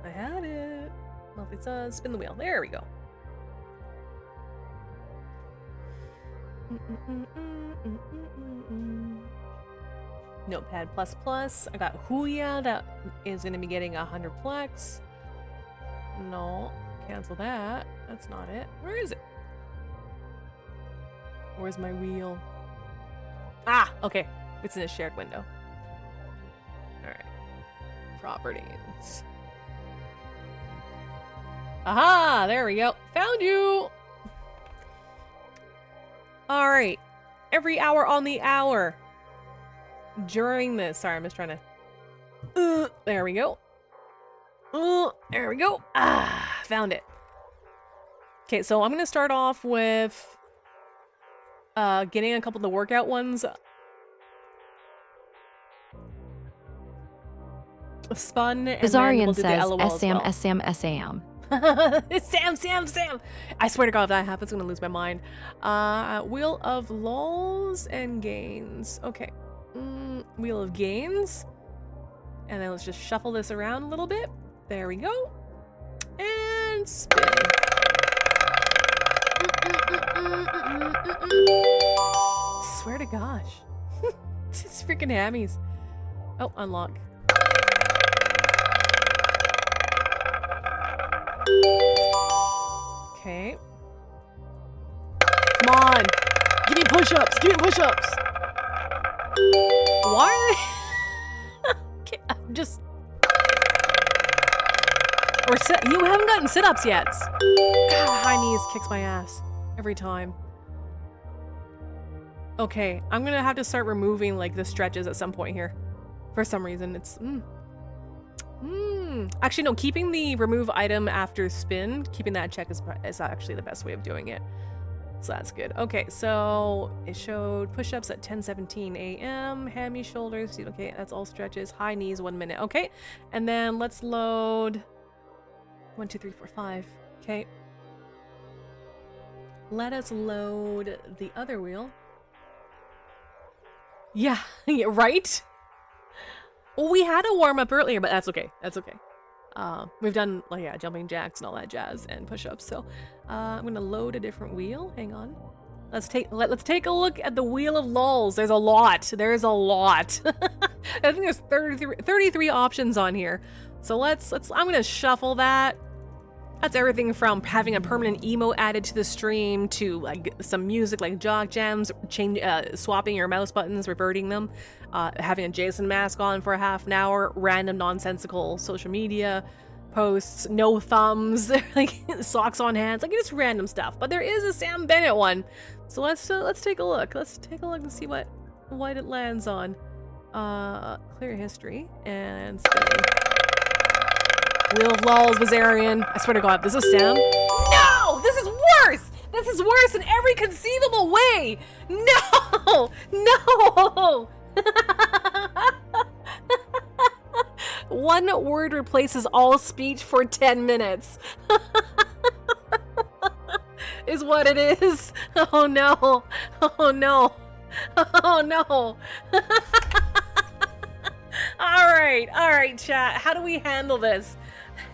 I had it. Well, if it does, spin the wheel. There we go. Notepad++. I got Huya that is going to be getting 100 plex. No, cancel that. That's not it. Where is it? Where's my wheel? Ah, okay. It's in a shared window. Alright. Properties. Aha! There we go. Found you! Alright. Every hour on the hour. During this. Sorry, I'm just trying to... there we go. There we go. Ah, found it. Okay, so I'm going to start off with... getting a couple of the workout ones. Spun, and then we'll do the LOL as well. SAM. Sam. I swear to God, if that happens, I'm gonna lose my mind. Wheel of lulls and gains. Okay. Wheel of gains. And then let's just shuffle this around a little bit. There we go. And spin. Swear to gosh. It's freaking hammies. Oh, unlock. Okay. Come on. Give me push-ups. Give me push-ups. Why? Okay, I'm just... Or you haven't gotten sit-ups yet. God, high knees kicks my ass every time. Okay, I'm gonna have to start removing like the stretches at some point here. For some reason, it's Actually, no. Keeping the remove item after spin, keeping that check is actually the best way of doing it. So that's good. Okay, so it showed push-ups at 10:17 a.m. Hammy shoulders. Okay, that's all stretches. High knees, 1 minute. Okay, and then let's load 1, 2, 3, 4, 5. Okay. Let us load the other wheel. Yeah, right? Well, we had a warm-up earlier, but that's okay. That's okay. We've done, like, yeah, jumping jacks and all that jazz and push-ups. So, I'm gonna load a different wheel. Hang on. Let's take a look at the wheel of lulls. There's a lot. There's a lot. I think there's 33 options on here. So I'm gonna shuffle that. That's everything from having a permanent emote added to the stream to like some music like jog jams, swapping your mouse buttons, reverting them, having a Jason mask on for a half an hour, random nonsensical social media posts, no thumbs, like socks on hands, like just random stuff. But there is a Sam Bennett one, so let's take a look. Let's take a look and see what it lands on. Clear history and spinning. Wheel of Lulls, Vazarian. I swear to God, this is Sam. No! This is worse! This is worse in every conceivable way! No! No! One word replaces all speech for 10 minutes. Is what it is. Oh no. Oh no. Oh no. right, chat. How do we handle this?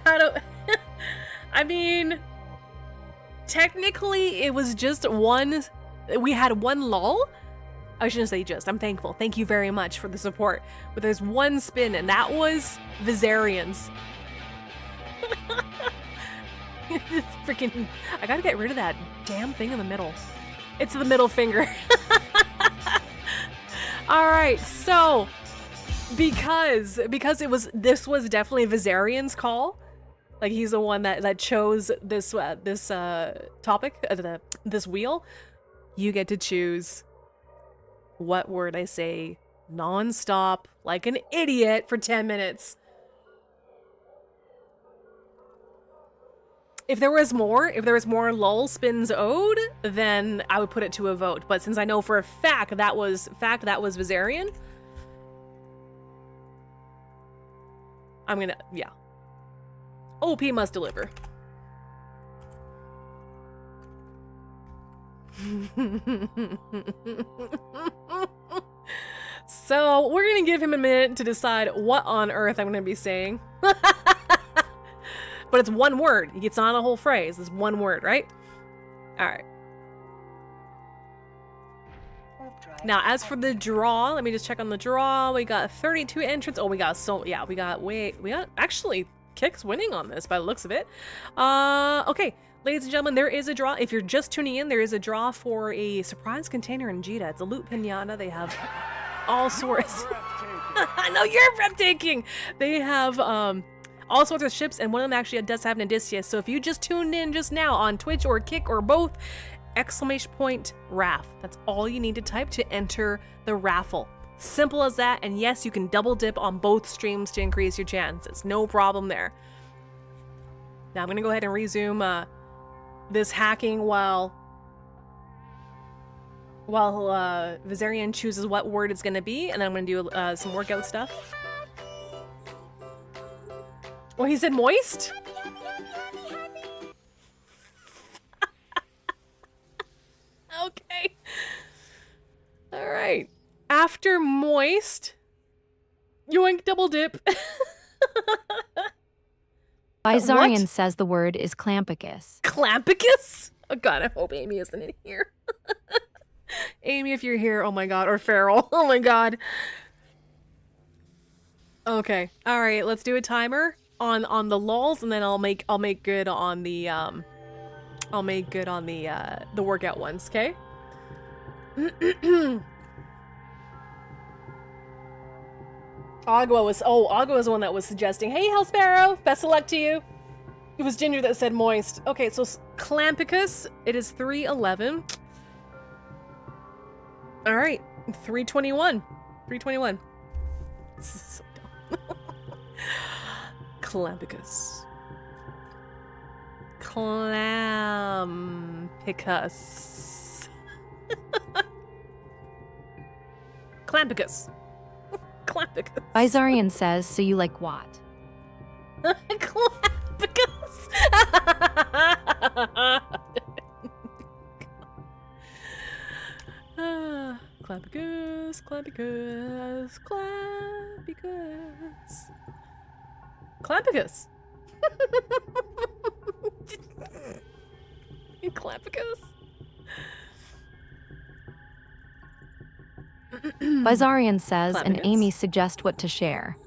How do... I mean, technically, it was just one... We had one lull? I shouldn't say just. I'm thankful. Thank you very much for the support. But there's one spin, and that was Viserions. Freaking... I gotta get rid of that damn thing in the middle. It's the middle finger. Alright, so... Because this was definitely Viserion's call. Like, he's the one that chose this topic, this wheel. You get to choose what word I say non-stop, like an idiot, for 10 minutes. If there was more lull spins owed, then I would put it to a vote. But since I know for a fact that was Viserion, I'm gonna, yeah. OP must deliver. So we're gonna give him a minute to decide what on earth I'm gonna be saying. But it's one word. It's not a whole phrase. It's one word, right? All right. Now, as for the draw, let me just check on the draw. We got 32 entrants. Oh, we got actually Kick's winning on this by the looks of it. Okay, ladies and gentlemen, there is a draw. If you're just tuning in, there is a draw for a surprise container in Jita. It's a loot pinata. They have all sorts. I know you're breathtaking. They have all sorts of ships, and one of them actually does have an Odysseus. So if you just tuned in just now on Twitch or Kick or both, !RAF. That's all you need to type to enter the raffle. Simple as that, and yes, you can double dip on both streams to increase your chances. No problem there. Now I'm gonna go ahead and resume this hacking while Viserion chooses what word it's gonna be, and then I'm gonna do some workout stuff. Oh, he said moist? Okay. All right. After moist, yoink, double dip. Bizarian says the word is clampicus. Clampicus? Oh god, I hope Amy isn't in here. Amy, if you're here, oh my god, or Farrell, oh my god. Okay, all right, let's do a timer on the lulls, and then I'll make good on the the workout ones, okay? Agua was the one that was suggesting, hey, Hell Sparrow, best of luck to you. It was Ginger that said moist. Okay, so Clampicus, it is 311. All right, 321. 321. This is so dumb. Clampicus. Clampicus. Clampicus. Clampicus. Bizarian says, so you like what? Clampicus. Clampicus, Clampicus, Clampicus. Clampicus. Clampicus. Bizarian says, and Clampicus. Amy suggest what to share.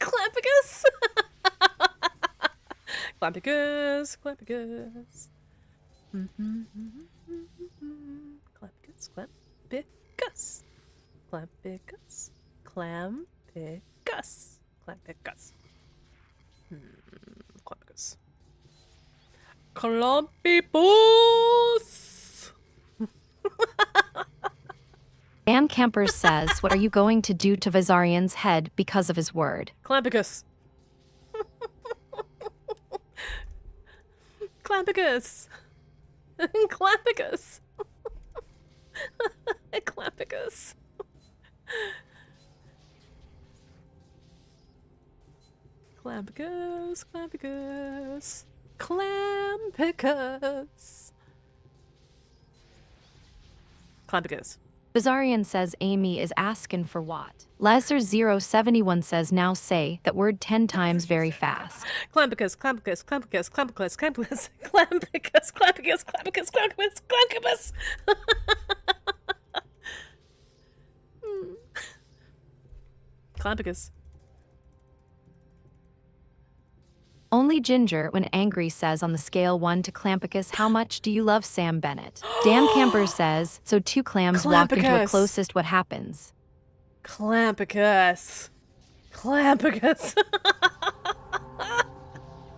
Clampicus. Clampicus, Clampicus. Clampicus, Clampicus. Clampicus, Clampicus. Clampicus. Clampicus. Clampicus. Dan Kemper says, what are you going to do to Vizarian's head because of his word? Clampicus. Clampicus. Clampicus. Clampicus. Clampicus. Clampicus. Clampicus. Clampicus. Bazarian says Amy is asking for what? Lesser071 says now say that word 10 times very fast. Clampicus, Clampicus, Clampicus, Clampicus, Clampicus, Clampicus, Clampicus, Clampicus, Clampicus, Clampicus. Clampicus. Only Ginger, when angry, says on the scale 1 to Clampicus, how much do you love Sam Bennett? Dan Camper says, so two clams walk into a Clampicus. closest, what happens? Clampicus. Clampicus.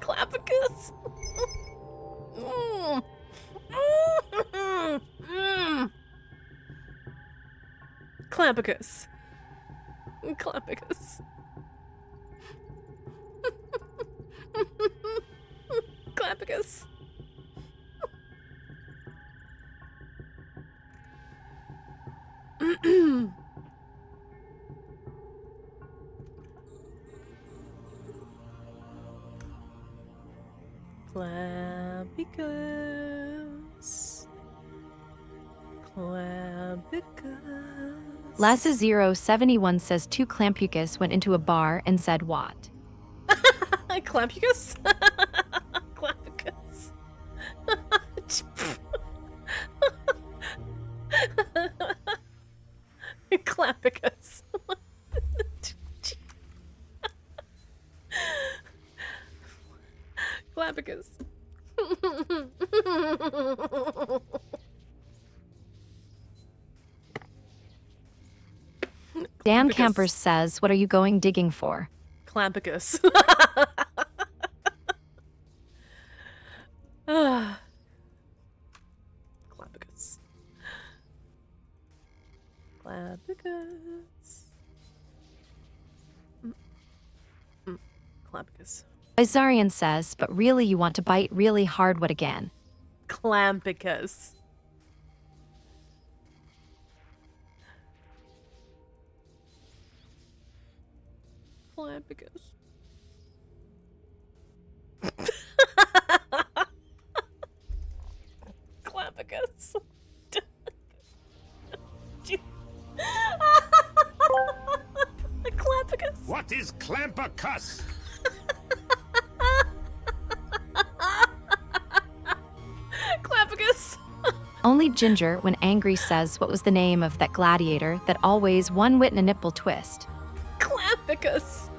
Clampicus. Mm. Mm. Mm. Clampicus. Clampicus. Clampicus. Clampicus. Clampicus. Lassa071 says two Clampicus went into a bar and said what? Clampicus? Clampicus. Clampicus. Clampicus. Dan Camper says, what are you going digging for? Clampicus. Clampicus. Clampicus. Clampicus. Izarian says, but really you want to bite really hard, what again? Clampicus. Clampicus. Clampicus. Clampicus. What is Clampicus? Clampicus. Only Ginger, when angry, says, what was the name of that gladiator that always won wit in a nipple twist? Clampicus.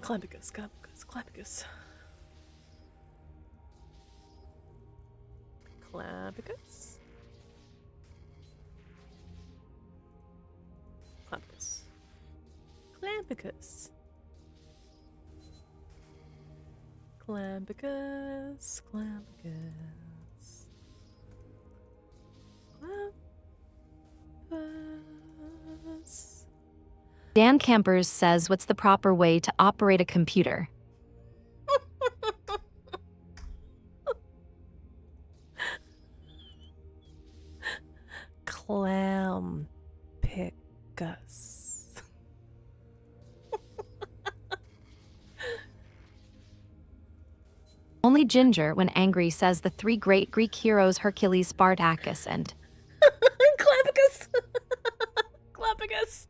Clampicus, Clampicus, Clampicus. Clampicus. Clampicus. Clampicus. Clampicus. Clampicus. Clampicus. Dan Campers says, what's the proper way to operate a computer? Clampicus. Only Ginger, when angry, says the three great Greek heroes Hercules, Spartacus, and Clampicus. Clampicus.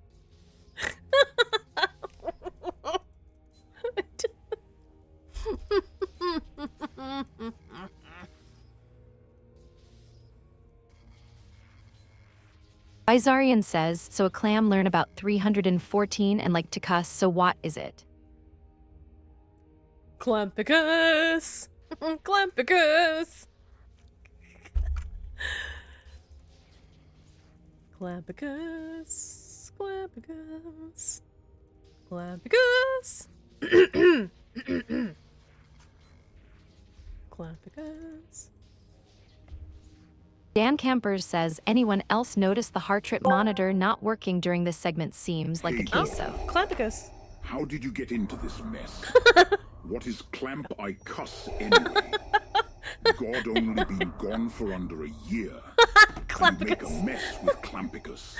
Izarian says, so a clam learn about 314 and like to cuss, so what is it? Clampicus. Clampicus. Clampicus. Clampicus. Clampicus. Clampicus. Dan Campers says, anyone else notice the heart rate monitor not working during this segment? Seems like a case of Clampicus. How did you get into this mess? What is Clamp I cuss anyway? God only been gone for under a year. And you make a mess with Clampicus.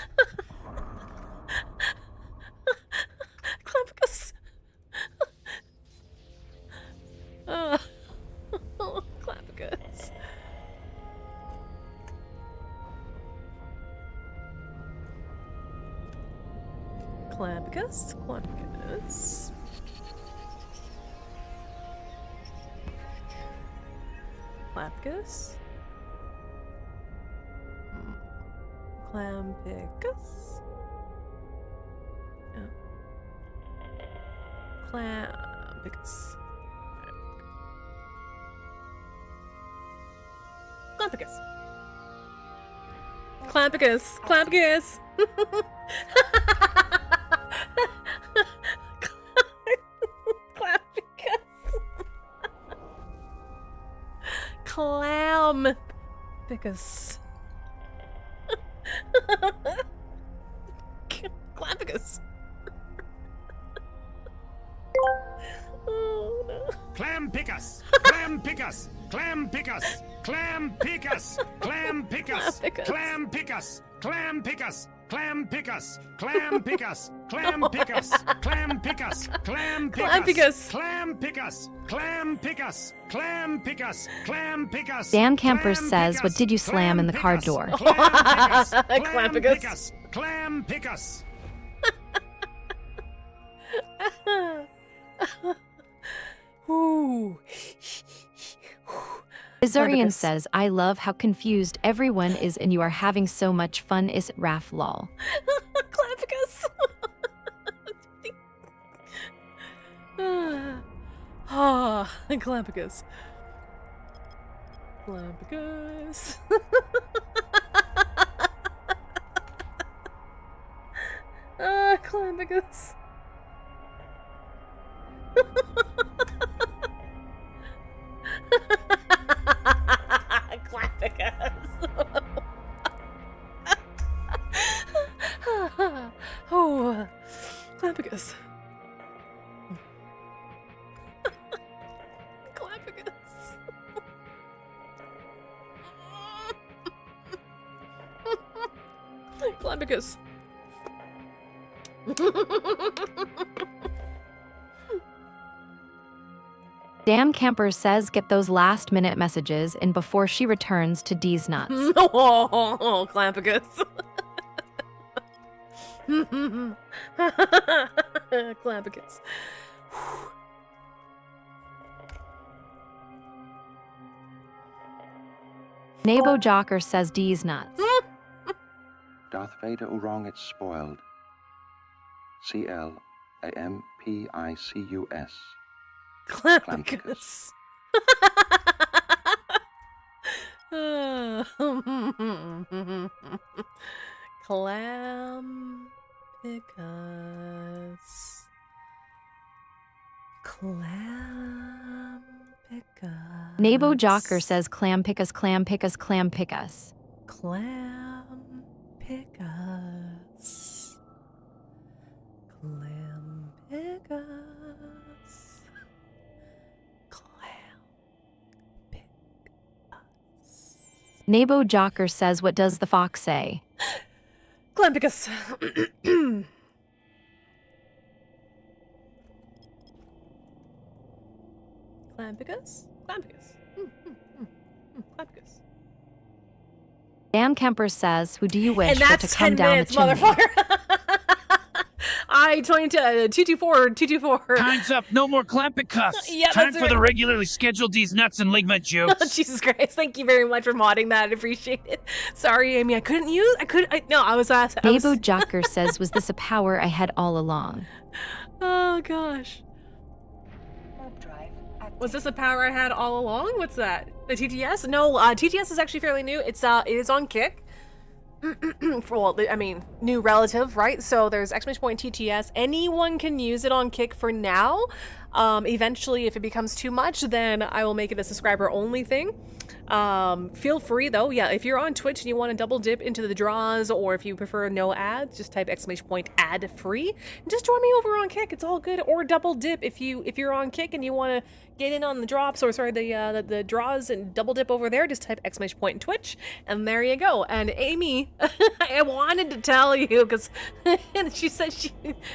Clampicus. Clampicus. Clampicus. Clampicus. Clampicus. Clampicus. Clampicus. Clampicus. Clampicus. Clampicus. Clampicus. Oh no. Clam pick us! Clam pick us! Clam pick us! Clam pick us! Clam pick us! Clam pick us! Clam pick us! Clam pick us! Clam pick us! Clam pick us! Clam pick us! Clam pick us! Clam pick us! Clam pick us! Clam pick us! Clam pick us! Dan Camper says, what did you slam in the car door? Clam pick us! Clam pick us! Ooh. Azurian says, I love how confused everyone is and you are having so much fun. Is it Raf lol? Clampicus. Ah, Clampicus. Clampicus. Clampicus. Clampicus. Oh, Clampicus. Clampicus. Clampicus. Dan Camper says, get those last minute messages in before she returns to D's nuts. Oh, Clampicus. Clampicus. Nabo Jocker says D's nuts. Darth Vader Urong it's spoiled. CLAMPICUS. Clampicus. Clampicus. Clampicus. Nabo Jocker says, clam pick us, clam pick us, clam pick us. Clampicus. Clampicus. Nabo Jocker says, what does the fox say? Clampicus. Clampicus? Clampicus. Clampicus. Dan Kemper says, who do you wish And were that's to come 10 down minutes, the chimney? motherfucker. I 224. Time's up. No more Clampicus. Yeah, Time that's for right. the regularly scheduled These Nuts and Ligma jokes. Jesus Christ! Thank you very much for modding that. I appreciate it. Sorry, Amy. I was asked. Nabo Jocker says, was this a power I had all along? Oh gosh. Was this a power I had all along? What's that? The TTS? No, TTS is actually fairly new. It is on Kick. New relative, right? So there's exclamation point TTS. Anyone can use it on Kick for now. Eventually, if it becomes too much, then I will make it a subscriber only thing. Feel free though. Yeah, if you're on Twitch and you want to double dip into the draws, or if you prefer no ads, just type exclamation point ad free and just join me over on Kick. It's all good. Or double dip if you're on Kick and you want to get in on the drops, or sorry, the draws, and double dip over there, just type exclamation point in Twitch, and there you go. And Amy, I wanted to tell you because she said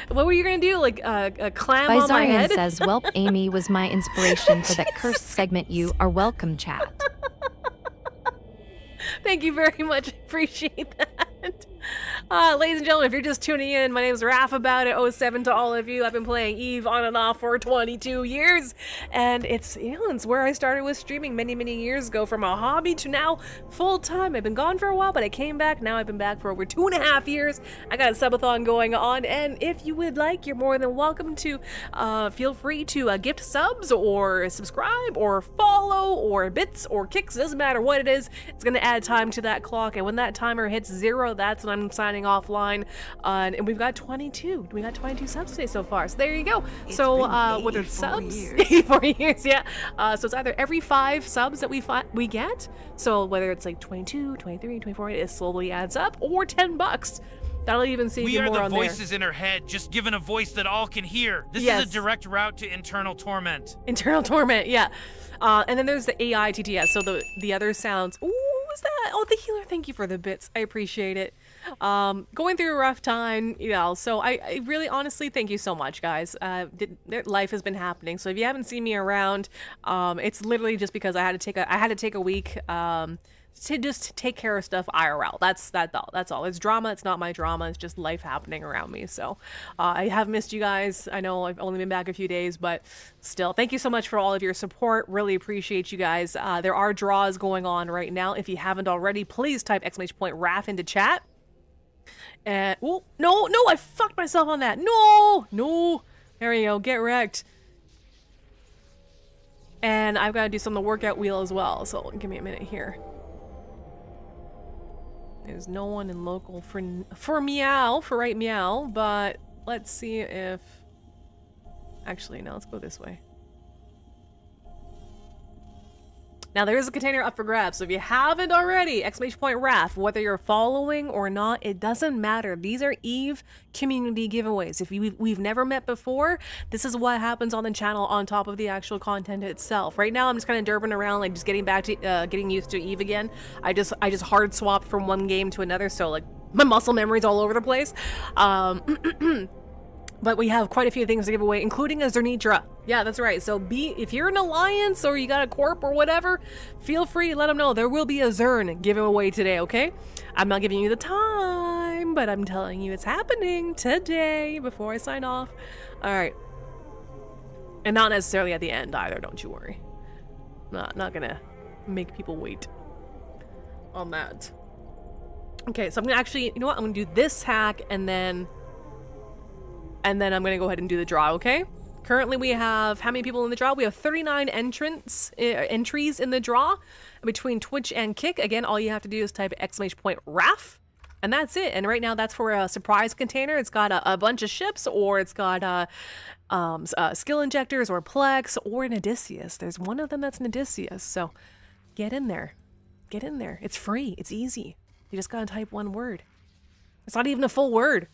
what were you gonna do? Like a clam on my head? says, "Welp, Amy was my inspiration for that cursed segment. You are welcome, chat." Thank you very much. Appreciate that. Ladies and gentlemen, if you're just tuning in, my name is Raph About It 07 to all of you. I've been playing Eve on and off for 22 years, and it's where I started with streaming many years ago, from a hobby to now full-time. I've been gone for a while, but I came back. Now I've been back for over 2.5 years. I got a subathon going on, and if you would like, you're more than welcome to feel free to gift subs or subscribe or follow or bits or kicks. Doesn't matter what it is. It's going to add time to that clock, and when that timer hits 0, that's when I'm signing offline. And we've got 22 subs today so far, so there you go. So whether it's subs 84 years, yeah, so it's either every 5 subs that we get, so whether it's like 22, 23, 24, it slowly adds up, or $10. That'll even see you more on there. We are the voices in her head, just given a voice that all can hear. This is a direct route to internal torment. Internal torment, yeah. And then there's the AI TTS, so the other sounds. Ooh, what was that? Oh, the healer, thank you for the bits. I appreciate it. Going through a rough time, so I really honestly thank you so much, guys. Life has been happening, so if you haven't seen me around, it's literally just because I had to take a week to just take care of stuff IRL. That's all. It's drama. It's not my drama. It's just life happening around me. So I have missed you guys. I know I've only been back a few days, but still, thank you so much for all of your support. Really appreciate you guys. There are draws going on right now. If you haven't already, please type !RAF into chat. And oh no, I fucked myself on that. No. There you go. Get wrecked. And I've got to do some of the workout wheel as well. So give me a minute here. There's no one in local for meow, for right meow, but let's see if... Actually, no, let's go this way. Now, there is a container up for grabs, so if you haven't already, !RAF, whether you're following or not, it doesn't matter. These are EVE community giveaways. If we've never met before, this is what happens on the channel on top of the actual content itself. Right now, I'm just kind of derping around, like just getting back to getting used to EVE again. I just hard swapped from one game to another, so like my muscle memory's all over the place. But we have quite a few things to give away, including a Zernitra. Yeah, that's right. So if you're an alliance or you got a corp or whatever, feel free to let them know. There will be a Zern given away today, okay? I'm not giving you the time, but I'm telling you it's happening today before I sign off. All right. And not necessarily at the end either, don't you worry. Not gonna make people wait on that. Okay, so I'm gonna actually, you know what? I'm gonna do this hack and then I'm going to go ahead and do the draw, okay? Currently, we have how many people in the draw? We have 39 entries in the draw between Twitch and Kick. Again, all you have to do is type !RAF, and that's it. And right now, that's for a surprise container. It's got a bunch of ships, or it's got skill injectors, or Plex, or an Odysseus. There's one of them that's an Odysseus, so get in there. Get in there. It's free. It's easy. You just got to type one word. It's not even a full word.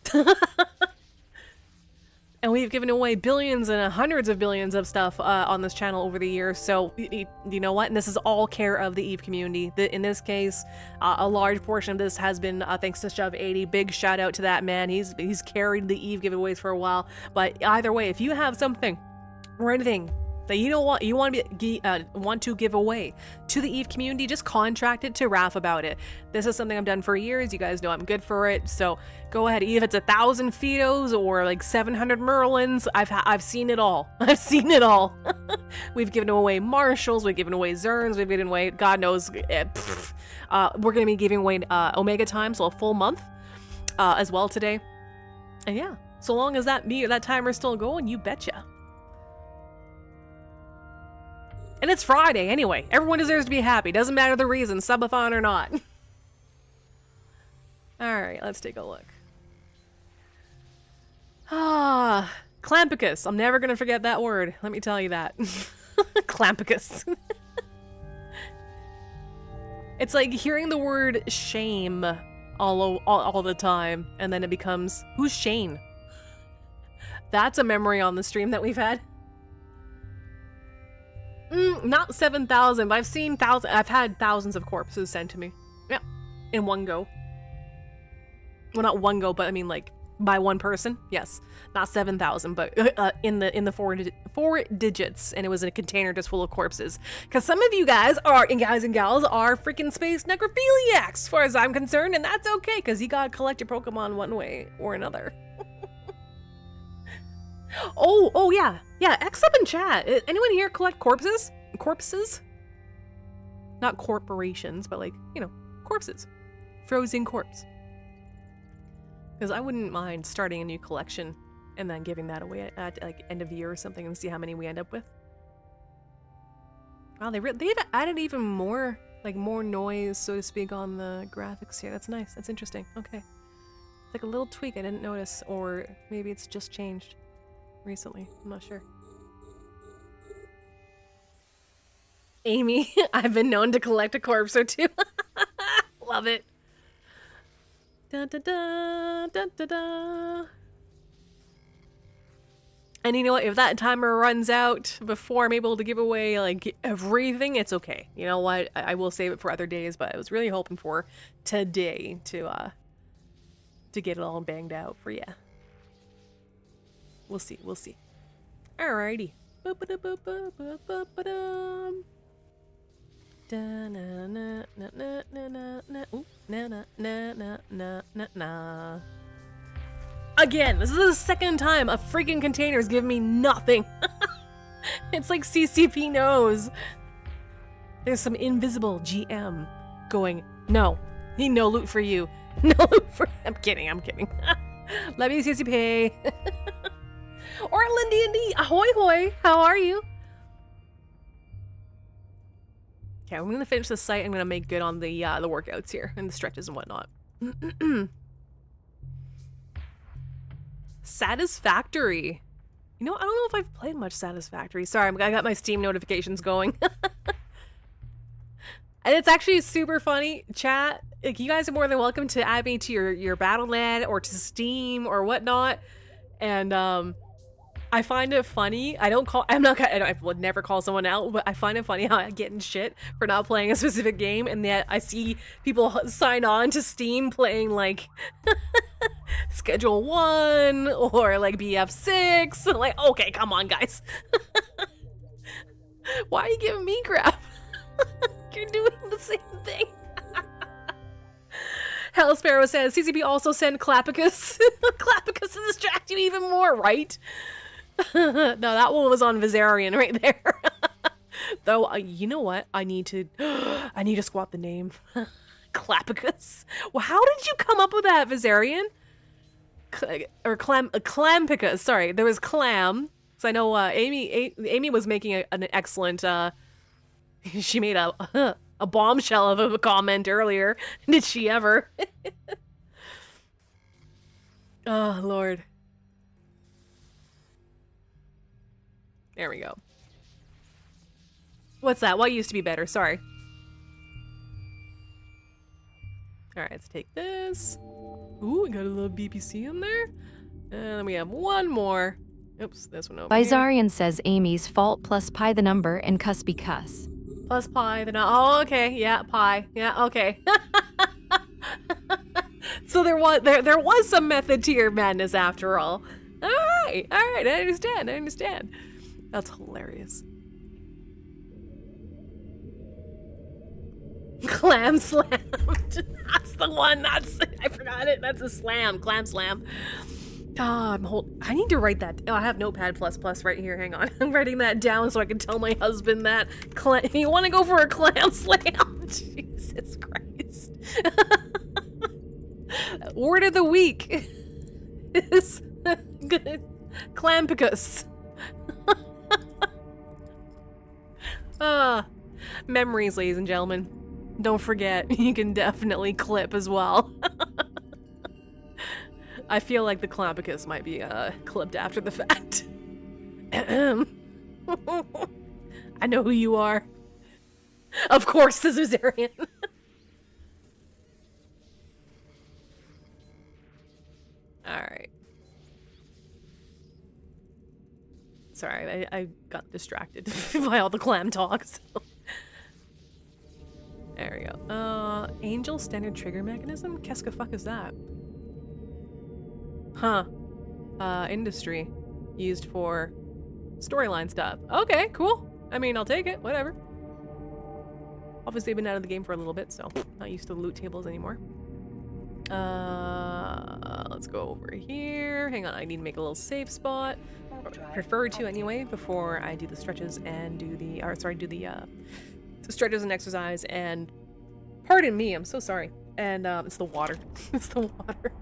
And we've given away billions and hundreds of billions of stuff on this channel over the years. So, you know what? And this is all care of the EVE community. In this case, a large portion of this has been thanks to Shove80. Big shout out to that man. He's carried the EVE giveaways for a while. But either way, if you have something or anything that you don't want to give away to the EVE community, just contract it to Raph About It. This is something I've done for years. You guys know I'm good for it. So go ahead. Even if it's 1,000 Fidos or like 700 Merlins, I've seen it all. I've seen it all. We've given away Marshals. We've given away Zerns. We've given away, God knows, we're going to be giving away Omega Time, so a full month as well today. And yeah, so long as that timer's still going, you betcha. And it's Friday anyway. Everyone deserves to be happy. Doesn't matter the reason, subathon or not. Alright, let's take a look. Clampicus. I'm never going to forget that word. Let me tell you that. Clampicus. It's like hearing the word shame all the time, and then it becomes, who's Shane? That's a memory on the stream that we've had. Not 7,000, but I've seen thousands. I've had thousands of corpses sent to me. Yeah, in one go. Well, not one go, but I mean like by one person. Yes, not 7,000, but in the four digits, and it was in a container just full of corpses. Because some of you guys and gals are freaking space necrophiliacs, as far as I'm concerned, and that's okay, because you gotta collect your Pokemon one way or another. Oh yeah, X up in chat. Anyone here collect corpses? Corpses? Not corporations, but like, you know, corpses. Frozen corpse. Because I wouldn't mind starting a new collection and then giving that away at like end of year or something and see how many we end up with. Wow, they've added even more, like more noise, so to speak, on the graphics here. That's nice. That's interesting. Okay. It's like a little tweak I didn't notice, or maybe it's just changed recently. I'm not sure. Amy, I've been known to collect a corpse or two. Love it. Da, da, da, da, da, da. And you know what? If that timer runs out before I'm able to give away like everything, it's okay. You know what? I will save it for other days, but I was really hoping for today to get it all banged out for you. We'll see. We'll see. Alrighty. Again, this is the second time a freaking container's given me nothing. It's like CCP knows. There's some invisible GM going, no, need no loot for you. No loot for I'm kidding. Love you, CCP. Or Lindy and D, ahoy hoy, how are you? Okay, I'm gonna finish this site. I'm gonna make good on the workouts here and the stretches and whatnot. Satisfactory. You know, I don't know if I've played much Satisfactory. Sorry, I got my Steam notifications going. And it's actually super funny, chat. Like, you guys are more than welcome to add me to your Battle.net or to Steam or whatnot. And I find it funny. I would never call someone out, but I find it funny how I get in shit for not playing a specific game, and yet I see people sign on to Steam playing like Schedule 1 or like BF6. I'm like, okay, come on, guys. Why are you giving me crap? You're doing the same thing. Hell Sparrow says, CCP also send Clapicus. Clapicus to distract you even more, right? No, that one was on Viserion right there. Though, you know what? I need to squat the name. Clapicus. Well, how did you come up with that, Viserion? Clampicus. Sorry, there was Clam. So I know Amy was making an excellent. She made a bombshell of a comment earlier. Did she ever? Oh Lord. There we go. What's that? What used to be better? Sorry. Alright, let's take this. Ooh, we got a little BPC in there. And then we have one more. Oops, this one over here. Bizarian says Amy's fault plus pi the number and cuss be cuss. Plus pi the number. Oh, okay. Yeah, pi. Yeah, okay. So there was some method to your madness after all. Alright, I understand. That's hilarious. Clam slam. That's the one. I forgot it. That's a slam. Clam slam. Oh, I need to write that. Oh, I have Notepad++ right here. Hang on. I'm writing that down so I can tell my husband that. You want to go for a clam slam? Jesus Christ. Word of the week is Clampicus. Memories, ladies and gentlemen. Don't forget, you can definitely clip as well. I feel like the Clampicus might be clipped after the fact. I know who you are. Of course, the Zuzarian. Alright. Sorry, I got distracted by all the clam talk. So. There we go. Angel standard trigger mechanism? Keska fuck is that? Huh. Industry. Used for storyline stuff. Okay, cool. I mean, I'll take it. Whatever. Obviously, I've been out of the game for a little bit, so not used to the loot tables anymore. Let's go over here. Hang on, I need to make a little safe spot. Prefer to anyway, before I do the stretches and do the, do the stretches and exercise. And pardon me, I'm so sorry. And it's the water. It's the water.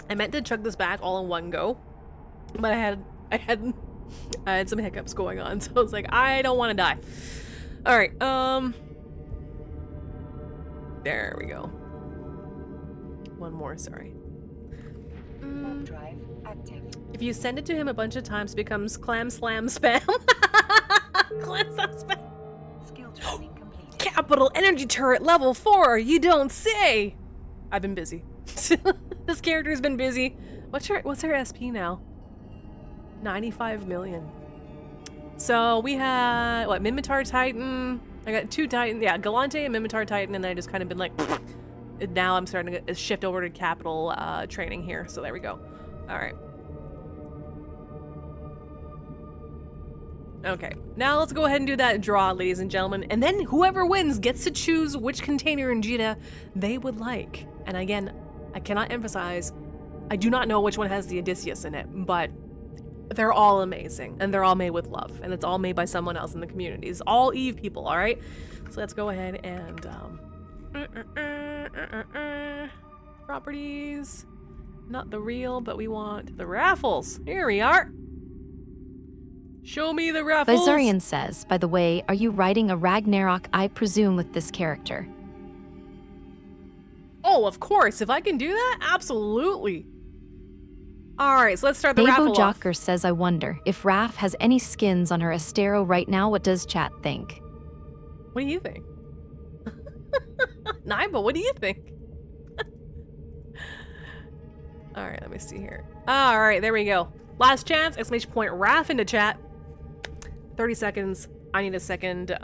I meant to chug this back all in one go, but I had some hiccups going on, so I was like, I don't want to die. All right, there we go. One more, sorry. Drive active. If you send it to him a bunch of times, it becomes clam slam spam. Clam slam spam. Skill training complete. Capital energy turret level 4. You don't say. I've been busy. This character's been busy. What's her SP now? 95 million. So we had what? Mimitar Titan. I got 2 Titans. Yeah, Galante and Mimitar Titan, and then I just kind of been like. Now I'm starting to shift over to capital training here. So there we go. All right. Okay, now let's go ahead and do that draw, ladies and gentlemen. And then whoever wins gets to choose which container in Jita they would like. And again, I cannot emphasize, I do not know which one has the Odysseus in it, but they're all amazing. And they're all made with love. And it's all made by someone else in the community. It's all Eve people, all right? So let's go ahead and... properties. Not the real, but we want the raffles. Here we are. Show me the raffles. Bizurian says, by the way, are you writing a Ragnarok, I presume, with this character? Oh, of course. If I can do that, absolutely. All right, so let's start the Babo raffle off. Jocker says, I wonder, if Raph has any skins on her Astero right now, what does chat think? What do you think? Naiba, what do you think? All right, let me see here. All right, there we go. Last chance, exclamation point, Raph into chat. 30 seconds. I need a second.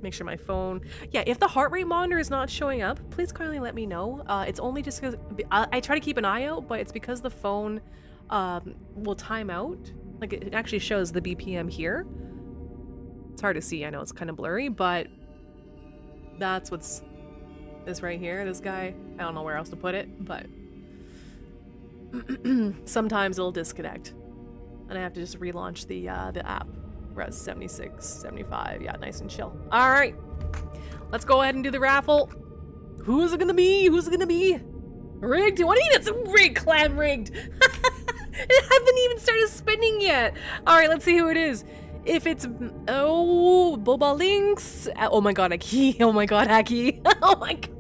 Make sure my phone. Yeah, if the heart rate monitor is not showing up, please kindly let me know. It's only just because I try to keep an eye out, but it's because the phone will time out. Like it actually shows the BPM here. It's hard to see. I know it's kind of blurry, but that's what's this right here. This guy. I don't know where else to put it, but sometimes it'll disconnect, and I have to just relaunch the app. We're at 76, 75. Yeah, nice and chill. All right, let's go ahead and do the raffle. Who's it gonna be? Who's it gonna be? Rigged? What do you mean it's rigged? Clan rigged. It hasn't even started spinning yet. All right, let's see who it is. If it's Boba Links. Oh my god, Aki. Oh my god, Aki. Oh my god.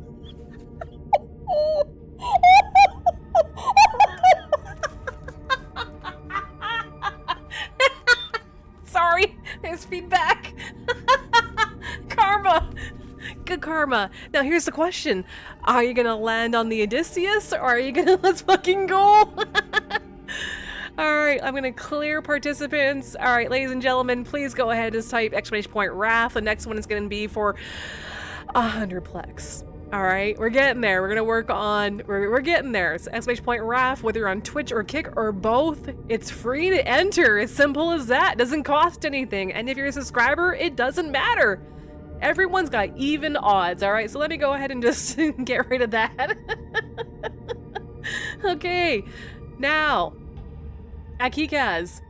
Sorry, there's feedback. Karma. Good karma. Now here's the question. Are you gonna land on the Odysseus or are you gonna let's fucking go? Alright, I'm gonna clear participants. Alright, ladies and gentlemen, please go ahead and just type exclamation point Raph. The next one is gonna be for 100 plex. Alright, we're getting there. We're gonna work on, we're getting there. So exclamation point Raph, whether you're on Twitch or Kick or both, it's free to enter. As simple as that. Doesn't cost anything. And if you're a subscriber, it doesn't matter. Everyone's got even odds. Alright, so let me go ahead and just get rid of that. Okay, now, Akikaz,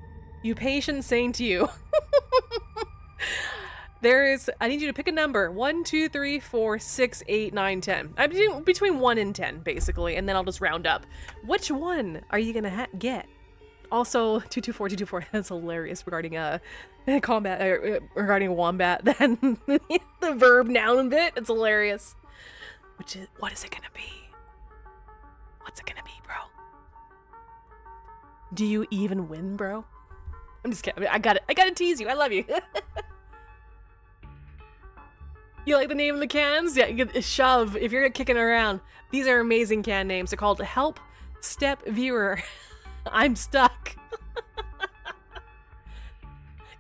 you patient saint you. I need you to pick a number. 1, 2, 3, 4, 6, 8, 9, 10. I'm between 1 and 10, basically, and then I'll just round up. Which one are you gonna get? Also, 224, 224, that's hilarious regarding combat, regarding wombat, then the verb noun bit, it's hilarious. What is it gonna be? What's it gonna be, bro? Do you even win, bro? I'm just kidding. I gotta tease you. I love you. You like the name of the cans? Yeah, you get shove if you're kicking around. These are amazing can names. They're called Help Step Viewer. I'm stuck.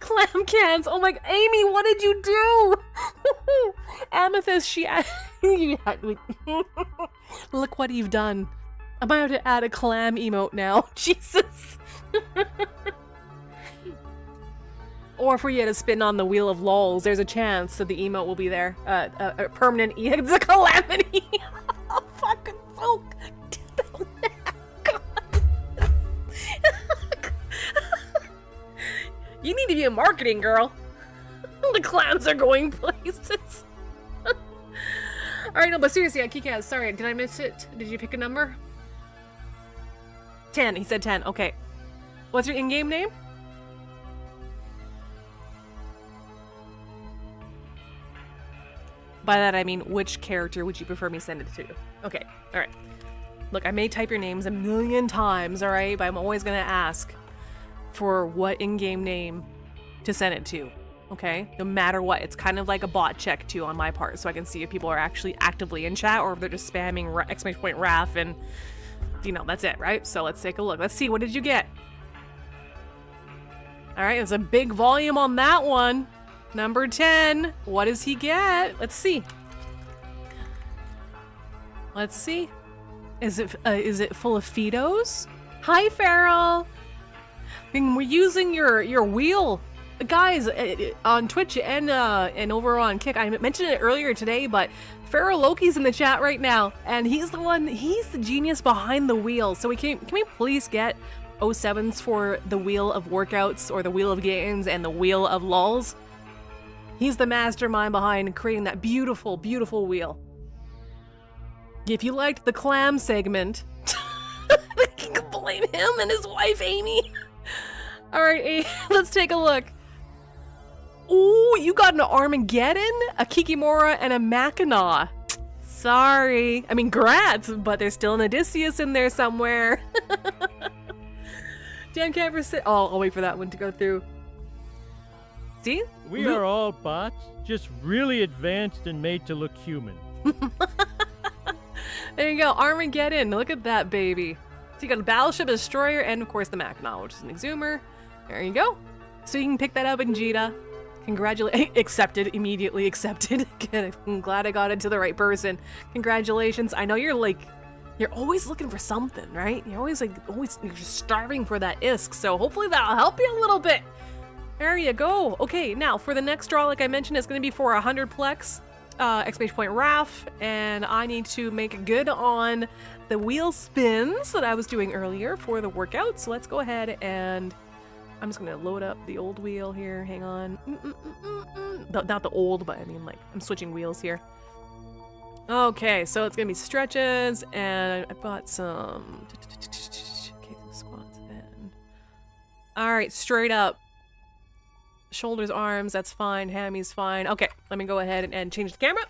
Clam cans. Oh my, Amy, what did you do? Amethyst, she look what you've done. I might have to add a clam emote now. Jesus. Or if we had to spin on the wheel of lols, there's a chance that the emote will be there. A permanent it's a calamity. Oh, fucking so. You need to be in marketing, girl. The clams are going places. Alright, no, but seriously, Kikaz, sorry, did I miss it? Did you pick a number? 10, he said 10, okay. What's your in-game name? By that I mean, which character would you prefer me send it to? Okay, alright. Look, I may type your names a million times, alright, but I'm always gonna ask for what in-game name to send it to, okay? No matter what. It's kind of like a bot check too on my part, so I can see if people are actually actively in chat or if they're just spamming !RAF and, you know, that's it, right? So let's take a look. Let's see, what did you get? Alright, there's a big volume on that one. Number 10. What does he get? Let's see. Let's see. Is it full of Fidos? Hi, Farrell. We're using your wheel, guys, on Twitch and over on Kick. I mentioned it earlier today, but Pharaoh Loki's in the chat right now, and he's the genius behind the wheel. So can we please get 07s for the wheel of workouts or the wheel of games and the wheel of lulls? He's the mastermind behind creating that beautiful, beautiful wheel. If you liked the clam segment, you can blame him and his wife, Amy. Alright, let's take a look. Ooh, you got an Armageddon, a Kikimora, and a Mackinaw. Sorry. I mean, grats, but there's still an Odysseus in there somewhere. Damn camera sit. Oh, I'll wait for that one to go through. See? We are all bots, just really advanced and made to look human. There you go, Armageddon. Look at that baby. So you got a Battleship, a Destroyer, and of course the Mackinaw, which is an Exhumer. There you go. So you can pick that up in Jita. Congratulations. Accepted. Immediately accepted. Good. I'm glad I got it to the right person. Congratulations. I know you're always looking for something, right? You're always you're just starving for that ISK. So hopefully that'll help you a little bit. There you go. Okay, now for the next draw, like I mentioned, it's going to be for 100 Plex. Exclamation point RAF, and I need to make good on the wheel spins that I was doing earlier for the workout. So let's go ahead and I'm just gonna load up the old wheel here. Hang on. Not the old, but I mean, like, I'm switching wheels here. Okay, so it's gonna be stretches, and I've got some squats and all right, straight up. Shoulders, arms, that's fine. Hammies, fine. Okay, let me go ahead and change the camera.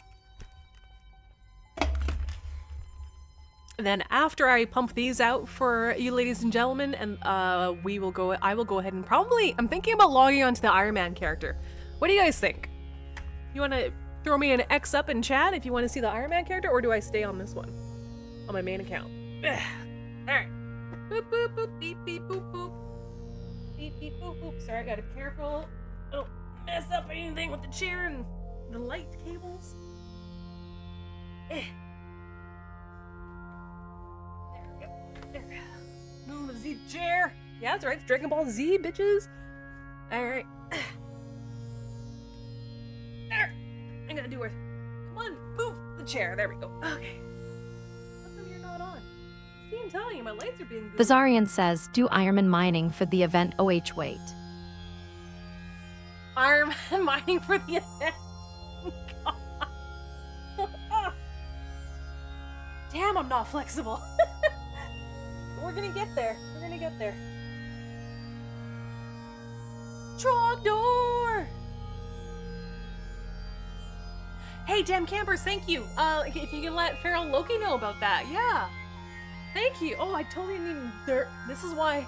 Then after I pump these out for you ladies and gentlemen, and I will go ahead and I'm thinking about logging onto the Iron Man character. What do you guys think? You want to throw me an X up in chat if you want to see the Iron Man character, or do I stay on this one? On my main account. Alright. Boop, boop, boop, beep, beep, boop, boop. Beep, beep, boop, boop. Sorry, I gotta be careful. Don't mess up anything with the chair and the light cables. There we go. There. Move the Z chair. Yeah, that's right. It's Dragon Ball Z, bitches. Alright. There. I gotta do it. Come on, move the chair. There we go. Okay. How come you're not on? See, I'm telling you, my lights are being good. The Zarian says, do Ironman mining for the event OH wait. Iron Man mining for the event. Damn, I'm not flexible. We're gonna get there. We're gonna get there. Trogdor! Hey, damn campers, thank you. If you can let Feral Loki know about that, yeah. Thank you. Oh, I totally didn't even. This is why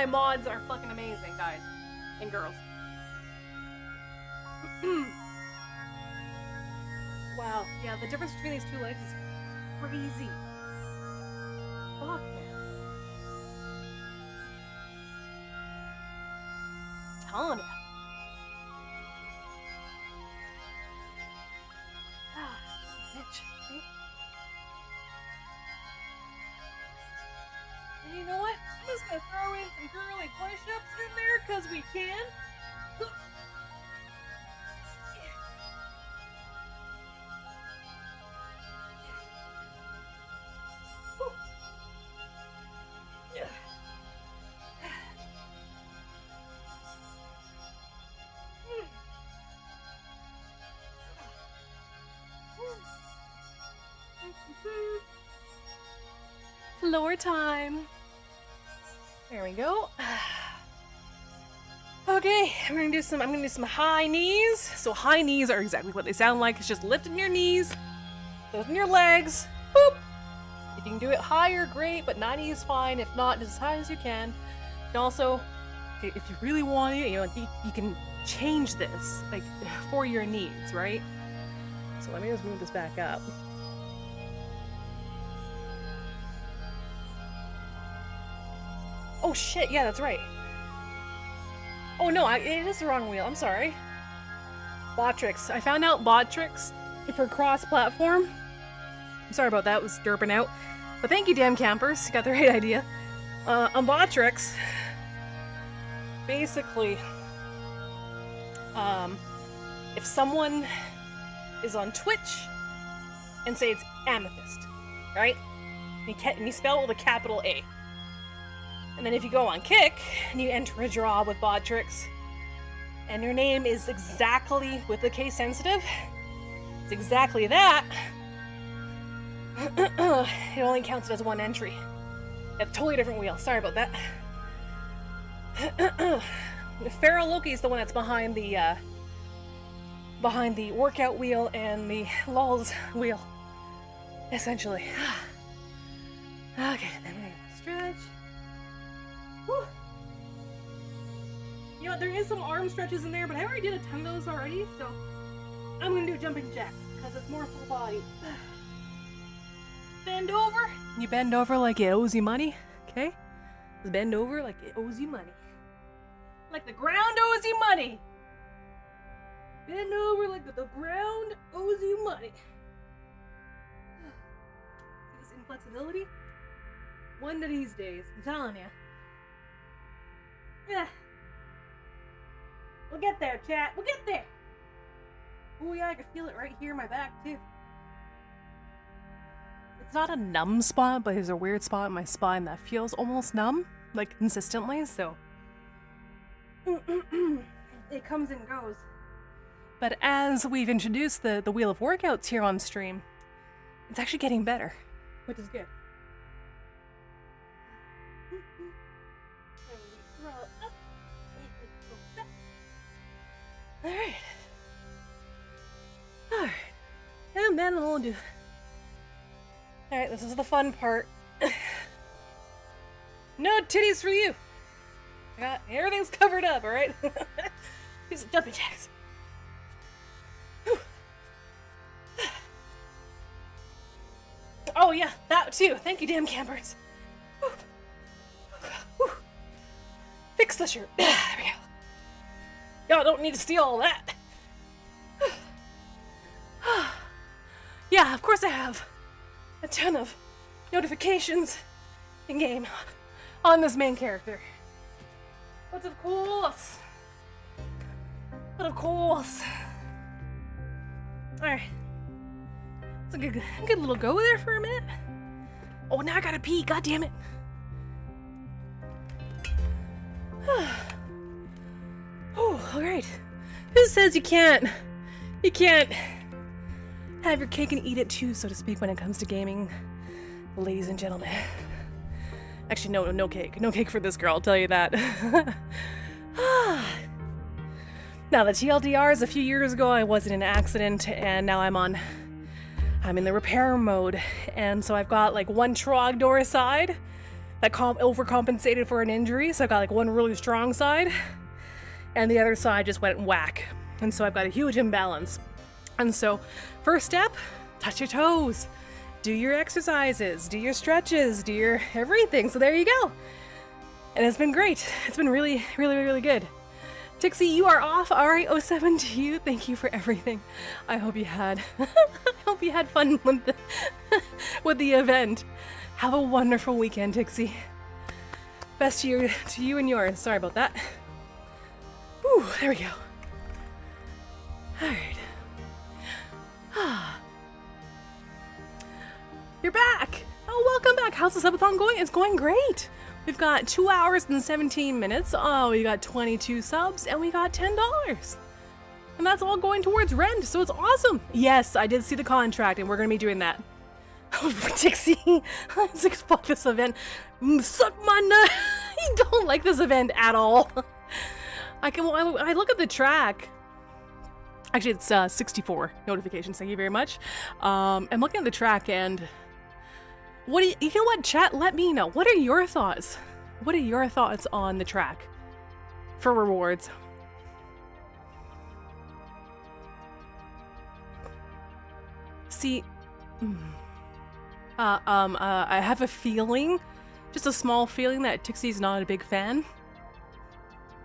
mods are fucking amazing, guys and girls. Wow, yeah, the difference between these two legs is crazy. Fuck, man. Telling you. just gonna throw in some girly push-ups in there because we can. Floor time. There we go. Okay, I'm gonna do some high knees. So high knees are exactly what they sound like. It's just lifting your knees, lifting your legs. Boop. If you can do it higher, great, but 90 is fine. If not, just as high as you can. And also, if you really want it, you can change this like for your needs, right? So let me just move this back up. Oh shit, yeah, that's right. Oh no, it is the wrong wheel, I'm sorry. Botrix. I found out Botrix for cross-platform. I'm sorry about that, it was derping out. But thank you, damn campers, you got the right idea. On Botrix, basically, if someone is on Twitch and say it's Amethyst, right? And you spell it with a capital A. And then if you go on Kick, and you enter a draw with Botrix, and your name is exactly, with the case sensitive, it's exactly that, it only counts as one entry. It's a totally different wheel, sorry about that. Feral Loki is the one that's behind the workout wheel and the lulz wheel, essentially. Okay, then we're gonna stretch. Whew. You know what, there is some arm stretches in there, but I already did a ton of those already, so I'm gonna do jumping jacks, because it's more full body. Bend over. You bend over like it owes you money, okay? Just bend over like it owes you money. Like the ground owes you money. Bend over like the ground owes you money. See this inflexibility? One of these days, I'm telling you. Yeah. We'll get there, chat. We'll get there. Oh yeah, I can feel it right here in my back too. It's not a numb spot, but there's a weird spot in my spine that feels almost numb, like consistently, so it comes and goes. But as we've introduced the wheel of workouts here on stream, it's actually getting better, which is good. Alright. Alright. And then we'll do... Alright, this is the fun part. No titties for you! I got everything's covered up, alright? These jumping jacks. Oh yeah, that too. Thank you, damn campers. Fix the shirt. There we go. Y'all don't need to see all that. Yeah, of course I have a ton of notifications in game on this main character. But of course. Alright. It's a good little go there for a minute. Oh, now I gotta pee, god damn it. Oh, alright. Who says you can't have your cake and eat it too, so to speak, when it comes to gaming, ladies and gentlemen? Actually, no cake. No cake for this girl, I'll tell you that. Now, the TLDR is a few years ago, I was in an accident, and now I'm in the repair mode, and so I've got like one Trogdor side that overcompensated for an injury, so I've got like one really strong side, and the other side just went whack, and so I've got a huge imbalance. And so, first step, touch your toes, do your exercises, do your stretches, do your everything, so there you go. And it's been great. It's been really, really, really good. Tixie, you are off. Alright, 07 to you. Thank you for everything. I hope you had fun with the event. Have a wonderful weekend, Tixie. Best to you and yours. Sorry about that. Whew, there we go. Alright. You're back! Oh, welcome back. How's the subathon going? It's going great. We've got 2 hours and 17 minutes. Oh, we got 22 subs and we got $10. And that's all going towards rent, so it's awesome. Yes, I did see the contract and we're gonna be doing that. Dixie, fuck this event. Suck my nut. You don't like this event at all. I look at the track. Actually, it's 64 notifications. Thank you very much. I'm looking at the track and what do you know what, chat? Let me know. What are your thoughts? What are your thoughts on the track for rewards? See, I have a feeling, just a small feeling, that Tixie's not a big fan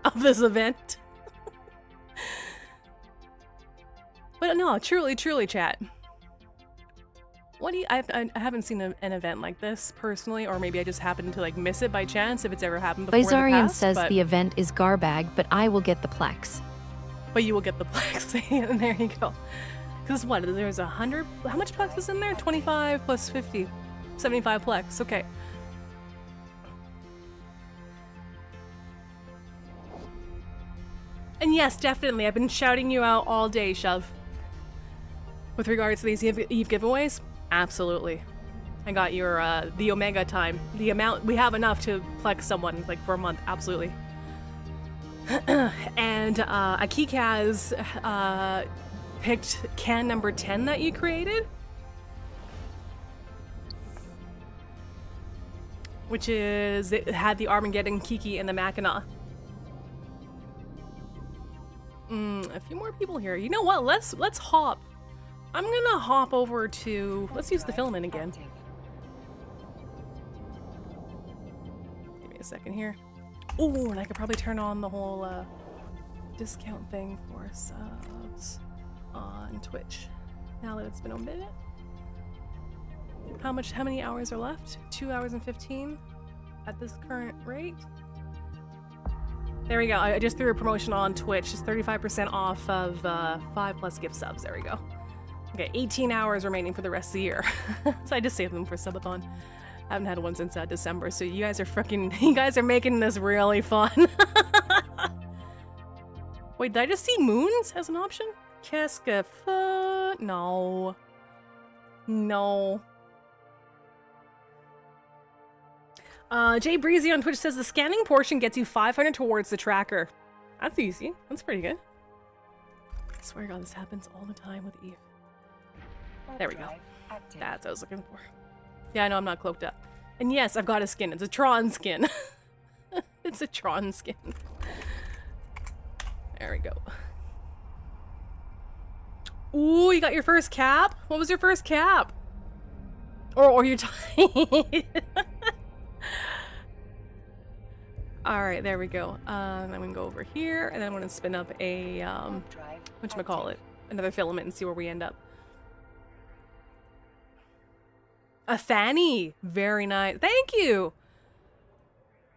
of this event. But no, truly, chat. What do you? I haven't seen an event like this personally, or maybe I just happened to like miss it by chance if it's ever happened before. Bizarian in the past, says but, the event is garbag, but I will get the plex. But you will get the plex, and there you go. Because what? There's 100. How much plex is in there? 25 plus 50, 75 plex. Okay. And yes, definitely, I've been shouting you out all day, Shove. With regards to these Eve giveaways, absolutely. I got your the Omega time, the amount we have enough to plex someone like for a month, absolutely. And Akik has picked can number 10 that you created, which is it had the Armageddon Kiki and the Mackinac. A few more people here. You know what? Let's hop. I'm gonna hop over to. Let's use the filament again. Give me a second here. Oh, and I could probably turn on the whole discount thing for subs on Twitch. Now that it's been a minute. How many hours are left? 2 hours and 15 at this current rate. There we go. I just threw a promotion on Twitch. It's 35% off of 5+ gift subs. There we go. Okay, 18 hours remaining for the rest of the year. So I just saved them for subathon. I haven't had one since December, so you guys are making this really fun. Wait, did I just see moons as an option? Qu'est-ce no. No. Jay Breezy on Twitch says the scanning portion gets you 500 towards the tracker. That's easy. That's pretty good. I swear to God, this happens all the time with Eve. There we go. That's what I was looking for. Yeah, I know I'm not cloaked up. And yes, I've got a skin. It's a Tron skin. It's a Tron skin. There we go. Ooh, you got your first cap? What was your first cap? Or your Alright, there we go. I'm gonna go over here, and then I'm gonna spin up a, whatchamacallit, another filament and see where we end up. A Fanny! Very nice. Thank you!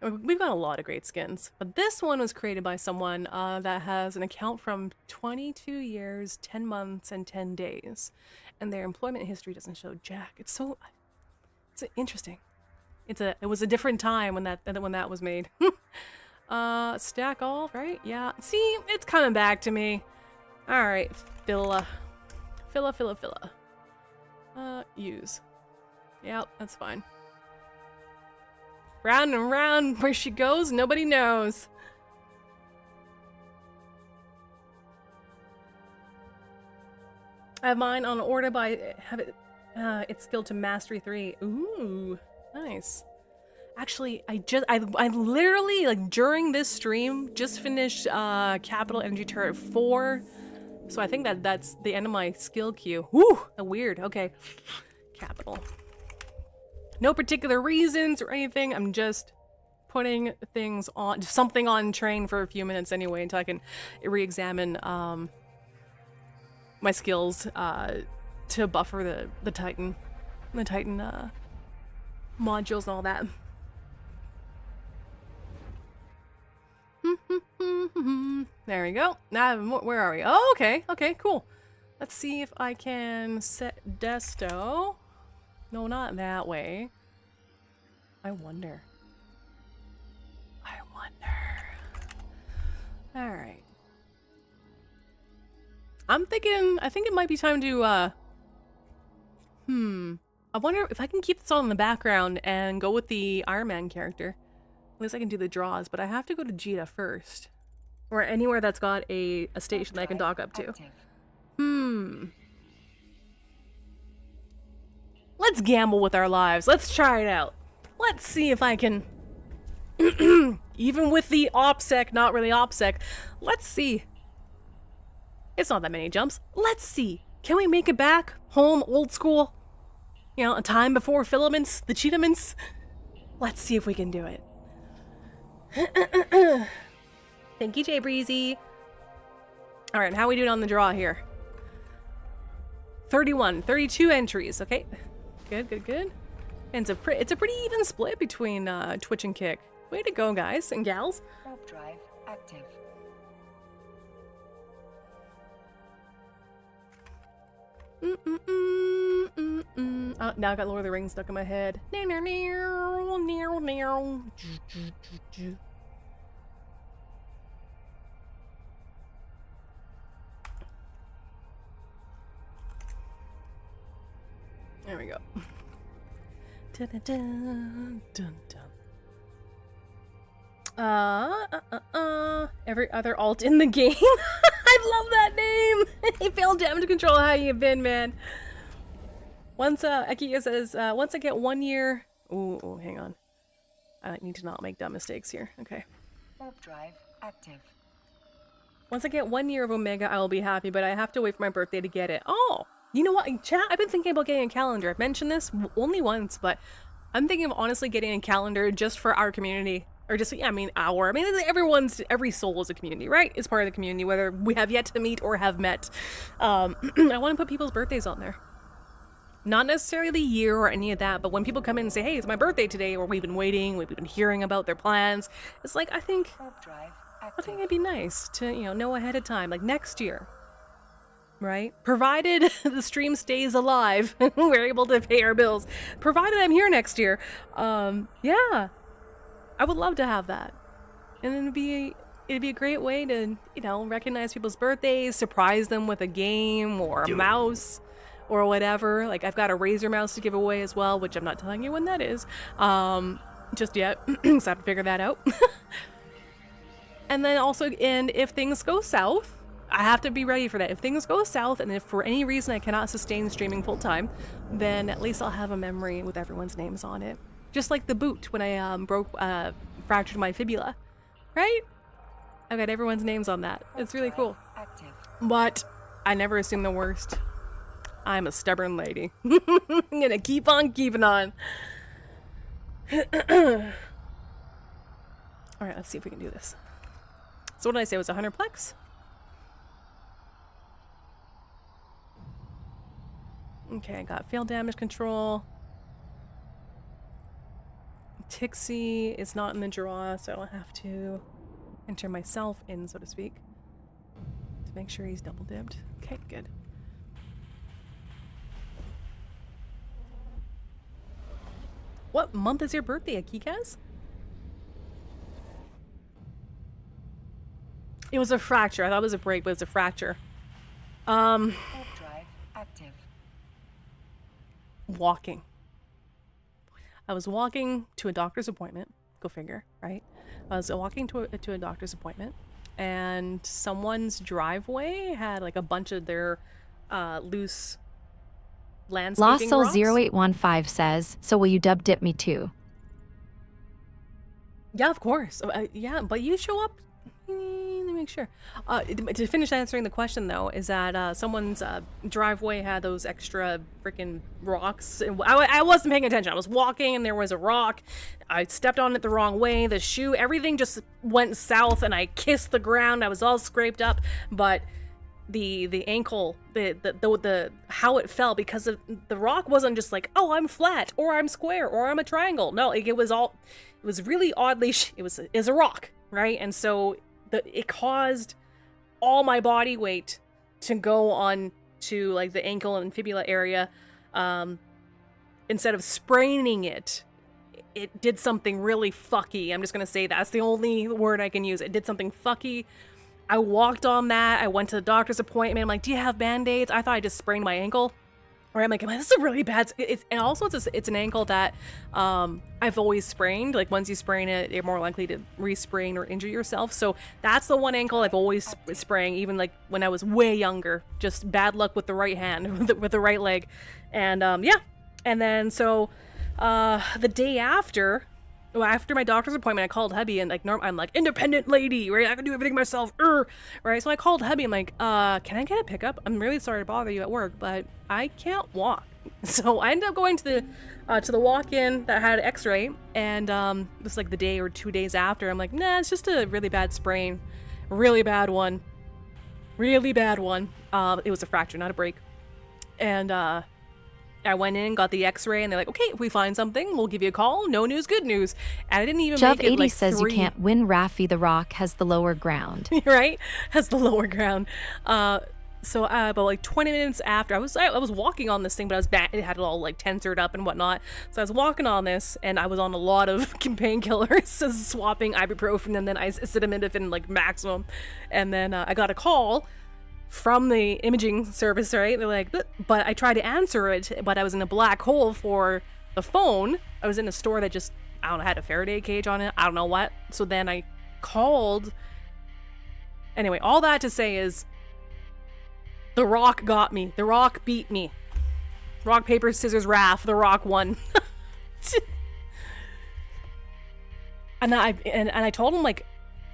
We've got a lot of great skins, but this one was created by someone that has an account from 22 years, 10 months, and 10 days. And their employment history doesn't show jack. It's interesting. It was a different time when that was made. Stack all, right? Yeah. See, it's coming back to me. All right, Filla. Use. Yep, that's fine. Round and round, where she goes, nobody knows. I have mine on order by it's skilled to mastery 3. Ooh. Nice. Actually, I literally, like, during this stream, just finished Capital Energy Turret 4. So I think that's the end of my skill queue. Woo! Weird. Okay. Capital. No particular reasons or anything. I'm just putting things on, something on train for a few minutes anyway, until I can re-examine my skills to buffer the Titan. The Titan modules and all that. There we go. Now, where are we? Oh, okay. Okay, cool. Let's see if I can set Desto. No, not that way. I wonder. All right. I think it might be time to, I wonder if I can keep this all in the background and go with the Iron Man character. At least I can do the draws, but I have to go to Jita first. Or anywhere that's got a station that I can dock up to. Let's gamble with our lives. Let's try it out. Let's see if I can... Even with the OPSEC, not really OPSEC, let's see. It's not that many jumps. Let's see. Can we make it back? Home, old school? You know, a time before filaments, the cheetaments? Let's see if we can do it. Thank you, Jay Breezy. All right, how are we doing on the draw here? 32 entries. Okay, good. And it's a pretty even split between Twitch and Kick. Way to go, guys and gals. Warp drive active. Oh, now I got Lord of the Rings stuck in my head. There we go. Every other alt in the game. I love that name. He failed damage control. How you been, man? Once Ekia says, once I get 1 year. Ooh, hang on. I need to not make dumb mistakes here. Okay. Warp drive active. Once I get 1 year of Omega, I will be happy, but I have to wait for my birthday to get it. Oh, you know what, chat? I've been thinking about getting a calendar. I've mentioned this only once, but I'm thinking of honestly getting a calendar just for our community. Or just, yeah, every soul is a community, right? It's part of the community, whether we have yet to meet or have met. I want to put people's birthdays on there. Not necessarily the year or any of that, but when people come in and say, hey, it's my birthday today, or we've been waiting, we've been hearing about their plans, it's like, I think it'd be nice to, know ahead of time, like next year, right? Provided the stream stays alive, we're able to pay our bills. Provided I'm here next year, yeah. I would love to have that. And it'd be a great way to, recognize people's birthdays, surprise them with a game or a mouse or whatever. Like, I've got a Razer mouse to give away as well, which I'm not telling you when that is just yet, because I have to figure that out. And then also, and if things go south, I have to be ready for that. If things go south, and if for any reason I cannot sustain streaming full time, then at least I'll have a memory with everyone's names on it. Just like the boot when I fractured my fibula, right? I've got everyone's names on that. It's really cool. But I never assume the worst. I'm a stubborn lady. I'm gonna keep on keeping on. All right, let's see if we can do this. So what did I say? It was 100 plex? Okay, I got failed damage control. Tixie is not in the draw, so I'll have to enter myself in, so to speak, to make sure he's double dipped. Okay, good. What month is your birthday, Akikaz? It was a fracture. I thought it was a break, but it's a fracture. Warp drive active. Walking. I was walking to a doctor's appointment. Go figure, right? I was walking to a doctor's appointment, and someone's driveway had like a bunch of their loose landscaping rocks. Lawsoul0815 says, so will you dub dip me too? Yeah, of course. Yeah, but you show up. Let me make sure. To finish answering the question, though, is that someone's driveway had those extra freaking rocks. I wasn't paying attention. I was walking, and there was a rock. I stepped on it the wrong way. The shoe, everything just went south, and I kissed the ground. I was all scraped up, but the ankle, the how it fell, because the rock wasn't just like, oh, I'm flat, or I'm square, or I'm a triangle. No, it was really oddly. It was a rock, right? And so it caused all my body weight to go on to like the ankle and fibula area. Instead of spraining it, it did something really fucky. I'm just gonna say that's the only word I can use. It did something fucky. I walked on that. I went to the doctor's appointment. I'm like, do you have band-aids? I thought I just sprained my ankle. Or I'm like, this is a really bad. And also it's an ankle that I've always sprained. Like once you sprain it, you're more likely to re-sprain or injure yourself. So that's the one ankle I've always sprained, even like when I was way younger. Just bad luck with the right hand, with the right leg, and yeah. And then so the day after my doctor's appointment, I called hubby and like I'm like independent lady, right? I can do everything myself, right? So I called hubby. I'm like, can I get a pickup? I'm really sorry to bother you at work, but I can't walk. So I ended up going to the walk-in that had an X-ray, and it was like the day or 2 days after. I'm like, nah, it's just a really bad sprain, really bad one. It was a fracture, not a break, and I went in, got the X-ray, and they're like, okay, if we find something, we'll give you a call. No news, good news. And I didn't even make it like says 3... you can't win. Raffi the Rock has the lower ground. Right? Has the lower ground. So about like 20 minutes after, I was walking on this thing, but I was back. It had it all like tensored up and whatnot. So I was walking on this, and I was on a lot of painkillers, so swapping ibuprofen and then acetaminophen like maximum. And then I got a call from the imaging service, right? They're like, but I tried to answer it, but I was in a black hole for the phone. I was in a store that just, I don't know, had a Faraday cage on it. I don't know what. So then I called. Anyway, all that to say is The Rock got me. The Rock beat me. Rock, paper, scissors, Raph. The Rock won. And I told him like,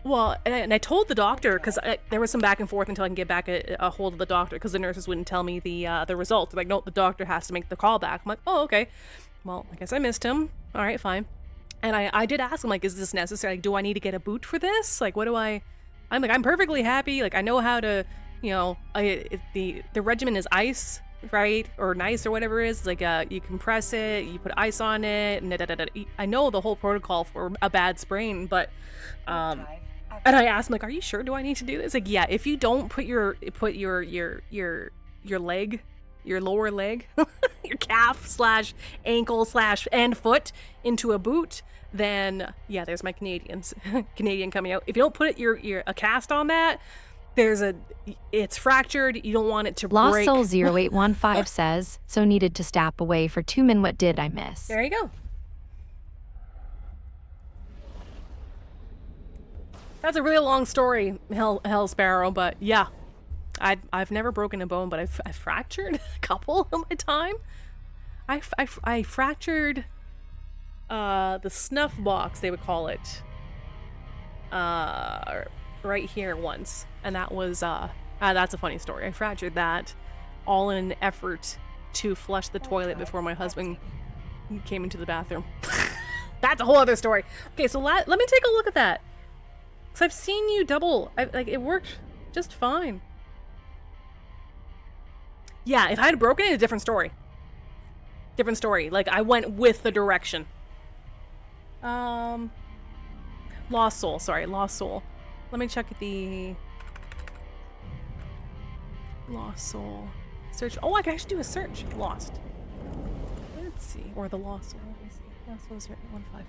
well, and I told the doctor, because there was some back and forth until I can get back a hold of the doctor, because the nurses wouldn't tell me the result. They're like, no, the doctor has to make the call back. I'm like, oh, okay. Well, I guess I missed him. All right, fine. And I did ask him, like, is this necessary? Like, do I need to get a boot for this? Like, what do I'm like, I'm perfectly happy. Like, I know how to, you know, the regimen is ice, right? Or nice or whatever it is. Like, you compress it, you put ice on it, and I know the whole protocol for a bad sprain, but, and I asked him, like, are you sure? Do I need to do this? Like, yeah, if you don't put your leg, your lower leg, your calf / ankle / and foot into a boot, then yeah, there's my Canadian coming out. If you don't put a cast on that, it's fractured. You don't want it to break. Lost Soul 0815 says, so needed to step away for 2 min. What did I miss? There you go. That's a really long story, Hell Sparrow, but yeah. I've never broken a bone, but I've fractured a couple in my time. I fractured the snuff box, they would call it, right here once, and that was that's a funny story. I fractured that all in an effort to flush the toilet before my husband came into the bathroom. That's a whole other story. Okay, so let me take a look at that, because I've seen you double. Like, it worked just fine. Yeah, if I had broken it, a different story. Different story. Like, I went with the direction. Lost Soul. Sorry, Lost Soul. Let me check the Lost Soul search. Oh, I can actually do a search. Lost. Let's see. Or the Lost Soul. Let me see. Lost Soul is right 1.5.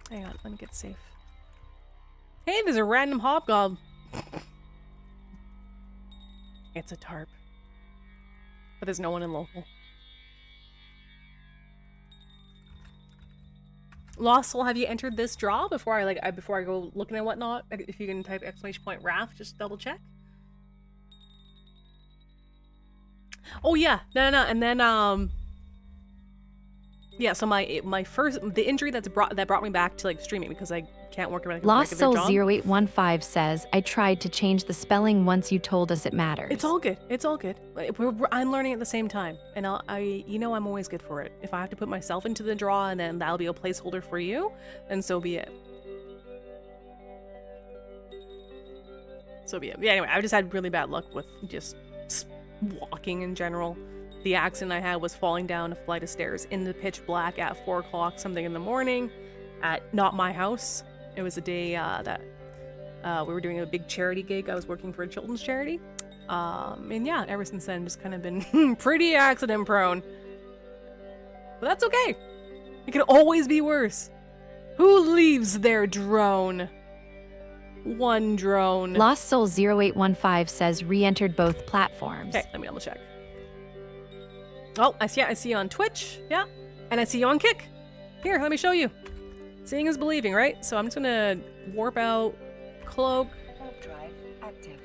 Hang on, let me get safe. Hey, there's a random hobgoblin. It's a tarp. But there's no one in local. Lost Soul, have you entered this draw before before I go looking at whatnot? If you can type !Raph, just double check. Oh yeah, no, and then yeah, so the injury that brought me back to like streaming, because I can't work around. Lost Soul 0815 says, I tried to change the spelling once you told us it matters. It's all good. It's all good. I'm learning at the same time, and I'm always good for it. If I have to put myself into the draw and then that'll be a placeholder for you, then so be it. So be it. Yeah, anyway, I just had really bad luck with just walking in general. The accident I had was falling down a flight of stairs in the pitch black at 4 o'clock something in the morning at not my house. It was a day that we were doing a big charity gig. I was working for a children's charity. And yeah, ever since then, just kind of been pretty accident prone. But that's okay. It can always be worse. Who leaves their drone? One drone. Lost Soul 0815 says re-entered both platforms. Okay, let me double check. Oh, I see you on Twitch. Yeah. And I see you on Kick. Here, let me show you. Seeing is believing, right? So I'm just gonna warp out Cloak. Warp drive active.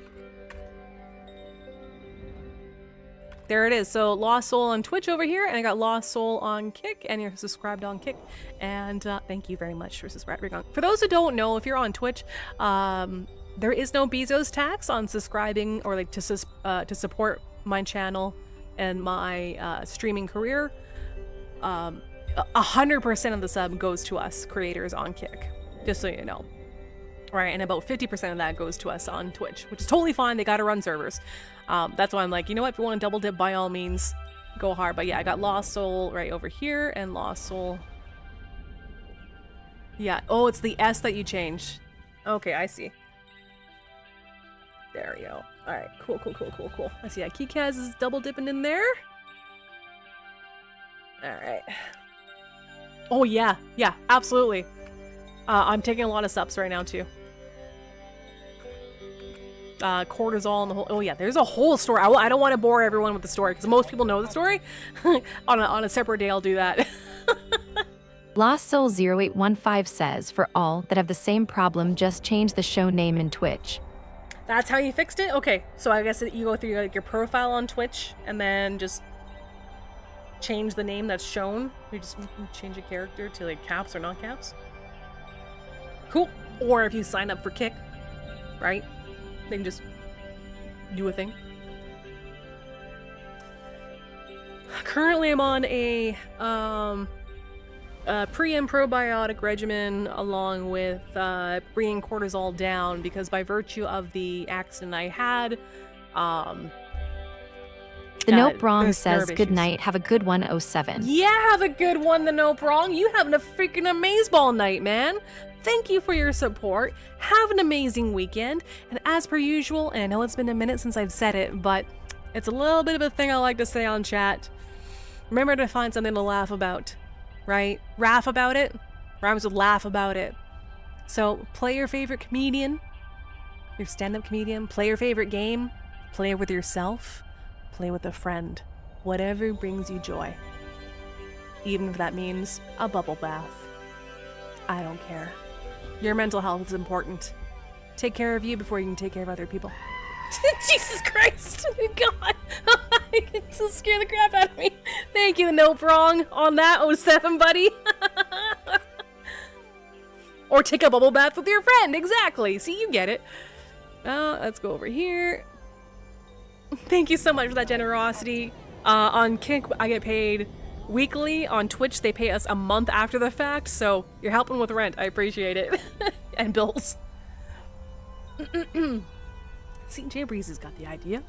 There it is. So Lost Soul on Twitch over here, and I got Lost Soul on Kick, and you're subscribed on Kick. And thank you very much for subscribing. For those who don't know, if you're on Twitch, there is no Bezos tax on subscribing or like to support my channel and my streaming career. 100% of the sub goes to us creators on Kick, just so you know. Right, and about 50% of that goes to us on Twitch, which is totally fine. They gotta run servers. That's why I'm like, you know what? If you want to double dip, by all means, go hard. But yeah, I got Lost Soul right over here and Lost Soul. Yeah. Oh, it's the S that you changed. Okay, I see. There we go. All right. Cool. I see. Yeah, Kikaz is double dipping in there. All right. Oh yeah, absolutely. I'm taking a lot of subs right now too. Cortisol and the whole. Oh yeah, there's a whole story. I don't want to bore everyone with the story because most people know the story. on a separate day, I'll do that. Lost Soul 0815 says, for all that have the same problem, just change the show name in Twitch. That's how you fixed it? Okay, so I guess you go through like your profile on Twitch and then just change the name that's shown. You just change a character to like caps or not caps. Cool. Or if you sign up for Kick, right? They can just do a thing. Currently I'm on a pre and probiotic regimen along with bringing cortisol down because by virtue of the accident I had, the Nope Wrong says, good night, have a good one, 07. Yeah, have a good one, the Nope Wrong. You having a freaking amazeball night, man. Thank you for your support. Have an amazing weekend. And as per usual, and I know it's been a minute since I've said it, but it's a little bit of a thing I like to say on chat. Remember to find something to laugh about, right? Raff about it rhymes with laugh about it. So play your favorite comedian, your stand-up comedian, play your favorite game, play it with yourself, play with a friend, whatever brings you joy. Even if that means a bubble bath. I don't care. Your mental health is important. Take care of you before you can take care of other people. Jesus Christ! God! It just scared the crap out of me. Thank you, Nope Wrong, on that 07, buddy. Or take a bubble bath with your friend. Exactly. See, you get it. Let's go over here. Thank you so much for that generosity. On Kick, I get paid weekly. On Twitch, they pay us a month after the fact, so you're helping with rent. I appreciate it. And bills. See, Jay Breeze has got the idea.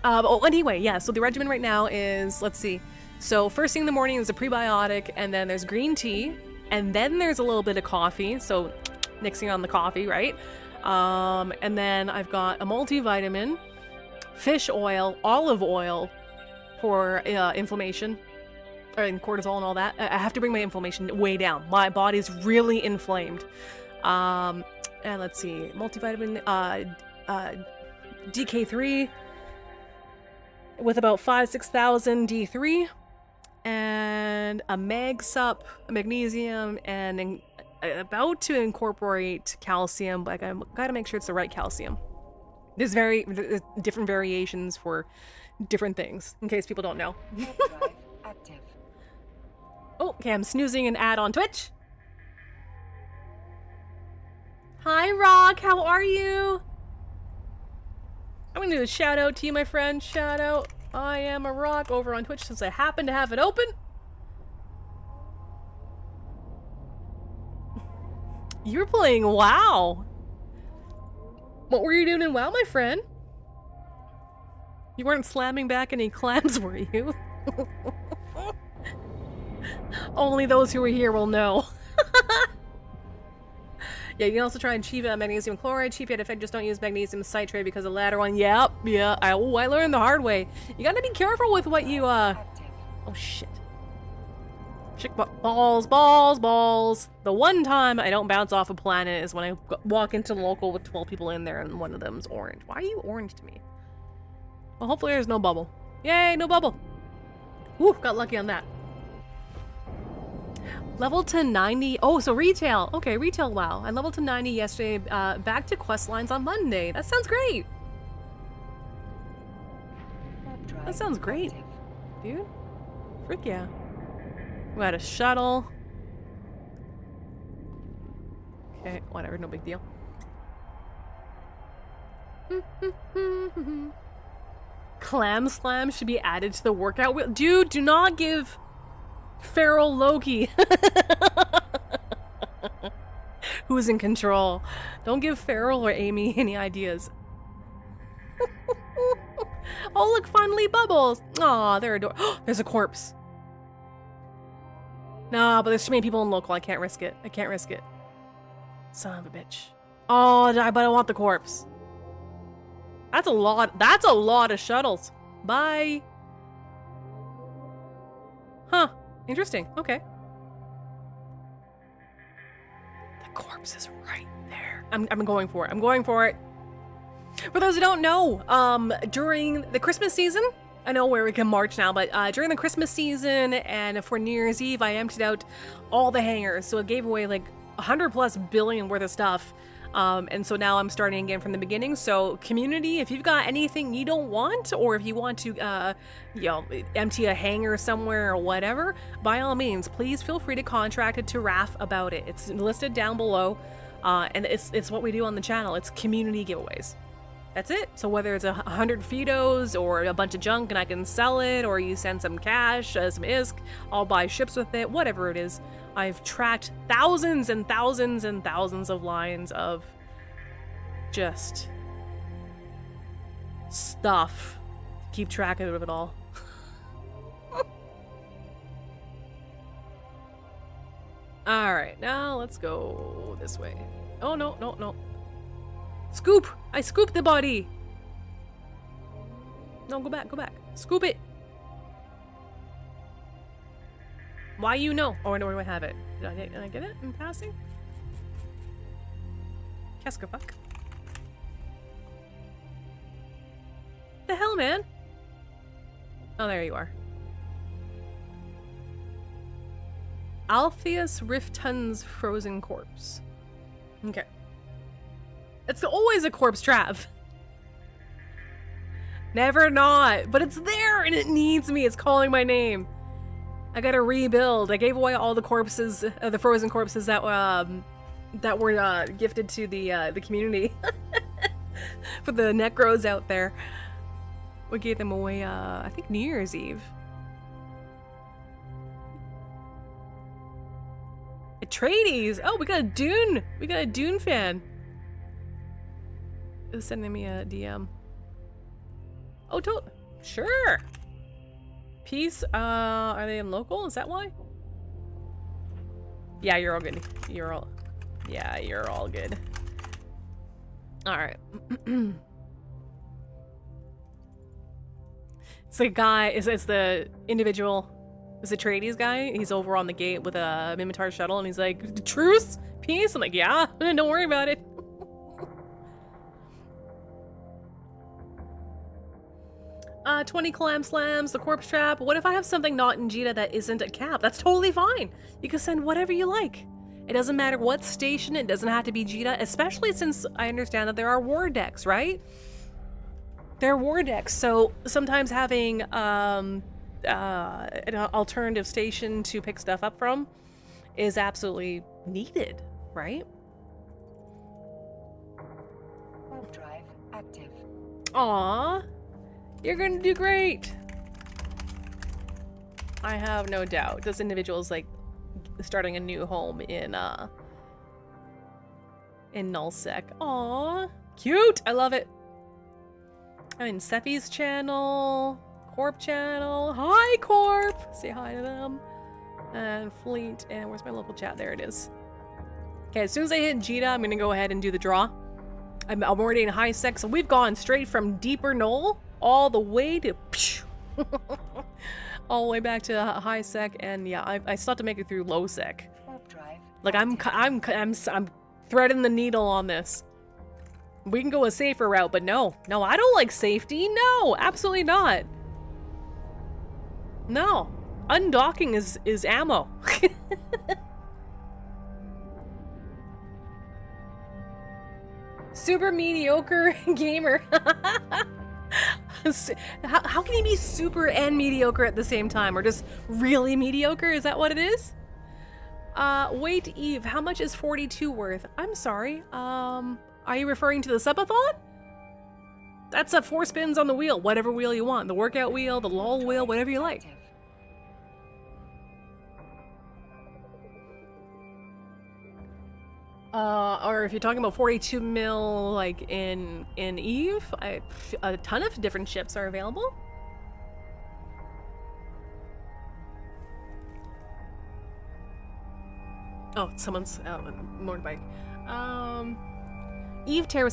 Oh, anyway, yeah, so the regimen right now is, let's see. So first thing in the morning is a prebiotic, and then there's green tea, and then there's a little bit of coffee, so mixing on the coffee, right? And then I've got a multivitamin, fish oil, olive oil for inflammation, and cortisol and all that. I have to bring my inflammation way down. My body's really inflamed. And let's see, multivitamin, DK3 with about 6,000 D3, and a mag sup, magnesium, and about to incorporate calcium, but I gotta make sure it's the right calcium. There's different variations for different things, in case people don't know. Drive active. Oh, okay, I'm snoozing an ad on Twitch. Hi, Rock, how are you? I'm gonna do a shout out to you, my friend. Shout out. I am a Rock over on Twitch since I happen to have it open. You're playing WoW. What were you doing in WoW, my friend? You weren't slamming back any clams, were you? Only those who were here will know. Yeah, you can also try and cheap magnesium chloride. Cheap yet if I just don't use magnesium citrate because the latter one. Yep, yeah. I learned the hard way. You gotta be careful with what you Oh shit. Shit, balls. The one time I don't bounce off a planet is when I walk into the local with 12 people in there and one of them's orange. Why are you orange to me? Well, hopefully there's no bubble. Yay, no bubble. Woo, got lucky on that. Level to 90. Oh, so retail. Okay, retail WoW. I leveled to 90 yesterday. Back to quest lines on Monday. That sounds great. That sounds great, dude. Frick yeah. We had a shuttle. Okay, whatever, no big deal. Clam Slam should be added to the workout wheel. Dude, do not give Feral Loki who's in control. Don't give Feral or Amy any ideas. Oh, look, finally bubbles. Aw, they're adorable. There's a corpse. Nah, but there's too many people in local. I can't risk it. I can't risk it. Son of a bitch. Oh, but I want the corpse. That's a lot. That's a lot of shuttles. Bye. Huh. Interesting. Okay. The corpse is right there. I'm going for it. I'm going for it. For those who don't know, during the Christmas season, I know we're in March now, but during the Christmas season and for New Year's Eve, I emptied out all the hangers. So it gave away like 100+ billion worth of stuff. And so now I'm starting again from the beginning. So community, if you've got anything you don't want, or if you want to, you know, empty a hanger somewhere or whatever, by all means, please feel free to contact it to Raph about it. It's listed down below. And it's what we do on the channel. It's community giveaways. That's it. So whether it's 100 Fidos or a bunch of junk and I can sell it, or you send some cash, some ISK, I'll buy ships with it, whatever it is. I've tracked thousands and thousands and thousands of lines of just stuff. Keep track of it all. Alright, now let's go this way. Oh, no, no, no. Scoop! I scooped the body! No, go back, go back. Scoop it! Why you know? Oh, I know where I have it. Did I get it in passing? Casca fuck. The hell, man? Oh, there you are. Alpheus Riftun's frozen corpse. Okay. It's always a corpse trap. Never not. But it's there and it needs me. It's calling my name. I gotta rebuild. I gave away all the corpses, the frozen corpses that were gifted to the community for the necros out there. We gave them away, I think New Year's Eve. Atreides! Oh, we got a Dune! We got a Dune fan. It was sending me a DM. Oh, sure! Peace, are they in local? Is that why? Yeah, you're all good. You're all good. Alright. It's the guy, it's the individual, it's the Atreides guy. He's over on the gate with a Mimitar shuttle and he's like, truce? Peace? I'm like, yeah, don't worry about it. 20 clam slams, the corpse trap. What if I have something not in Jita that isn't a cap? That's totally fine. You can send whatever you like. It doesn't matter what station, it doesn't have to be Jita, especially since I understand that there are war decks, right? There are war decks, so sometimes having an alternative station to pick stuff up from is absolutely needed, right? Warp drive active. Aww. You're gonna do great. I have no doubt. This individual is like starting a new home in Nullsec. Aww, cute. I love it. I'm in Sephi's channel, Corp channel. Hi, Corp! Say hi to them. And Fleet, and where's my local chat? There it is. Okay, as soon as I hit Jita, I'm gonna go ahead and do the draw. I'm already in high sec, so we've gone straight from Deeper Knoll all the way to all the way back to high sec, and yeah, I still have to make it through low sec. Like I'm threading the needle on this. We can go a safer route, but no, I don't like safety. No, absolutely not. No, undocking is ammo. Super mediocre gamer. How can you be super and mediocre at the same time? Or just really mediocre? Is that what it is? Wait, Eve, how much is 42 worth? I'm sorry. Are you referring to the subathon? That's 4 spins on the wheel. Whatever wheel you want. The workout wheel, the lol wheel, whatever you like. Or if you're talking about 42 mil, like in Eve, a ton of different ships are available. Oh, someone's motorbike. Eve Terra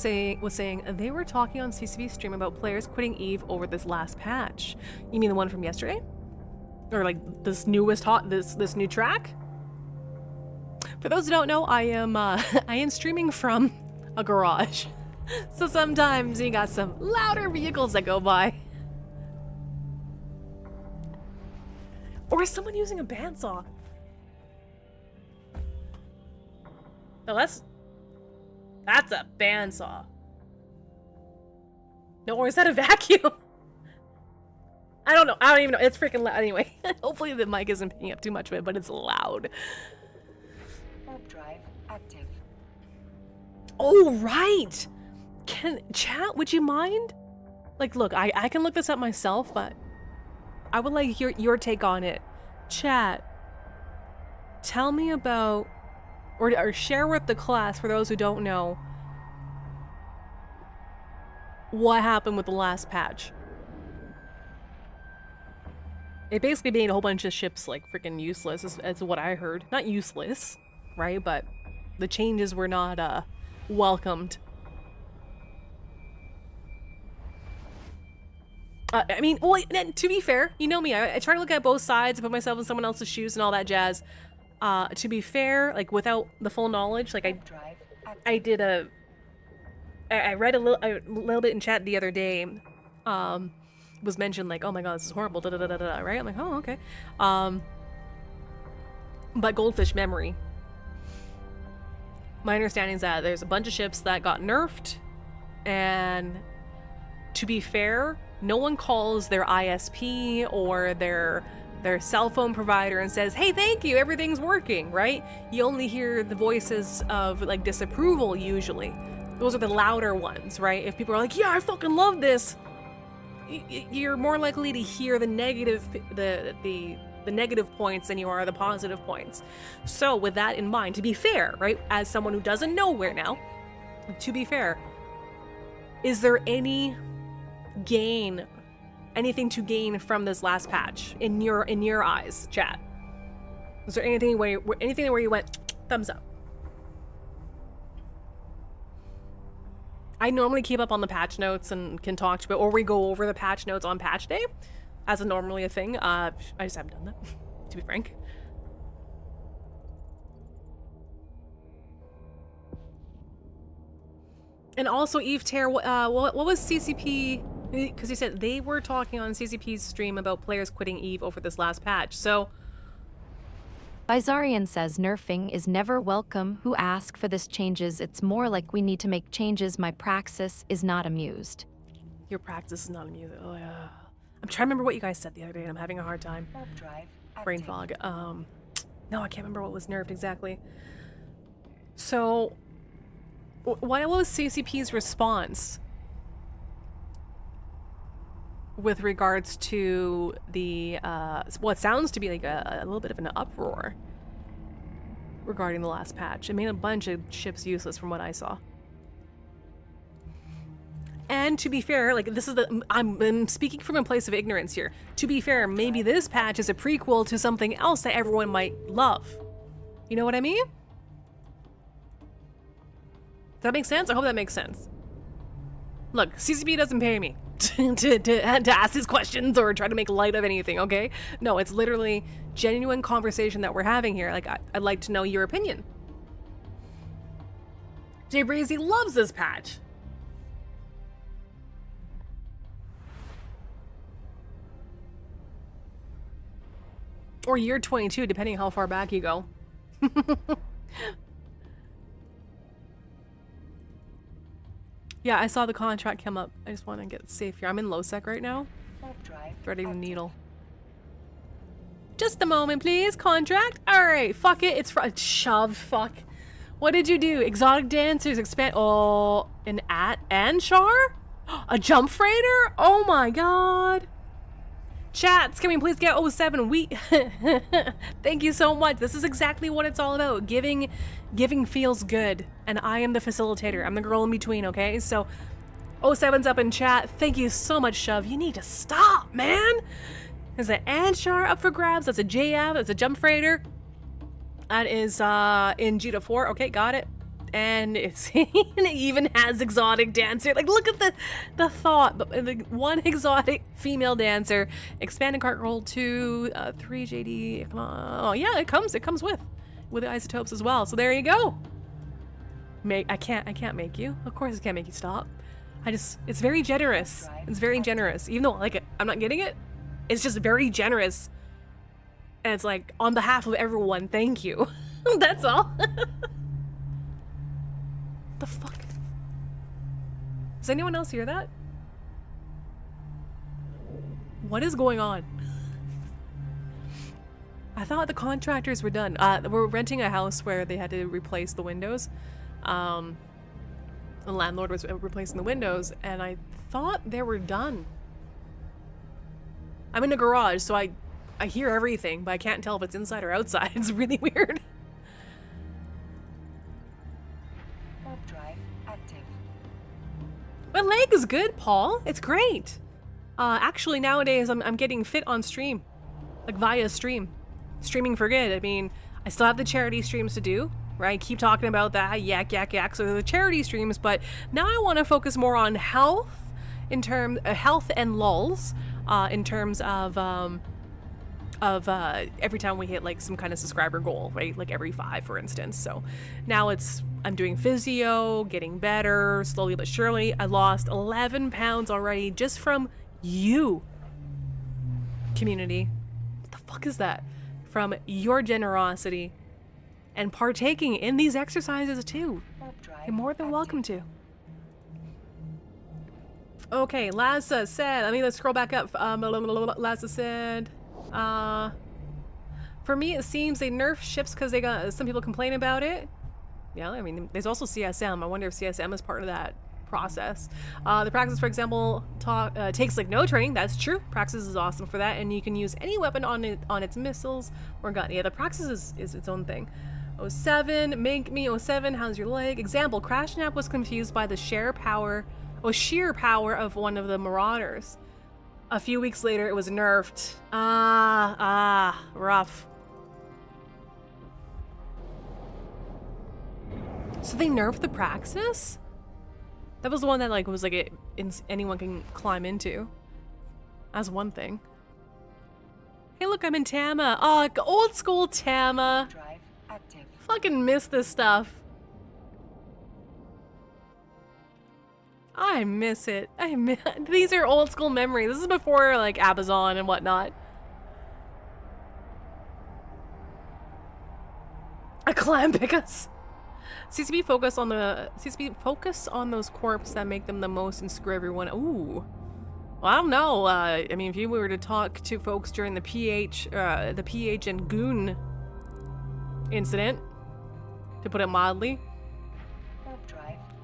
was saying they were talking on CCB stream about players quitting Eve over this last patch. You mean the one from yesterday? Or like this newest this new track? For those who don't know, I am streaming from a garage. So sometimes you got some louder vehicles that go by. Or is someone using a bandsaw? No, that's a bandsaw. No, or is that a vacuum? I don't know. I don't even know. It's freaking loud. Anyway, hopefully the mic isn't picking up too much of it, but it's loud. Warp drive active. Oh, right. Chat, would you mind? Like, look, I can look this up myself, but I would like your take on it. Chat, tell me about, or share with the class, for those who don't know, what happened with the last patch. It basically made a whole bunch of ships like freaking useless, as what I heard. Not useless, right? But the changes were not welcomed. I mean, well, to be fair, you know me, I try to look at both sides, put myself in someone else's shoes and all that jazz. To be fair, like without the full knowledge, like I read a little bit in chat the other day. Was mentioned like, oh my god, this is horrible, da da da da da, right? I'm like, oh, okay. But Goldfish Memory. My understanding is that there's a bunch of ships that got nerfed, and to be fair, no one calls their ISP or their cell phone provider and says, hey, thank you, everything's working, right? You only hear the voices of like disapproval usually. Those are the louder ones, right? If people are like, yeah, I fucking love this, you're more likely to hear the negative the negative points than you are the positive points. So with that in mind, to be fair, right, as someone who doesn't know where now, to be fair, is there anything to gain from this last patch in your eyes, chat? Is there anything where you went thumbs up? I normally keep up on the patch notes and can talk to it, or we go over the patch notes on patch day, as is normally a thing. I just haven't done that, to be frank. And also, Eve Terror, what was CCP? Because you said they were talking on CCP's stream about players quitting Eve over this last patch. So Bizarian says nerfing is never welcome. Who ask for this changes? It's more like we need to make changes. My praxis is not amused. Your practice is not amused. Oh yeah. I'm trying to remember what you guys said the other day, and I'm having a hard time. Brain fog. No, I can't remember what was nerfed exactly. So, what was CCP's response with regards to the what sounds to be like a little bit of an uproar regarding the last patch? It made a bunch of ships useless from what I saw. And to be fair, like this is I'm speaking from a place of ignorance here. To be fair, maybe this patch is a prequel to something else that everyone might love. You know what I mean? Does that make sense? I hope that makes sense. Look, CCP doesn't pay me to ask these questions or try to make light of anything, okay? No, it's literally genuine conversation that we're having here. Like, I'd like to know your opinion. Jay Breezy loves this patch. Or year 22, depending how far back you go. Yeah, I saw the contract come up. I just want to get safe here. I'm in low sec right now. Threading the needle. Just a moment, please. Contract. All right. Fuck it. It's shove. Fuck. What did you do? Exotic dancers expand. Oh, an Anshar? A jump freighter? Oh my god. Chats, can we please get 07? Thank you so much. This is exactly what it's all about. Giving feels good. And I am the facilitator. I'm the girl in between, okay? So 07's up in chat. Thank you so much, Shove. You need to stop, man. There's an Anshar up for grabs. That's a JAV. That's a jump freighter. That is in Judah 4. Okay, got it. And it even has exotic dancer. Like, look at the thought. But the one exotic female dancer. Expanded cart roll 2, 3 JD. Come on. Oh yeah, it comes with the isotopes as well. So there you go. I can't make you. Of course I can't make you stop. It's very generous. It's very generous. Even though like I'm not getting it, it's just very generous. And it's like on behalf of everyone, thank you. That's all. The fuck? Does anyone else hear that? What is going on? I thought the contractors were done. We're renting a house where they had to replace the windows. The landlord was replacing the windows, and I thought they were done. I'm in a garage, so I hear everything, but I can't tell if it's inside or outside. It's really weird. My leg is good, Paul. It's great. Actually, nowadays I'm getting fit on stream, like via stream, streaming for good. I mean, I still have the charity streams to do, right? Keep talking about that, yak. So the charity streams, but now I want to focus more on health, in terms health and lulls, in terms of every time we hit like some kind of subscriber goal, right? Like every 5, for instance. So now I'm doing physio, getting better, slowly but surely. I lost 11 pounds already just from you, community. What the fuck is that? From your generosity and partaking in these exercises too. You're more than welcome to. Okay, Laza said, let's scroll back up. Laza said, for me, it seems they nerf ships because they got some people complain about it. Yeah, I mean, there's also CSM. I wonder if CSM is part of that process. The Praxis, for example, takes like no training. That's true. Praxis is awesome for that, and you can use any weapon on its missiles or gun. Yeah, the Praxis is its own thing. 07, make me 07. How's your leg? Example: Crashnap was confused by the sheer power of one of the Marauders. A few weeks later, it was nerfed. Rough. So they nerfed the Praxis? That was the one that like was like anyone can climb into. That's one thing. Hey, look, I'm in Tama. Oh, old school Tama. Drive active. Fucking miss this stuff. I miss it. These are old school memories. This is before like Amazon and whatnot. A clam pick us. CCP focus on those corps that make them the most and screw everyone. Ooh. Well, I don't know. I mean, if you were to talk to folks during the PH and Goon incident, to put it mildly,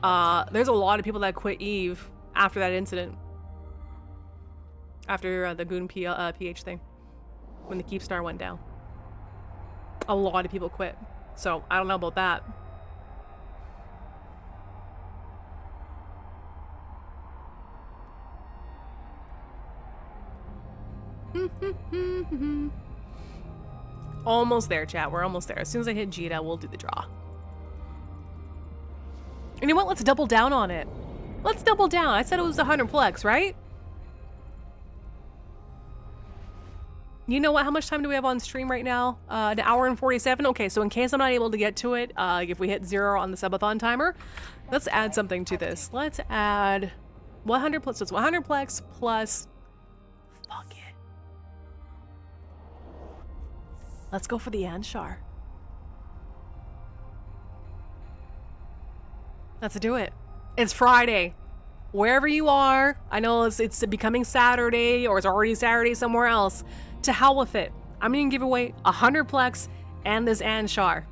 there's a lot of people that quit EVE after that incident. After the Goon PH thing, when the Keepstar went down, a lot of people quit. So I don't know about that. Almost there, chat. We're almost there. As soon as I hit Jita, we'll do the draw. And you know what? Let's double down on it. Let's double down. I said it was 100 plex, right? You know what? How much time do we have on stream right now? An hour and 47? Okay, so in case I'm not able to get to it, if we hit 0 on the subathon timer, let's add something to this. Let's add 100 plex. So it's 100 plex plus... Fuck it. Let's go for the Anshar. Let's do it. It's Friday. Wherever you are, I know it's becoming Saturday or it's already Saturday somewhere else. To hell with it. I'm gonna give away 100 plex and this Anshar.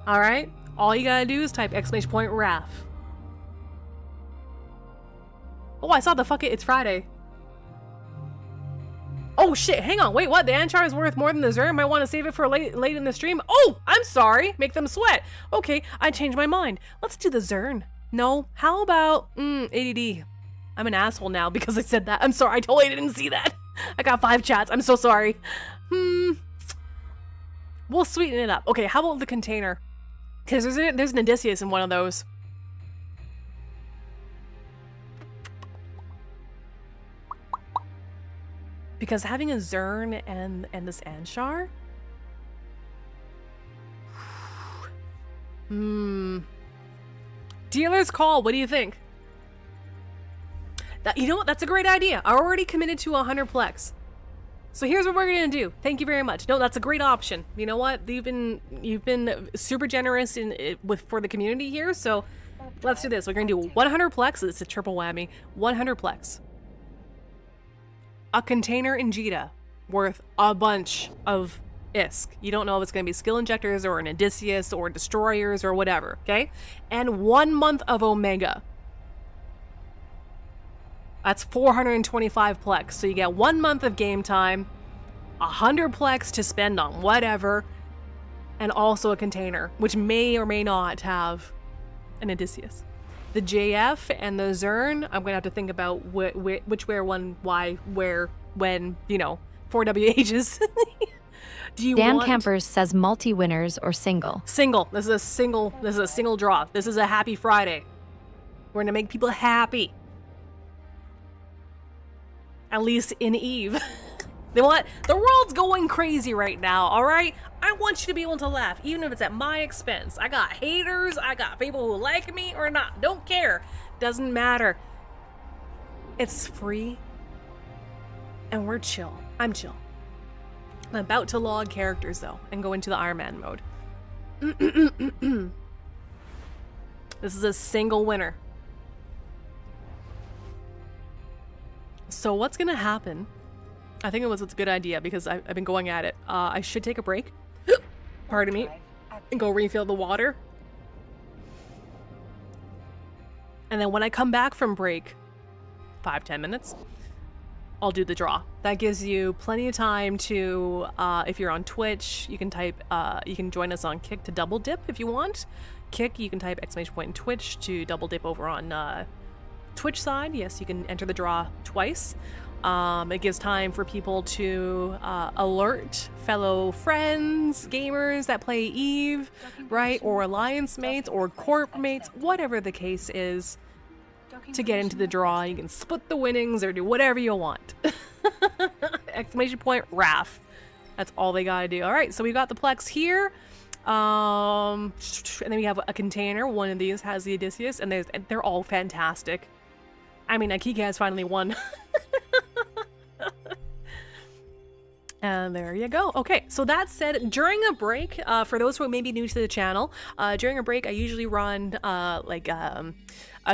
Alright? All you gotta do is type !RAF. Oh, I saw the fuck it. It's Friday. Oh shit, hang on. Wait, what? The Anshar is worth more than the Zerg? Might want to save it for late in the stream. Oh, I'm sorry. Make them sweat. Okay, I changed my mind. Let's do the Zern. No, how about ADD? I'm an asshole now because I said that. I'm sorry, I totally didn't see that. I got 5 chats. I'm so sorry. We'll sweeten it up. Okay, how about the container? Because there's an Odysseus in one of those. Because having a Zern and this Anshar? Dealer's call. What do you think? You know what? That's a great idea. I already committed to 100 plex. So here's what we're gonna do. Thank you very much. No, that's a great option. You know what? You've been super generous for the community here. So let's do this. We're gonna do 100 plex. It's a triple whammy. 100 plex. A container in Jita worth a bunch of ISK. You don't know if it's going to be skill injectors or an Odysseus or destroyers or whatever, okay? And 1 month of Omega. That's 425 plex. So you get 1 month of game time, 100 plex to spend on whatever, and also a container, which may or may not have an Odysseus. The JF and the Zern, I'm gonna have to think about which, where, when, why, where, when, 4WHs. Do you Dan Campers says multi-winners or single. Single. This is a single draw. This is a happy Friday. We're gonna make people happy. At least in Eve. The world's going crazy right now, alright? I want you to be able to laugh, even if it's at my expense. I got haters, I got people who like me or not. Don't care. Doesn't matter. It's free. And we're chill. I'm chill. I'm about to log characters, though, and go into the Iron Man mode. This is a single winner. So what's gonna happen? I think it's a good idea because I've been going at it. I should take a break. Pardon me. And go refill the water. And then when I come back from break, 5-10 minutes, I'll do the draw. That gives you plenty of time to, if you're on Twitch, you can type, you can join us on Kick to double dip if you want. Kick, you can type !in Twitch to double dip over on Twitch side. Yes, you can enter the draw twice. It gives time for people to alert fellow friends, gamers that play Eve, right? Or alliance mates or corp mates, whatever the case is, to get into the draw. You can split the winnings or do whatever you want. !RAF. That's all they gotta do. All right, so we got the Plex here. And then we have a container. One of these has the Odysseus, and they're all fantastic. I mean, Akika has finally won. And there you go. Okay, so that said, during a break, for those who may be new to the channel, during a break I usually run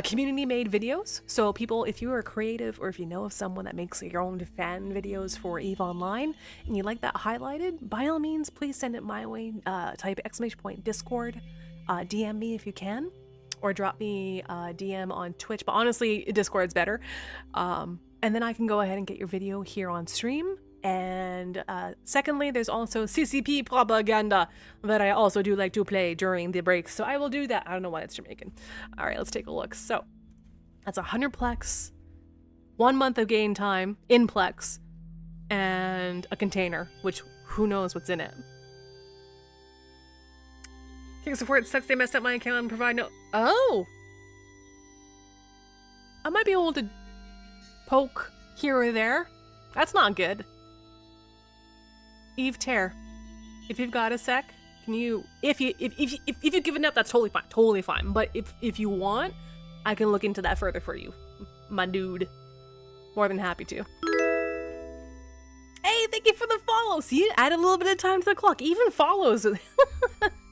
community-made videos. So people, if you are creative or if you know of someone that makes your own fan videos for EVE Online and you like that highlighted, by all means, please send it my way. Type !Discord, DM me if you can, or drop me a DM on Twitch, but honestly, Discord's better. And then I can go ahead and get your video here on stream. And secondly, there's also CCP propaganda that I also do like to play during the breaks. So I will do that. I don't know why it's Jamaican. All right, let's take a look. So that's 100 Plex, 1 month of game time in Plex, and a container, which who knows what's in it. King support sucks. They messed up my account and provide no. Oh, I might be able to poke here or there. That's not good. Eve Tear, if you've got a sec, can you? If you've given up, that's totally fine. Totally fine. But if you want, I can look into that further for you, my dude. More than happy to. Hey, thank you for the follow. See, add a little bit of time to the clock. Even follows.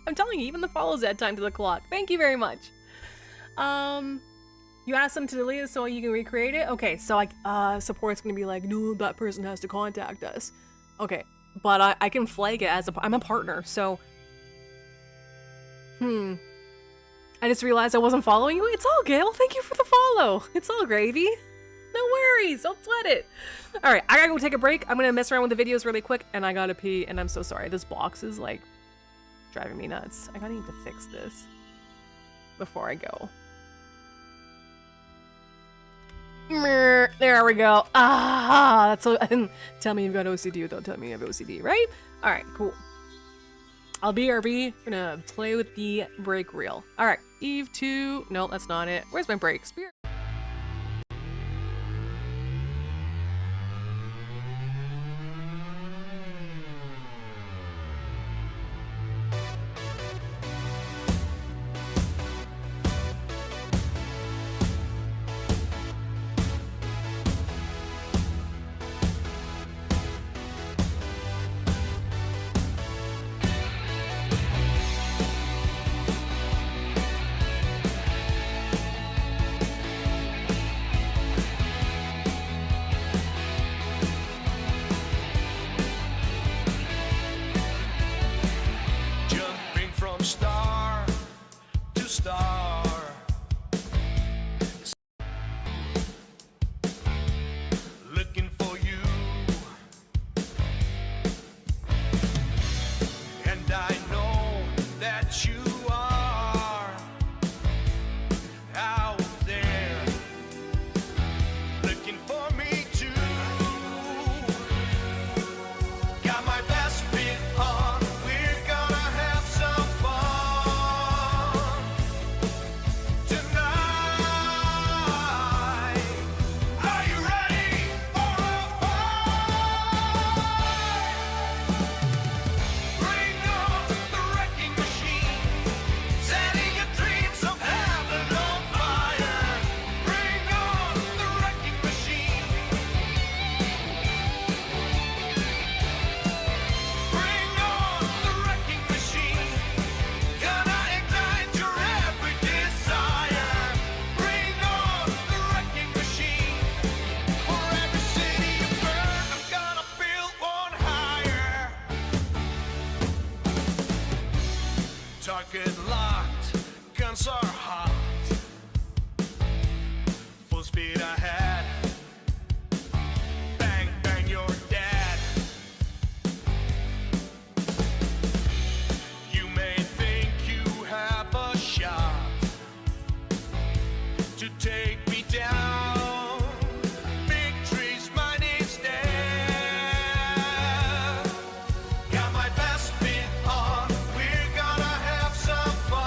I'm telling you, even the follows add time to the clock. Thank you very much. You asked them to delete it so you can recreate it? Okay, so support's gonna be like, no, that person has to contact us. Okay, but I can flag it as I'm a partner, so. I just realized I wasn't following you. It's all good. Well, thank you for the follow. It's all gravy. No worries. Don't sweat it. All right, I gotta go take a break. I'm gonna mess around with the videos really quick, and I gotta pee, and I'm so sorry. This box is like driving me nuts. I gotta need to fix this before I go. There we go. Ah, that's so. Tell me you've got OCD. Don't tell me you have OCD, right? All right, cool. I'll BRB. Gonna play with the break reel. All right, Eve 2. No, that's not it. Where's my break? Spirit. Target locked, guns are hot. Full speed ahead. Bang, bang, you're dead. You may think you have a shot to take me down. Victory's mine instead. Got my best fit on. We're gonna have some fun.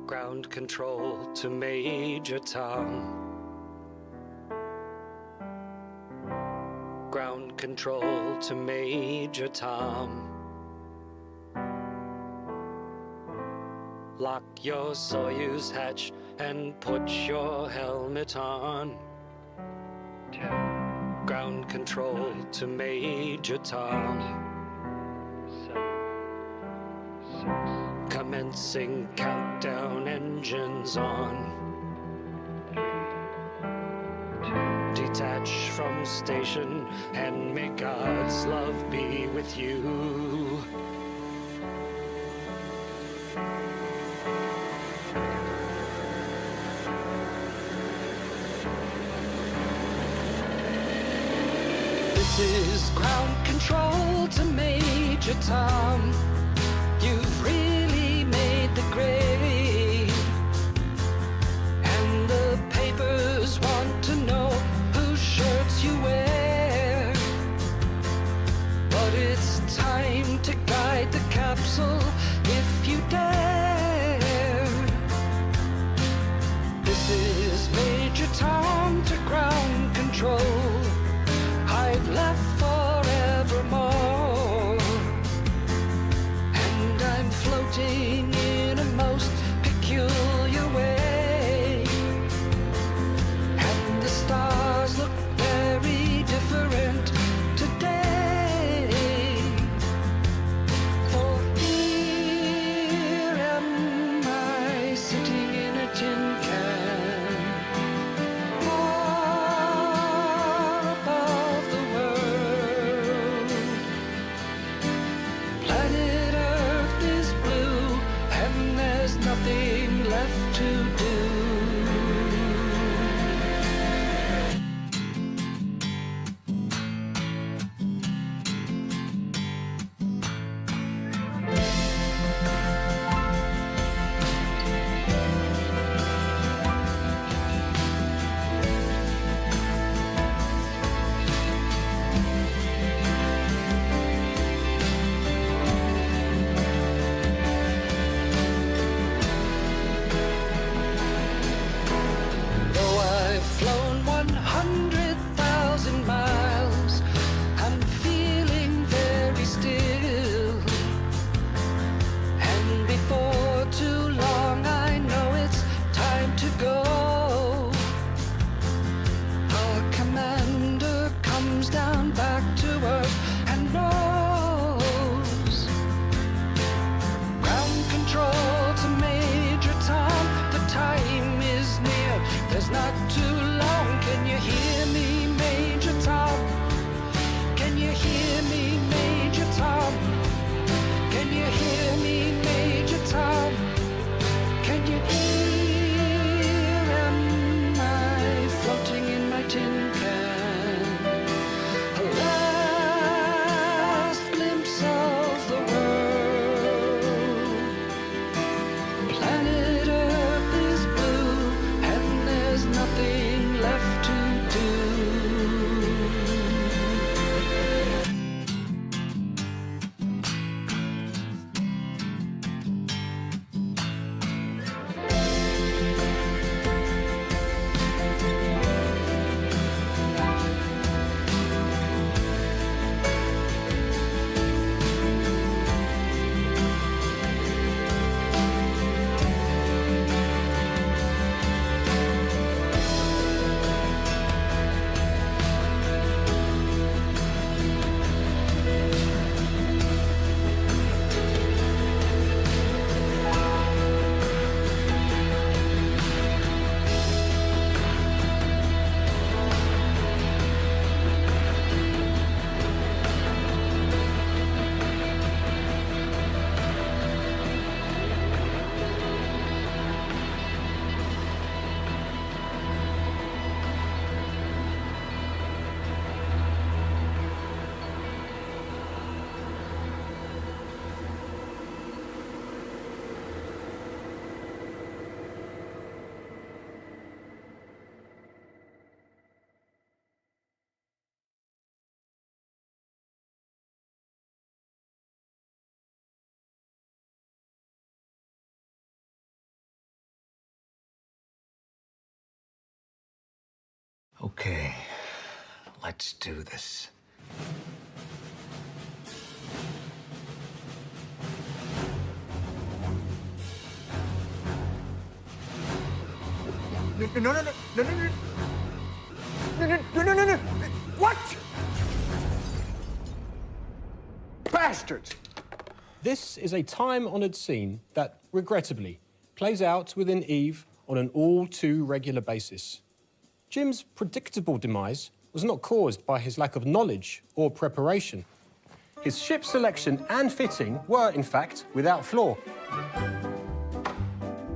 Ground control to Major Tom. Ground control to Major Tom. Lock your Soyuz hatch and put your helmet on. Ground control to Major Tom. Commencing countdown, engines on. Detach from station and may God's love be with you. This is ground control to Major Tom. You've really made the grade, and the papers want to know whose shirts you wear. But it's time to guide the capsule if you dare. This is Major Tom to ground control. I've left forevermore, and I'm floating in a most peculiar way, and the stars look very different today. For here am I sitting in a tin can, far above the world. Planet Earth is blue, and there's nothing left to do. Though I've flown 100,000 miles, I'm feeling very still. And before too long, I know it's time to go. Our commander comes down back to Earth and knows. Ground control to Major Tom, the time is near. There's not too long. Can you hear me, Major Tom? Can you hear me, Major Tom? Can you hear me, Major Tom? Can you hear? Am I floating in my tin can? Alive Okay, let's do this. No. What? Bastards! This is a time-honored scene that, regrettably, plays out within EVE on an all-too regular basis. Jim's predictable demise was not caused by his lack of knowledge or preparation. His ship selection and fitting were, in fact, without flaw.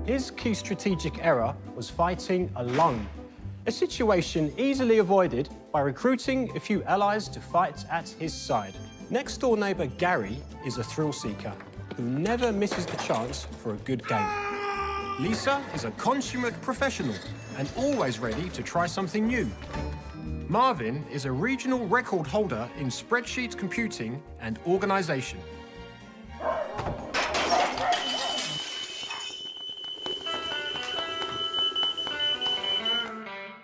His key strategic error was fighting alone, a situation easily avoided by recruiting a few allies to fight at his side. Next-door neighbour Gary is a thrill-seeker who never misses the chance for a good game. Lisa is a consummate professional and always ready to try something new. Marvin is a regional record holder in spreadsheet computing and organisation.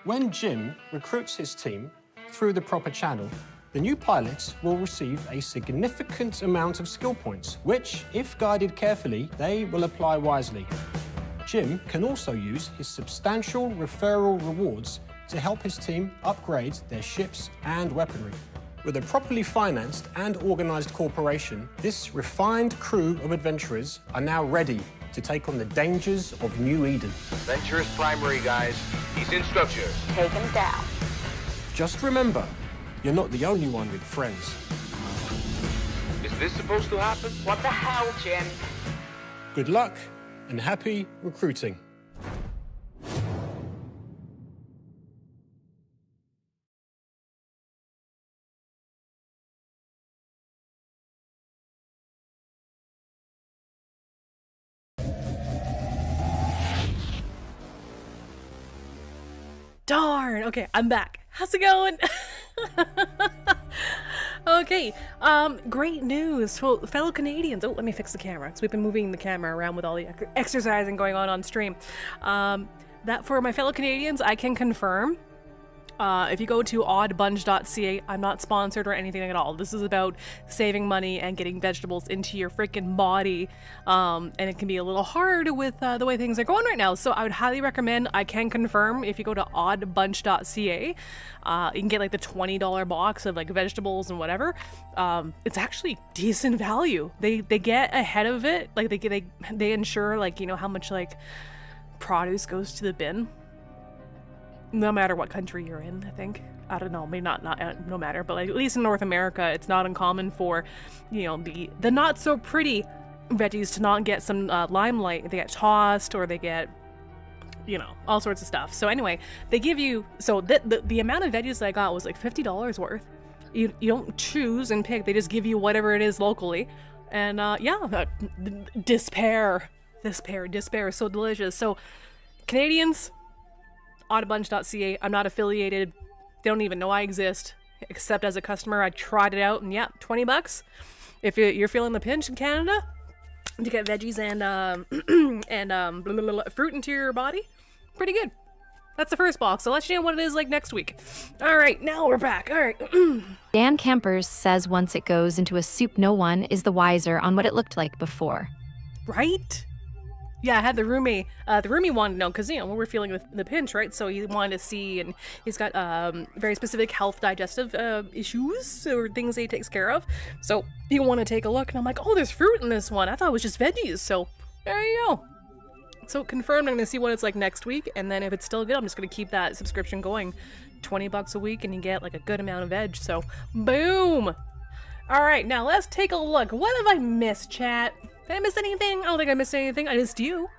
When Jim recruits his team through the proper channel, the new pilots will receive a significant amount of skill points, which, if guided carefully, they will apply wisely. Jim can also use his substantial referral rewards to help his team upgrade their ships and weaponry. With a properly financed and organised corporation, this refined crew of adventurers are now ready to take on the dangers of New Eden. Venturous primary, guys. He's in structure. Take him down. Just remember, you're not the only one with friends. Is this supposed to happen? What the hell, Jim? Good luck and happy recruiting. Darn. Okay, I'm back. How's it going? Okay, great news for fellow Canadians. Oh, let me fix the camera. So we've been moving the camera around with all the exercising going on stream. That for my fellow Canadians, I can confirm. If you go to oddbunge.ca, I'm not sponsored or anything at all. This is about saving money and getting vegetables into your freaking body. And it can be a little hard with the way things are going right now. So I would highly recommend, I can confirm, if you go to oddbunge.ca, you can get like the $20 box of like vegetables and whatever. It's actually decent value. They get ahead of it. Like they ensure, like, you know, how much like produce goes to the bin. No matter what country you're in, I think. I don't know, maybe not no matter, but like at least in North America, it's not uncommon for, you know, the not so pretty veggies to not get some limelight. They get tossed or they get, you know, all sorts of stuff. So anyway, they give you, so the amount of veggies that I got was like $50 worth. You don't choose and pick, they just give you whatever it is locally. And yeah, despair is so delicious. So Canadians, oddbunch.ca. I'm not affiliated. They don't even know I exist, except as a customer. I tried it out, and yeah, $20. If you're feeling the pinch in Canada to get veggies and fruit into your body, pretty good. That's the first box. I'll let you know what it is like next week. All right, now we're back. All right. Dan Campers says once it goes into a soup, no one is the wiser on what it looked like before. Right? Yeah, I had the roomie. The roomie wanted to know because, you know, we're feeling the pinch, right? So he wanted to see, and he's got very specific health digestive issues or things that he takes care of. So he wanted to take a look, and I'm like, oh, there's fruit in this one. I thought it was just veggies. So there you go. So confirmed, I'm going to see what it's like next week, and then if it's still good, I'm just going to keep that subscription going. $20 a week, and you get like a good amount of veg. So boom. All right, now let's take a look. What have I missed, chat? Did I miss anything? I don't think I missed anything. I missed you.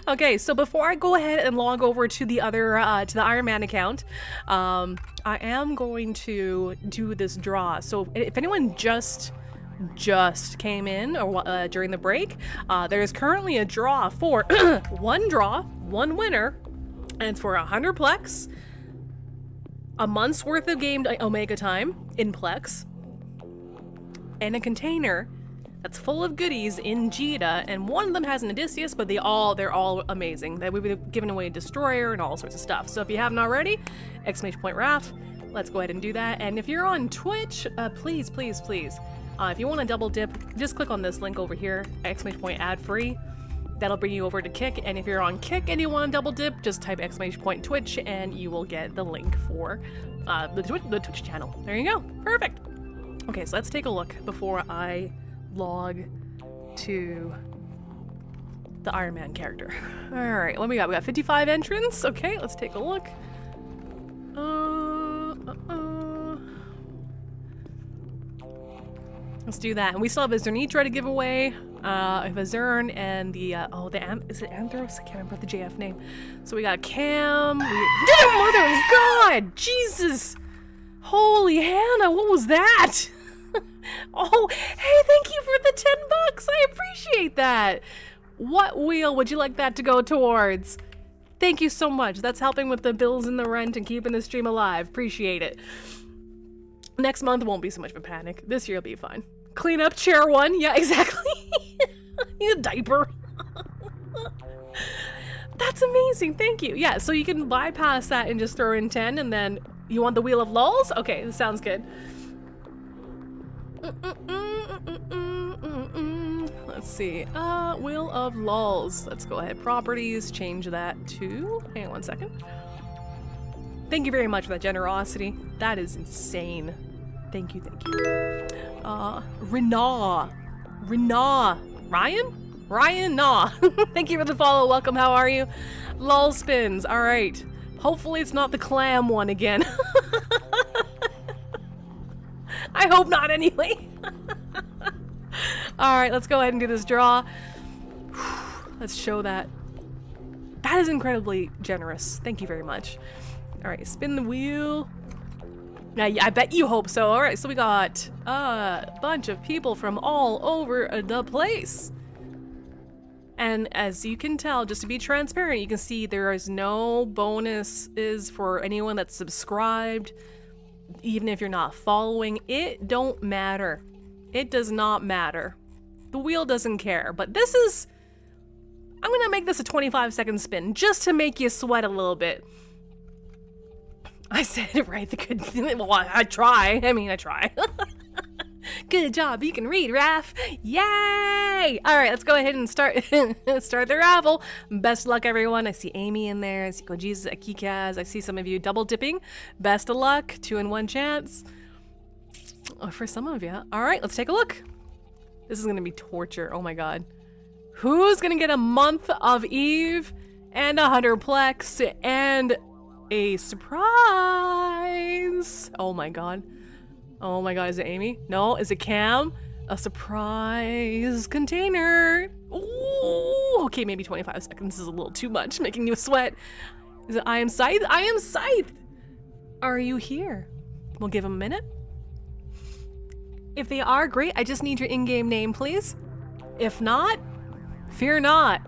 Okay, so before I go ahead and log over to the other, to the Iron Man account, I am going to do this draw. So if anyone just came in or during the break, there is currently a draw for one draw, one winner, and it's for 100 Plex, a month's worth of game Omega time in Plex, and a container that's full of goodies in Jita, and one of them has an Odysseus, but they're all amazing. We've been giving away a destroyer and all sorts of stuff. So if you haven't already, !Raph, let's go ahead and do that. And if you're on Twitch, please, if you want to double dip, just click on this link over here, !ad free. That'll bring you over to Kick, and if you're on Kick and you want to double dip, just type !Twitch and you will get the link for the Twitch channel. There you go. Perfect. Okay, so let's take a look before I log to the Iron Man character. Alright, what we got? We got 55 entrants. Okay, let's take a look. Let's do that. And we still have a Zernitra to give away. I have a Zern and the, is it Anthros? I can't remember the JF name. So we got Cam. Mother of God! Jesus! Holy Hannah, what was that? Oh, hey, thank you for the $10. I appreciate that. What wheel would you like that to go towards? Thank you so much. That's helping with the bills and the rent and keeping the stream alive. Appreciate it. Next month won't be so much of a panic. This year will be fine. Clean up chair 1. Yeah, exactly. Need a diaper. That's amazing. Thank you. Yeah, so you can bypass that and just throw in 10, and then you want the Wheel of Lulls? Okay, this sounds good. Let's see. Wheel of Lulls. Let's go ahead. Properties. Change that to... Hang on 1 second. Thank you very much for that generosity. That is insane. Thank you, thank you. Renah. Ryan? Nah. Thank you for the follow. Welcome, how are you? Lull spins. Alright. Hopefully it's not the clam one again. I hope not anyway. Alright, let's go ahead and do this draw. Let's show that. That is incredibly generous. Thank you very much. Alright, spin the wheel. Now, I bet you hope so. Alright, so we got a bunch of people from all over the place. And as you can tell, just to be transparent, you can see there is no bonuses for anyone that's subscribed. Even if you're not following, it don't matter. It does not matter. The wheel doesn't care. But this is... I'm gonna make this a 25-second spin just to make you sweat a little bit. I said it right. Well, I try. I try. Good job. You can read, Raph. Yay! All right, let's go ahead and start the raffle. Best of luck, everyone. I see Amy in there. I see Jesus, Akikaz. I see some of you double dipping. Best of luck. 2-in-1 chance. Oh, for some of you. All right, let's take a look. This is going to be torture. Oh, my God. Who's going to get a month of Eve and 100 Plex and a surprise? Oh, my God. Oh my God, is it Amy? No, is it Cam? A surprise container. Ooh, okay, maybe 25 seconds is a little too much, making you sweat. Is it I am Scythe? I am Scythe! Are you here? We'll give him a minute. If they are, great. I just need your in-game name, please. If not, fear not.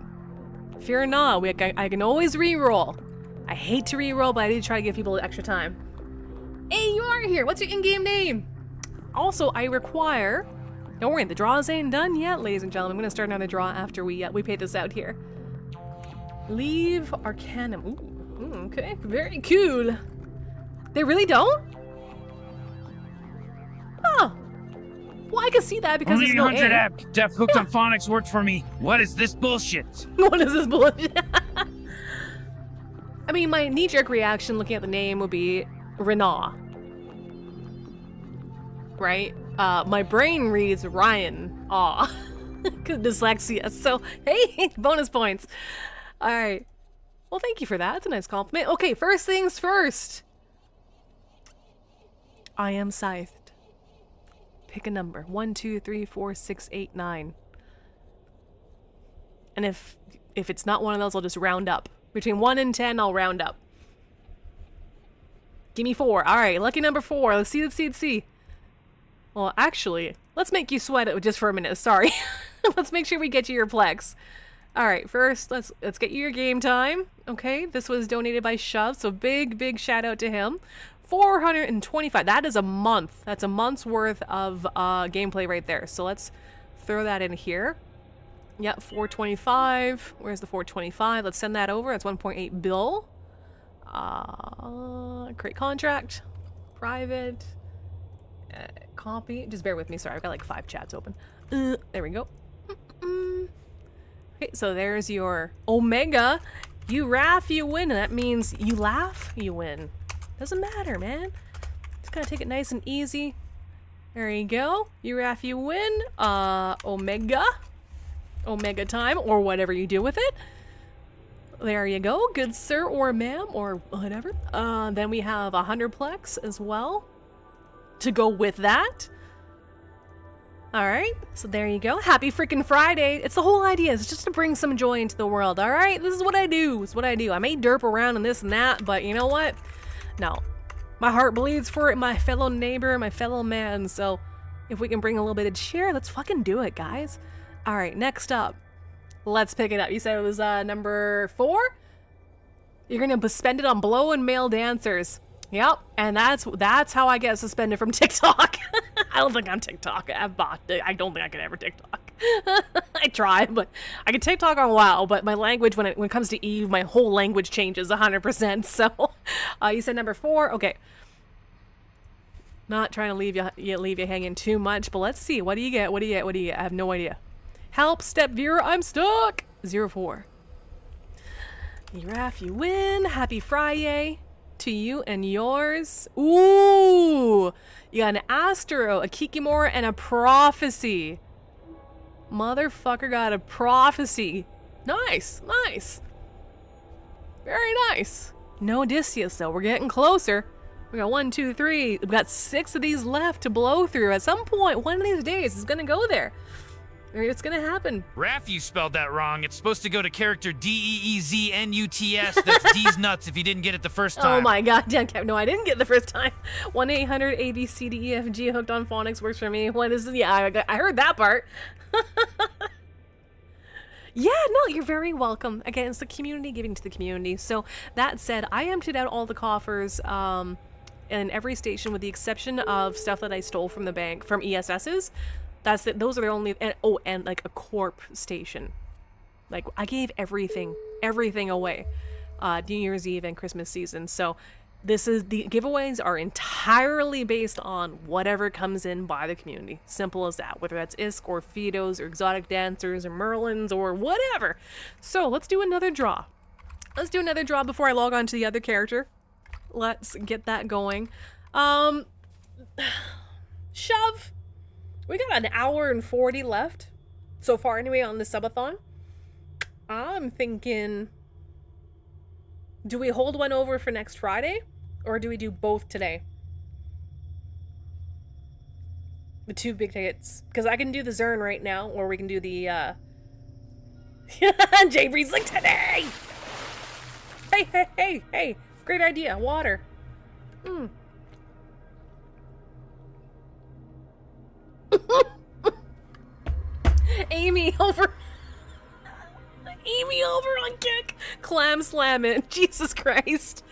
Fear not. I can always re-roll. I hate to re-roll, but I do try to give people extra time. Hey, you are here. What's your in-game name? Also, I require... Don't worry, the draws ain't done yet, ladies and gentlemen. I'm gonna start another draw after we pay this out here. Leave Arcanum. Ooh, okay, very cool. They really don't? Oh. Well, I can see that because only there's no 100 A. app. Def hooked on phonics worked for me. What is this bullshit? What is this bullshit? I mean, my knee-jerk reaction looking at the name would be Renah. Right? My brain reads Ryan. Aw. Dyslexia. So, hey, bonus points. Alright. Well, thank you for that. That's a nice compliment. Okay, first things first. I am Scythed. Pick a number. 1, 2, 3, 4, 6, 8, 9. And if it's not one of those, I'll just round up. Between 1 and 10, I'll round up. Give me 4. Alright, lucky number 4. Let's see. Well, actually, let's make you sweat it just for a minute. Sorry. Let's make sure we get you your Plex. Alright, first, let's get you your game time. Okay, this was donated by Shove, so big shout out to him. 425. That is a month. That's a month's worth of gameplay right there. So let's throw that in here. Yep, 425. Where's the 425? Let's send that over. That's 1.8 bill. Create contract. Private. Copy. Just bear with me. Sorry, I've got like 5 chats open. There we go. Okay, so there's your Omega. You laugh, you win. That means you laugh, you win. Doesn't matter, man. Just gotta take it nice and easy. There you go. You laugh, you win. Omega. Omega time, or whatever you do with it. There you go, good sir or ma'am, or whatever. Then we have 100 plex as well to go with that. Alright, so there you go. Happy freaking Friday. It's the whole idea. It's just to bring some joy into the world, alright? This is what I do. It's what I do. I may derp around and this and that, but you know what? No. My heart bleeds for it, my fellow neighbor, my fellow man, so if we can bring a little bit of cheer, let's fucking do it, guys. Alright, next up. Let's pick it up. You said it was number 4? You're gonna spend it on blow and male dancers. Yep, and that's how I get suspended from TikTok. I don't think I'm TikTok. I don't think I could ever TikTok. I try, but I can TikTok on WoW, but my language, when it comes to Eve, my whole language changes 100%. So, you said number 4? Okay. Not trying to leave you hanging too much, but let's see. What do you get? What do you get? What do you get? I have no idea. Help, step viewer, I'm stuck! 04. Giraffe, you win. Happy Friday to you and yours. Ooh! You got an Astro, a Kikimora, and a Prophecy. Motherfucker got a Prophecy. Nice, nice. Very nice. No Odysseus, though. We're getting closer. We got 1, 2, 3. We've got 6 of these left to blow through. At some point, one of these days, it's gonna go there. It's gonna happen. Raph, you spelled that wrong. It's supposed to go to character DEEZNUTS. That's D's nuts if you didn't get it the first time. Oh my god, no, I didn't get it the first time. 1-800-ABCDEFG hooked on phonics works for me. What is it? Yeah, I heard that part. Yeah, no, you're very welcome. Again, it's the community giving to the community. So that said, I emptied out all the coffers in every station with the exception of stuff that I stole from the bank, from ESS's. That's it. Those are the only, and like a corp station. Like I gave everything away, New Year's Eve and Christmas season. So the giveaways are entirely based on whatever comes in by the community. Simple as that. Whether that's ISK or Fidos or exotic dancers or Merlins or whatever. So let's do another draw. Let's do another draw before I log on to the other character. Let's get that going. Shove. We got an hour and 40 left so far anyway on the subathon. I'm thinking, do we hold one over for next Friday or do we do both today? The 2 big tickets. Because I can do the Zern right now, or we can do the Jay Breed's like today! Hey! Great idea. Water. Amy over on Kick. Clam slam it. Jesus Christ.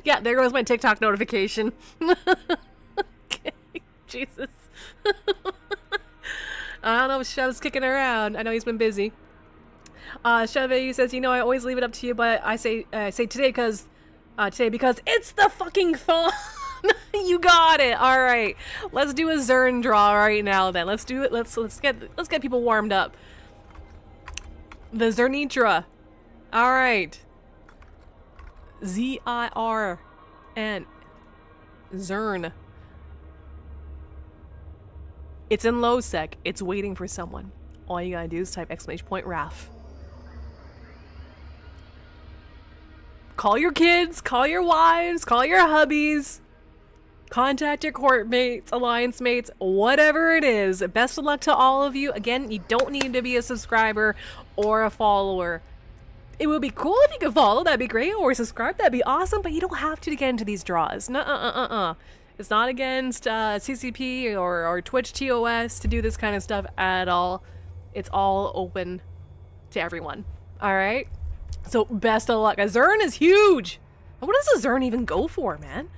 Yeah, there goes my TikTok notification. Okay. Jesus. I don't know if Shev's kicking around. I know he's been busy. Chevy says, you know, I always leave it up to you, but I say today because it's the fucking thon. You got it. All right, let's do a Zern draw right now. Then let's do it. Let's get people warmed up. The Zernitra. All right. Z-I-R-N. Zern. It's in low sec. It's waiting for someone. All you gotta do is type !RAF. Call your kids, call your wives, call your hubbies. Contact your court mates, alliance mates, whatever it is. Best of luck to all of you. Again, you don't need to be a subscriber or a follower. It would be cool if you could follow, that'd be great, or subscribe, that'd be awesome, but you don't have to get into these draws. It's not against CCP or Twitch TOS to do this kind of stuff at all. It's all open to everyone. Alright? So, best of luck. A Zern is huge! What does a Zern even go for, man?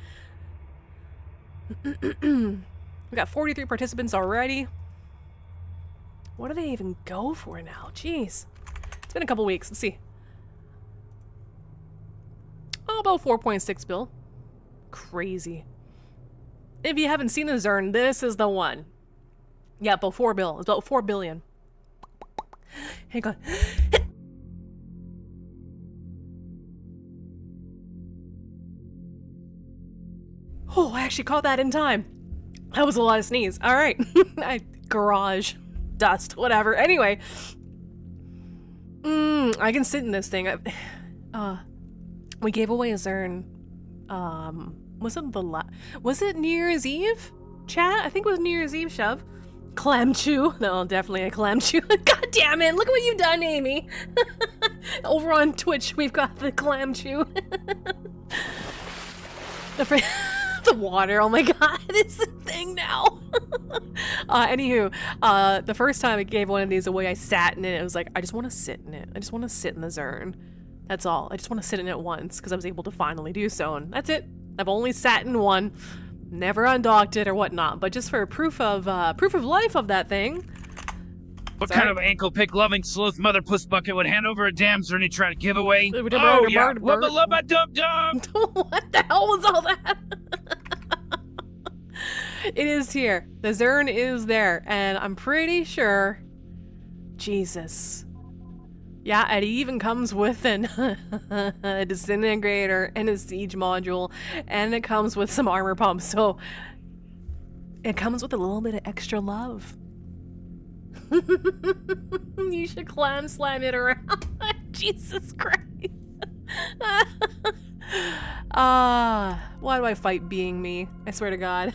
We got 43 participants already. What do they even go for now? Jeez. It's been a couple weeks. Let's see. Oh, about 4.6 bill. Crazy. If you haven't seen the Zern, this is the one. Yeah, about 4 bill. It's about 4 billion. Hang on. Oh, I actually caught that in time. That was a lot of sneeze. All right. Garage. Dust. Whatever. Anyway. I can sit in this thing. We gave away a Zern. Was it New Year's Eve? Chat? I think it was New Year's Eve, Shove. Clam chew. No, definitely a clam chew. God damn it. Look at what you've done, Amy. Over on Twitch, we've got the clam chew. The water. Oh my god. It's a thing now. Anywho, the first time I gave one of these away, I sat in it. It was like, I just want to sit in it. I just want to sit in the Zern. That's all. I just want to sit in it once because I was able to finally do so. And that's it. I've only sat in one. Never undocked it or whatnot, but just for proof of life of that thing. What kind of ankle pick loving sloth mother puss bucket would hand over a damn Zern and try to give away? Oh yeah, wubba lubba dub dub. What the hell was all that? It is here. The Zern is there, and I'm pretty sure. Jesus. Yeah, it even comes with a disintegrator and a siege module, and it comes with some armor pumps, so it comes with a little bit of extra love. You should clam slam it around. Jesus Christ. Why do I fight being me? I swear to God.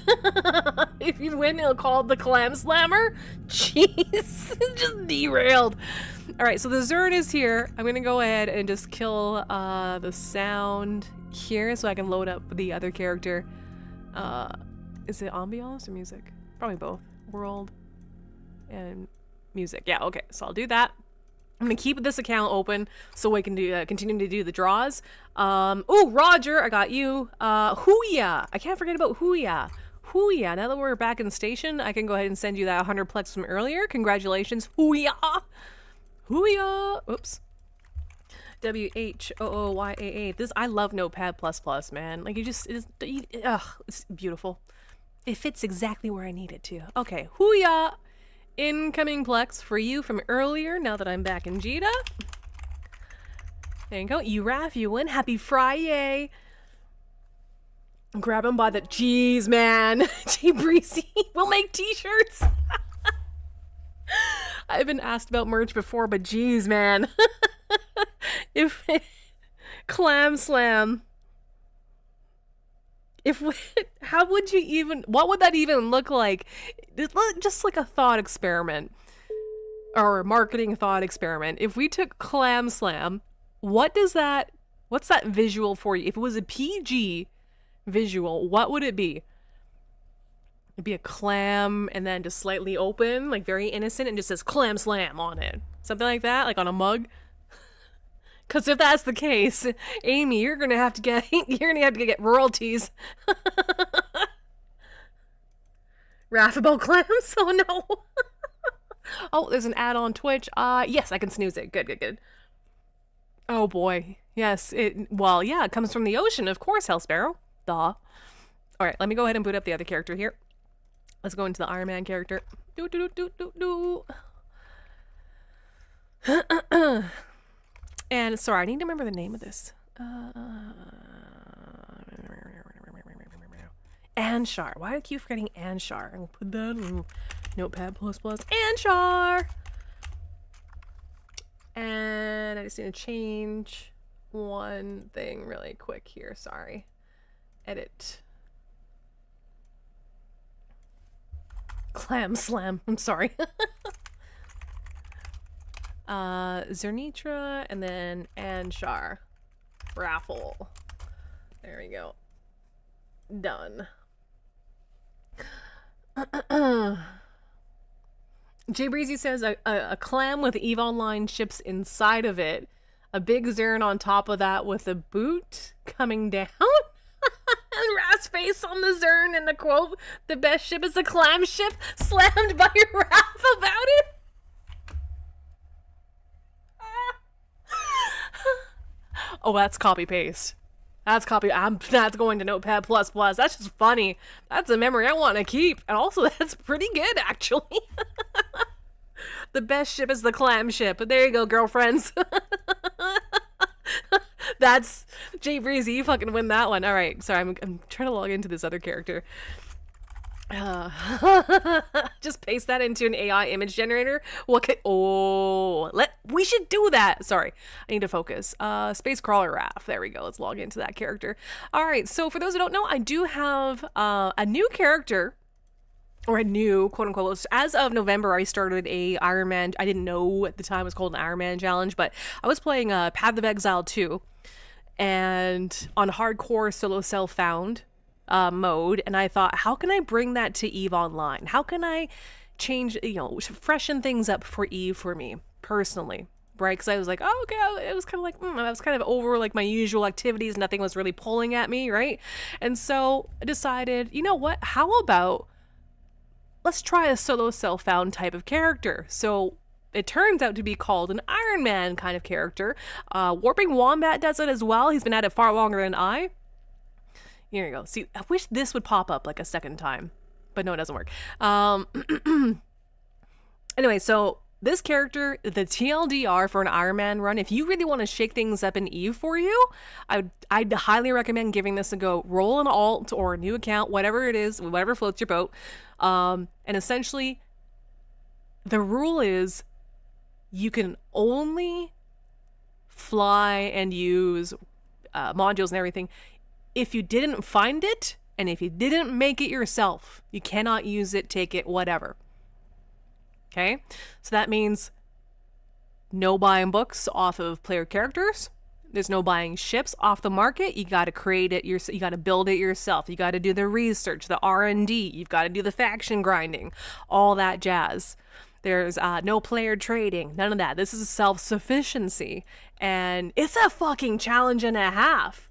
If you win, it'll call it the clam slammer. Jeez, just derailed. All right, so the Zern is here. I'm gonna go ahead and just kill the sound here so I can load up the other character. Is it ambiance or music? Probably both. World and music. Yeah, okay, so I'll do that. I'm gonna keep this account open so we can do continue to do the draws. Oh, Roger, I got you. Hooya! I can't forget about Hooya. Hooya! Now that we're back in the station, I can go ahead and send you that 100 plex from earlier. Congratulations, Hooya! Hooya! Oops. WHOOYAA. This, I love Notepad++, man. Like, it's beautiful. It fits exactly where I need it to. Okay, Hooya! Incoming plex for you from earlier, now that I'm back in Jita. There you go. You Raph, you win. Happy Friday! Grab him by the... Jeez, man. J Breezy. We'll make t-shirts. I've been asked about merch before, but geez, man. If Clam Slam. How would you even, what would that even look like? Just like a thought experiment. Or a marketing thought experiment. If we took Clam Slam, what's that visual for you? If it was a PG visual, what would it be? It'd be a clam and then just slightly open, like very innocent, and just says Clam Slam on it. Something like that, like on a mug. Because if that's the case, Amy, you're gonna have to get royalties. Wrathable clams? Oh no. Oh, there's an ad on Twitch. Yes, I can snooze it. Good. Oh boy. Yes, it comes from the ocean, of course, Hell Sparrow. Duh. Alright, let me go ahead and boot up the other character here. Let's go into the Iron Man character. And sorry, I need to remember the name of this. Anshar. Why do I keep forgetting Anshar? I'm gonna put that in Notepad++. Anshar! And I just need to change one thing really quick here. Sorry. Edit. Clam Slam. I'm sorry. Zernitra and then Anshar. Raffle. There we go. Done. Jay Breezy says a clam with EVE Online ships inside of it. A big Zern on top of that with a boot coming down. And Raph's face on the Zern and the quote, the best ship is a clam ship, slammed by Raph about it. Oh, that's copy paste. That's going to Notepad++. That's just funny. That's a memory I want to keep. And also, that's pretty good, actually. The best ship is the clam ship. There you go, girlfriends. That's Jay Breezy. You fucking win that one. All right. Sorry, I'm trying to log into this other character. Just paste that into an AI image generator. We should do that. Sorry, I need to focus. Space Crawler Raph. There we go. Let's log into that character. All right. So for those who don't know, I do have a new character, or a new quote unquote. As of November, I started a Iron Man. I didn't know at the time it was called an Iron Man challenge, but I was playing Path of Exile 2, and on hardcore solo self found mode, and I thought, how can I bring that to EVE Online? How can I change, freshen things up for EVE for me personally, right? Because I was like, oh, okay, it was kind of like, I was kind of over like my usual activities. Nothing was really pulling at me, right? And so I decided, you know what? How about let's try a solo self found type of character? So it turns out to be called an Iron Man kind of character. Warping Wombat does it as well. He's been at it far longer than I. Here you go. See, I wish this would pop up like a second time, but no, it doesn't work. Anyway, so this character, the TLDR for an Iron Man run, if you really want to shake things up in EVE for you, I'd highly recommend giving this a go. Roll an alt or a new account, whatever it is, whatever floats your boat. And essentially, the rule is you can only fly and use modules and everything if you didn't find it, and if you didn't make it yourself. You cannot use it, take it, whatever. Okay? So that means no buying books off of player characters. There's no buying ships off the market. You got to create it yourself. You got to build it yourself. You got to do the research, the R&D. You've got to do the faction grinding, all that jazz. There's no player trading, none of that. This is self-sufficiency, and it's a fucking challenge and a half.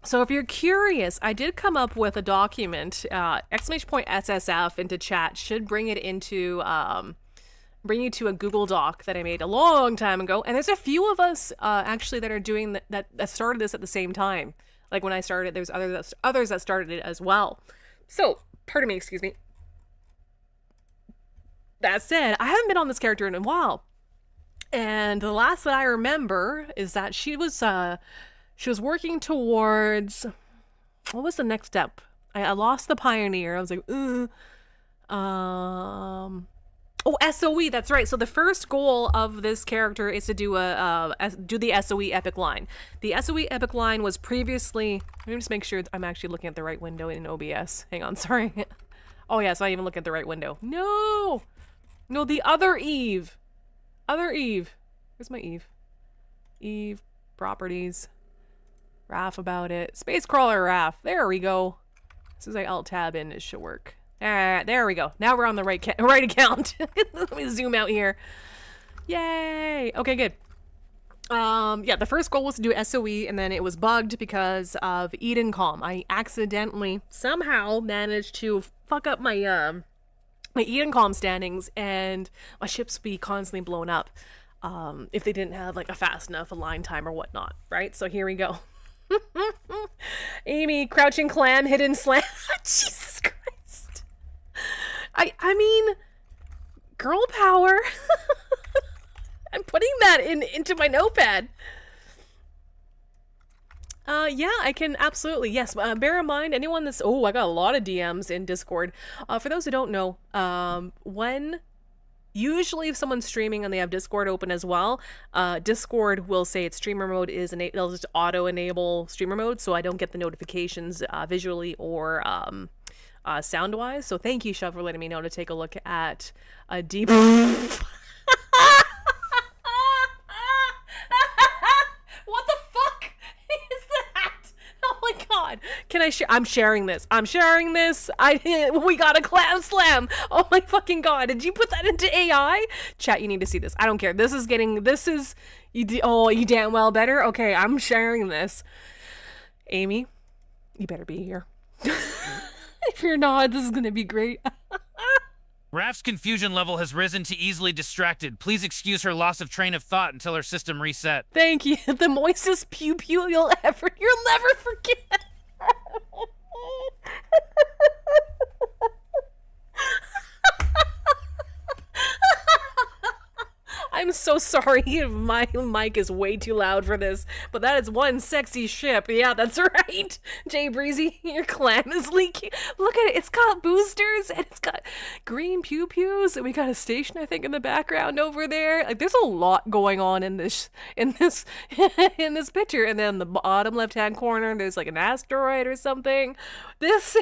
So if you're curious, I did come up with a document, !SSF into chat should bring it into, bring you to a Google Doc that I made a long time ago. And there's a few of us actually that are doing that started this at the same time. Like when I started, there's others that started it as well. So, pardon me, excuse me. That said, I haven't been on this character in a while. And the last that I remember is that she was working towards, what was the next step? I lost the Pioneer. I was like, oh, SOE, that's right. So the first goal of this character is to do the SOE epic line. The SOE epic line was previously, let me just make sure I'm actually looking at the right window in OBS. Hang on, sorry. Oh yeah, so I even look at the right window. No, the other Eve. Where's my Eve? Eve properties. Raph about it. Space Crawler Raph. There we go. As soon as I alt tab in, it should work. Alright, there we go. Now we're on the right account. Let me zoom out here. Yay! Okay, good. Yeah, the first goal was to do SOE, and then it was bugged because of Eden Calm. I accidentally somehow managed to fuck up my my Eden Calm standings, and my ships be constantly blown up if they didn't have like a fast enough align time or whatnot, right? So here we go. Amy, crouching clam, hidden slam. Jesus Christ. I mean, girl power. I'm putting that into my notepad. Yeah, I can absolutely. Yes, bear in mind, anyone that's... Oh, I got a lot of DMs in Discord. For those who don't know, usually if someone's streaming and they have Discord open as well, Discord will say its streamer mode is... They'll just auto-enable streamer mode, so I don't get the notifications visually or sound-wise. So thank you, Shove, for letting me know to take a look at a deep... What the fuck is that? Oh my god. Can I share? I'm sharing this. We got a clam slam. Oh my fucking god. Did you put that into AI? Chat, you need to see this. I don't care. You damn well better. Okay, I'm sharing this. Amy, you better be here. If you're not, this is gonna be great. Raph's confusion level has risen to easily distracted. Please excuse her loss of train of thought until her system reset. Thank you. The moistest pew-pew you'll never forget. I'm so sorry if my mic is way too loud for this, but that is one sexy ship. Yeah, that's right. Jay Breezy, your clam is leaking. Look at it. It's got boosters and it's got green pew-pews and we got a station, I think, in the background over there. Like, there's a lot going on in this in this picture. And then the bottom left-hand corner, there's like an asteroid or something. This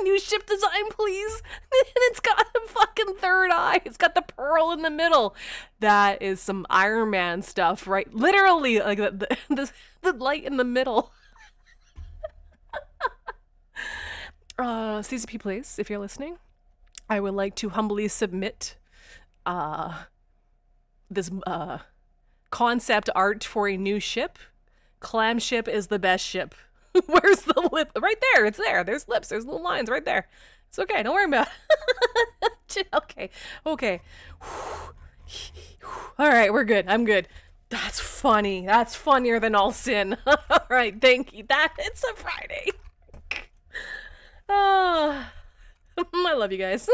new ship design, please. And it's got a fucking third eye. It's got the pearl in the middle. That is some Iron Man stuff, right? Literally, like the light in the middle. CCP Place, if you're listening, I would like to humbly submit this concept art for a new ship. Clam ship is the best ship. Where's the lip? Right there. It's there. There's lips. There's little lines right there. It's okay. Don't worry about it. Okay. All right. We're good. I'm good. That's funny. That's funnier than all sin. All right. Thank you. It's a Friday. I love you guys.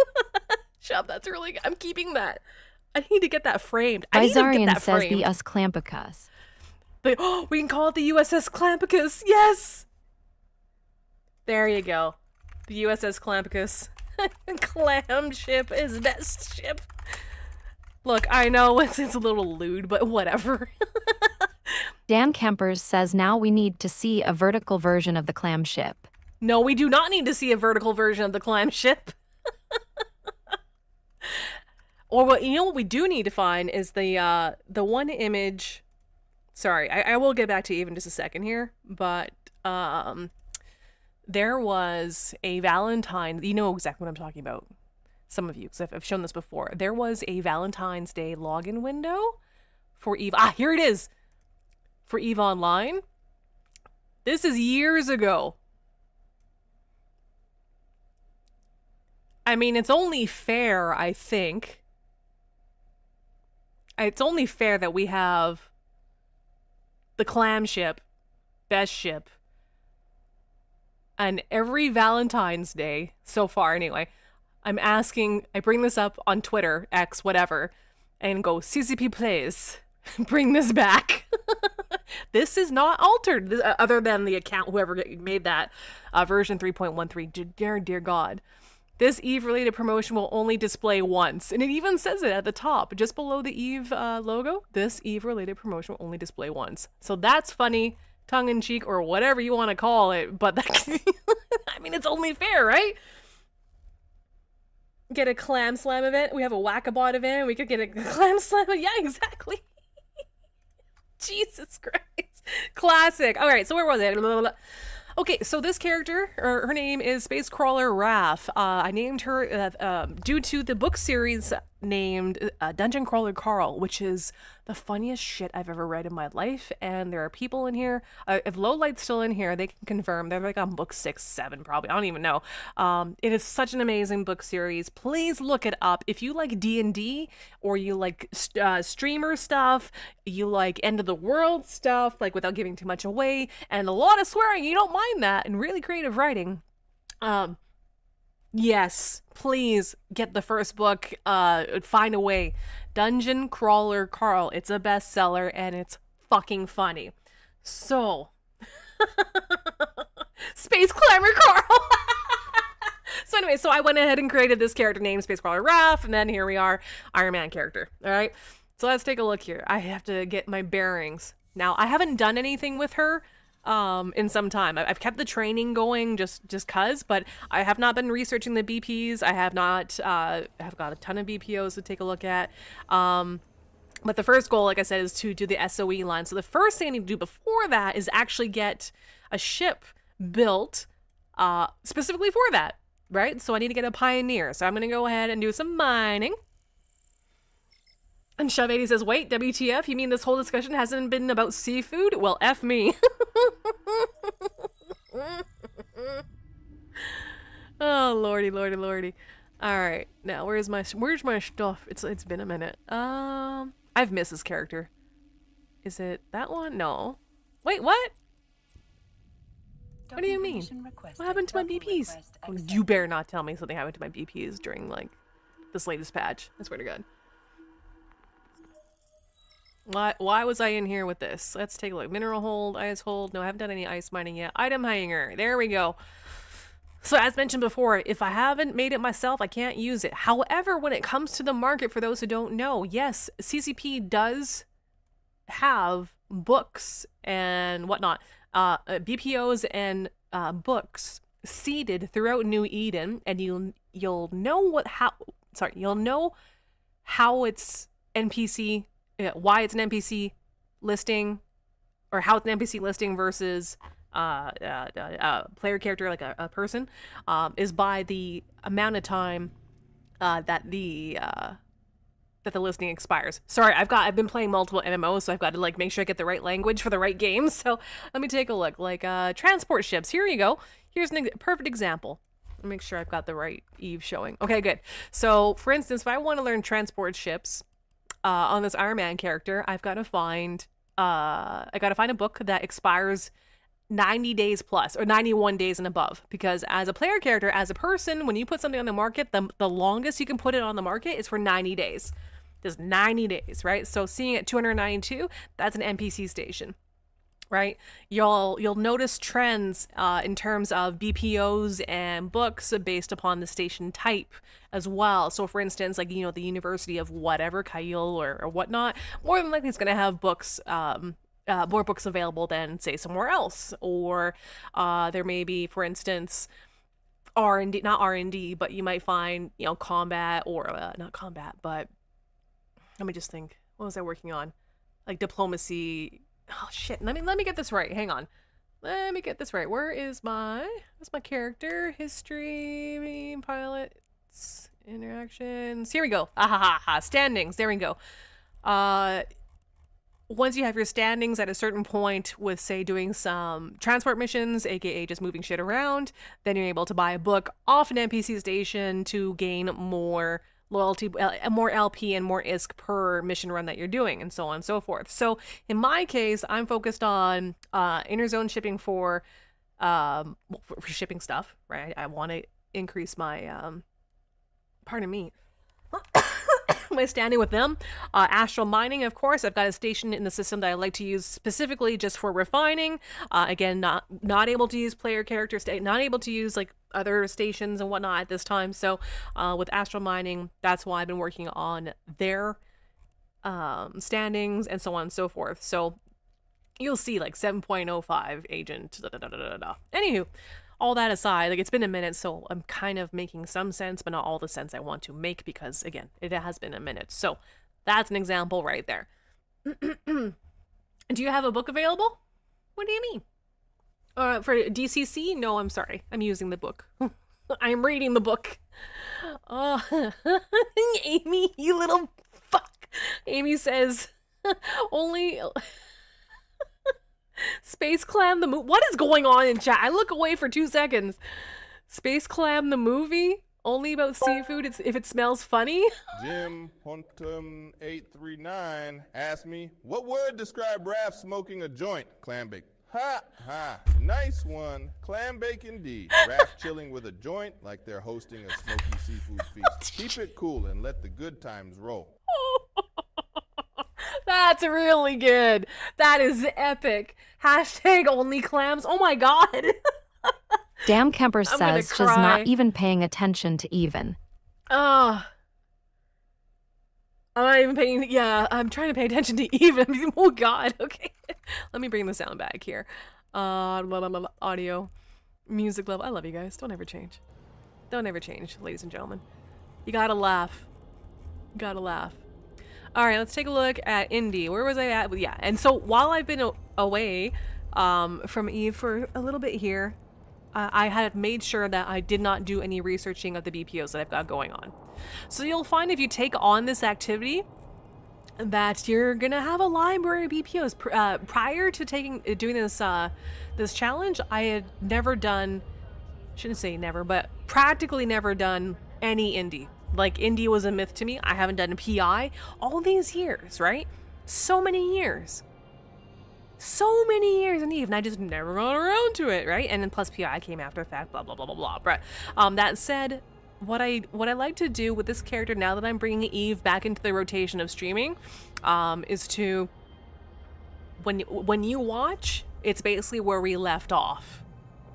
Shop. That's really good. I'm keeping that. I need to get that framed. I need to get Bizarian that says framed. the Us Clampicus. We can call it the USS Clampicus. Yes. There you go. The USS Clampicus. Clam ship is best ship. Look, I know it's a little lewd, but whatever. Dan Kempers says now we need to see a vertical version of the clam ship. No, we do not need to see a vertical version of the clam ship. Or what we do need to find is the one image. Sorry, I will get back to you in just a second here, but there was a Valentine. You know exactly what I'm talking about. Some of you, because I've shown this before. There was a Valentine's Day login window for EVE. Here it is. For EVE Online. This is years ago. I mean, it's only fair, I think. It's only fair that we have the clam ship, best ship, and every Valentine's Day so far anyway, I bring this up on Twitter, X, whatever, and go, CCP Plays, bring this back. This is not altered, other than the account, whoever made that, version 3.13, dear God. This EVE-related promotion will only display once. And it even says it at the top, just below the EVE logo. This EVE-related promotion will only display once. So that's funny, tongue-in-cheek, or whatever you want to call it. But I mean, it's only fair, right? Get a Clam Slam event. We have a Whack-A-Bot event. We could get a Clam Slam. Yeah, exactly. Jesus Christ. Classic. All right, so where was it? Okay, so this character, her name is Space Crawler Raph. I named her due to the book series named Dungeon Crawler Carl, which is the funniest shit I've ever read in my life. And there are people in here, if Lowlight's still in here, they can confirm. They're like on book 6, 7 probably. I don't even know. It is such an amazing book series. Please look it up. If you like D&D or you like streamer stuff, you like end of the world stuff, like without giving too much away, and a lot of swearing, you don't mind that, and really creative writing. Yes, please get the first book. Find a way. Dungeon Crawler Carl. It's a bestseller and it's fucking funny. So, Space Clamor Carl. So anyway, so I went ahead and created this character named Space Crawler Raph, and then here we are, Iron Man character. All right. So let's take a look here. I have to get my bearings. Now, I haven't done anything with her in some time. I've kept the training going just cause, but I have not been researching the BPs. I have not, have got a ton of BPOs to take a look at. But the first goal, like I said, is to do the SOE line. So the first thing I need to do before that is actually get a ship built, specifically for that, right? So I need to get a Pioneer. So I'm going to go ahead and do some mining. And Shove80 says, wait, WTF? You mean this whole discussion hasn't been about seafood? Well, F me. Oh lordy, lordy, lordy. All right, now where's my stuff? It's been a minute. I've missed this character. Is it that one? No. Wait, what? What do you mean? What happened to my BPs? Oh, you better not tell me something happened to my BPs during like this latest patch. I swear to God. Why was I in here with this? Let's take a look. Mineral hold, ice hold. No, I haven't done any ice mining yet. Item hanger. There we go. So as mentioned before, if I haven't made it myself, I can't use it. However, when it comes to the market, for those who don't know, yes, CCP does have books and whatnot, BPOs and books seeded throughout New Eden, and you'll know you'll know how it's NPC, why it's an NPC listing, or how it's an NPC listing versus player character, like a person, is by the amount of time that the listing expires. Sorry, I've been playing multiple MMOs, so I've got to like make sure I get the right language for the right games. So let me take a look. Like transport ships. Here you go. Here's a perfect example. Let me make sure I've got the right Eve showing. Okay, good. So for instance, if I want to learn transport ships on this Iron Man character, I've got to find a book that expires 90 days plus, or 91 days and above, because as a player character, as a person, when you put something on the market, the longest you can put it on the market is for 90 days. Just 90 days, right? So seeing at 292, that's an NPC station, right? You'll notice trends in terms of BPOs and books based upon the station type as well. So for instance, like, you know, the University of whatever, Kyle or whatnot, more than likely it's going to have books, more books available than, say, somewhere else. Or there may be, for instance, R&D, not R&D, but you might find, you know, combat, or not combat, but let me just think. What was I working on? Like diplomacy. Oh shit. Let me get this right. Hang on. Let me get this right. Where's my character? History, pilots, interactions. Here we go. Standings. There we go. Once you have your standings at a certain point with, say, doing some transport missions, aka just moving shit around, then you're able to buy a book off an NPC station to gain more loyalty, more LP and more ISK per mission run that you're doing, and so on and so forth. So in my case, I'm focused on interzone shipping for shipping stuff, right? I want to increase my pardon me. My standing with them. Astral mining, of course. I've got a station in the system that I like to use specifically just for refining. Again, not able to use player character not able to use like other stations and whatnot at this time. So with astral mining, that's why I've been working on their standings and so on and so forth. So you'll see like 7.05 agent. Anywho, all that aside, like, it's been a minute, so I'm kind of making some sense, but not all the sense I want to make, because again, it has been a minute. So that's an example right there. Do you have a book available? What do you mean? For DCC? No, I'm sorry. I'm using the book. I'm reading the book. Oh, Amy, you little fuck. Amy says, only... Space Clam the movie. What is going on in chat? I look away for 2 seconds. Space Clam the movie? Only about seafood if it smells funny? Jim Huntum 839 asked me, what word describe Raph smoking a joint? Clam bake. Ha ha. Nice one. Clam bake indeed. Raph chilling with a joint like they're hosting a smoky seafood feast. Keep it cool and let the good times roll. That's really good. That is epic. Hashtag only clams. Oh my god. Damn Kemper says she's not even paying attention to even. I'm not even paying. Yeah, I'm trying to pay attention to even. Oh god. Okay. Let me bring the sound back here. Audio. Music level. I love you guys. Don't ever change. Don't ever change, ladies and gentlemen. You gotta laugh. You gotta laugh. All right, let's take a look at Indy. Where was I at? Yeah, and so while I've been away from Eve for a little bit here, I had made sure that I did not do any researching of the BPOs that I've got going on. So you'll find if you take on this activity that you're gonna have a library of BPOs. Prior to doing this this challenge, I had never done shouldn't say never, but practically never done any indie. Like, indie was a myth to me. I haven't done a PI all these years, right? So many years. So many years in Eve, and I just never got around to it, right? And then plus PI came after the fact, blah, blah, blah, blah, blah. But that said, what I like to do with this character now that I'm bringing Eve back into the rotation of streaming is to, when you watch, it's basically where we left off.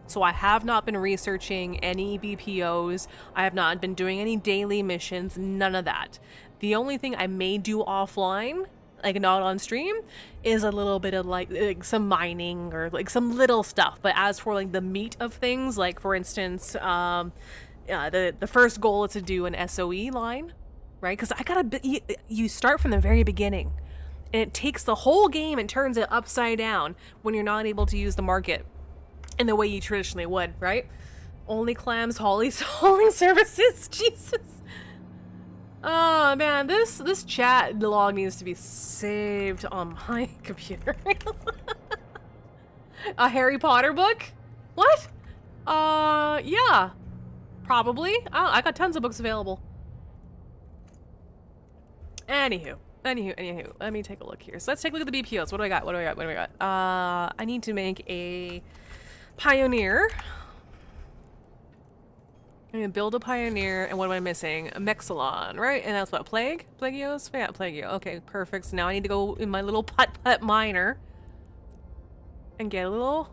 So I have not been researching any BPOs. I have not been doing any daily missions, none of that. The only thing I may do offline, like not on stream, is a little bit of like some mining or like some little stuff. But as for like the meat of things, like for instance, the first goal is to do an SOE line, right? Because you start from the very beginning. And it takes the whole game and turns it upside down when you're not able to use the market in the way you traditionally would, right? Only clams, hauling services, Jesus. Oh man, this chat log needs to be saved on my computer. A Harry Potter book? What? Yeah. Probably. I got tons of books available. Anywho. Let me take a look here. So let's take a look at the BPOs. What do I got? I need to make a Pioneer. I'm gonna build a Pioneer, and what am I missing? A Mexilon, right? And that's what, Plague? Plagios? Yeah, Plagio. Okay, perfect. So now I need to go in my little putt miner and get a little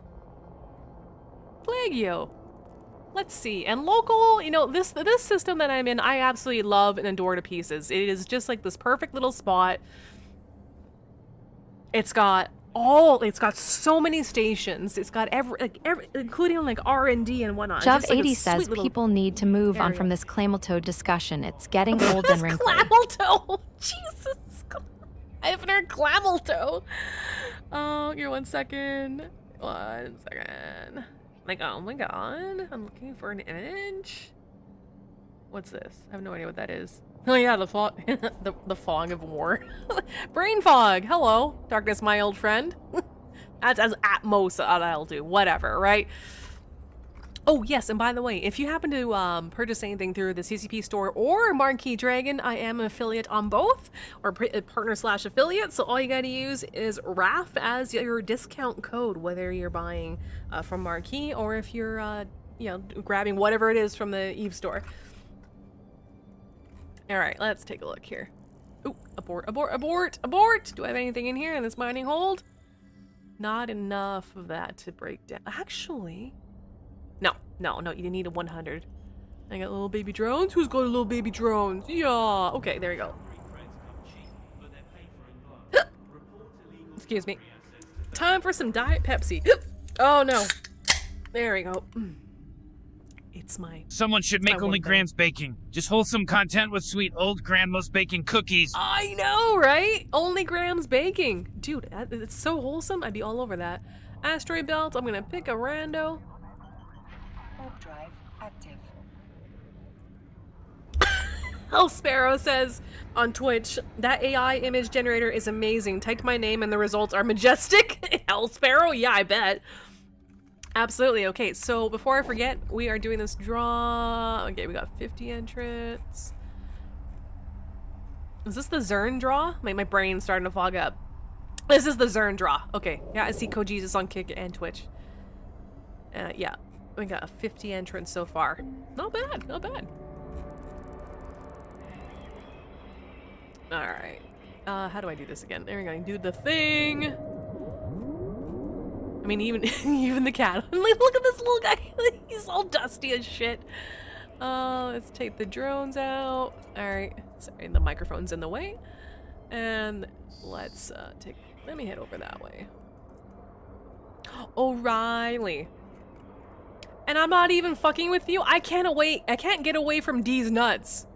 Plagio. Let's see. And local, you know, this system that I'm in, I absolutely love and adore to pieces. It is just like this perfect little spot. It's got so many stations. It's got every including like R&D and whatnot. Jov80 like says people need to move on from this Clammeltoe discussion. It's getting old and wrinkly. Clammeltoe! Jesus! I haven't heard Clammeltoe. Oh, here, 1 second. 1 second. Like, oh my god. I'm looking for an image. What's this? I have no idea what that is. Oh yeah, the fog, the fog of war. Brain fog. Hello, darkness, my old friend. That's as at most I'll do. Whatever, right? Oh yes, and by the way, if you happen to purchase anything through the CCP store or Marquee Dragon, I am an affiliate on both, or partner/affiliate. So all you gotta use is RAF as your discount code, whether you're buying from Marquee or if you're you know, grabbing whatever it is from the Eve store. All right, let's take a look here. Ooh, abort. Do I have anything in here in this mining hold? Not enough of that to break down. Actually, no, you need a 100. I got little baby drones. Who's got a little baby drones? Yeah, okay, there you go. Excuse me. Time for some Diet Pepsi. Oh no. There we go. It's my... Someone should make only Grandma's baking. Just wholesome content with sweet old Grandma's baking cookies. I know, right? Only Grandma's baking. Dude, it's so wholesome. I'd be all over that. Asteroid belt. I'm gonna pick a rando. Warp drive active. Hell Sparrow says on Twitch, that AI image generator is amazing. Typed my name and the results are majestic. Hell Sparrow? Yeah, I bet. Absolutely. Okay, so before I forget, we are doing this draw. Okay, we got 50 entrants. Is this the Zern draw? My brain's starting to fog up. This is the Zern draw. Okay, yeah, I see CoJesus on Kick and Twitch. Yeah, we got 50 entrants so far. Not bad, not bad. Alright. How do I do this again? There we go. Do the thing. I mean, even the cat. Like, look at this little guy. He's all dusty as shit. Let's take the drones out. All right. Sorry, the microphone's in the way. And let's let me head over that way. O'Reilly. And I'm not even fucking with you. I can't get away from D's nuts.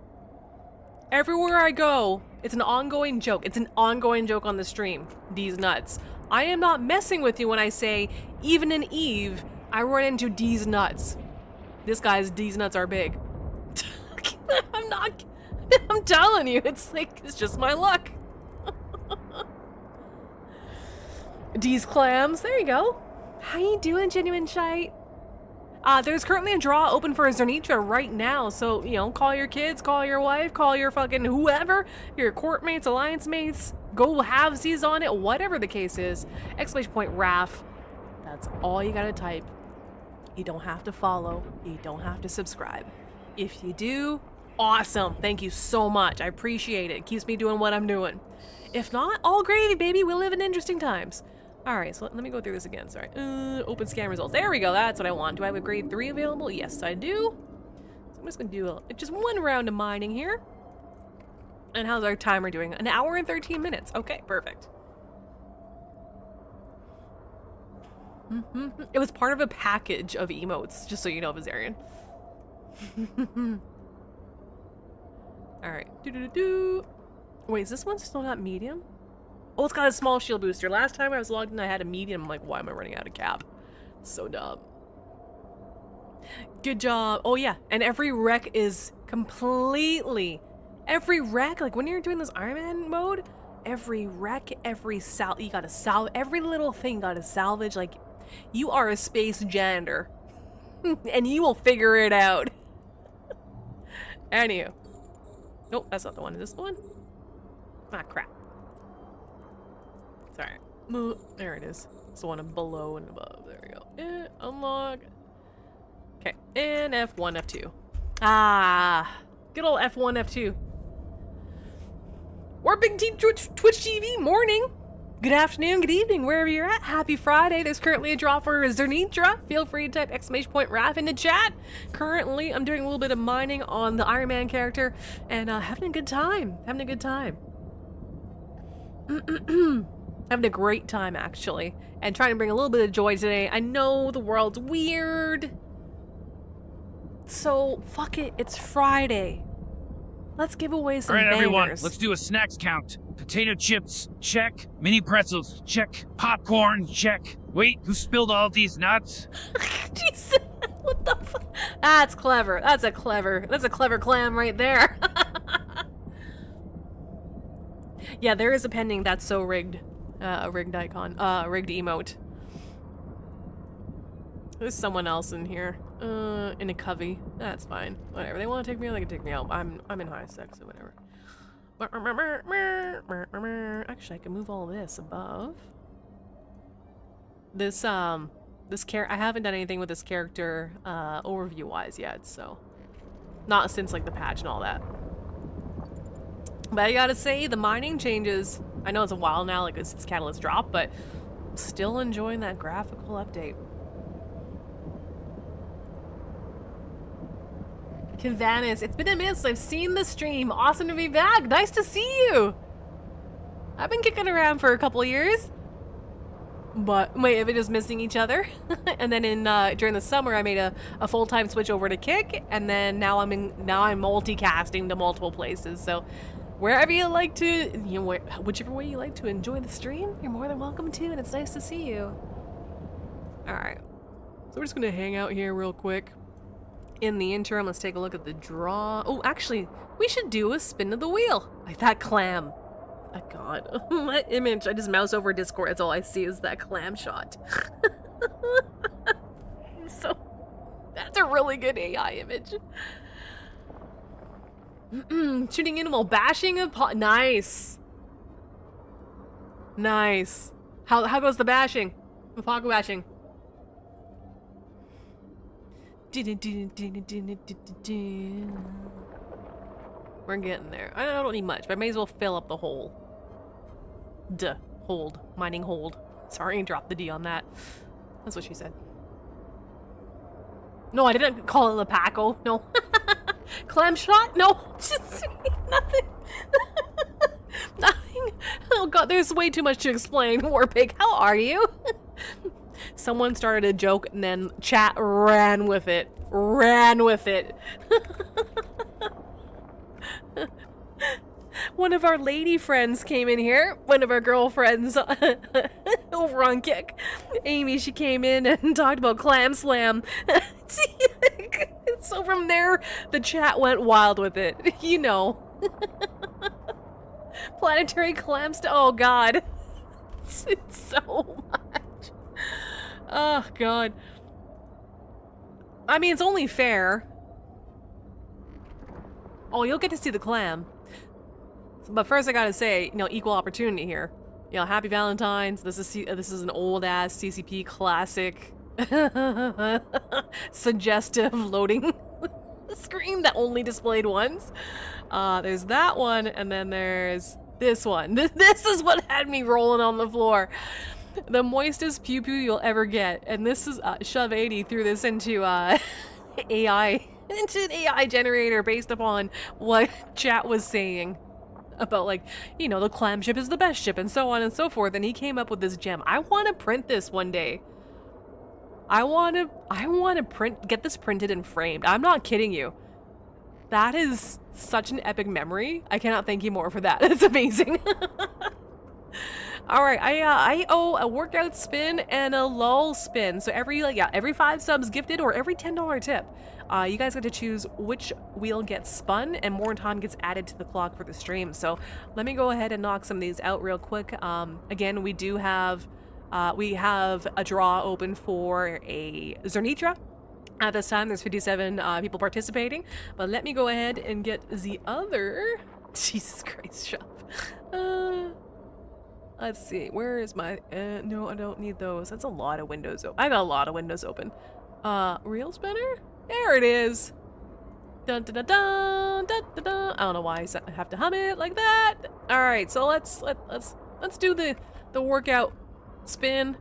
Everywhere I go, it's an ongoing joke. It's an ongoing joke on the stream. D's nuts. I am not messing with you when I say, even in Eve, I run into D's nuts. This guy's D's nuts are big. I'm telling you, it's just my luck. D's clams, there you go. How you doing, Genuine Shite? There's currently a draw open for a Zernitra right now, so, you know, call your kids, call your wife, call your fucking whoever, your court mates, alliance mates, go halvesies on it, whatever the case is. Exclamation point RAF. That's all you gotta type. You don't have to follow. You don't have to subscribe. If you do, awesome. Thank you so much. I appreciate it. It keeps me doing what I'm doing. If not, all gravy, baby. We live in interesting times. All right, so let me go through this again. Sorry. Open scan results. There we go. That's what I want. Do I have a grade 3 available? Yes, I do. So I'm just going to do just one round of mining here. And how's our timer doing? An hour and 13 minutes. Okay, perfect. It was part of a package of emotes, just so you know, Vizarian. All right. Wait, is this one still not medium? Oh, it's got a small shield booster. Last time I was logged in, I had a medium. I'm like, why am I running out of cap? So dumb. Good job. Oh, yeah. And every wreck is completely... Every wreck, like when you're doing this Iron Man mode, every wreck, every you gotta salvage, every little thing you gotta salvage. Like, you are a space janitor. And you will figure it out. Anywho. Nope, that's not the one. Is this the one? Ah, crap. Sorry. There it is. It's the one below and above. There we go. Unlock. Okay. And F1, F2. Ah. Good old F1, F2. Warping Team Twitch TV, morning. Good afternoon, good evening, wherever you're at. Happy Friday. There's currently a draw for Zernitra. Feel free to type exclamation point RAF into chat. Currently, I'm doing a little bit of mining on the Iron Man character and having a good time. Having a good time. Having a great time, actually. And trying to bring a little bit of joy today. I know the world's weird. So, fuck it. It's Friday. Let's give away some bangers. All right, everyone. Let's do a snacks count. Potato chips, check. Mini pretzels, check. Popcorn, check. Wait, who spilled all these nuts? Jesus, what the fuck? That's clever. That's a clever clam right there. Yeah, there is a pending That's So Rigged. A rigged icon. Rigged emote. There's someone else in here. In a covey. That's fine. Whatever. They want to take me out, they can take me out. I'm in high sex, so whatever. Actually, I can move all this above. This I haven't done anything with this character, overview-wise yet, so. Not since, like, the patch and all that. But I gotta say, the mining changes. I know it's a while now, like, it's Catalyst drop, but still enjoying that graphical update. Convanis, it's been a minute since I've seen the stream. Awesome to be back. Nice to see you. I've been kicking around for a couple years. But wait, have we just missing each other? And then during the summer I made a full-time switch over to Kick, and then now I'm multicasting to multiple places. So wherever you like to, whichever way you like to enjoy the stream, you're more than welcome to, and it's nice to see you. Alright. So we're just gonna hang out here real quick. In the interim, let's take a look at the draw. Oh, actually, we should do a spin of the wheel. Like that clam. Oh, God. That image. I just mouse over Discord. That's all I see is that clam shot. So, that's a really good AI image. Shooting in while bashing a pot. Nice. Nice. How goes the bashing? The Paco bashing. We're getting there. I don't need much, but I may as well fill up the hole. Hold. Mining hold. Sorry, I dropped the D on that. That's what she said. No, I didn't call it a Paco. No. Clam shot? No. Just nothing. Nothing. Oh god, there's way too much to explain. Warpig, how are you? Someone started a joke and then chat ran with it. Ran with it. One of our lady friends came in here. One of our girlfriends over on Kick. Amy, she came in and talked about Clam Slam. So from there, the chat went wild with it. You know. Planetary clams. Oh god. It's so much. Oh god. I mean, it's only fair. Oh, you'll get to see the clam. But first I gotta say, you know, equal opportunity here. You know, happy Valentine's. This is an old ass CCP classic suggestive loading screen that only displayed once. There's that one, and then there's this one. This is what had me rolling on the floor. The moistest pew pew you'll ever get. And this is Shove 80 threw this into AI, into an AI generator based upon what chat was saying about, like, you know, the clam ship is the best ship and so on and so forth. And he came up with this gem. I want to print this one day. I want to get this printed and framed. I'm not kidding you. That is such an epic memory. I cannot thank you more for that. It's amazing. All right, I owe a workout spin and a lull spin. So every 5 subs gifted or every $10 tip, you guys get to choose which wheel gets spun and more time gets added to the clock for the stream. So let me go ahead and knock some of these out real quick. Again, we have a draw open for a Zernitra. At this time, there's 57 people participating. But let me go ahead and get the other. Jesus Christ, shop. Let's see. Where is my? No, I don't need those. That's a lot of windows open. I got a lot of windows open. Reel spinner? There it is. Dun dun dun dun dun dun dun. I don't know why I have to hum it like that. All right, so let's do the workout spin.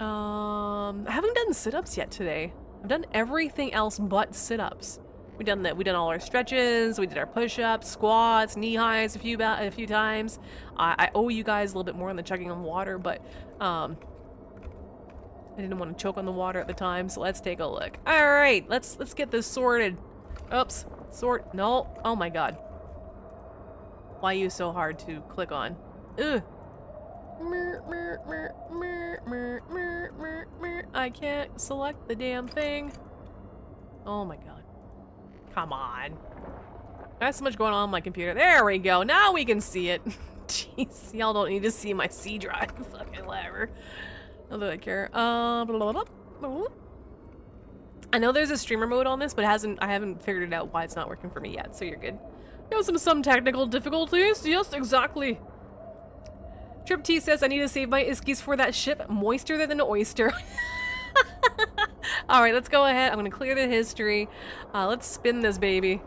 I haven't done sit-ups yet today. I've done everything else but sit-ups. We done all our stretches, we did our push-ups, squats, knee highs a few times. I owe you guys a little bit more on the chugging on water, but I didn't want to choke on the water at the time, so let's take a look. All right, let's get this sorted. Oops, sort. No. Oh my god. Why are you so hard to click on? Ugh. I can't select the damn thing. Oh my god. Come on. I have so much going on my computer. There we go. Now we can see it. Jeez, y'all don't need to see my C drive. Fucking whatever. Not that I care. Blah, blah, blah, blah. I know there's a streamer mode on this, but I haven't figured it out why it's not working for me yet, so you're good. You know, some technical difficulties. Yes, exactly. Trip T says I need to save my iskies for that ship. Moister than an oyster. All right, let's go ahead. I'm gonna clear the history. Let's spin this baby.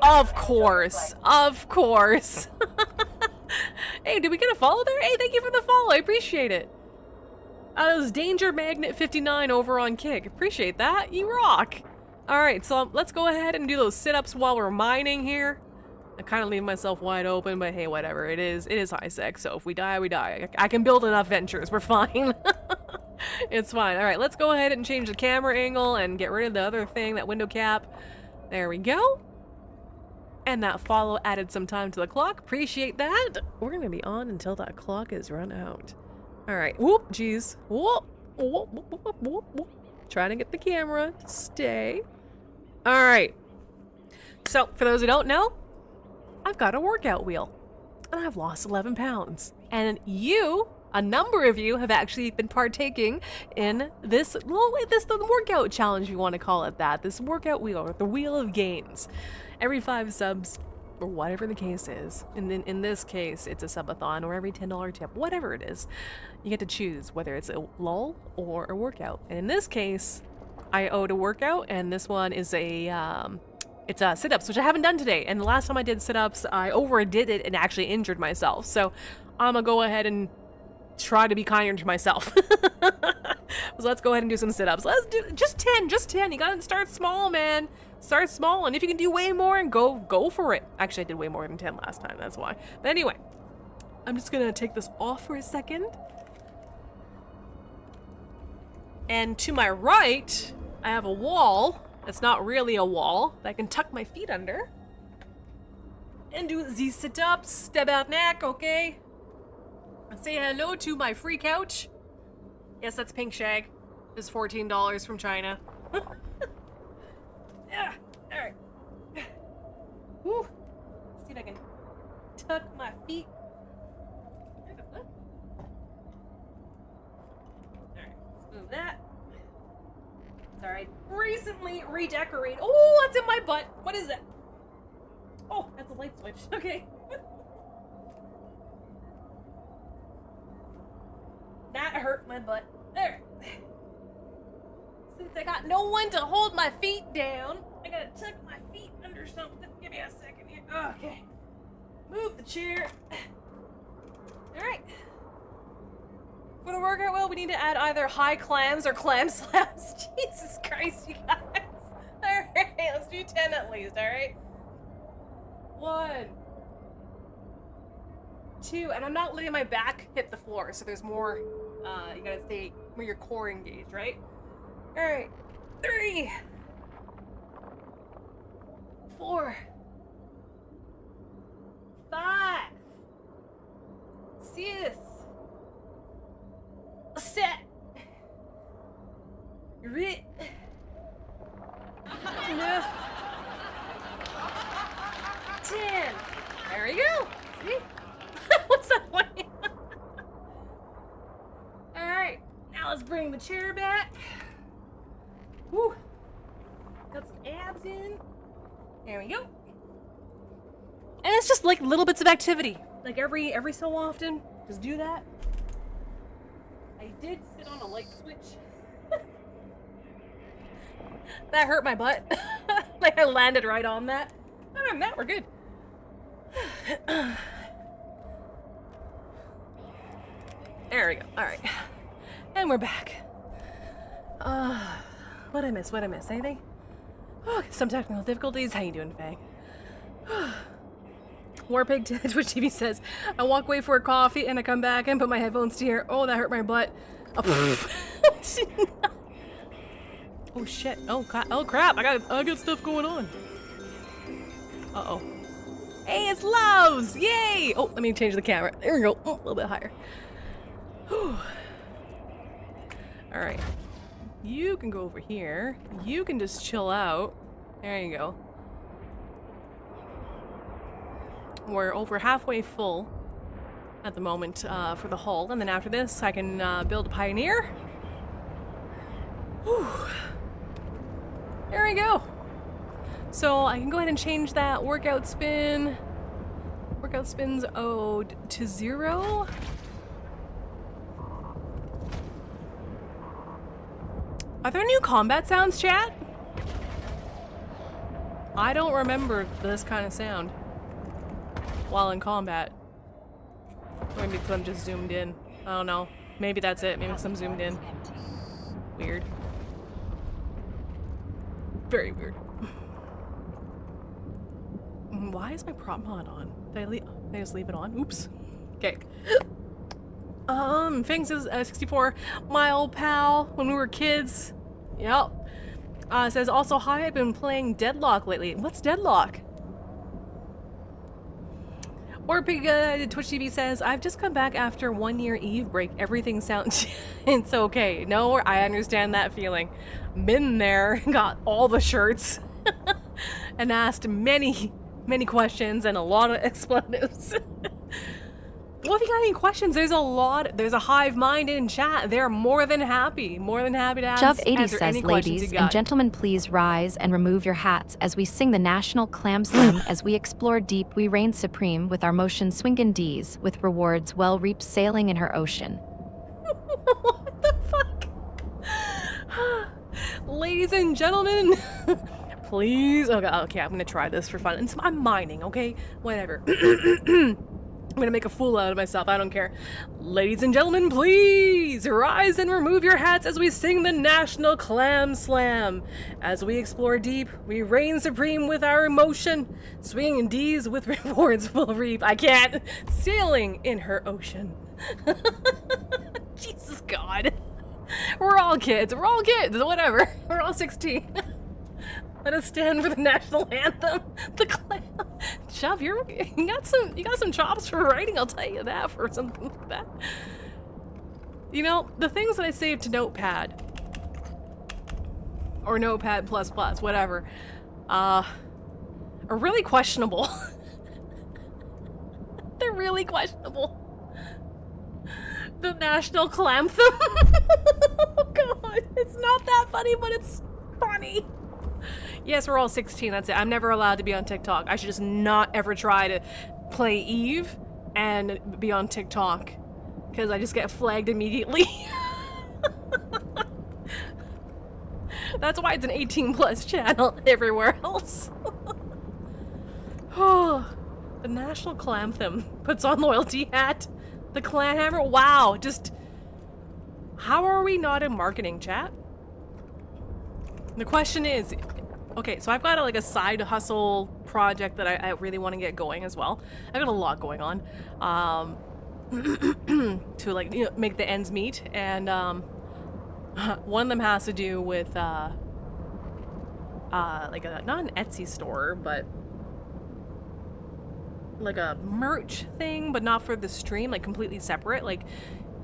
Of course. Of course. Hey, did we get a follow there? Hey, thank you for the follow. I appreciate it. That was Danger Magnet 59 over on Kick. Appreciate that. You rock. All right, so let's go ahead and do those sit-ups while we're mining here. I kind of leave myself wide open, but hey, whatever. It is high sec, so if we die, we die. I can build enough ventures. We're fine. It's fine. All right, let's go ahead and change the camera angle and get rid of the other thing, that window cap. There we go. And that follow added some time to the clock. Appreciate that. We're going to be on until that clock is run out. All right. Whoop, geez. Whoop, whoop, whoop, whoop, whoop, whoop. Trying to get the camera to stay. All right. So, for those who don't know, I've got a workout wheel. And I've lost 11 pounds. And a number of you have actually been partaking in this the workout challenge, if you want to call it that. This workout wheel, or the wheel of gains. Every 5 subs, or whatever the case is, and then in this case, it's a subathon, or every $10 tip, whatever it is, you get to choose whether it's a lull or a workout. And in this case, I owed a workout, and this one is it's sit-ups, which I haven't done today. And the last time I did sit-ups, I overdid it and actually injured myself. So I'm gonna go ahead and try to be kinder to myself. So let's go ahead and do some sit-ups. Let's do just 10. You gotta start small, man. Start small, and if you can do way more, and go for it. Actually, I did way more than 10 last time, that's why. But anyway, I'm just gonna take this off for a second. And to my right, I have a wall. That's not really a wall that I can tuck my feet under. And do these sit-ups, step out neck, okay? And say hello to my free couch. Yes, that's Pink Shag. It's $14 from China. Yeah, alright. Woo. Let's see if I can tuck my feet. Move that. Sorry. Recently redecorated. Oh, that's in my butt. What is that? Oh, that's a light switch. Okay. That hurt my butt. There. Since I got no one to hold my feet down, I gotta tuck my feet under something. Give me a second here. Okay. Move the chair. Alright. For the workout, well, we need to add either high clams or clam slams. Jesus Christ, you guys. Alright, let's do 10 at least, alright? 1, 2, and I'm not letting my back hit the floor, so there's more, you gotta stay where your core engaged, right? Alright, 3, 4, 5, 6, 7, 8, 9, 10. There we go. See? What's that one? Alright, now let's bring the chair back. Woo. Got some abs in. There we go. And it's just like little bits of activity. Like every so often. Just do that. I did sit on a light switch. That hurt my butt. Like I landed right on that. Other than that, we're good. There we go. Alright. And we're back. What'd I miss? Anything? Oh, some technical difficulties. How you doing, Faye? Warpig Twitch TV says, I walk away for a coffee and I come back and put my headphones to here. Oh, that hurt my butt. Oh, oh shit. Oh crap. I got stuff going on. Uh-oh. Hey, it's Lowe's! Yay! Oh, let me change the camera. There we go. Oh, a little bit higher. Alright. You can go over here. You can just chill out. There you go. We're over halfway full at the moment for the hull. And then after this, I can build a Pioneer. Whew. There we go. So I can go ahead and change that workout spin. Workout spin's owed to 0. Are there new combat sounds, chat? I don't remember this kind of sound while in combat. Maybe because I'm just zoomed in. I don't know. Maybe that's it. Maybe because I'm zoomed in. Weird. Very weird. Why is my prop mod on? Did I just leave it on? Oops. Okay. Fing says 64 my old pal when we were kids. Yep. Says also hi, I've been playing Deadlock lately. What's Deadlock? Warpig Twitch TV says I've just come back after 1 year Eve break. Everything sounds it's okay. No, I understand that feeling. Been there, got all the shirts, and asked many questions and a lot of expletives. Well, if you got any questions, there's a hive mind in chat. They're more than happy to answer Shove80 says, any questions ladies you got. and gentlemen, please rise and remove your hats as we sing the national clam slam. As we explore deep, we reign supreme with our motion swingin' D's, with rewards well reaped sailing in her ocean. What the fuck? Ladies and gentlemen, please. Okay, I'm gonna try this for fun. I'm mining, okay? Whatever. I'm gonna make a fool out of myself, I don't care. Ladies and gentlemen, please rise and remove your hats as we sing the national clam slam. As we explore deep, we reign supreme with our emotion, swinging D's with rewards we'll reap. I can't. Sailing in her ocean. Jesus God. We're all kids, whatever. We're all 16. Let us stand for the national anthem. The clam. Chubb, you got some chops for writing, I'll tell you that, for something like that. You know, the things that I saved to Notepad, or Notepad++, whatever, are really questionable. They're really questionable. The national clamtham. Oh God. Yes, we're all 16, that's it. I'm never allowed to be on TikTok. I should just not ever try to play Eve and be on TikTok. Because I just get flagged immediately. That's why it's an 18+ channel everywhere else. Oh, the National Clamtham puts on loyalty hat. The clan hammer. Wow, just how are we not in marketing, chat? The question is, okay, so I've got like a side hustle project that I really want to get going as well. I've got a lot going on to like make the ends meet, and one of them has to do with like a not an Etsy store, but like a merch thing, but not for the stream, like completely separate, like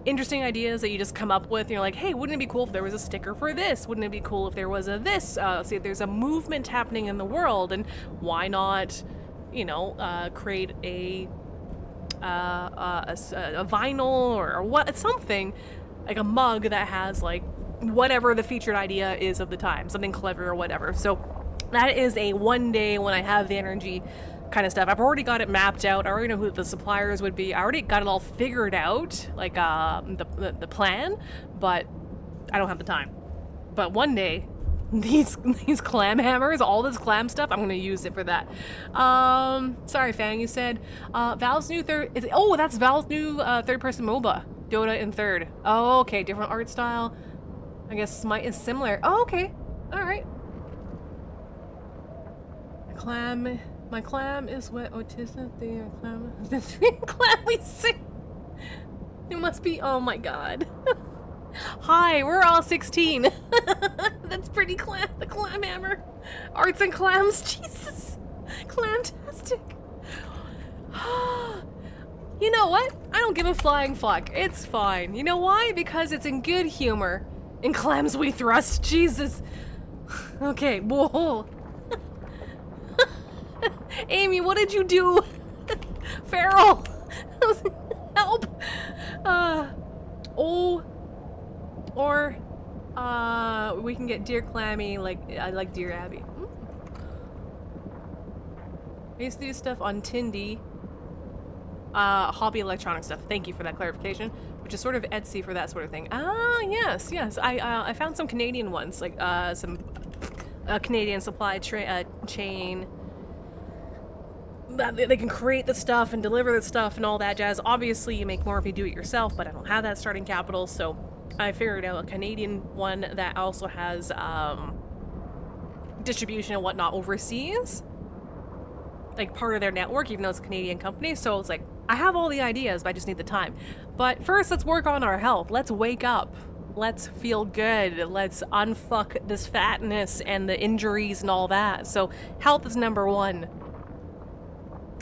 interesting ideas that you just come up with and you're like, hey, wouldn't it be cool if there was a sticker for this? Wouldn't it be cool if there was a this? See, there's a movement happening in the world, and why not, you know, create a vinyl or what, something like a mug that has like whatever the featured idea is of the time, something clever or whatever. So that is a one day when I have the energy kind of stuff. I've already got it mapped out. I already know who the suppliers would be. I already got it all figured out, like the plan, but I don't have the time. But one day, these clam hammers, all this clam stuff, I'm gonna use it for that. Sorry, Fang, you said Valve's new that's Valve's new third-person MOBA, Dota in third. Oh, okay, different art style. I guess Smite is similar. Oh, okay, all right. My clam is wet. Autism, they are clam. This clam we sing. It must be. Oh my god. Hi, we're all 16. That's pretty clam. The clam hammer. Arts and clams. Jesus. Clamtastic. You know what? I don't give a flying fuck. It's fine. You know why? Because it's in good humor. In clams we thrust. Jesus. Okay. Whoa. Amy, what did you do? Feral. Help. We can get Dear Clammy, like I like Dear Abby. I used to do stuff on Tindy. Hobby electronic stuff. Thank you for that clarification. Which is sort of Etsy for that sort of thing. Ah, yes. I found some Canadian ones, like some Canadian supply chain. They can create the stuff and deliver the stuff and all that jazz. Obviously, you make more if you do it yourself, but I don't have that starting capital, so I figured out a Canadian one that also has distribution and whatnot overseas, like part of their network, even though it's a Canadian company. So it's like, I have all the ideas, but I just need the time. But first, let's work on our health. Let's wake up. Let's feel good. Let's unfuck this fatness and the injuries and all that. So health is number one.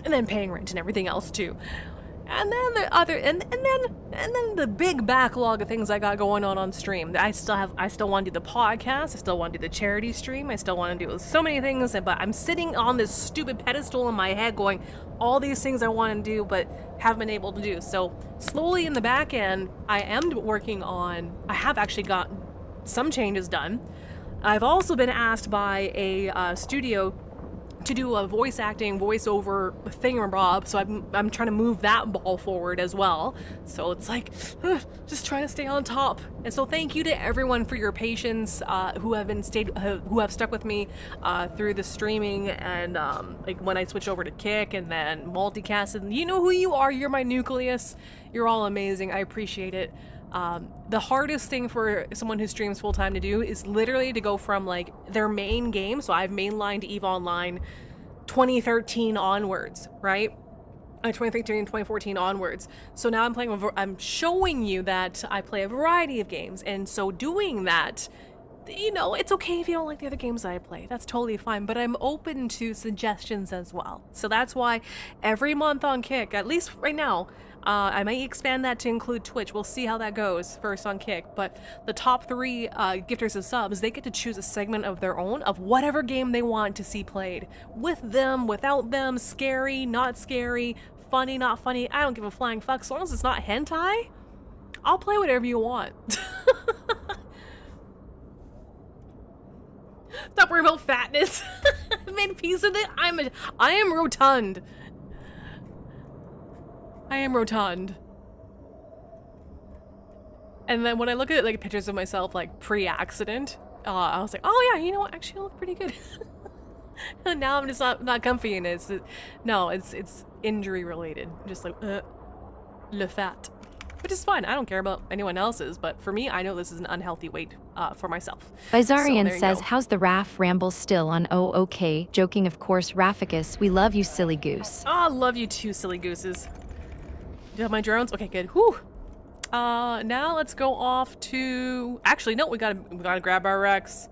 And then paying rent and everything else too. And then the other, and then the big backlog of things I got going on stream. I still want to do the podcast. I still want to do the charity stream. I still want to do so many things. But I'm sitting on this stupid pedestal in my head, going, all these things I want to do, but haven't been able to do. So slowly in the back end, I am working on. I have actually got some changes done. I've also been asked by a studio to do a voiceover thingamabob, so I'm trying to move that ball forward as well. So it's like, just trying to stay on top. And so thank you to everyone for your patience, who have stuck with me through the streaming and like when I switch over to Kick and then multicast. And you know who you are. You're my nucleus. You're all amazing. I appreciate it. The hardest thing for someone who streams full-time to do is literally to go from like their main game. So I've mainlined EVE Online 2013 onwards, right? 2013, 2014 onwards. So now I'm showing you that I play a variety of games. And so doing that, you know, it's okay if you don't like the other games I play. That's totally fine. But I'm open to suggestions as well. So that's why every month on Kick, at least right now, I might expand that to include Twitch. We'll see how that goes first on Kick. But the top 3 gifters of subs, they get to choose a segment of their own of whatever game they want to see played. With them, without them, scary, not scary, funny, not funny. I don't give a flying fuck. As long as it's not hentai, I'll play whatever you want. Stop worry about fatness. I made peace with it. I am rotund. I am rotund. And then when I look at like pictures of myself like pre-accident, I was like, oh yeah, you know what? Actually, I look pretty good. And now I'm just not comfy in it. It's injury related. Just like le fat, which is fine. I don't care about anyone else's, but for me, I know this is an unhealthy weight for myself. Bizarian So says, how's the Raph ramble still on Oh Okay? Joking, of course, Raphicus, we love you, silly goose. I love you too, silly gooses. Do you have my drones? Okay, good. Whew. Now let's go off to... Actually, no, we gotta grab our Rex.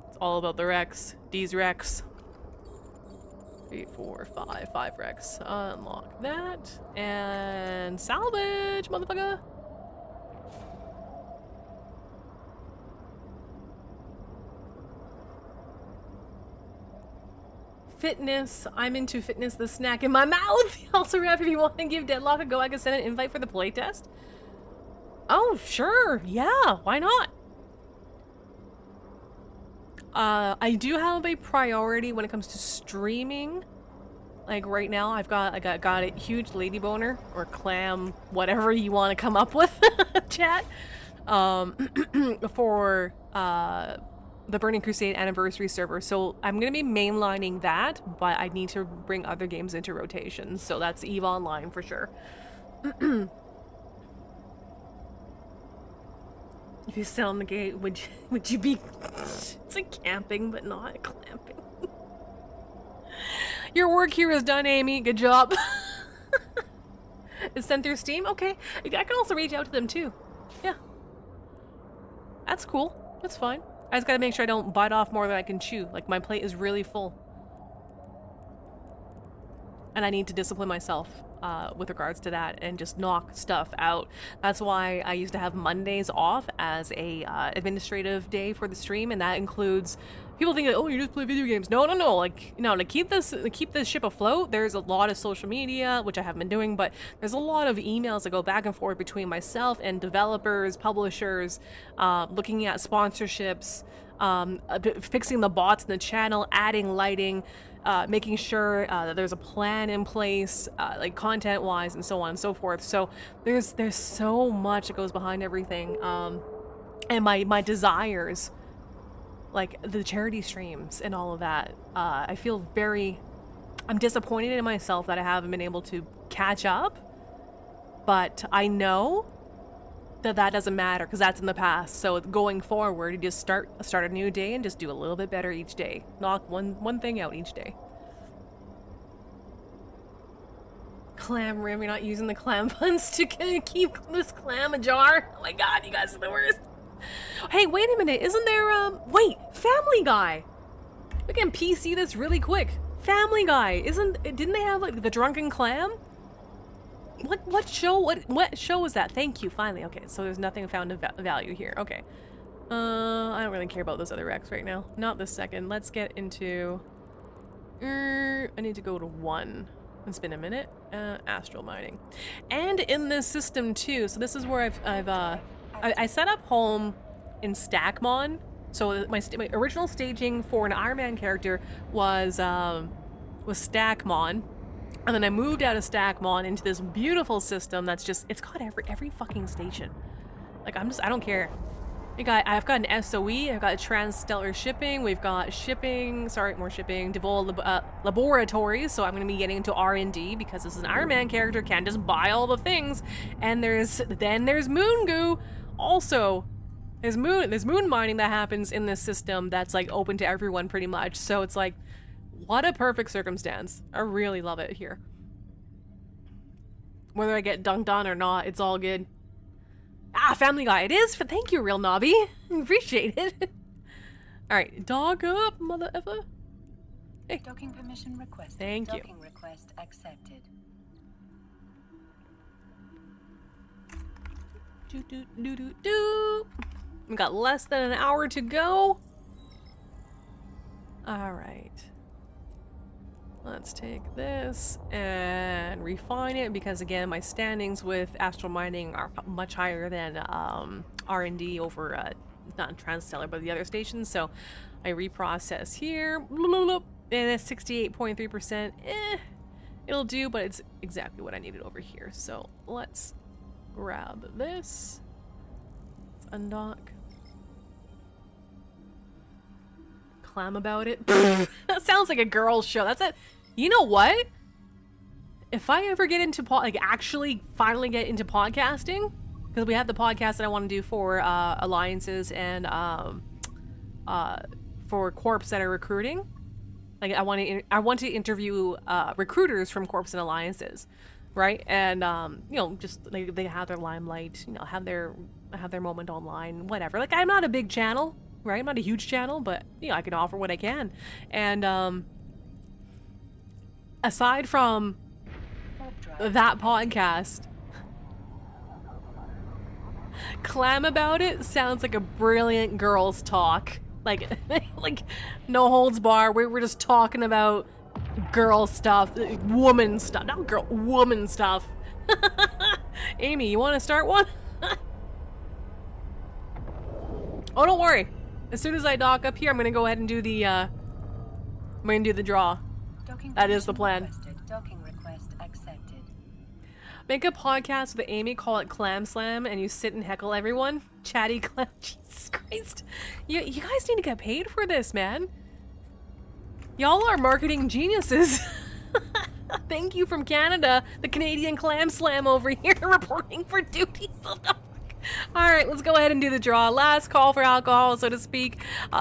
It's all about the Rex. D's Rex. 3, 4, 5 Rex. Unlock that. And salvage, motherfucker. Fitness. I'm into fitness, the snack in my mouth. Also, Raph, if you want to give Deadlock a go, I can send an invite for the playtest. Oh, sure. Yeah, why not? I do have a priority when it comes to streaming. Like right now, I got a huge lady boner or clam, whatever you want to come up with, chat. For the Burning Crusade anniversary server. So I'm gonna be mainlining that, but I need to bring other games into rotation. So that's EVE Online for sure. If you sit on the gate, would you be? It's like camping, but not clamping. Your work here is done, Amy. Good job. It's sent through Steam. Okay, I can also reach out to them too. Yeah, that's cool. That's fine. I just gotta make sure I don't bite off more than I can chew. Like my plate is really full, and I need to discipline myself with regards to that and just knock stuff out. That's why I used to have Mondays off as a administrative day for the stream, and that includes people think that, oh, you just play video games. No, like, no, to keep this ship afloat, there's a lot of social media, which I haven't been doing, but there's a lot of emails that go back and forth between myself and developers, publishers, looking at sponsorships, fixing the bots in the channel, adding lighting, making sure that there's a plan in place, like content-wise and so on and so forth. So there's so much that goes behind everything, and my desires, like the charity streams and all of that. I feel I'm disappointed in myself that I haven't been able to catch up, but I know that doesn't matter because that's in the past. So going forward, you just start a new day and just do a little bit better each day. Knock one thing out each day. Clam rim, you're not using the clam puns to keep this clam ajar. Oh my god, you guys are the worst. Hey, wait a minute, isn't there wait, Family Guy. We can PC this really quick. Family Guy, didn't they have like the drunken clam? What show was that? Thank you, finally. Okay, so there's nothing found of value here. Okay. I don't really care about those other wrecks right now. Not this second. Let's get into... I need to go to 1. It's been a minute. Astral mining. And in this system too, so this is where I set up home in Stackmon. So my original staging for an Iron Man character was Stackmon. And then I moved out of Stackmon into this beautiful system that's just, it's got every fucking station. Like, I don't care. I've got an SOE, I've got Transstellar Shipping, we've got more shipping, Devol Laboratories, so I'm going to be getting into R&D because this is an Iron Man character, can't just buy all the things. And there's Moon Goo. Also, there's moon mining that happens in this system that's like open to everyone pretty much. So it's like, what a perfect circumstance. I really love it here. Whether I get dunked on or not, it's all good. Ah, Family Guy, it is. Thank you, Real Nobby. Appreciate it. Alright, dog up, mother effer. Hey. Docking permission requested. Thank you. Docking request accepted. Do. We got less than an hour to go. Alright. Let's take this and refine it because, again, my standings with Astral Mining are much higher than R&D over not Transstellar, but the other stations. So I reprocess here, and it's 68.3%. It'll do, but it's exactly what I needed over here. So let's grab this. Let's undock. Clam about it. That sounds like a girl's show. That's it. You know what? If I ever get into actually finally get into podcasting, because we have the podcast that I want to do for alliances and for corps that are recruiting. Like I want to interview recruiters from corps and alliances, right? And you know, just they have their limelight, you know, have their moment online, whatever. Like I'm not a big channel, right? I'm not a huge channel, but you know, I can offer what I can. And aside from that podcast, Clam About It sounds like a brilliant girls talk. Like no holds bar. We're just talking about girl stuff, woman stuff, not girl, woman stuff. Amy, you want to start one? Oh, don't worry. As soon as I dock up here, I'm gonna go ahead and do the draw. That is the plan. Docking request accepted. Make a podcast with Amy, call it Clam Slam, and you sit and heckle everyone. Chatty Clam. Jesus Christ. You guys need to get paid for this, man. Y'all are marketing geniuses. Thank you from Canada, the Canadian Clam Slam over here, reporting for duty. Alright, let's go ahead and do the draw. Last call for alcohol, so to speak.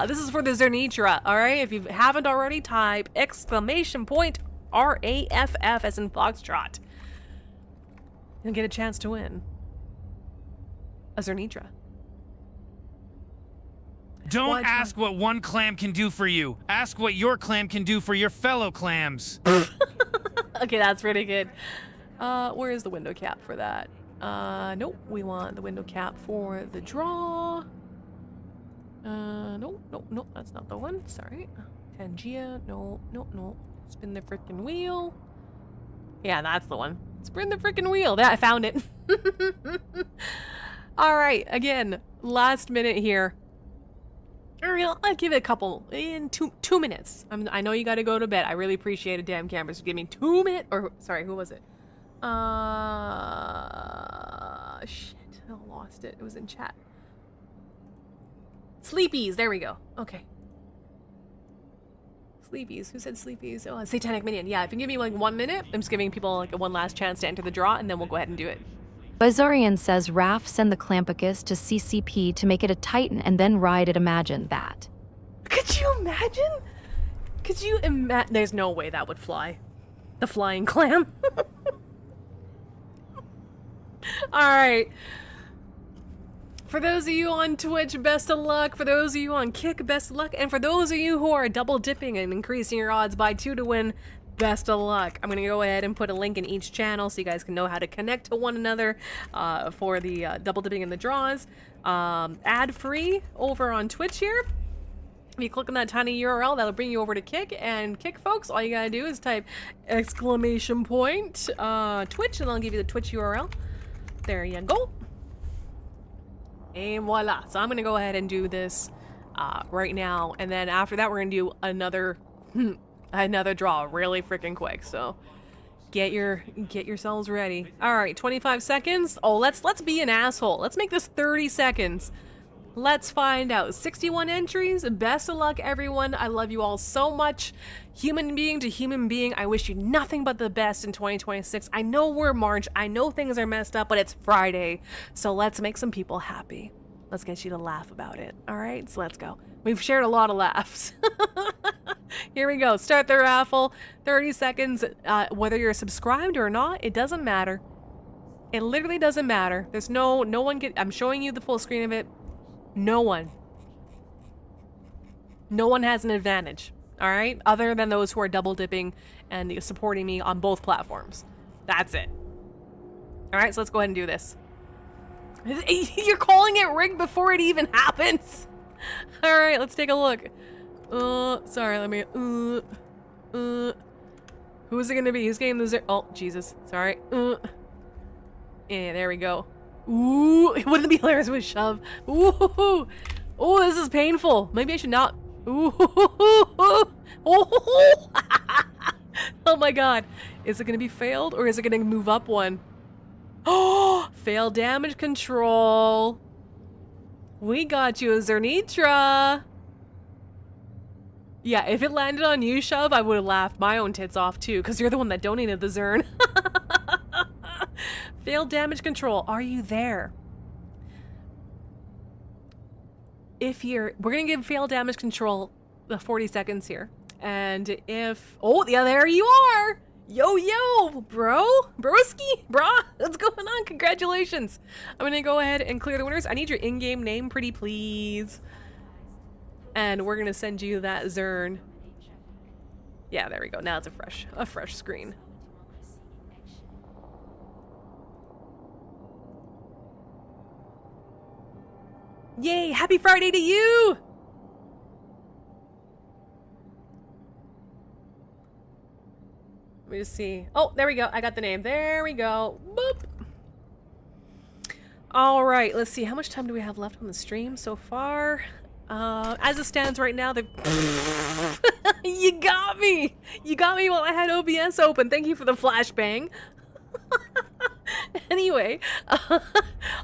This is for the Zernitra, alright? If you haven't already, type exclamation point RAFF as in Foxtrot. You'll get a chance to win a Zernitra. Don't ask what one clam can do for you. Ask what your clam can do for your fellow clams. Okay, that's pretty good. Where is the window cap for that? Nope. We want the window cap for the draw. Nope, that's not the one. Sorry. Tangia. No. Spin the frickin' wheel. Yeah, that's the one. Spin the frickin' wheel. I found it. Alright, again, last minute here. I'll give it a couple in two minutes. I know you gotta go to bed. I really appreciate it, damn cameras. Give me 2 minutes. Or sorry, who was it? Shit. I lost it. It was in chat. Sleepies. There we go. Okay. Sleepies. Who said sleepies? Oh, Satanic Minion. Yeah, if you give me like 1 minute, I'm just giving people like one last chance to enter the draw, and then we'll go ahead and do it. Bazarian says Raph send the Clampicus to CCP to make it a Titan and then ride it. Imagine that. Could you imagine? Could you imagine? There's no way that would fly. The flying clam. Alright. For those of you on Twitch, best of luck. For those of you on Kick, best of luck. And for those of you who are double dipping and increasing your odds by 2 to win, best of luck. I'm going to go ahead and put a link in each channel so you guys can know how to connect to one another for the double dipping in the draws. Ad-free over on Twitch here. If you click on that tiny URL, that'll bring you over to Kick. And Kick, folks, all you gotta do is type exclamation point Twitch, and I'll give you the Twitch URL. There you go. And voila. So I'm gonna go ahead and do this right now, and then after that we're gonna do another another draw really freaking quick. So get yourselves ready. All right, 25 seconds. Oh, let's be an asshole. Let's make this 30 seconds. Let's find out. 61 entries. Best of luck, everyone. I love you all so much. Human being to human being, I wish you nothing but the best in 2026. I know we're March. I know things are messed up, but it's Friday. So let's make some people happy. Let's get you to laugh about it. All right, so let's go. We've shared a lot of laughs. Here we go. Start the raffle. 30 seconds. Whether you're subscribed or not, it doesn't matter. It literally doesn't matter. There's no one I'm showing you the full screen of it. No one has an advantage, all right? Other than those who are double dipping and supporting me on both platforms. That's it. All right, so let's go ahead and do this. You're calling it rigged before it even happens. All right, let's take a look. Sorry, let me, who is it gonna be? Who's getting the oh, Jesus, sorry. Yeah, there we go. Ooh, wouldn't it be hilarious with shove? Ooh, Oh, this is painful. Maybe I should not. Ooh. Oh my god. Is it gonna be failed or is it gonna move up one? Oh, fail damage control. We got you a Zernitra. Yeah, if it landed on you, Shove, I would have laughed my own tits off too, because you're the one that donated the Zern. Fail damage control. Are you there? We're gonna give fail damage control the 40 seconds here. And if, oh yeah, there you are. Yo, bro, broski, brah, what's going on? Congratulations. I'm gonna go ahead and clear the winners. I need your in-game name, pretty please. And we're gonna send you that Zern. Yeah, there we go. Now it's a fresh screen. Yay, happy Friday to you! Let me just see. Oh, there we go. I got the name. There we go. Boop. All right, let's see. How much time do we have left on the stream so far? As it stands right now, you got me! You got me while I had OBS open. Thank you for the flashbang. Anyway,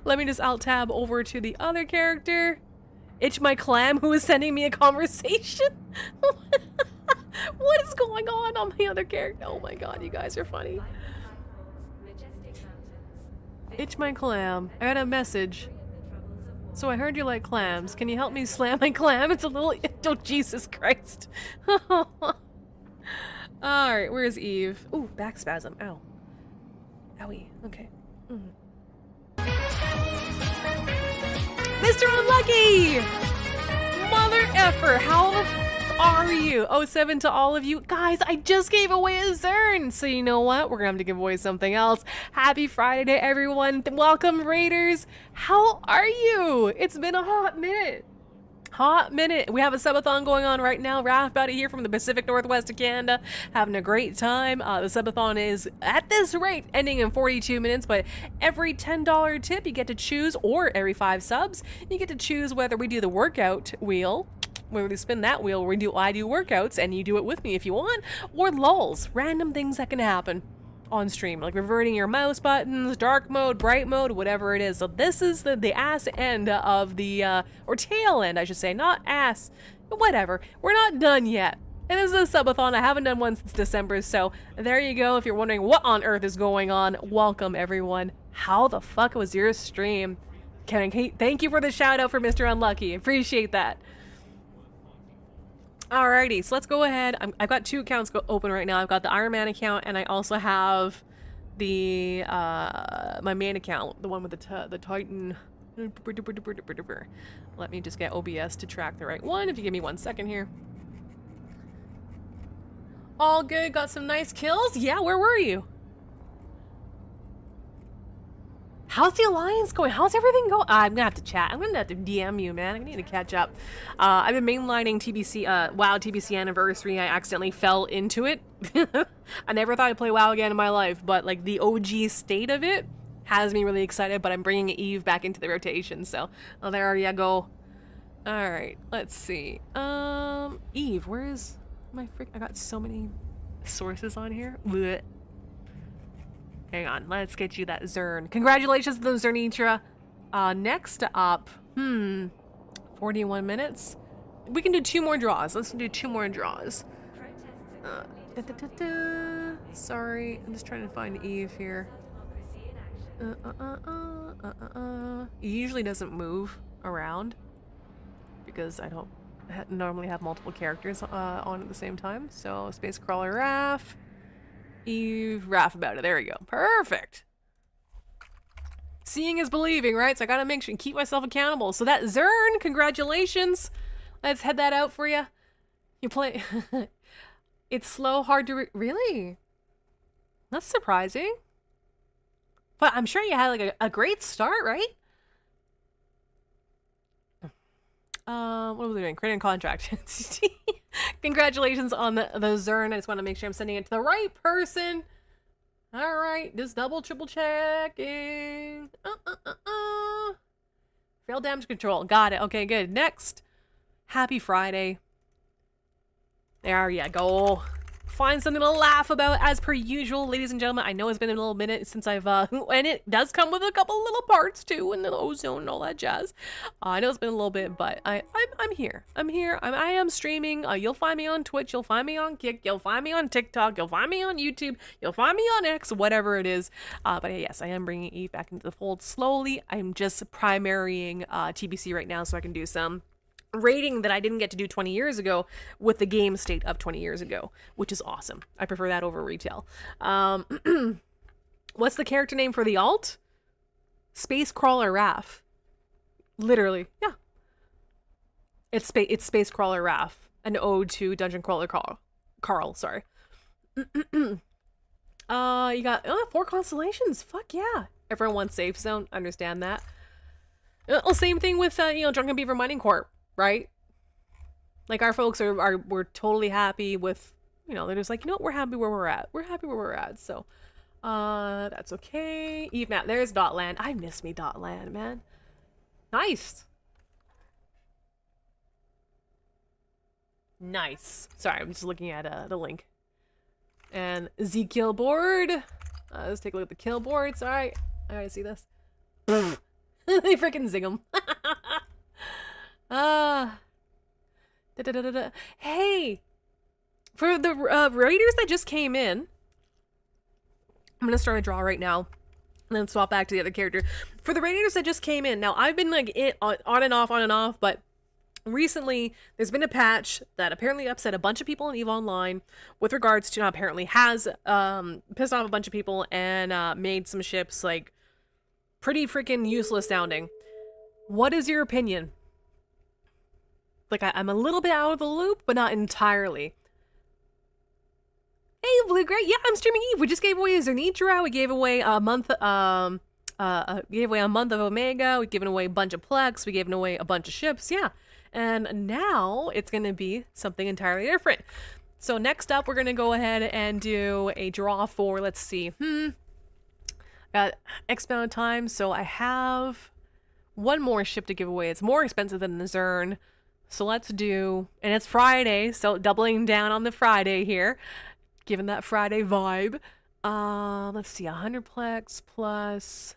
let me just alt-tab over to the other character. Itch My Clam, who is sending me a conversation. What is going on my other character? Oh my god, you guys are funny. Itch My Clam. I got a message. So I heard you like clams. Can you help me slam my clam? It's a little... Oh, Jesus Christ. Alright, where's Eve? Ooh, back spasm. Ow. Owie. Okay. Mr. Unlucky! Mother effer, how the are you? 07 to all of you. Guys, I just gave away a Zern. So you know what? We're gonna have to give away something else. Happy Friday to everyone. Welcome, Raiders. How are you? It's been a hot minute. We have a subathon going on right now. Raph about it here from the Pacific Northwest of Canada. Having a great time. The subathon is, at this rate, ending in 42 minutes, but every $10 tip you get to choose, or every 5 subs, you get to choose whether we do the workout wheel, where we spin that wheel, where I do workouts, and you do it with me if you want, or lulls, random things that can happen on stream, like reverting your mouse buttons, dark mode, bright mode, whatever it is. So this is the ass end of the, or tail end, I should say, not ass, whatever. We're not done yet. And this is a subathon. I haven't done one since December, so there you go. If you're wondering what on earth is going on, welcome everyone. How the fuck was your stream? Thank you for the shout out for Mr. Unlucky. Appreciate that. Alrighty, so let's go ahead. I've got 2 accounts open right now. I've got the Iron Man account, and I also have the my main account, the one with the Titan. Let me just get OBS to track the right one. If you give me 1 second here. All good. Got some nice kills. Yeah, where were you? How's the alliance going? How's everything going? I'm gonna have to chat. I'm gonna have to DM you, man. I need to catch up. I've been mainlining TBC, WoW TBC Anniversary. I accidentally fell into it. I never thought I'd play WoW again in my life, but like the OG state of it has me really excited. But I'm bringing Eve back into the rotation, so there you go. All right, let's see. Eve, where is my frick? I got so many sources on here. Blech. Hang on, let's get you that Zern. Congratulations to the Zernitra. Next up, 41 minutes. We can do 2 more draws. Let's do 2 more draws. Sorry, I'm just trying to find Eve here. He usually doesn't move around because I don't normally have multiple characters on at the same time. So Space Crawler Raph. Eve, Raph about it. There we go. Perfect. Seeing is believing, right? So I gotta make sure and keep myself accountable. So that Zern, congratulations. Let's head that out for you. You play... It's slow, hard to... Really? That's surprising. But I'm sure you had like a great start, right? What was I doing? Creating a contract. Congratulations on the Zern. I just want to make sure I'm sending it to the right person. All right, just double, triple checking. Failed damage control. Got it. Okay, good. Next. Happy Friday. There you go. Find something to laugh about as per usual, ladies and gentlemen. I know it's been a little minute since I've, and it does come with a couple little parts too, and the ozone and all that jazz. I know it's been a little bit, but I'm here. I'm here. I am streaming. You'll find me on Twitch. You'll find me on Kick. You'll find me on TikTok. You'll find me on YouTube. You'll find me on X, whatever it is. But yes, I am bringing Eve back into the fold slowly. I'm just primarying TBC right now so I can do some rating that I didn't get to do 20 years ago with the game state of 20 years ago, which is awesome. I prefer that over retail. What's the character name for the alt? Space Crawler Raph. Literally, yeah. It's Space Crawler Raph. An ode to Dungeon Crawler Carl, sorry. You got 4 constellations. Fuck yeah. Everyone wants safe zone. Understand that. Same thing with Drunken Beaver Mining Corp. Right? Like, our folks we're totally happy with, they're just like, we're happy where we're at. We're happy where we're at. So, that's okay. Eve Matt, there's Dotland. I miss me Dotland, man. Nice. Nice. Sorry, I'm just looking at the link. And Z kill board. Let's take a look at the kill boards. All right. I gotta see this. They freaking zing them. Hey, for the raiders that just came in, I'm gonna start a draw right now and then swap back to the other character. For the raiders that just came in, now I've been like on and off, but recently there's been a patch that apparently upset a bunch of people in EVE Online with regards to, apparently has pissed off a bunch of people and made some ships like pretty freaking useless sounding. What is your opinion? Like, I'm a little bit out of the loop, but not entirely. Hey, Blue Gray, yeah, I'm streaming Eve. We just gave away Zernitra. We gave away a month, of Omega. We've given away a bunch of Plex. We've given away a bunch of ships, yeah. And now it's gonna be something entirely different. So next up, we're gonna go ahead and do a draw for, let's see, got X amount of time. So I have one more ship to give away. It's more expensive than the Zern. So let's do, and it's Friday, so doubling down on the Friday here, given that Friday vibe. Let's see, 100 Plex plus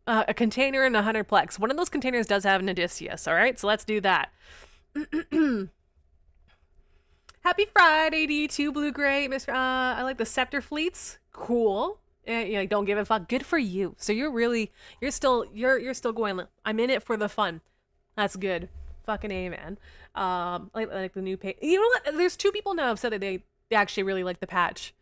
a container and 100 Plex. One of those containers does have an Odysseus, all right? So let's do that. Happy Friday to you too, Blue Gray. Mr. I like the Scepter Fleets. Cool. Don't give a fuck. Good for you. So you're still going, I'm in it for the fun. That's good. Fucking A, man. Like the new page. You know what? There's 2 people now have said that they actually really like the patch.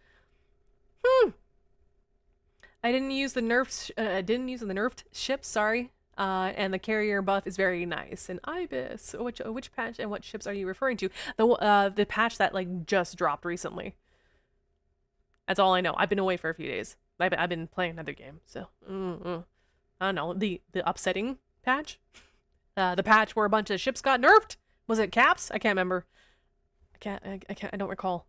I didn't use the nerfed ships, sorry. And the carrier buff is very nice. And Ibis, which patch and what ships are you referring to? The patch that like just dropped recently. That's all I know. I've been away for a few days. I've been playing another game, so I don't know. The upsetting patch. The patch where a bunch of ships got nerfed? Was it Caps? I can't remember. I don't recall.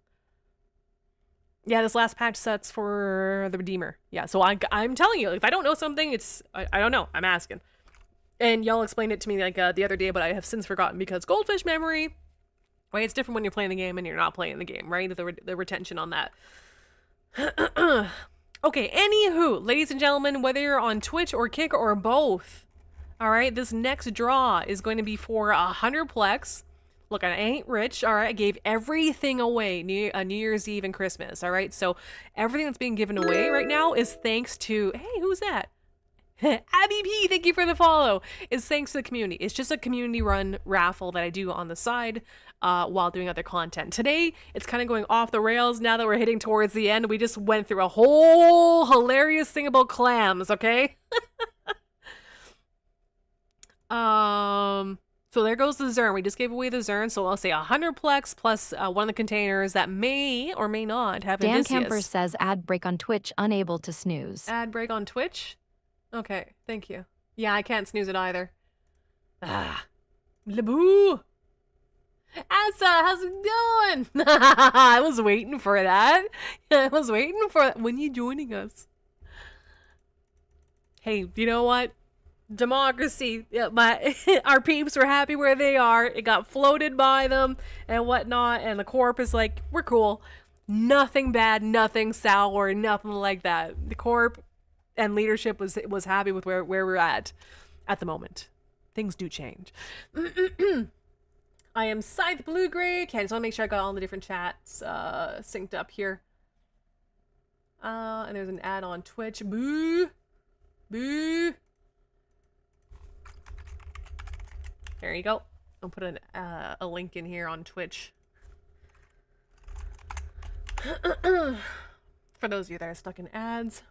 Yeah, this last patch sets for the Redeemer. Yeah, so I'm telling you, if I don't know something, I don't know. I'm asking. And y'all explained it to me like the other day, but I have since forgotten because goldfish memory. Right, it's different when you're playing the game and you're not playing the game, right? The retention on that. Okay, anywho, ladies and gentlemen, whether you're on Twitch or Kick or both, all right, this next draw is going to be for 100 Plex. Look, I ain't rich, all right? I gave everything away New Year's Eve and Christmas, all right? So everything that's being given away right now is thanks to, hey, who's that? Abby P, thank you for the follow. It's thanks to the community. It's just a community-run raffle that I do on the side while doing other content. Today, it's kind of going off the rails now that we're hitting towards the end. We just went through a whole hilarious thing about clams, okay? So there goes the Zern. We just gave away the Zern, so I'll say 100 Plex plus one of the containers that may or may not have Dan Odysseus. Camper says ad break on Twitch, unable to snooze. Ad break on Twitch? Okay, thank you. Yeah, I can't snooze it either. Laboo! Asa, how's it going? I was waiting for that. I was waiting for that. When you joining us? Hey, you know what? Democracy. Yeah, our peeps were happy where they are. It got floated by them and whatnot, and the corp is like, we're cool. Nothing bad, nothing sour, nothing like that. The corp and leadership was happy with where we're at the moment. Things do change. I am Scythe Blue Gray. Okay, I just want to make sure I got all the different chats synced up here. And there's an ad on Twitch. Boo! Boo! There you go. I'll put a link in here on Twitch. For those of you that are stuck in ads.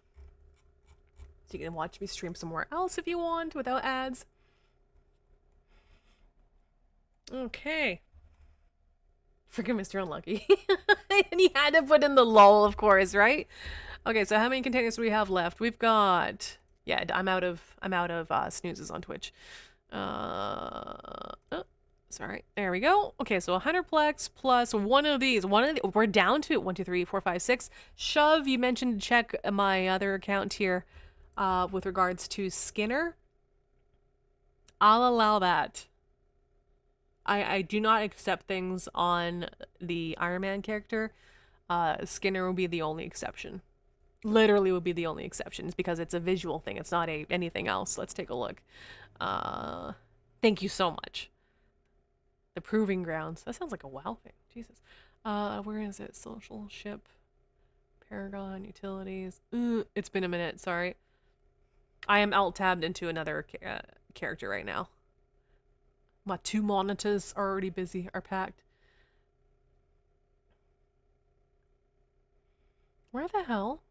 So you can watch me stream somewhere else if you want without ads. Okay. Freaking Mr. Unlucky. And he had to put in the lol, of course, right? Okay, so how many containers do we have left? We've got... Yeah, I'm out of snoozes on Twitch. Sorry. There we go. Okay, so 100 plex plus one of these. We're down to 1, 2, 3, 4, 5, 6. Shove, you mentioned to check my other account here with regards to Skinner. I'll allow that. I do not accept things on the Iron Man character. Skinner will be the only exception. Literally would be the only exception. It's because it's a visual thing. It's not anything else. Let's take a look. Thank you so much. The Proving Grounds. That sounds like a WoW thing. Jesus. Where is it? Social ship. Paragon. Utilities. It's been a minute. Sorry. I am alt-tabbed into another character right now. My 2 monitors are already busy. Are packed. Where the hell?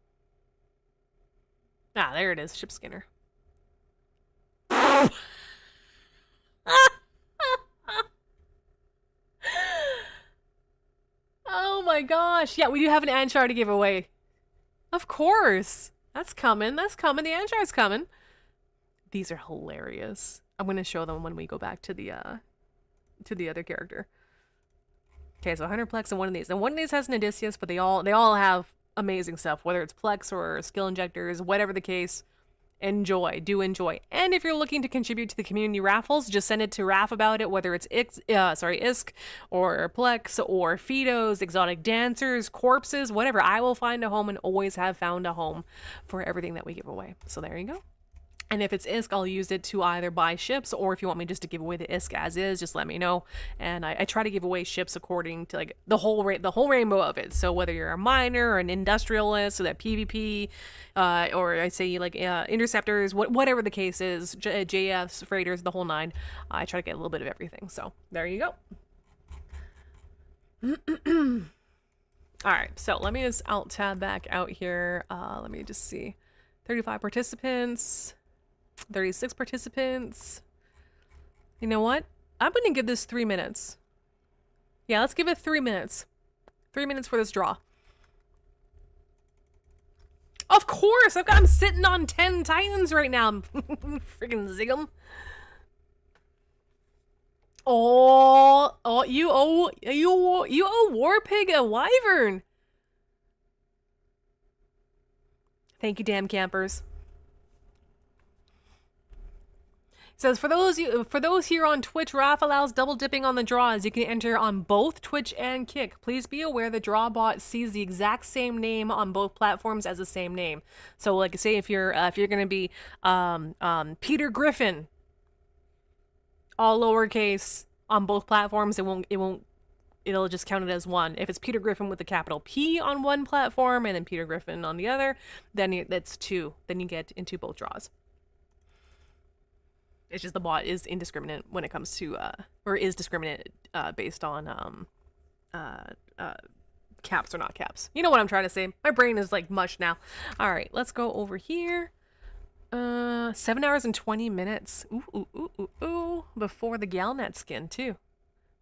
Ah, there it is. Ship Skinner. Oh my gosh. Yeah, we do have an Anshar to give away. Of course. That's coming. That's coming. The Anshar's coming. These are hilarious. I'm going to show them when we go back to the other character. Okay, so 100 plex and one of these. And one of these has an Odysseus, but they all have amazing stuff, whether it's plex or skill injectors, whatever the case. Enjoy. Do enjoy. And if you're looking to contribute to the community raffles, just send it to Raph about it, whether it's ISK or Plex or Fidos, exotic dancers, corpses, whatever. I will find a home and always have found a home for everything that we give away. So there you go. And if it's ISK, I'll use it to either buy ships, or if you want me just to give away the ISK as is, just let me know. And I try to give away ships according to like the whole rainbow of it. So whether you're a miner or an industrialist, so that PvP, or I say like interceptors, whatever the case is, JFs, freighters, the whole 9. I try to get a little bit of everything. So there you go. All right, so let me just alt tab back out here. Let me just see. 35 participants. 36 participants. You know what? I'm going to give this 3 minutes. Yeah, let's give it 3 minutes. 3 minutes for this draw. Of course! I'm sitting on 10 Titans right now. Freaking zig 'em. Oh, you owe Warpig a wyvern. Thank you, damn campers. Says for those here on Twitch, Raph allows double dipping on the draws. You can enter on both Twitch and Kick. Please be aware the draw bot sees the exact same name on both platforms as the same name. So like say if you're gonna be Peter Griffin, all lowercase on both platforms, it'll just count it as one. If it's Peter Griffin with a capital P on one platform and then Peter Griffin on the other, then that's 2. Then you get into both draws. It's just the bot is indiscriminate when it comes to, or is discriminate based on caps or not caps. You know what I'm trying to say. My brain is like mush now. All right, let's go over here. 7 hours and 20 minutes. Ooh. Before the Galnet skin too.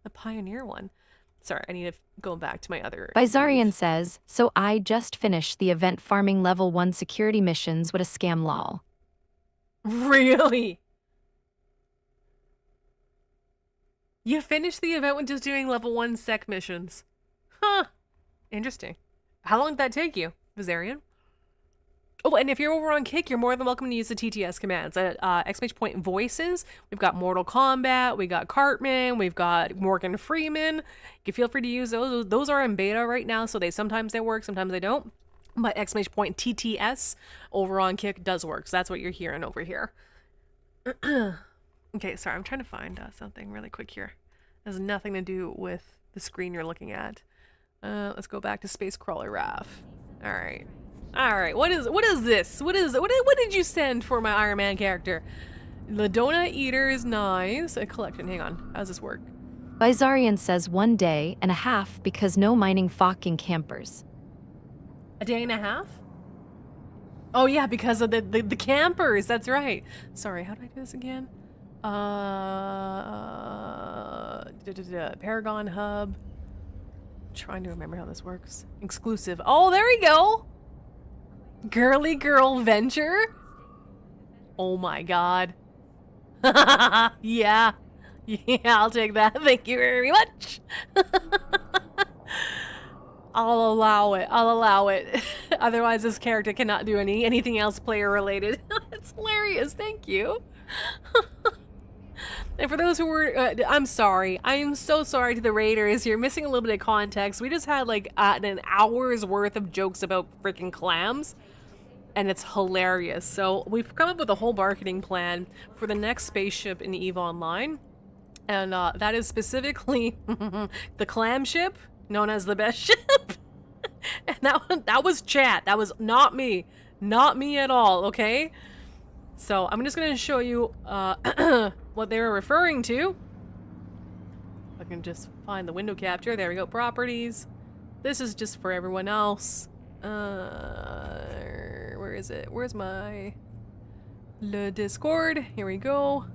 The Pioneer one. Sorry, I need to go back to my other... Bizarian says, so I just finished the event farming level 1 security missions with a scam lol. Really? You finished the event with just doing level 1 sec missions. Huh. Interesting. How long did that take you, Bizarian? Oh, and if you're over on Kick, you're more than welcome to use the TTS commands. Exclamation point voices. We've got Mortal Kombat. We got Cartman. We've got Morgan Freeman. You can feel free to use those. Those are in beta right now, so sometimes they work, sometimes they don't. But exclamation point TTS over on Kick does work. So that's what you're hearing over here. Okay, sorry, I'm trying to find something really quick here. It has nothing to do with the screen you're looking at. Let's go back to Space Crawler Raph. All right. What is this? What did you send for my Iron Man character? The Donut Eater is nice. A collection. Hang on. How does this work? Bizarian says 1 day and a half because no mining fucking campers. A day and a half? Oh yeah, because of the campers. That's right. Sorry, how do I do this again? Paragon Hub. I'm trying to remember how this works. Exclusive. Oh, there we go. Girly Girl Venture. Oh my god. Yeah. Yeah, I'll take that. Thank you very much. I'll allow it. I'll allow it. Otherwise, this character cannot do anything else player related. It's hilarious. Thank you. And for those who were, I'm sorry. I am so sorry to the Raiders. You're missing a little bit of context. We just had like an hour's worth of jokes about freaking clams. And it's hilarious. So we've come up with a whole marketing plan for the next spaceship in EVE Online. And that is specifically the clam ship, known as the best ship. And that was chat. That was not me. Not me at all, okay? So I'm just going to show you what they were referring to. I can just find the window capture. There we go. Properties. This is just for everyone else. Where is it? Where's my Discord? Here we go.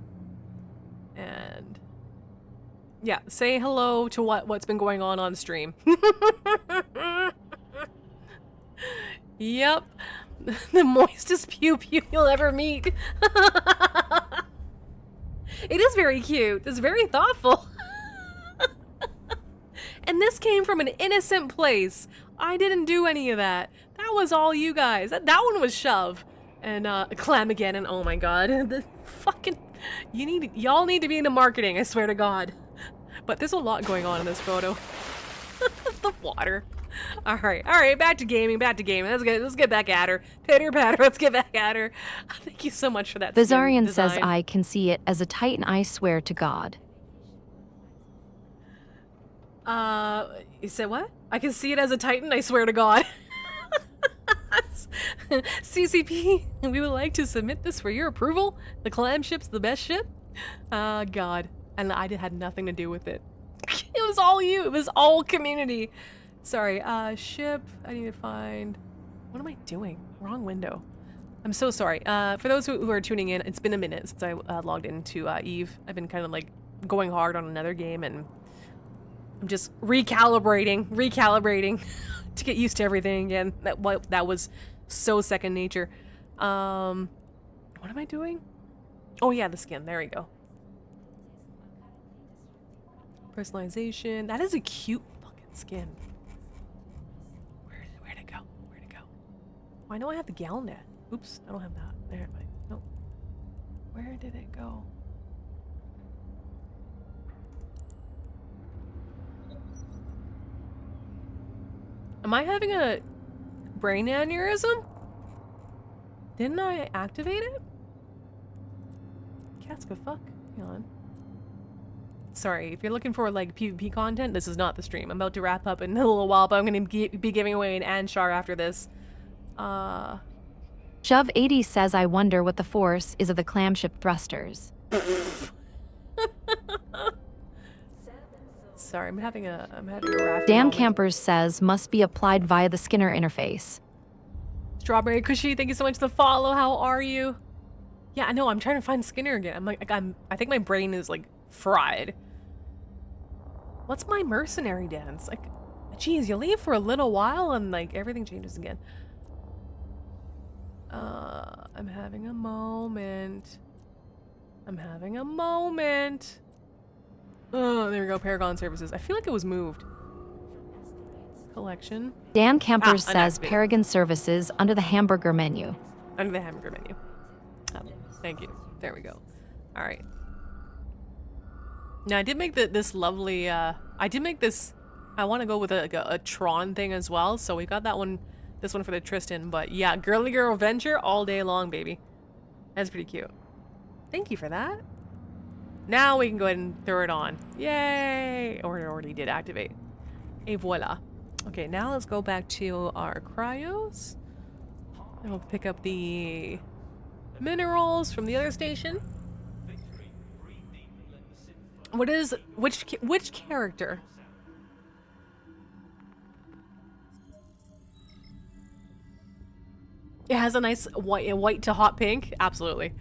And yeah, say hello to what's been going on stream. Yep. The moistest pew pew you'll ever meet. It is very cute. It's very thoughtful. And this came from an innocent place. I didn't do any of that. That was all you guys. That one was shove. And clam again, and oh my god. The fucking y'all need to be into marketing, I swear to god. But there's a lot going on in this photo. The water. Alright, back to gaming. Let's get back at her. Pitter patter, let's get back at her. Thank you so much for that. Bizarian says I can see it as a Titan, I swear to god. You said what? I can see it as a Titan, I swear to god. CCP, we would like to submit this for your approval. The clam ship's the best ship. God. And I had nothing to do with it. It was all you. It was all community. Sorry, ship. I need to find... What am I doing? Wrong window. I'm so sorry. For those who are tuning in, it's been a minute since I logged into EVE. I've been kind of like going hard on another game and I'm just recalibrating to get used to everything again. That was so second nature. What am I doing? Oh yeah, the skin. There we go. Personalization. That is a cute fucking skin. Where'd it go? Oh, I know I have the Galnet. Oops, I don't have that. There, nope. Where did it go? Am I having a brain aneurysm? Didn't I activate it? Cats go fuck. Hang on. Sorry, if you're looking for like PvP content, this is not the stream. I'm about to wrap up in a little while, but I'm going to be giving away an Anshar after this. Shove80 says I wonder what the force is of the clamship thrusters. Sorry, I'm having a raft. Dan Campers says must be applied via the Skinner interface. Strawberry Cushy, thank you so much for the follow. How are you? Yeah, I know. I'm trying to find Skinner again. I think my brain is like fried. What's my mercenary dance? Like, geez, you leave for a little while and like everything changes again. I'm having a moment. Oh, there we go. Paragon services. I feel like it was moved. collection. Dan Campers says unactivated. Paragon services under the hamburger menu. Under the hamburger menu. Oh, thank you. There we go. All right. Now I did make this lovely. I did make this. I want to go with a Tron thing as well. So we got that one. This one for the Tristan. But yeah, girly girl adventure all day long, baby. That's pretty cute. Thank you for that. Now we can go ahead and throw it on. Yay! Or it already did activate. Et voila. Okay, now let's go back to our cryos. And we'll pick up the minerals from the other station. What is which character? It has a nice white to hot pink. Absolutely.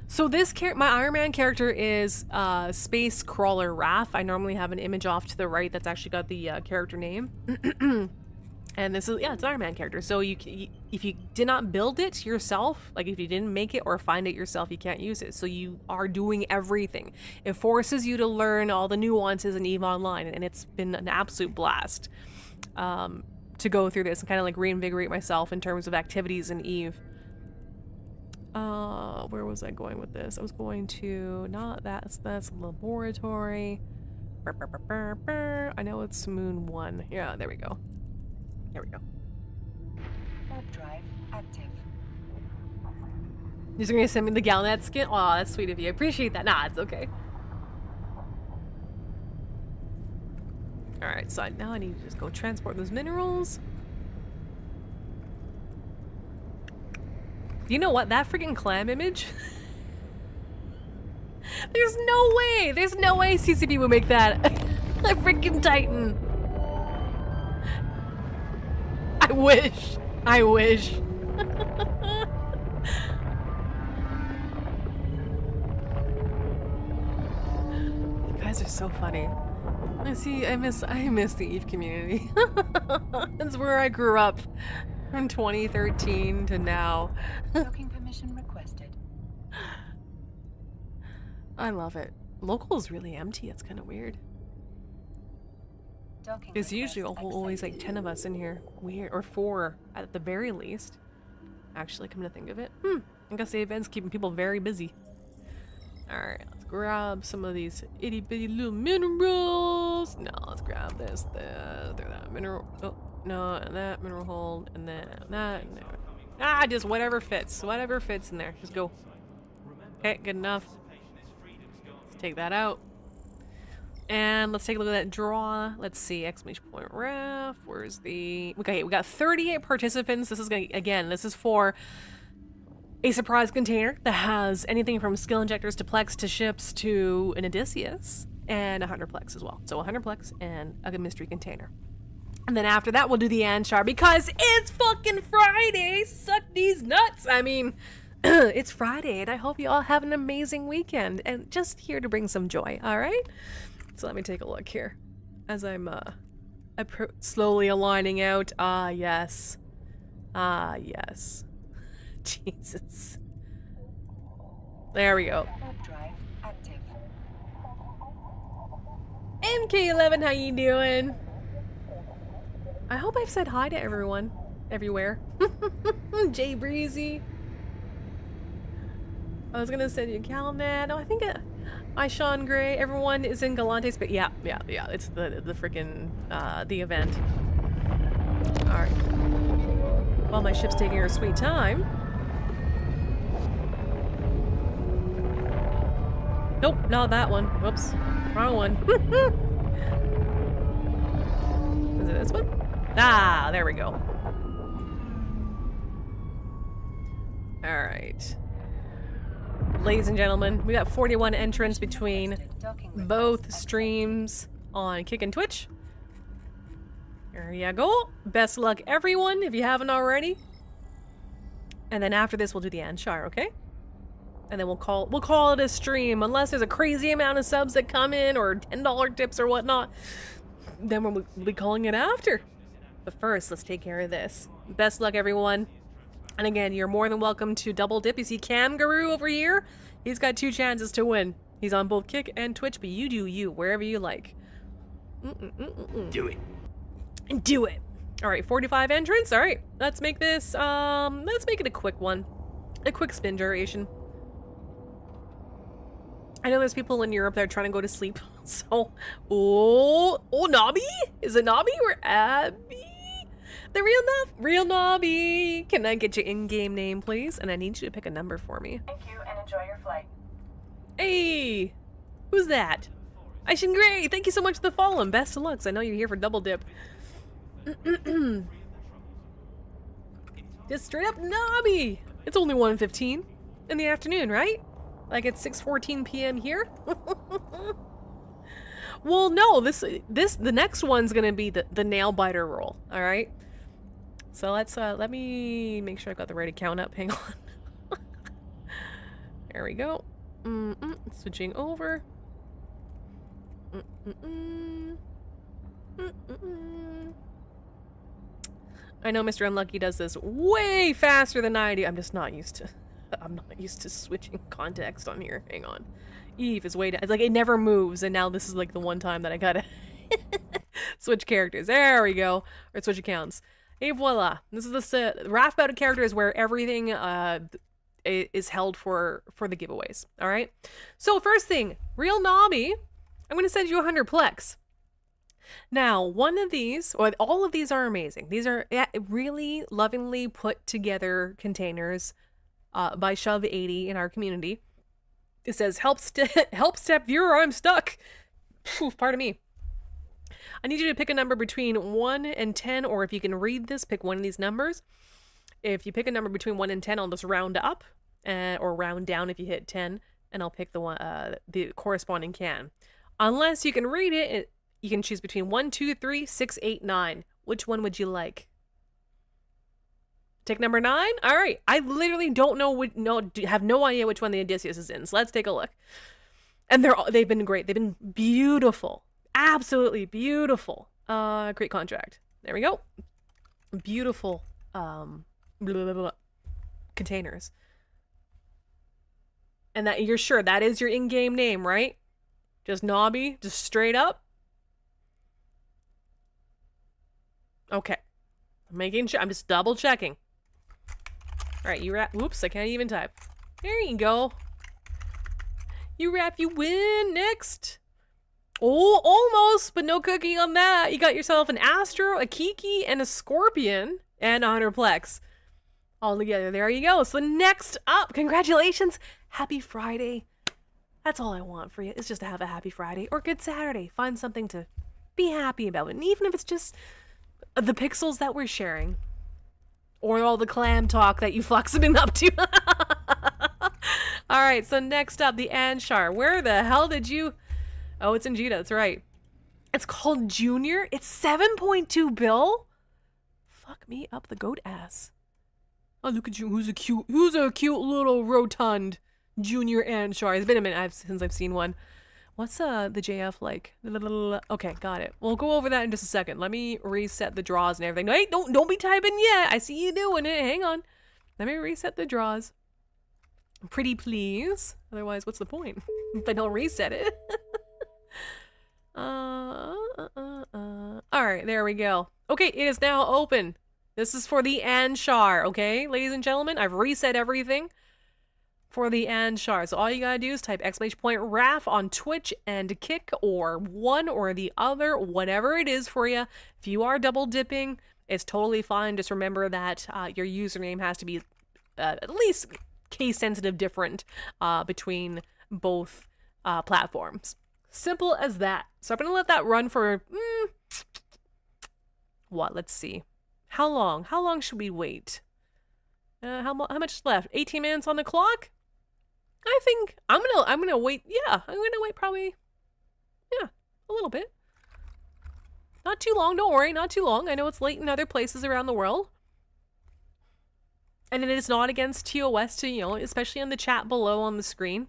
So this my Iron Man character is Space Crawler Raph. I normally have an image off to the right that's actually got the character name. And this is, yeah, it's an Iron Man character. So if you did not build it yourself, like if you didn't make it or find it yourself, you can't use it. So you are doing everything. It forces you to learn all the nuances in EVE Online, and it's been an absolute blast to go through this and kind of like reinvigorate myself in terms of activities in EVE. Where was I going with this? I was going to, not that's laboratory. I know it's Moon 1. Yeah, there we go. There we go. Warp drive active. You're just gonna send me the Galnet skin? Aw, that's sweet of you. I appreciate that. Nah, it's okay. Alright, so now I need to just go transport those minerals. You know what? That freaking clam image? There's no way CCP would make that a freaking Titan. I wish. You guys are so funny. I miss the EVE community. That's where I grew up from 2013 to now. Docking permission requested. I love it. Local is really empty. It's kind of weird. There's usually always like 10 of us in here. Weird. Or 4 at the very least. Actually, come to think of it. I guess the event's keeping people very busy. Alright, let's grab some of these itty bitty little minerals. No, let's grab this, that mineral. Oh, no, and that mineral hold, and then that, and there. Ah, just whatever fits. Whatever fits in there. Just go. Okay, good enough. Let's take that out. And let's take a look at that draw. Let's see, exclamation point ref. Where's the... Okay, we got 38 participants. This is gonna, again, this is for a surprise container that has anything from skill injectors to plex to ships to an Odysseus and 100 plex as well. So 100 plex and a mystery container. And then after that, we'll do the Anshar because it's fucking Friday. Suck these nuts. I mean, it's Friday, and I hope you all have an amazing weekend. And just here to bring some joy, all right? So let me take a look here as I'm slowly aligning out. Ah, yes. Ah, yes. Jesus. There we go. Drive active. MK11, how you doing? I hope I've said hi to everyone, everywhere. Jay Breezy. I was gonna send you a Calnet. Oh, I think I Sean Gray. Everyone is in Galantes, but yeah. It's the freaking the event. All right. While my ship's taking her sweet time. Nope, not that one. Whoops, wrong one. Is it this one? Ah, there we go. All right. Ladies and gentlemen, we got 41 entrants between both streams on Kick and Twitch. There you go. Best luck, everyone, if you haven't already. And then after this, we'll do the Anshar, okay? And then we'll call it a stream, unless there's a crazy amount of subs that come in or $10 tips or whatnot. Then we'll be calling it after. But first, let's take care of this. Best luck, everyone. And again, you're more than welcome to double dip. You see Camgaroo over here? He's got 2 chances to win. He's on both Kick and Twitch, but you do you, wherever you like. Do it. Do it. All right, 45 entrants. All right, let's make this, let's make it a quick one. A quick spin duration. I know there's people in Europe that are trying to go to sleep, so... Oh, Nobby? Is it Nobby or Abby? The real Nobby. Can I get your in-game name, please? And I need you to pick a number for me. Thank you and enjoy your flight. Hey! Who's that? Aishin Gray, thank you so much for the follow and best of luck. I know you're here for double dip. Just straight up Nobby! It's only 1:15 in the afternoon, right? Like it's 6:14 p.m. here? Well, no, the next one's gonna be the nail biter roll, alright? So let's, let me make sure I've got the right account up, hang on. There we go. Switching over. I know Mr. Unlucky does this way faster than I do. I'm just not used to... I'm not used to switching context on here. Hang on. Eve is way down. It's like it never moves, and now this is like the one time that I gotta switch characters. There we go. Or switch accounts. Et voila. This is the Wrath Bout character is where everything is held for the giveaways. All right. So first thing, real Nobby. I'm gonna send you 100 Plex. Now, one of these, or all of these are amazing. These are really lovingly put together containers by Shove80 in our community. It says, help step viewer, I'm stuck. Pardon me. I need you to pick a number between 1 and 10, or if you can read this, pick one of these numbers. If you pick a number between 1 and 10, I'll just round up, or round down if you hit 10, and I'll pick the one, the corresponding can. Unless you can read it, you can choose between 1, 2, 3, 6, 8, 9. Which one would you like? Take number 9? All right. I literally don't know, have no idea which one the Odysseus is in. So let's take a look. And they've been great. They've been beautiful. Absolutely beautiful. Great contract. There we go. Beautiful containers. And that you're sure that is your in-game name, right? Just Nobby? Just straight up? Okay. I'm making sure. I'm just double checking. All right, you wrap. Whoops, I can't even type. There you go. You wrap, you win. Next. Oh, almost, but no cookie on that. You got yourself an Astro, a Kiki, and a Scorpion, and 100 Plex. All together. There you go. So next up, congratulations. Happy Friday. That's all I want for you, is just to have a happy Friday or good Saturday. Find something to be happy about. And even if it's just the pixels that we're sharing. Or all the clam talk that you flux have been up to. Alright, so next up, the Anshar. Where the hell did you... Oh, it's in Jita, that's right. It's called Junior. It's 7.2 bill. Fuck me up the goat ass. Oh, look at you. Who's a cute little rotund Junior Anshar. It's been a minute since I've seen one. What's the JF like? Okay, got it. We'll go over that in just a second. Let me reset the draws and everything. Wait, don't be typing yet. I see you doing it. Hang on. Let me reset the draws. Pretty please. Otherwise, what's the point if I don't reset it? Alright, there we go. Okay, it is now open. This is for the Anshar, okay? Ladies and gentlemen, I've reset everything for the Anshar. So all you gotta do is type !RAF on Twitch and Kick, or one or the other, whatever it is for you. If you are double dipping, it's totally fine. Just remember that your username has to be at least case sensitive different between both platforms. Simple as that. So I'm gonna let that run for what? Let's see. How long? How long should we wait? How much is left? 18 minutes on the clock? I think I'm gonna wait. Yeah, I'm gonna wait probably, yeah, a little bit. Not too long, don't worry, not too long. I know it's late in other places around the world. And it is not against TOS to, you know, especially on the chat below on the screen.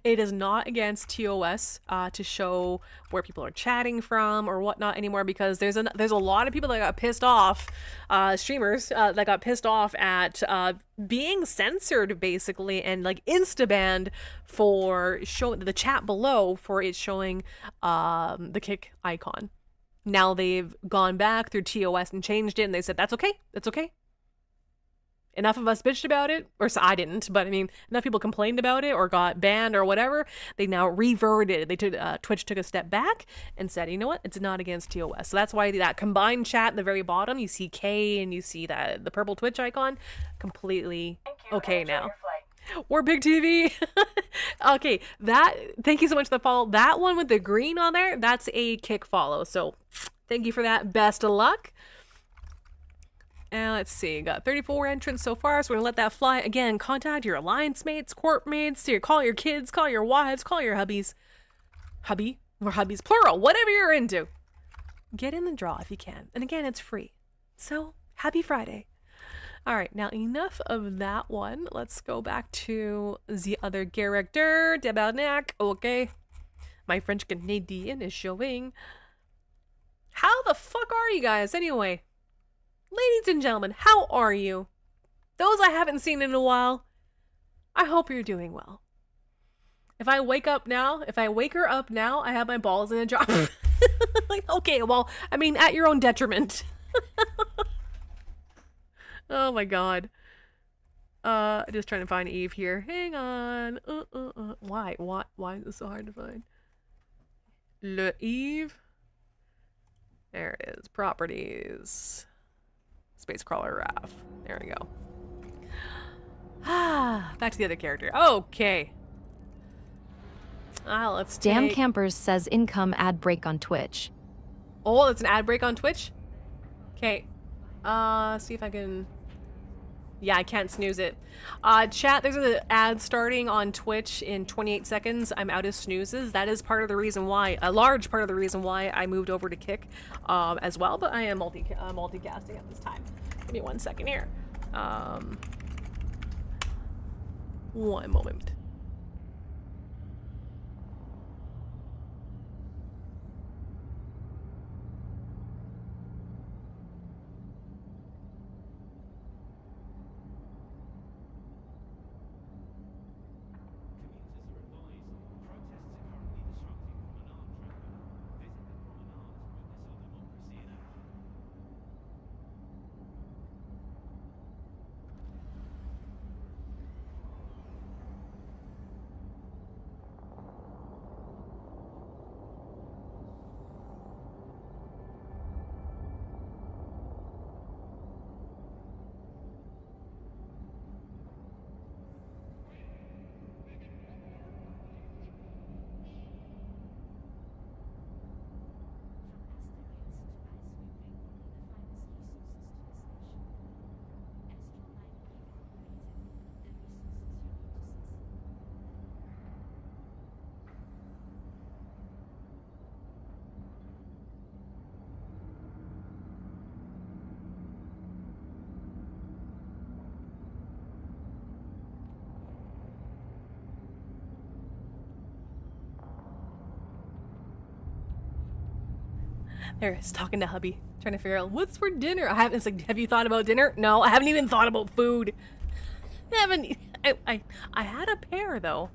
It is not against TOS to show where people are chatting from or whatnot anymore, because there's a lot of people that got pissed off, streamers that got pissed off at being censored basically, and like insta-banned for showing the chat below for it showing the kick icon. Now they've gone back through TOS and changed it, and they said, that's okay. That's okay. Enough of us bitched about it, or so I didn't, but I mean, enough people complained about it or got banned or whatever. They now reverted. They took Twitch took a step back and said, you know what? It's not against TOS. So that's why that combined chat at the very bottom, you see K and you see that the purple Twitch icon, completely okay now. Or Big TV. Okay, thank you so much for the follow. That one with the green on there, that's a kick follow. So thank you for that. Best of luck. And let's see, got 34 entrants so far, so we're gonna let that fly. Again, contact your alliance mates, corp mates, call your kids, call your wives, call your hubbies. Hubby? Or hubbies, plural, whatever you're into. Get in the draw if you can. And again, it's free. So, happy Friday. Alright, now enough of that one. Let's go back to the other character, Debarnac. Okay. My French Canadian is showing. How the fuck are you guys, anyway? Ladies and gentlemen, how are you? Those I haven't seen in a while, I hope you're doing well. If I wake her up now, I have my balls in a jar. Like, okay, well, I mean, at your own detriment. Oh my god. Just trying to find Eve here. Hang on. Why is this so hard to find? Le Eve. There it is. Properties. Space Crawler Raph. There we go. Back to the other character. Okay. Let's take... Damn Campers says income ad break on Twitch. Oh, it's an ad break on Twitch? Okay. See if I can... Yeah, I can't snooze it. Chat, there's an ad starting on Twitch in 28 seconds. I'm out of snoozes. That is part of the reason why, a large part of the reason why I moved over to Kick as well, but I am multicasting at this time. Give me 1 second here. One moment. There, it's talking to hubby, trying to figure out what's for dinner. It's like, have you thought about dinner? No, I haven't even thought about food. I had a pear though.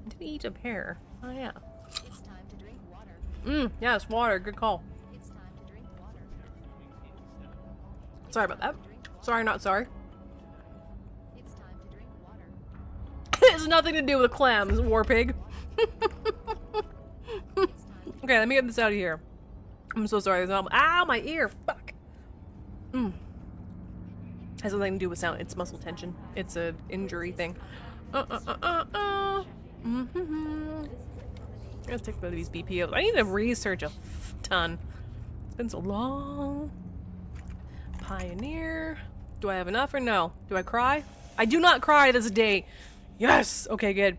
I didn't eat a pear. Oh yeah. It's time to drink water. Yes, water. Good call. It's time to drink water. Sorry about that. Sorry, not sorry. It's time to drink water. It has nothing to do with clams, war pig. Okay, let me get this out of here. I'm so sorry. Ow, my ear. Fuck. Has nothing to do with sound. It's muscle tension. It's a injury thing. Let's take one of these BPOs. I need to research a ton. It's been so long. Pioneer. Do I have enough or no? Do I cry? I do not cry this day. Yes. Okay, good.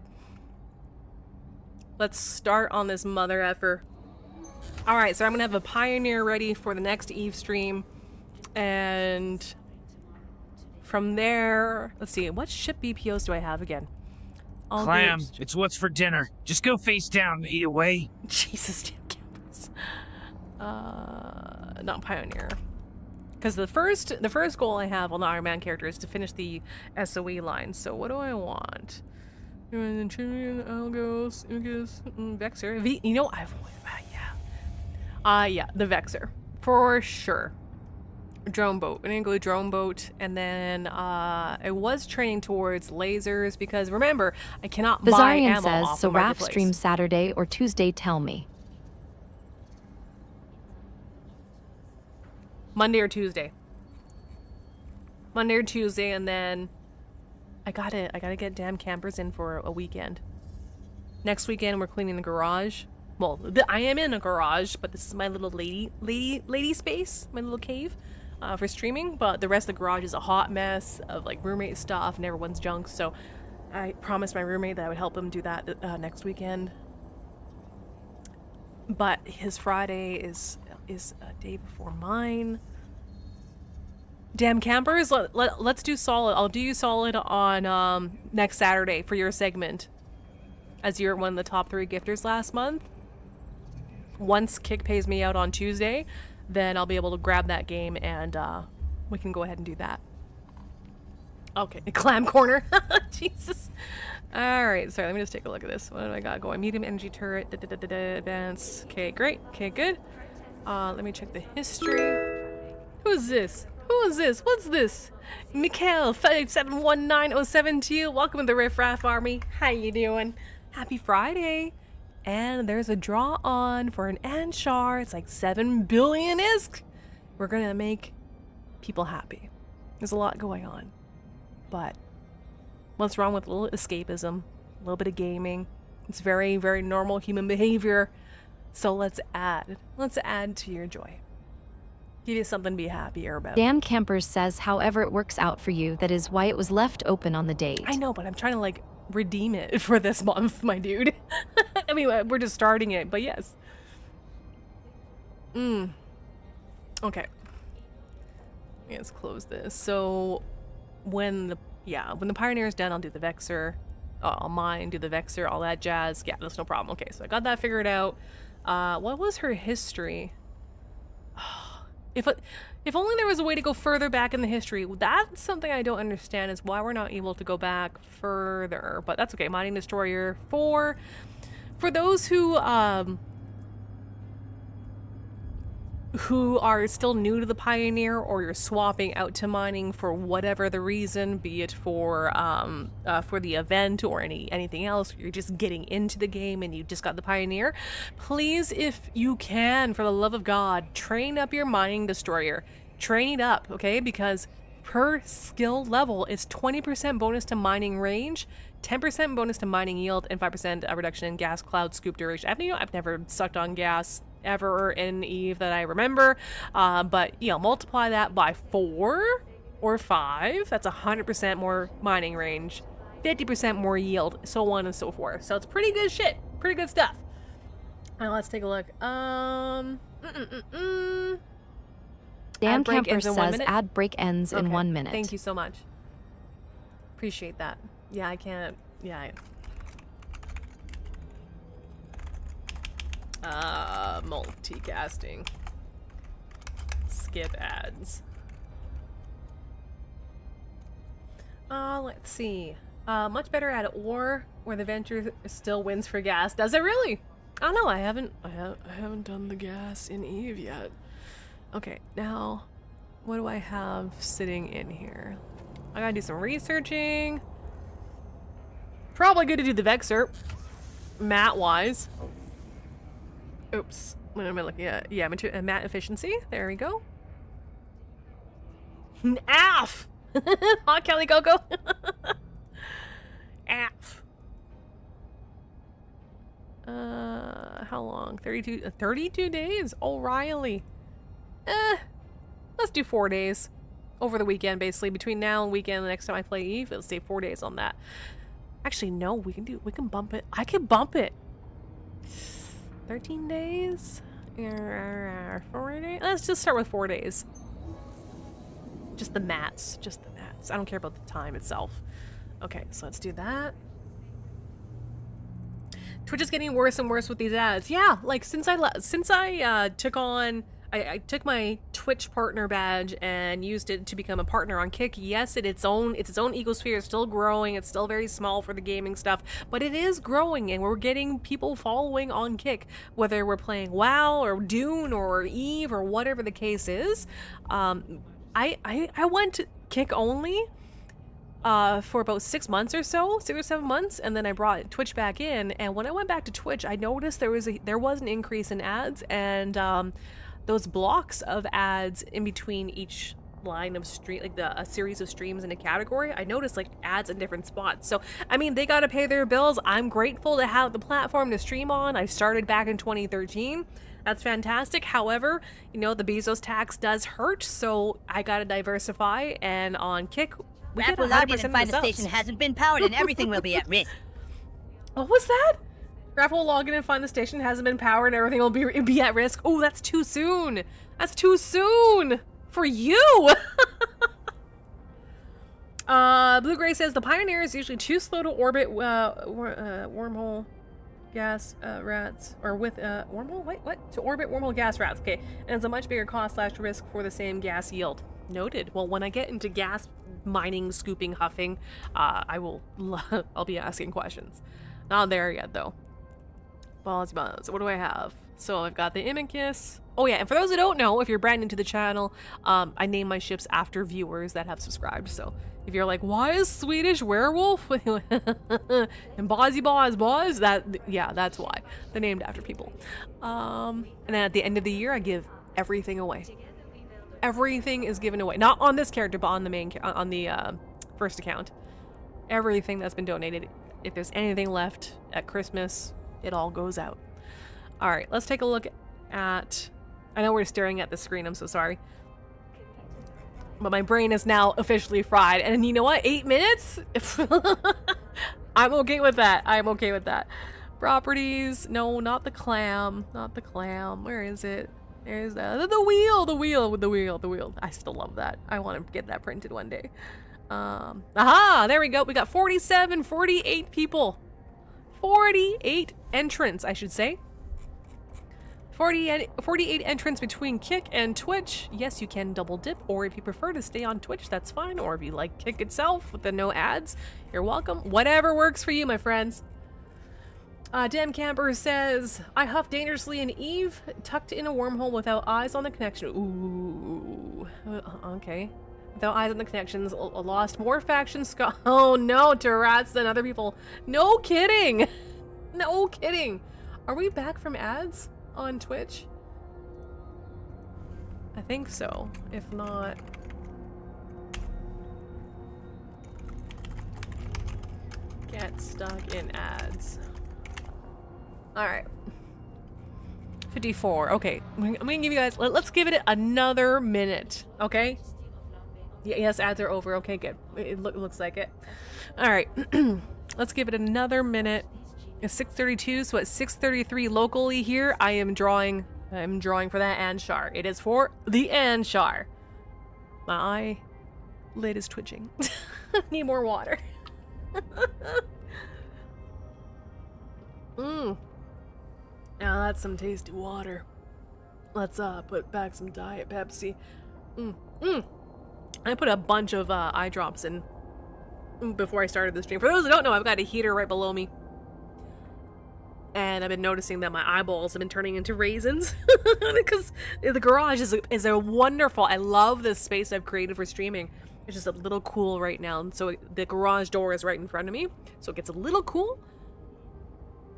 Let's start on this mother effer. Alright, so I'm gonna have a Pioneer ready for the next Eve stream. And from there, let's see, what ship BPOs do I have again? All Clam, groups. it's what's for dinner. Just go face down, eat away. Jesus, damn campus. Not Pioneer. Because the first goal I have on the Iron Man character is to finish the SOE line. So what do I want? Algos, Ugas, Vexer. You know, I've yeah, the Vexer. For sure. Drone boat. I'm gonna go drone boat, and then I was training towards lasers because remember, I cannot buy Bizarian ammo says, off so the Raph marketplace. streams Saturday or Tuesday, tell me. Monday or Tuesday. Monday or Tuesday, and then I gotta get damn campers in for a weekend. Next weekend we're cleaning the garage. Well, I am in a garage, but this is my little lady space, my little cave, for streaming. But the rest of the garage is a hot mess of like roommate stuff and everyone's junk. So I promised my roommate that I would help him do that next weekend. But his Friday is a day before mine. Damn campers, let's do solid. I'll do you solid on next Saturday for your segment, as you're one of the top 3 gifters last month. Once Kick pays me out on Tuesday, then I'll be able to grab that game and we can go ahead and do that. Okay, clam corner. Jesus. All right, sorry, let me just take a look at this. What do I got going? Medium energy turret, advanced. Okay, great. Okay, good. Let me check the history. Who's this? Who is this? What's this? Mikhail 571907 welcome to the Riff Raff Army. How you doing? Happy Friday. And there's a draw on for an Anshar. It's like 7 billion ISK. We're gonna make people happy. There's a lot going on. But what's wrong with a little escapism? A little bit of gaming. It's very, very normal human behavior. So let's add to your joy. Give you something to be happier about. Dan Campers says, however it works out for you, that is why it was left open on the date. I know, but I'm trying to like redeem it for this month, my dude. I mean, we're just starting it, but yes. Okay. Let's close this. So when the Pioneer's done, I'll do the Vexer. I'll mine, do the Vexer, all that jazz. Yeah, that's no problem. Okay, so I got that figured out. What was her history? If only there was a way to go further back in the history. That's something I don't understand, is why we're not able to go back further. But that's okay. Mining Destroyer 4. For those who are still new to the Pioneer, or you're swapping out to mining for whatever the reason, be it for the event or anything else, you're just getting into the game and you just got the Pioneer, please, if you can, for the love of God, train up your Mining Destroyer. Train it up, okay? Because per skill level, it's 20% bonus to mining range, 10% bonus to mining yield, and 5% reduction in gas cloud scoop duration. I've never sucked on gas ever in Eve that I remember, but multiply that by 4 or 5, that's 100% more mining range, 50% more yield, so on and so forth. So it's pretty good shit, pretty good stuff. Now let's take a look. Dan Camper says ad break ends in 1 minute. Thank you so much. Appreciate that. Yeah, I can't. Yeah. Multicasting. Skip ads. Let's see. Much better at ore, where the venture still wins for gas. Does it really? I don't know. I haven't done the gas in Eve yet. Okay, now what do I have sitting in here? I gotta do some researching. Probably good to do the Vexer, mat-wise. Oops, what am I looking at? Yeah, mat efficiency. There we go. AF! Hot Kelly Coco. AF. How long? 32 days? O'Reilly. Let's do 4 days. Over the weekend, basically. Between now and weekend, the next time I play Eve, let's say 4 days on that. Actually, no, we can bump it. I can bump it. 13 days? 4 days? Let's just start with 4 days. Just the mats. I don't care about the time itself. Okay, so let's do that. Twitch is getting worse and worse with these ads. Yeah, like since I took on I took my Twitch partner badge and used it to become a partner on Kick. Yes, it's its own ecosphere. It's still growing. It's still very small for the gaming stuff, but it is growing, and we're getting people following on Kick, whether we're playing WoW or Dune or Eve or whatever the case is. I went to Kick only for about 6 months or so, 6 or 7 months, and then I brought Twitch back in. And when I went back to Twitch, I noticed there was an increase in ads, and those blocks of ads in between each line of stream, like a series of streams in a category, I noticed like ads in different spots. So I mean, they got to pay their bills. I'm grateful to have the platform to stream on. I started back in 2013. That's fantastic. However, you know, the Bezos tax does hurt, so I gotta diversify. And on Kick, we get 100% Raph will log in and of find the subs. station hasn't been powered and everything will be at risk. What was that? Raph will log in and find the station hasn't been powered and everything will be at risk. Oh, that's too soon. That's too soon for you. Blue Gray says the Pioneer is usually too slow to orbit wormhole gas rats, or with wormhole. Wait, what? To orbit wormhole gas rats. Okay, and it's a much bigger cost / risk for the same gas yield. Noted. Well, when I get into gas mining, scooping, huffing, I'll be asking questions. Not there yet though. Buzz. What do I have? So I've got the Imicus. Oh yeah, and for those who don't know, if you're brand new to the channel, I name my ships after viewers that have subscribed. So if you're like, why is Swedish Werewolf and Boz, that's why. They're named after people. And then at the end of the year, I give everything away. Everything is given away. Not on this character, but on the main, on the first account. Everything that's been donated. If there's anything left at Christmas, it all goes out. All right, let's take a look at... I know we're staring at the screen, I'm so sorry. But my brain is now officially fried. And you know what? 8 minutes? I'm okay with that. I'm okay with that. Properties. No, not the clam. Not the clam. Where is it? There's the wheel. I still love that. I want to get that printed one day. Aha! There we go. We got 48 people. 48 entrants, I should say. 48 entrants between Kick and Twitch. Yes, you can double dip, or if you prefer to stay on Twitch, that's fine. Or if you like Kick itself with the no ads, you're welcome. Whatever works for you, my friends. Damn Camper says, I huff dangerously in Eve, tucked in a wormhole without eyes on the connection. Ooh, okay. Without eyes on the connections, lost more factions. Oh no, to rats than other people. No kidding. No kidding. Are we back from ads on Twitch? I think so. If not... Get stuck in ads. Alright. 54. Okay. I'm gonna give you guys... Let's give it another minute. Okay? Yes, ads are over. Okay, good. It looks like it. Alright. Let's give it another minute. It's 6:32, so at 6:33 locally here, I'm drawing for that Anshar. It is for the Anshar. My eyelid is twitching. Need more water. Now that's some tasty water. Let's put back some Diet Pepsi. I put a bunch of eye drops in before I started the stream. For those who don't know, I've got a heater right below me. And I've been noticing that my eyeballs have been turning into raisins. Because the garage is a wonderful... I love this space I've created for streaming. It's just a little cool right now. And so the garage door is right in front of me. So it gets a little cool.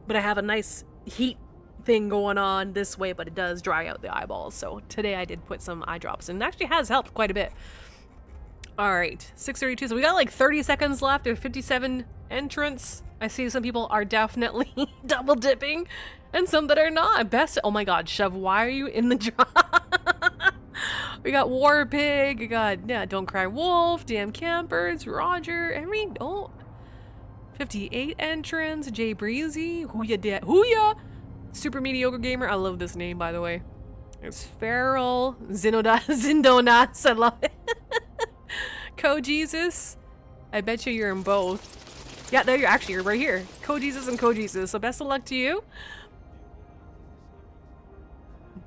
But I have a nice heat thing going on this way, but it does dry out the eyeballs. So today I did put some eye drops, and it actually has helped quite a bit. All right, 6:32. So we got like 30 seconds left. There's 57 entrants. I see some people are definitely double dipping, and some that are not. Best. Oh my God, Shove, why are you in the drop? We got War Pig. We got Don't Cry Wolf. Damn Campers. Roger. 58 entrants. Jay Breezy. Hooya. Super Mediocre Gamer. I love this name, by the way. There's Feral. Zindonas. I love it. Co-Jesus. I bet you're in both. Yeah, there you're right here. Co-Jesus and Co-Jesus. So best of luck to you.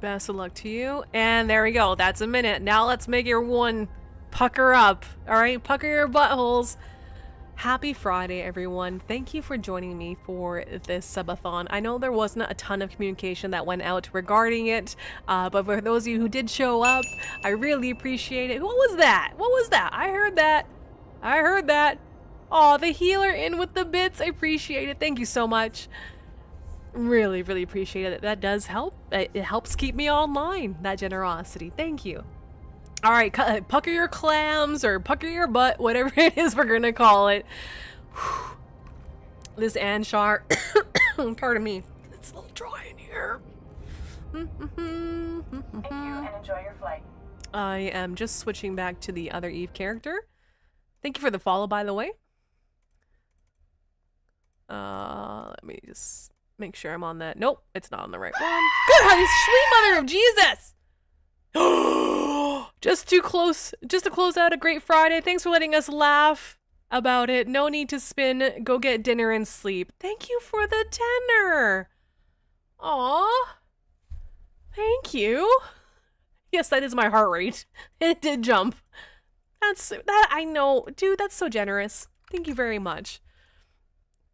Best of luck to you. And there we go. That's a minute. Now let's make your one pucker up. All right, pucker your buttholes. Happy Friday, everyone. Thank you for joining me for this subathon. I know there wasn't a ton of communication that went out regarding it, but for those of you who did show up, I really appreciate it. What was that? What was that? I heard that. I heard that. Oh, the healer in with the bits. I appreciate it. Thank you so much. Really, really appreciate it. That does help. It helps keep me online, that generosity. Thank you. All right, pucker your clams or pucker your butt, whatever it is we're gonna call it. Whew. This Anshar, pardon me, it's a little dry in here. Thank you and enjoy your flight. I am just switching back to the other Eve character. Thank you for the follow, by the way. Let me just make sure I'm on that. Nope, it's not on the right one. Good, honey, sweet mother of Jesus. Just to close out a great Friday. Thanks for letting us laugh about it. No need to spin. Go get dinner and sleep. Thank you for the tenor. Aw. Thank you. Yes, that is my heart rate. It did jump. That I know. Dude, that's so generous. Thank you very much.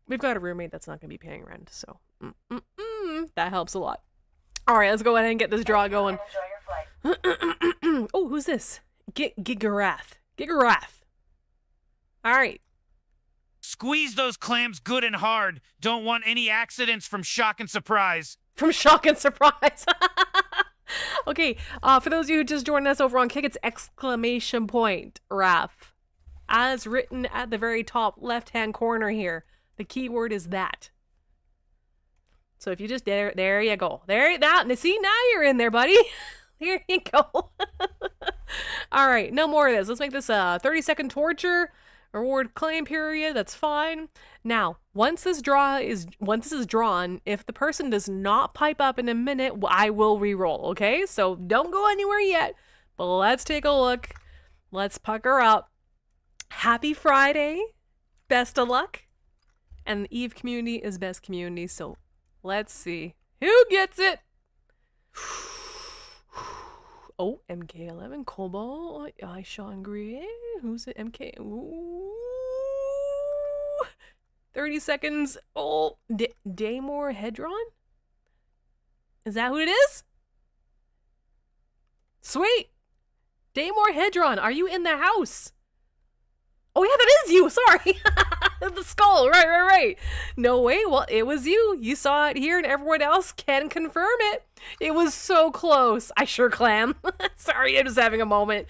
We've got a roommate that's not going to be paying rent, so that helps a lot. All right, let's go ahead and get this draw going. Oh, who's this? Gigarath. All right. Squeeze those clams good and hard. Don't want any accidents from shock and surprise. From shock and surprise. Okay, for those of you who just joined us over on Kick, it's exclamation point, Raph. As written at the very top left-hand corner here. The keyword is that. So if you just, there you go. See, now you're in there, buddy. Here you go. All right, no more of this. Let's make this a 30-second torture reward claim period. That's fine. Now, once this is drawn, if the person does not pipe up in a minute, I will re-roll. Okay, so don't go anywhere yet. But let's take a look. Let's pucker up. Happy Friday. Best of luck. And the Eve community is best community. So let's see who gets it. Oh, MK11, Cobalt, Sean Gray. Who's it? MK? Ooh. 30 seconds. Oh, Daymore Hedron? Is that who it is? Sweet. Daymore Hedron, are you in the house? Oh yeah, that is you. Sorry. The skull. Right. No way. Well, it was you. You saw it here and everyone else can confirm it. It was so close. I sure clam. Sorry, I'm just having a moment.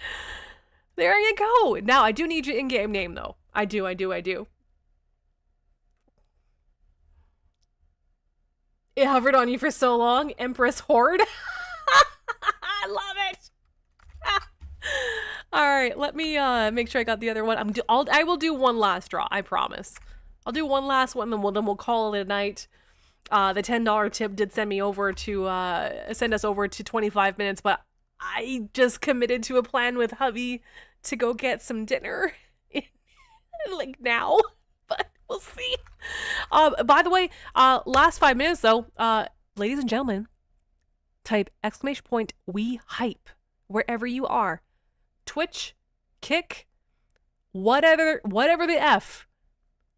There you go. Now, I do need your in-game name, though. I do. It hovered on you for so long. Empress Horde. I love it. All right, let me make sure I got the other one. I will do one last draw, I promise. I'll do one last one, then we'll call it a night. The $10 tip did send us over to 25 minutes, but I just committed to a plan with hubby to go get some dinner, like now. But we'll see. By the way, last 5 minutes though, ladies and gentlemen, type exclamation point we hype wherever you are. Twitch, Kick, whatever the F.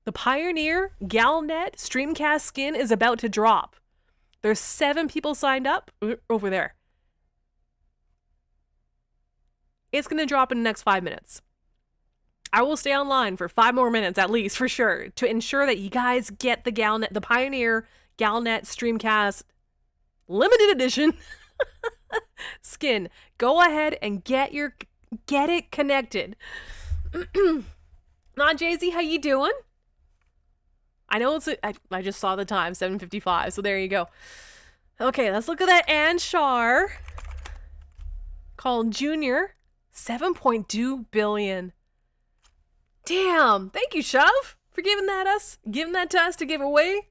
The Pioneer Galnet Streamcast skin is about to drop. There's 7 people signed up over there. It's going to drop in the next 5 minutes. I will stay online for 5 more minutes at least, for sure, to ensure that you guys get the Galnet, the Pioneer Galnet Streamcast limited edition skin. Go ahead and get it connected. Not Jay-Z, how you doing? I know I just saw the time, 7:55, so there you go. Okay, let's look at that Anshar called Junior, 7.2 billion. Damn, thank you, Shove, for giving that to us to give away.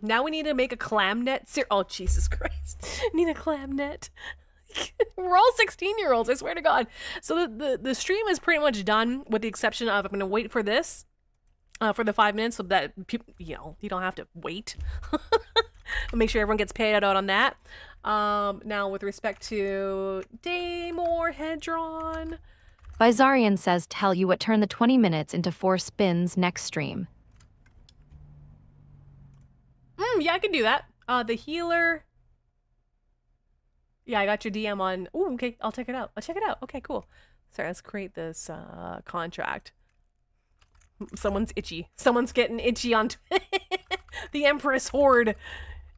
Now we need to make a clam net. Oh, Jesus Christ. Need a clam net. We're all 16-year-olds, I swear to God. So the stream is pretty much done, with the exception of I'm going to wait for this for the 5 minutes so that people, you don't have to wait. Make sure everyone gets paid out on that. Now with respect to Daymore Hedron. Bizarian says tell you what turned the 20 minutes into 4 spins next stream. Yeah, I can do that. The healer. Yeah, I got your DM on. Ooh, okay, I'll check it out. Okay, cool. Sorry, let's create this contract. Someone's itchy. Someone's getting itchy on the Empress Horde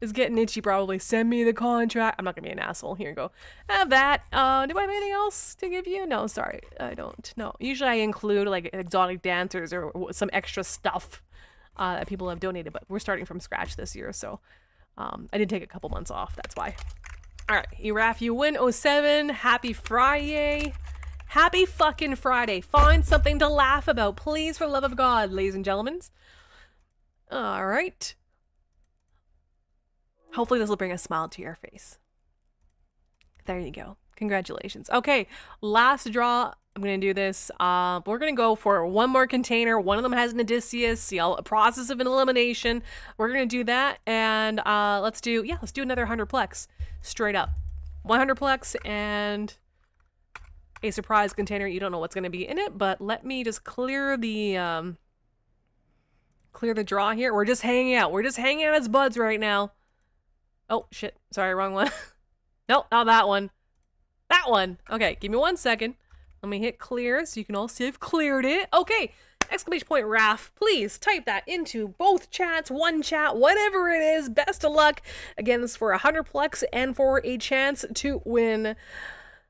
is getting itchy probably. Send me the contract. I'm not gonna be an asshole. Here you go. Have that. Do I have anything else to give you? No, sorry. I don't. No. Usually I include like exotic dancers or some extra stuff that people have donated, but we're starting from scratch this year, so I did take a couple months off. That's why. All right, Eraf, you win 07. Happy Friday. Happy fucking Friday. Find something to laugh about, please, for the love of God, ladies and gentlemen. All right. Hopefully this will bring a smile to your face. There you go. Congratulations. Okay, last draw. I'm going to do this. We're going to go for one more container. One of them has an Odysseus, a process of an elimination. We're going to do that. And let's do another 100-plex. Straight up. 100-plex and a surprise container. You don't know what's going to be in it, but let me just clear the draw here. We're just hanging out. We're just hanging out as buds right now. Oh, shit. Sorry, wrong one. Nope, not that one. That one. Okay, give me 1 second. Let me hit clear so you can all see I've cleared it. Okay, exclamation point Raf. Please type that into both chats, one chat, whatever it is. Best of luck. Again, this is for 100-plex and for a chance to win.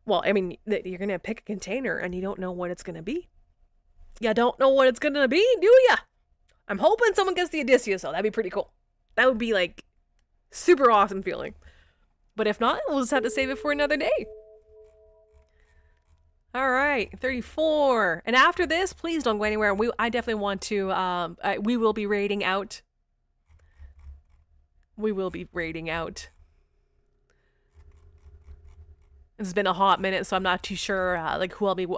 Well, I mean, you're going to pick a container and you don't know what it's going to be. You don't know what it's going to be, do ya? I'm hoping someone gets the Odysseus, though. That'd be pretty cool. That would be, like, super awesome feeling. But if not, we'll just have to save it for another day. All right, 34. And after this, please don't go anywhere. I definitely want to, we will be raiding out. We will be raiding out. It's been a hot minute, so I'm not too sure like who I'll be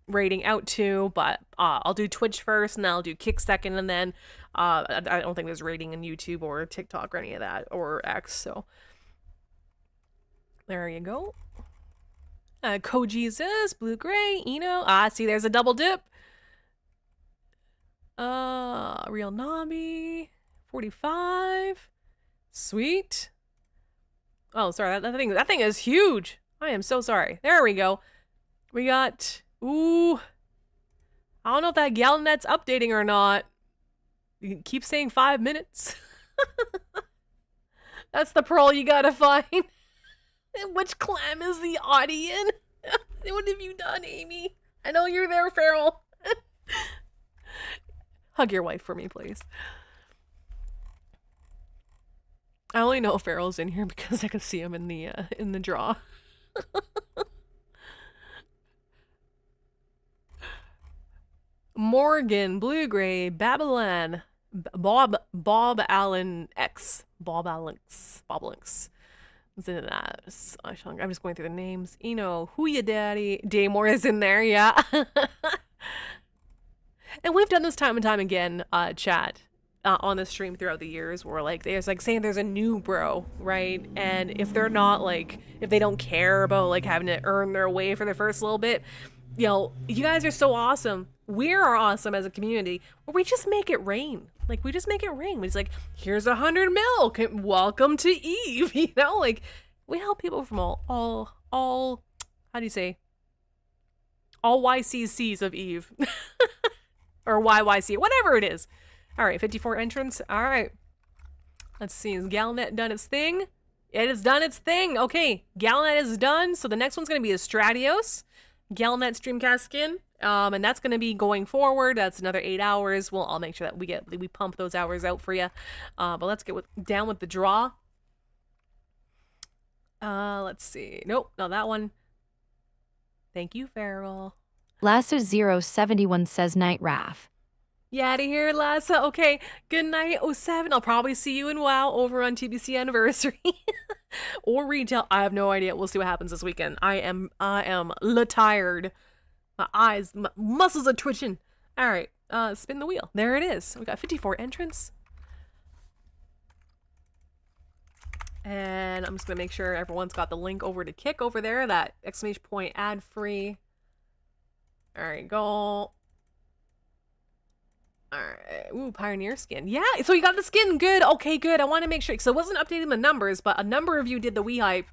raiding out to, but I'll do Twitch first, and then I'll do Kick second, and then I don't think there's raiding on YouTube or TikTok or any of that, or X, so there you go. Co-Jesus, Blue Gray, Eno. See, there's a double dip. Real Nami, 45. Sweet. Oh, sorry, that thing is huge. I am so sorry. There we go. We got, ooh. I don't know if that Galnet's updating or not. You keep saying 5 minutes. That's the pearl you gotta find. Which clam is the audience? What have you done, Amy? I know you're there, Farrell. Hug your wife for me, please. I only know Farrell's in here because I could see him in the draw. Morgan, Blue Gray, Babylon, Bob Allen X, Bob Alex. What's in that? I'm just going through the names. Eno, who ya daddy? Daymore is in there, yeah. And we've done this time and time again, chat, on the stream throughout the years, where like there's like saying there's a new bro, right? And if they're not like, if they don't care about like having to earn their way for the first little bit, you know, you guys are so awesome. We are awesome as a community, where we just make it rain. Like, we just make it rain. We just like, here's 100 mil. Welcome to Eve. You know, like, we help people from all, how do you say? All YCCs of Eve. Or YYC, whatever it is. All right, 54 entrants. All right. Let's see. Has Galnet done its thing? It has done its thing. Okay, Galnet is done. So the next one's going to be a Stratios. Galnet Streamcast skin. And that's going to be going forward. That's another 8 hours. I'll make sure that we pump those hours out for you. But let's get down with the draw. Let's see. Nope, not that one. Thank you, Farrell. Lasso071 says night Raf. Yeah, to hear Lassa. Okay, good night, 07. I'll probably see you in WoW over on TBC Anniversary. Or retail. I have no idea. We'll see what happens this weekend. I am tired. My eyes, my muscles are twitching. All right, spin the wheel. There it is. We got 54 entrants. And I'm just going to make sure everyone's got the link over to Kick over there. That exclamation point ad free. All right, go. Alright, ooh, Pioneer skin. Yeah, so you got the skin, good, okay, good. I want to make sure, so it wasn't updating the numbers, but a number of you did the WeHype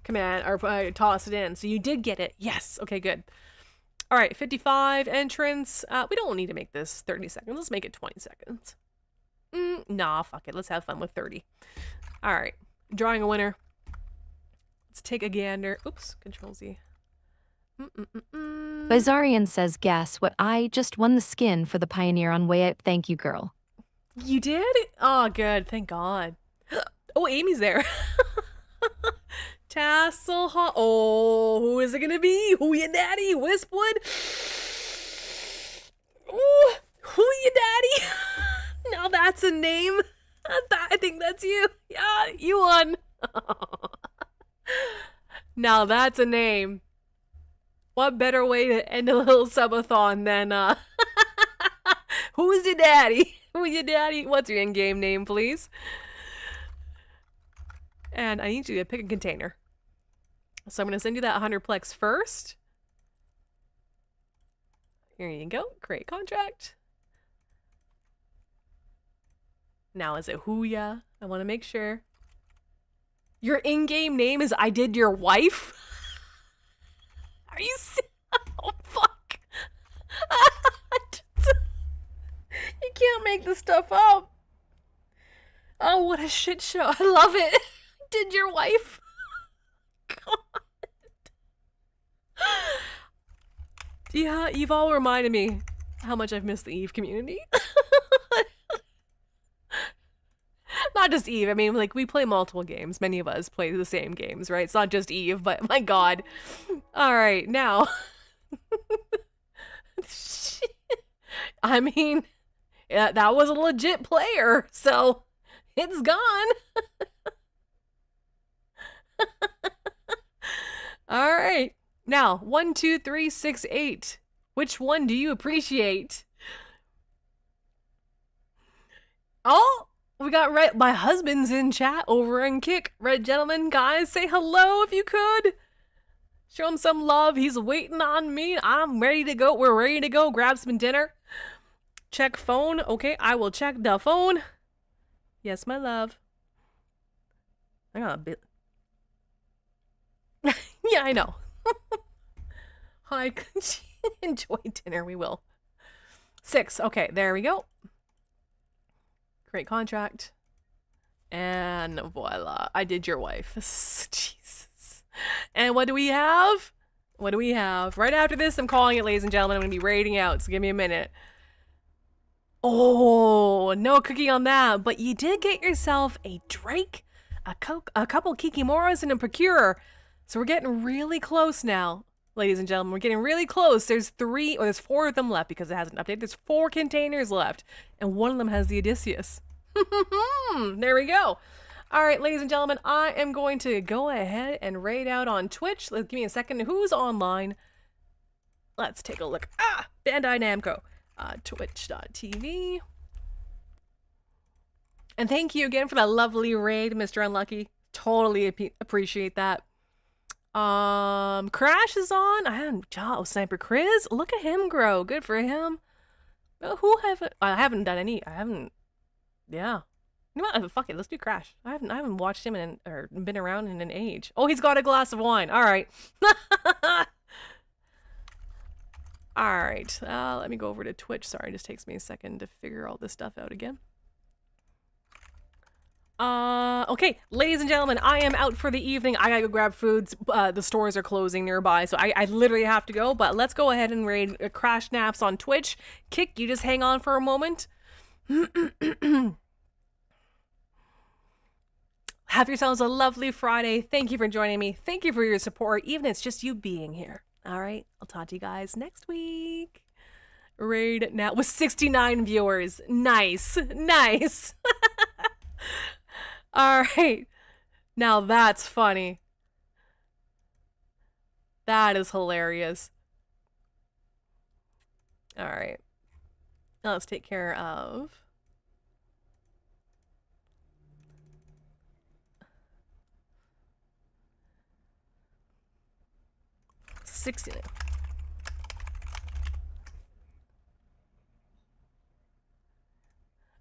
command, or toss it in, so you did get it. Yes, okay, good. Alright, 55 entrance. We don't need to make this 30 seconds, let's make it 20 seconds. Nah, fuck it, let's have fun with 30. Alright, drawing a winner. Let's take a gander. Oops, Control Z. Bizarian says, guess what? I just won the skin for the Pioneer on Way Out. Thank you, girl. You did? Oh, good. Thank God. Oh, Amy's there. Tassel. Oh, who is it going to be? Who ya daddy? Wispwood? Ooh, who ya daddy? Now that's a name. I think that's you. Yeah, you won. Now that's a name. What better way to end a little subathon than, who's your daddy? Who's your daddy? What's your in-game name, please? And I need you to pick a container. So I'm going to send you that 100plex first. Here you go. Create contract. Now, is it Hooya? I want to make sure. Your in-game name is I Did Your Wife? Are you oh, fuck. You can't make this stuff up. Oh, what a shit show. I love it. Did your wife? God. Yeah, you've all reminded me how much I've missed the Eve community. Not just Eve, I mean, like, we play multiple games. Many of us play the same games, right? It's not just Eve, but my God. All right, now. I mean, yeah, that was a legit player, so it's gone. All right. Now, 1, 2, 3, 6, 8. Which one do you appreciate? Oh! We got Red. My husband's in chat over in Kick. Red Gentleman, guys, say hello if you could. Show him some love. He's waiting on me. I'm ready to go. We're ready to go. Grab some dinner. Check phone. Okay, I will check the phone. Yes, my love. I got a bit. Yeah, I know. Hi, enjoy dinner. We will. 6. Okay, there we go. Create contract. And voila. I did your wife. Jesus. And what do we have? What do we have? Right after this, I'm calling it, ladies and gentlemen. I'm going to be rating out, so give me a minute. Oh, no cookie on that. But you did get yourself a Drake, a couple Kikimoras, and a Procurer. So we're getting really close now, ladies and gentlemen. We're getting really close. There's 4 of them left because it hasn't updated. There's 4 containers left, and one of them has the Odysseus. There we go. All right, ladies and gentlemen, I am going to go ahead and raid out on Twitch. Give me a second. Who's online? Let's take a look. Bandai Namco. Twitch.tv. And thank you again for that lovely raid, Mr. Unlucky. Totally appreciate that. Crash is on. Sniper Chris. Look at him grow. Good for him. I haven't done any. Yeah. You know what? Fuck it. Let's do Crash. I haven't watched him or been around in an age. Oh, he's got a glass of wine. All right. All right. Let me go over to Twitch. Sorry, it just takes me a second to figure all this stuff out again. Okay, ladies and gentlemen, I am out for the evening. I gotta go grab foods. The stores are closing nearby, so I literally have to go. But let's go ahead and raid Crash Naps on Twitch. Kick, you just hang on for a moment. Have yourselves a lovely Friday. Thank you for joining me. Thank you for your support, even if it's just you being here. All right, I'll talk to you guys next week. Raid now with 69 viewers. Nice, nice. All right, now that's funny. That is hilarious. All right, now let's take care of 69.